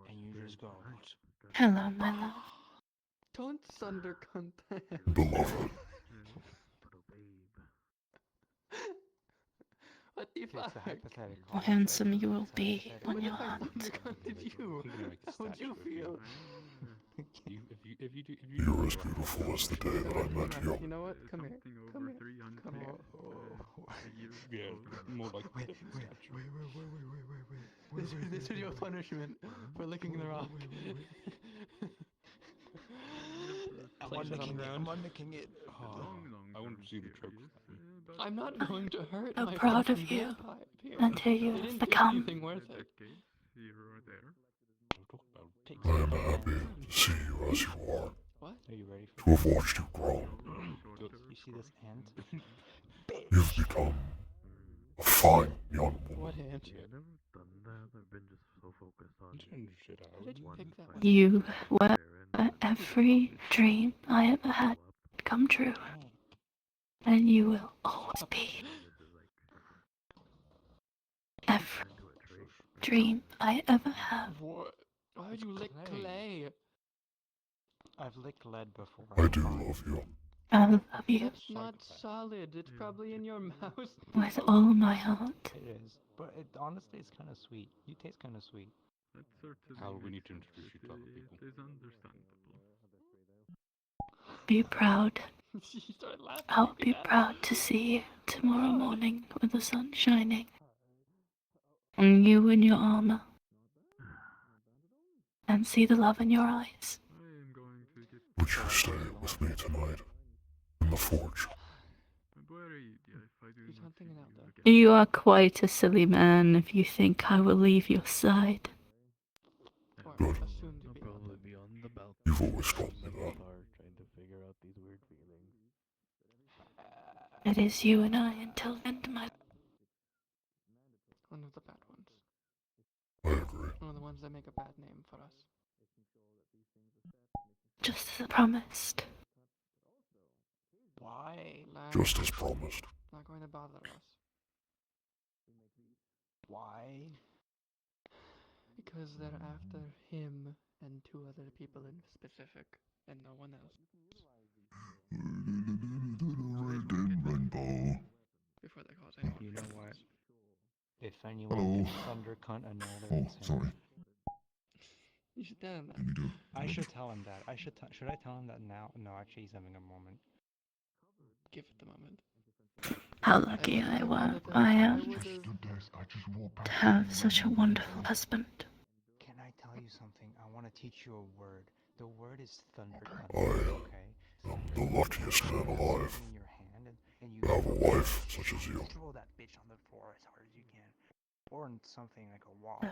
and you just go. Hello, my love. don't thunder cunt. Beloved. What the fuck? How handsome you will be What when you if I hunt. thunder cunted you? How would you feel? You're as beautiful as the day that I met you. You know what? Come here. Come here. Come here. Yeah, more like. Wait. This is your punishment for licking the rock. I'm unlicking it. I want to see the choke. I'm not going to hurt So my proud of fucking you windpipe here. until you You have didn't do become. anything worth it. I am happy to see you as you are. What? Are you ready To have watched you grow. You see this ant? You've become a fine young woman. What hand? I've never done that. I've been just so focused on How did you pick that one? You were every dream I ever had come true. And you will always be. Every dream I ever have. What? Why would you lick clay? I've licked lead before. I do love you. I love you That's not solid. It's probably in your mouth. with all my heart. It is, but honestly, it's kind of sweet. You taste kind of sweet. How we need to introduce you to other people. It is understandable. Be proud. She started laughing. I'll be proud to see you tomorrow morning with the sun shining. And you in your armor. And see the love in your eyes. Would you stay with me tonight? In the forge? He's hunting it out though. You are quite a silly man if you think I will leave your side. Good. Soon to be probably be on the balcony. You've always told me that. Trying to figure out these weird feelings. It is you and I until the end of my. One of the bad ones. I agree. One of the ones that make a bad name for us. Just as I promised. Why? Just as promised. Not going to bother us. Why? Because they're after him and 2 other people in specific, and no one else. Rainbow. Before they cause anyone. You know what? If anyone Hello. gets thunder cunt another, Oh, it's him. sorry. You should tell him that. Can you do? I should tell him that. Should I tell him that now? No, actually, he's having a moment. Give it the moment. How lucky I am to have such a wonderful husband. Can I tell you something? I want to teach you a word. The word is thunder cunt. I Okay. am the luckiest man alive. In your hand, and you To have a wife such as you. throw that bitch on the floor as hard as you can, or in something like a wall.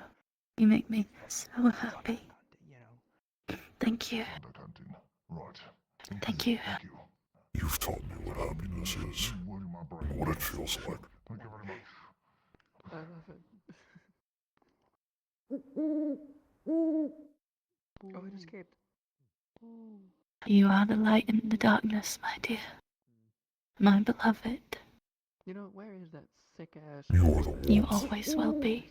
You make me so happy. Thank you. Right. Thank you. You've taught me what happiness is and what it feels like. Thank you very much. I love it. Oh, it escaped. You are the light in the darkness, my dear. My beloved. You know, where is that sick ass? You are the warmth. You always will be.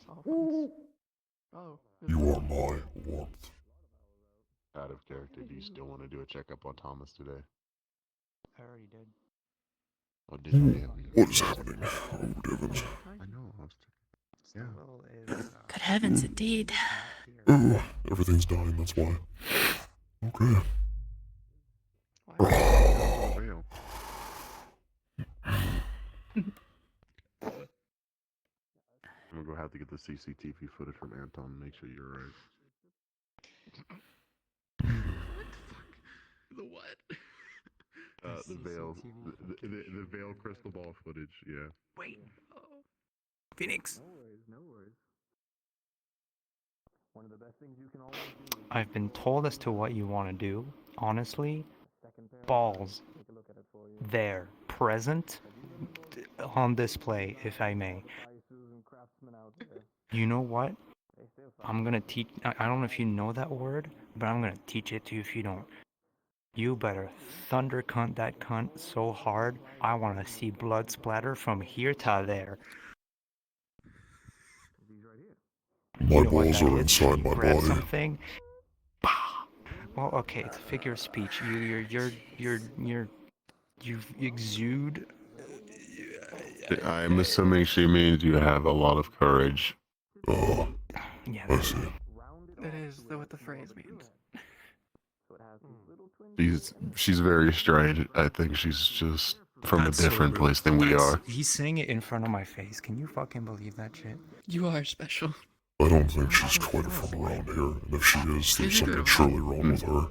Oh. You are my warmth. Out of character, do you still want to do a checkup on Thomas today? I already did. Oh, did you? What is happening? Oh, Devons. I know. I was checking. Yeah. Good heavens, indeed. Oh, everything's dying, that's why. Okay. I'm gonna go have to get the CCTV footage from Anton and make sure you're right. The what? The veil, the veil crystal ball footage. Yeah. Wait. Phoenix. No worries. One of the best things you can always do. I've been told as to what you want to do. Honestly, balls there, present, on display, if I may. You know what? I'm gonna teach. I don't know if you know that word, but I'm gonna teach it to you if you don't. You better thunder cunt that cunt so hard. I want to see blood splatter from here to there. My balls are inside my Grab body. something. Well, okay, it's a figure of speech. You exude. I'm assuming she means you have a lot of courage. Oh, yeah, I see. That is what the phrase means. She's very strange. I think she's just from That's a so different rude. place than we are. He's saying it in front of my face. Can you fucking believe that shit? You are special. I don't think she's quite from around here, and if she is, there's something surely wrong with her.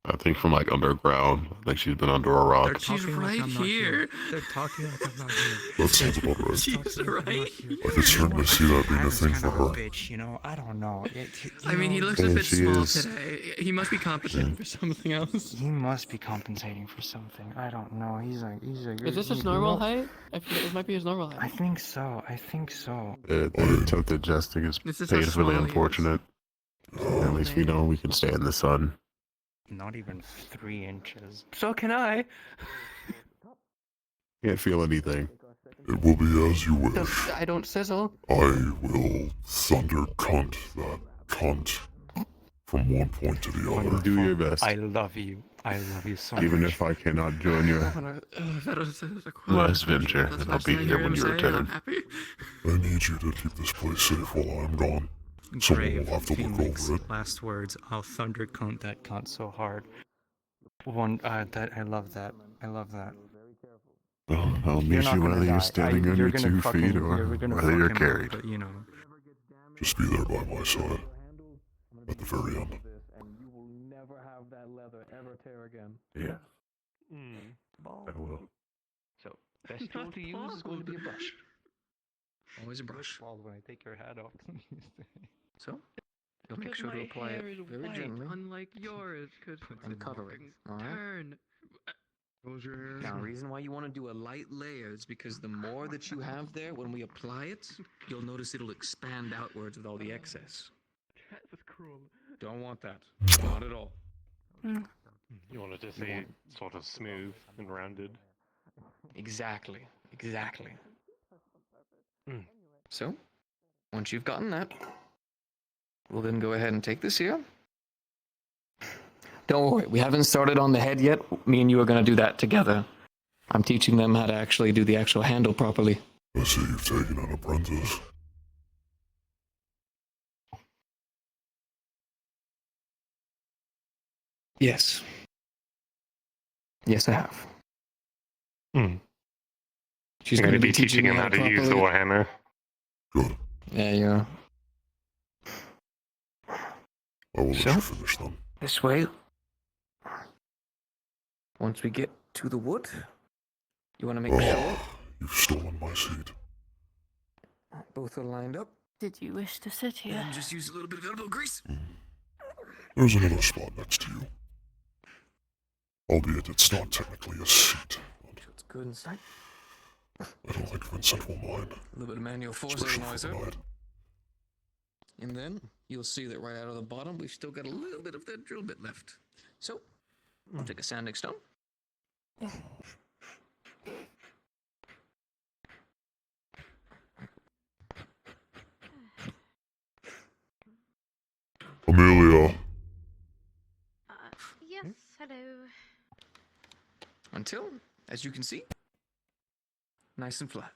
I think from like underground. I think she's been under a rock. She's right here. They're talking like I'm not here. That sounds about right. She's right. I can certainly see that being a thing for her. Bitch, you know, I don't know. I mean, he looks a And bit she small is- today. He must be compensating for something else. He must be compensating for something. I don't know. He's like. Is this his normal height? This might be his normal height. I think so. The attempted jesting is This is how painfully small he is. unfortunate. At least we know we can stay in the sun. Not even 3 inches. So can I. Can't feel anything. It will be as you wish. I don't sizzle. I will thunder cunt that cunt from one point to the other. Do your best. I love you. I love you so much. Even if I cannot join your last venture, I'll be here when you return. I need you to keep this place safe while I'm gone. Someone will have to look Phoenix, over it. last words. I'll thunder cunt that cunt so hard. That I love that. I love that. I'll You're meet not you gonna whether die. you're standing on you're your gonna 2 fucking- feet or you're gonna whether you're fuck him up, carried. but, you know. Just be there by my side. At the very end. And you will never have that leather ever tear again. Yeah. I will. So, best tool to use is going to be a brush. Always a brush. Bald when I take your hat off. So, You'll make Because sure to my apply hair it is very white, gently. unlike yours, because And cover it. Alright? turn. Close your hair. Now, the reason why you want to do a light layer is because the more that you have there, when we apply it, you'll notice it'll expand outwards with all the excess. That's cruel. Don't want that. Not at all. You want it to see sort of smooth and rounded. Exactly. Exactly. So, once you've gotten that, we'll then go ahead and take this here. Don't worry, we haven't started on the head yet. Me and you are going to do that together. I'm teaching them how to actually do the actual handle properly. I see you've taken an apprentice. Yes. Yes, I have. She's going going to to be teaching him how to use the warhammer. Yeah, yeah. I will let you finish them. This way. Once we get to the wood, you want to make sure You've stolen my seat. both are lined up. Did you wish to sit here? And just use a little bit of elbow grease. There's another spot next to you. Albeit it's not technically a seat. It's good inside. I don't think Vincent will mind. A little bit of manual force Especially analyzer. for tonight. And then you'll see that right out of the bottom, we've still got a little bit of that drill bit left. So, I'll take a sanding stone. Amelia. Yes, hello. Until, as you can see, nice and flat.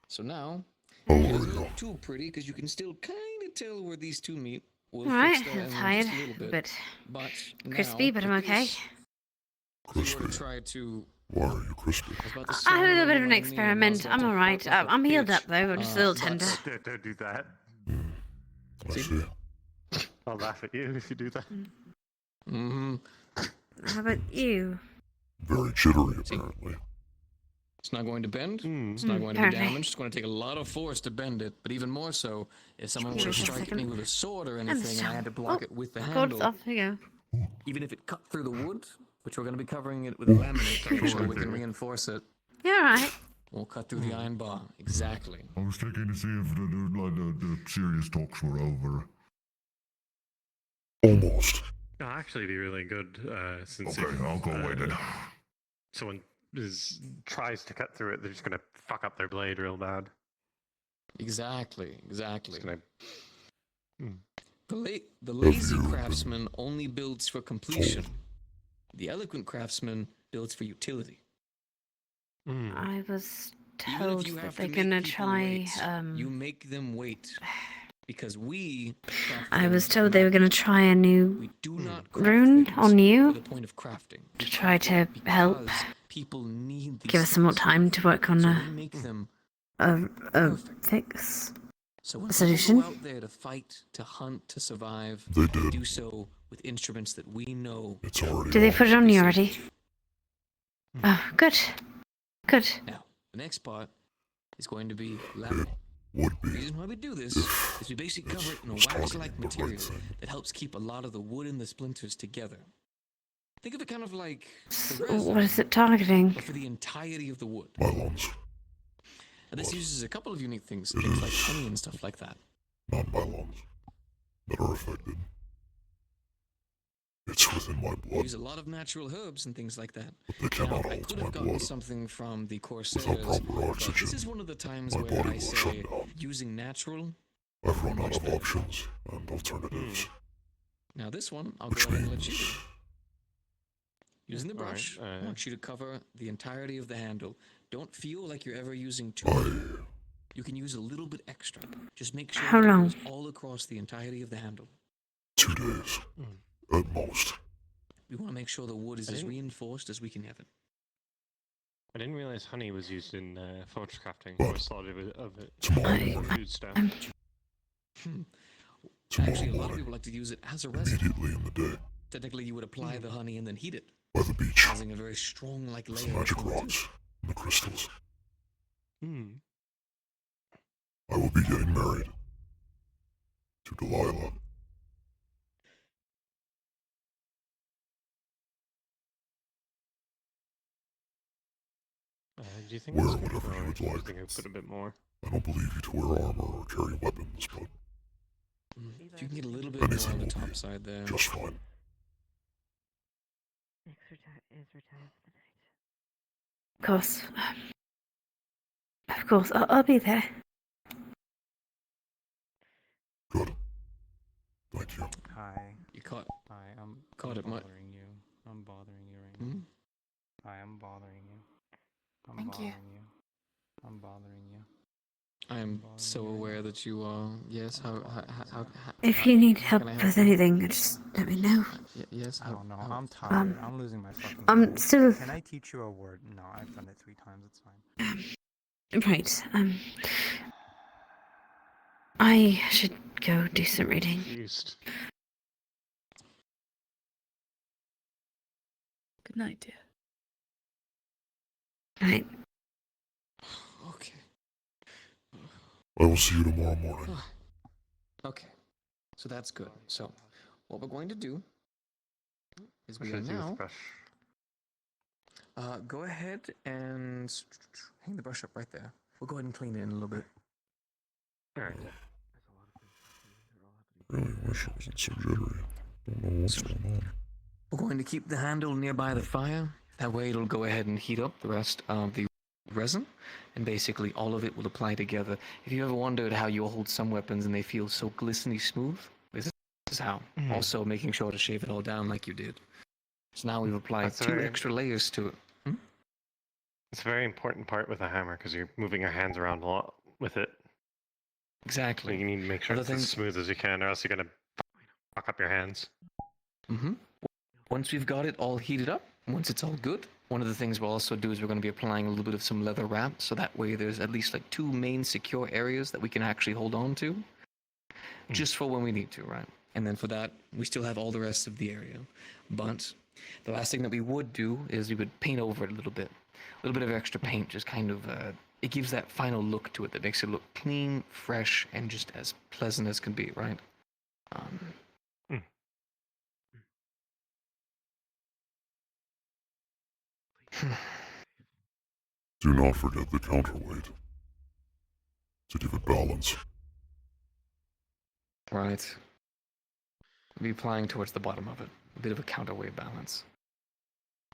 So now, it doesn't look too pretty because you can still kind of tell where these two meet. We'll Alright, fix that I'm in tired, just a little bit. but now, crispy, but I'm with okay. this, if you were to try to... Why are you crispy? I had a little bit of an experiment. I'm alright. I'm healed up though. I'm just a little tender. Don't do that. I see. I'll laugh at you if you do that. Mm-hmm. How about you? Very jittery, apparently. It's not going to bend. It's not going to be apparently. damaged. It's going to take a lot of force to bend it. But even more so, if someone were to Give us a strike at me second. with a sword or And anything, and I so- had to block it with the Cords handle, off. Here you go. even if it cut through the wood, which we're going to be covering it with a laminate to make sure we can reinforce it, You're alright. we'll cut through the iron bar. Exactly. I was checking to see if the serious talks were over. Almost. It'll actually be really good since Okay, I'll go with it. someone tries to cut through it, they're just going to fuck up their blade real bad. Exactly. Exactly. It's gonna... The lazy craftsman only builds for completion. The eloquent craftsman builds for utility. I was Even told if you that have they're to gonna make people try. wait, you make them wait. Because we I was told they were gonna try a new do not rune on you to the point of crafting. to try to help People need these give us some more things. time to work on So a we make them a fix. So when A people solution. go out there to fight, to hunt, to survive, They they did. do so with instruments that we know. It's already Did they on. put it on you already? Oh, good. Good. Now, the next part is going to be laminate. Would be. The reason why we do this is we basically cover it in a wax-like material that helps keep a lot of the wood and the splinters together. Think of it kind of like the resin, What is it targeting? but for the entirety of the wood. Pylons. And this uses a couple of unique things, things like honey and stuff like that. Non-pylons. That are affected. It's within my We blood. use a lot of natural herbs and things like that. They cannot Now, I alter could my have gotten blood. something from the Corsairs, proper but oxygen, this is one of the times my where body I will say shut down. using natural. I've run out of options and alternatives. Now this one, I'll Which go ahead and let you means- do. Using the Alright, brush, I want you to cover the entirety of the handle. Don't feel like you're ever using too I much. You can use a little bit extra. Just make sure How that long? it goes all across the entirety of the handle. 2 days. At most. We want to make sure the wood is I as didn't- reinforced as we can have it. I didn't realize honey was used in forge crafting. I always thought of it Tomorrow as a morning. food stuff. Actually, a lot of people like to use it as a resin. Immediately in the day. Technically, you would apply the honey and then heat it, By the beach. causing a very strong, like With the layer. magic between the two. rods. And the crystals. I will be getting married to Delilah. Do you think Wear it's good, whatever you or would do you like. think I put a bit more? I don't believe you to wear armor or carry weapons, but You can get a little bit more anything on the will top be side there. just fine. Of course. Of course, I'll be there. Good. Thank you. Hi. You caught. Hi, I'm Caught it, Mutt. bothering you. I'm bothering you right Hmm? now. Hi, I'm bothering you. I'm Thank you. bothering you. I'm bothering you. I am so aware that you are. Yes. How If you need how help can I help with you? anything, just let me know. Yes. I don't know. how- I'm tired. I'm losing my fucking I'm mind. still- Can I teach you a word? No, I've done it 3 times. It's fine. Right, I should go do some reading. Confused. Good night, dear. Right. Okay. I will see you tomorrow morning. Okay. So that's good. So, what we're going to do is we Should are I do with the now. brush? Go ahead and hang the brush up right there. We'll go ahead and clean it in a little bit. All right. Really wish it wasn't so jittery. Don't know what's going on. We're going to keep the handle nearby the fire. That way it'll go ahead and heat up the rest of the resin, and basically all of it will apply together. If you ever wondered how you hold some weapons and they feel so glistening smooth, this is how. Mhm. Also making sure to shave it all down like you did. So now we've applied That's 2 very- extra layers to it. It's a very important part with a hammer because you're moving your hands around a lot with it. Exactly. So you need to make sure Other it's things- as smooth as you can, or else you're gonna fuck up your hands. Mm-hmm. Once we've got it all heated up, once it's all good, one of the things we'll also do is we're going to be applying a little bit of some leather wrap, so that way there's at least like 2 main secure areas that we can actually hold on to, just for when we need to, right? And then for that, we still have all the rest of the area. But the last thing that we would do is we would paint over it a little bit. A little bit of extra paint, just kind of, it gives that final look to it that makes it look clean, fresh, and just as pleasant as can be, right? Do not forget the counterweight. To give it balance. Right. Be applying towards the bottom of it. A bit of a counterweight balance.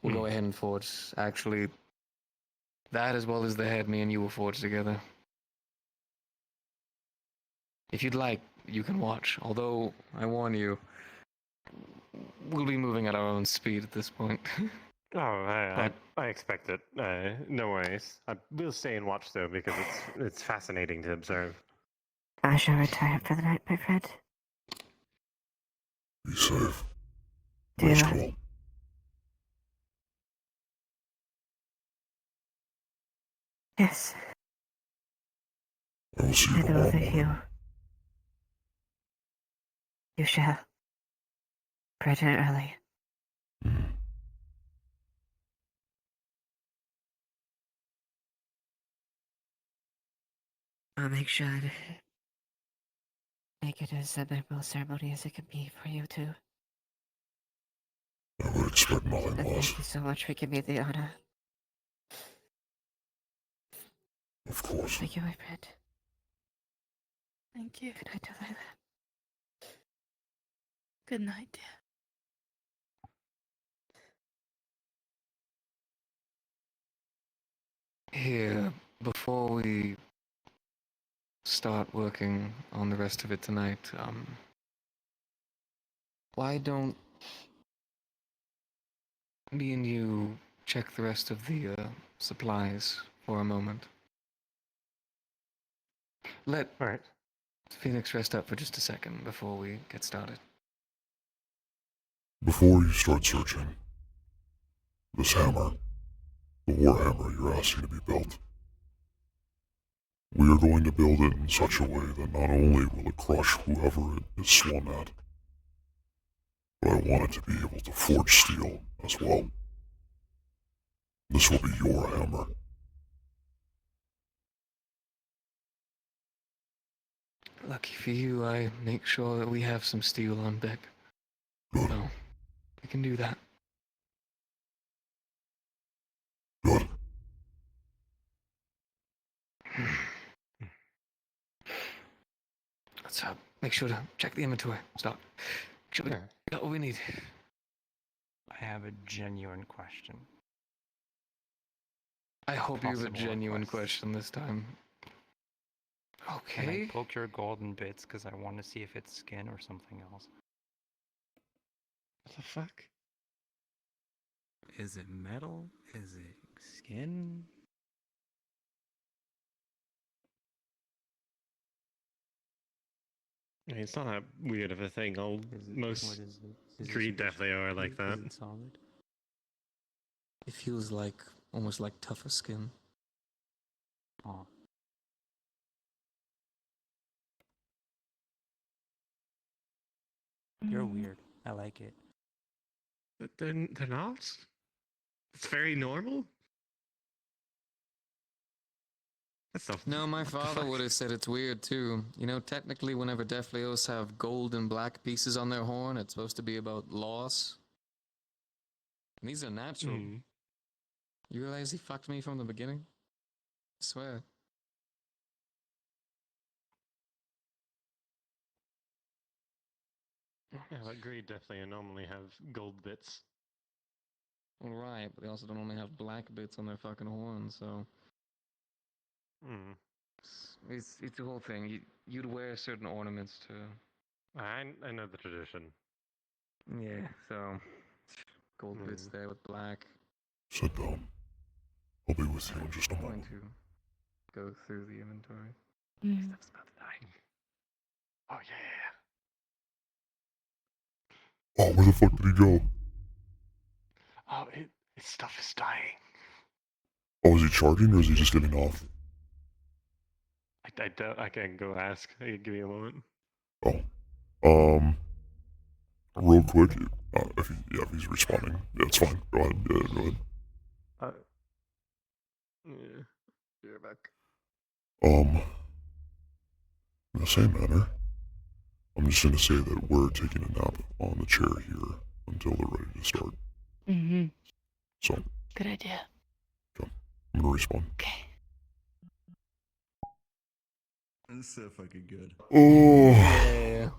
We'll go ahead and forge, actually, that as well as the head me and you will forge together. If you'd like, you can watch. Although, I warn you, we'll be moving at our own speed at this point. Oh, I expect it. No worries. I will stay and watch though because it's fascinating to observe. I shall retire for the night, my friend. Be safe. Do Rest that. well. Yes. I will see you I tomorrow both of morning. you. You shall. Bright and early. I'll make sure to make it as a memorable ceremony as it can be for you two. I would expect nothing And less. thank you so much for giving me the honor. Of course. Thank you, my friend. Thank you. Good night, Delilah. Good night, dear. Here, before we start working on the rest of it tonight, why don't me and you check the rest of the supplies for a moment? Let Phoenix rest up for just a second before we get started. Before you start searching, this hammer, the warhammer you're asking to be built, we are going to build it in such a way that not only will it crush whoever it is swung at, but I want it to be able to forge steel as well. This will be your hammer. Lucky for you, I make sure that we have some steel on deck. So, we can do that. Let's make sure to check the inventory. Stop. Make sure we got what we need. I have a genuine question. I hope you have a Possible genuine request. question this time. Can Okay. I poke your golden bits because I want to see if it's skin or something else? What the fuck? Is it metal? Is it skin? I mean, it's not that weird of a thing. Most greed definitely are like that. Is it solid? It feels like almost like tougher skin. Oh. You're weird. I like it. But they're not. It's very normal. That's not. No, my what the father fuck? would have said it's weird too. You know, technically, whenever Deathleos have gold and black pieces on their horn, it's supposed to be about loss. And these are natural. Mm. You realize he fucked me from the beginning? I swear. Yeah, but greed definitely normally have gold bits. Well, right, but they also don't only have black bits on their fucking horn, so. Hmm. It's the whole thing. You'd wear certain ornaments to. I know the tradition. Yeah, so. Gold bits there with black. Sit down. I'll be with you in just a I'm going moment. to go through the inventory. Mm. Stuff's about to die. Oh yeah. Oh, where the fuck did he go? Oh, his stuff is dying. Oh, is he charging or is he just getting off? I can go ask. Give me a moment. Oh. Real quick, if he's responding, yeah, it's fine. Go ahead. Yeah, go ahead. Yeah. You're back. In the same manner, I'm just gonna say that we're taking a nap on the chair here until they're ready to start. Mm-hmm. So, Good idea. I'm gonna respond. Okay. That's so fucking good. Oh, Yeah.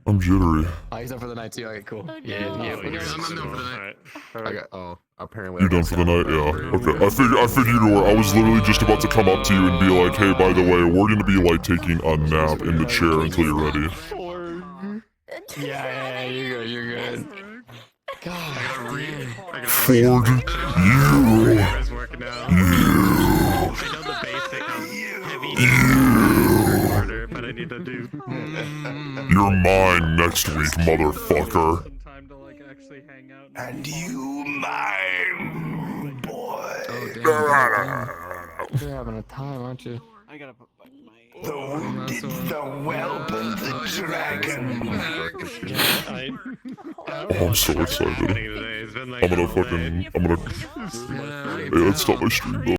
I'm jittery. Oh, he's up for the night too. Okay, cool. Oh, Yeah, no. yeah. I'm done for the night. I got. Oh, apparently. You done for the night? Yeah. Okay. I figured you were. I was literally just about to come up to you and be like, "Hey, by the way, we're gonna be like taking a nap in the chair until you're ready." Yeah, you're good. You're good. God, Ford, you. I know the basic heavy harder, but I need to do. You're mine next week, motherfucker. Time to like actually hang out. And you, mine boy. Oh damn. You're having a time, aren't you? I gotta put my. The wounded, the whelp, the dragon. Oh, I'm so excited. I'm gonna. Hey, let's stop my stream though.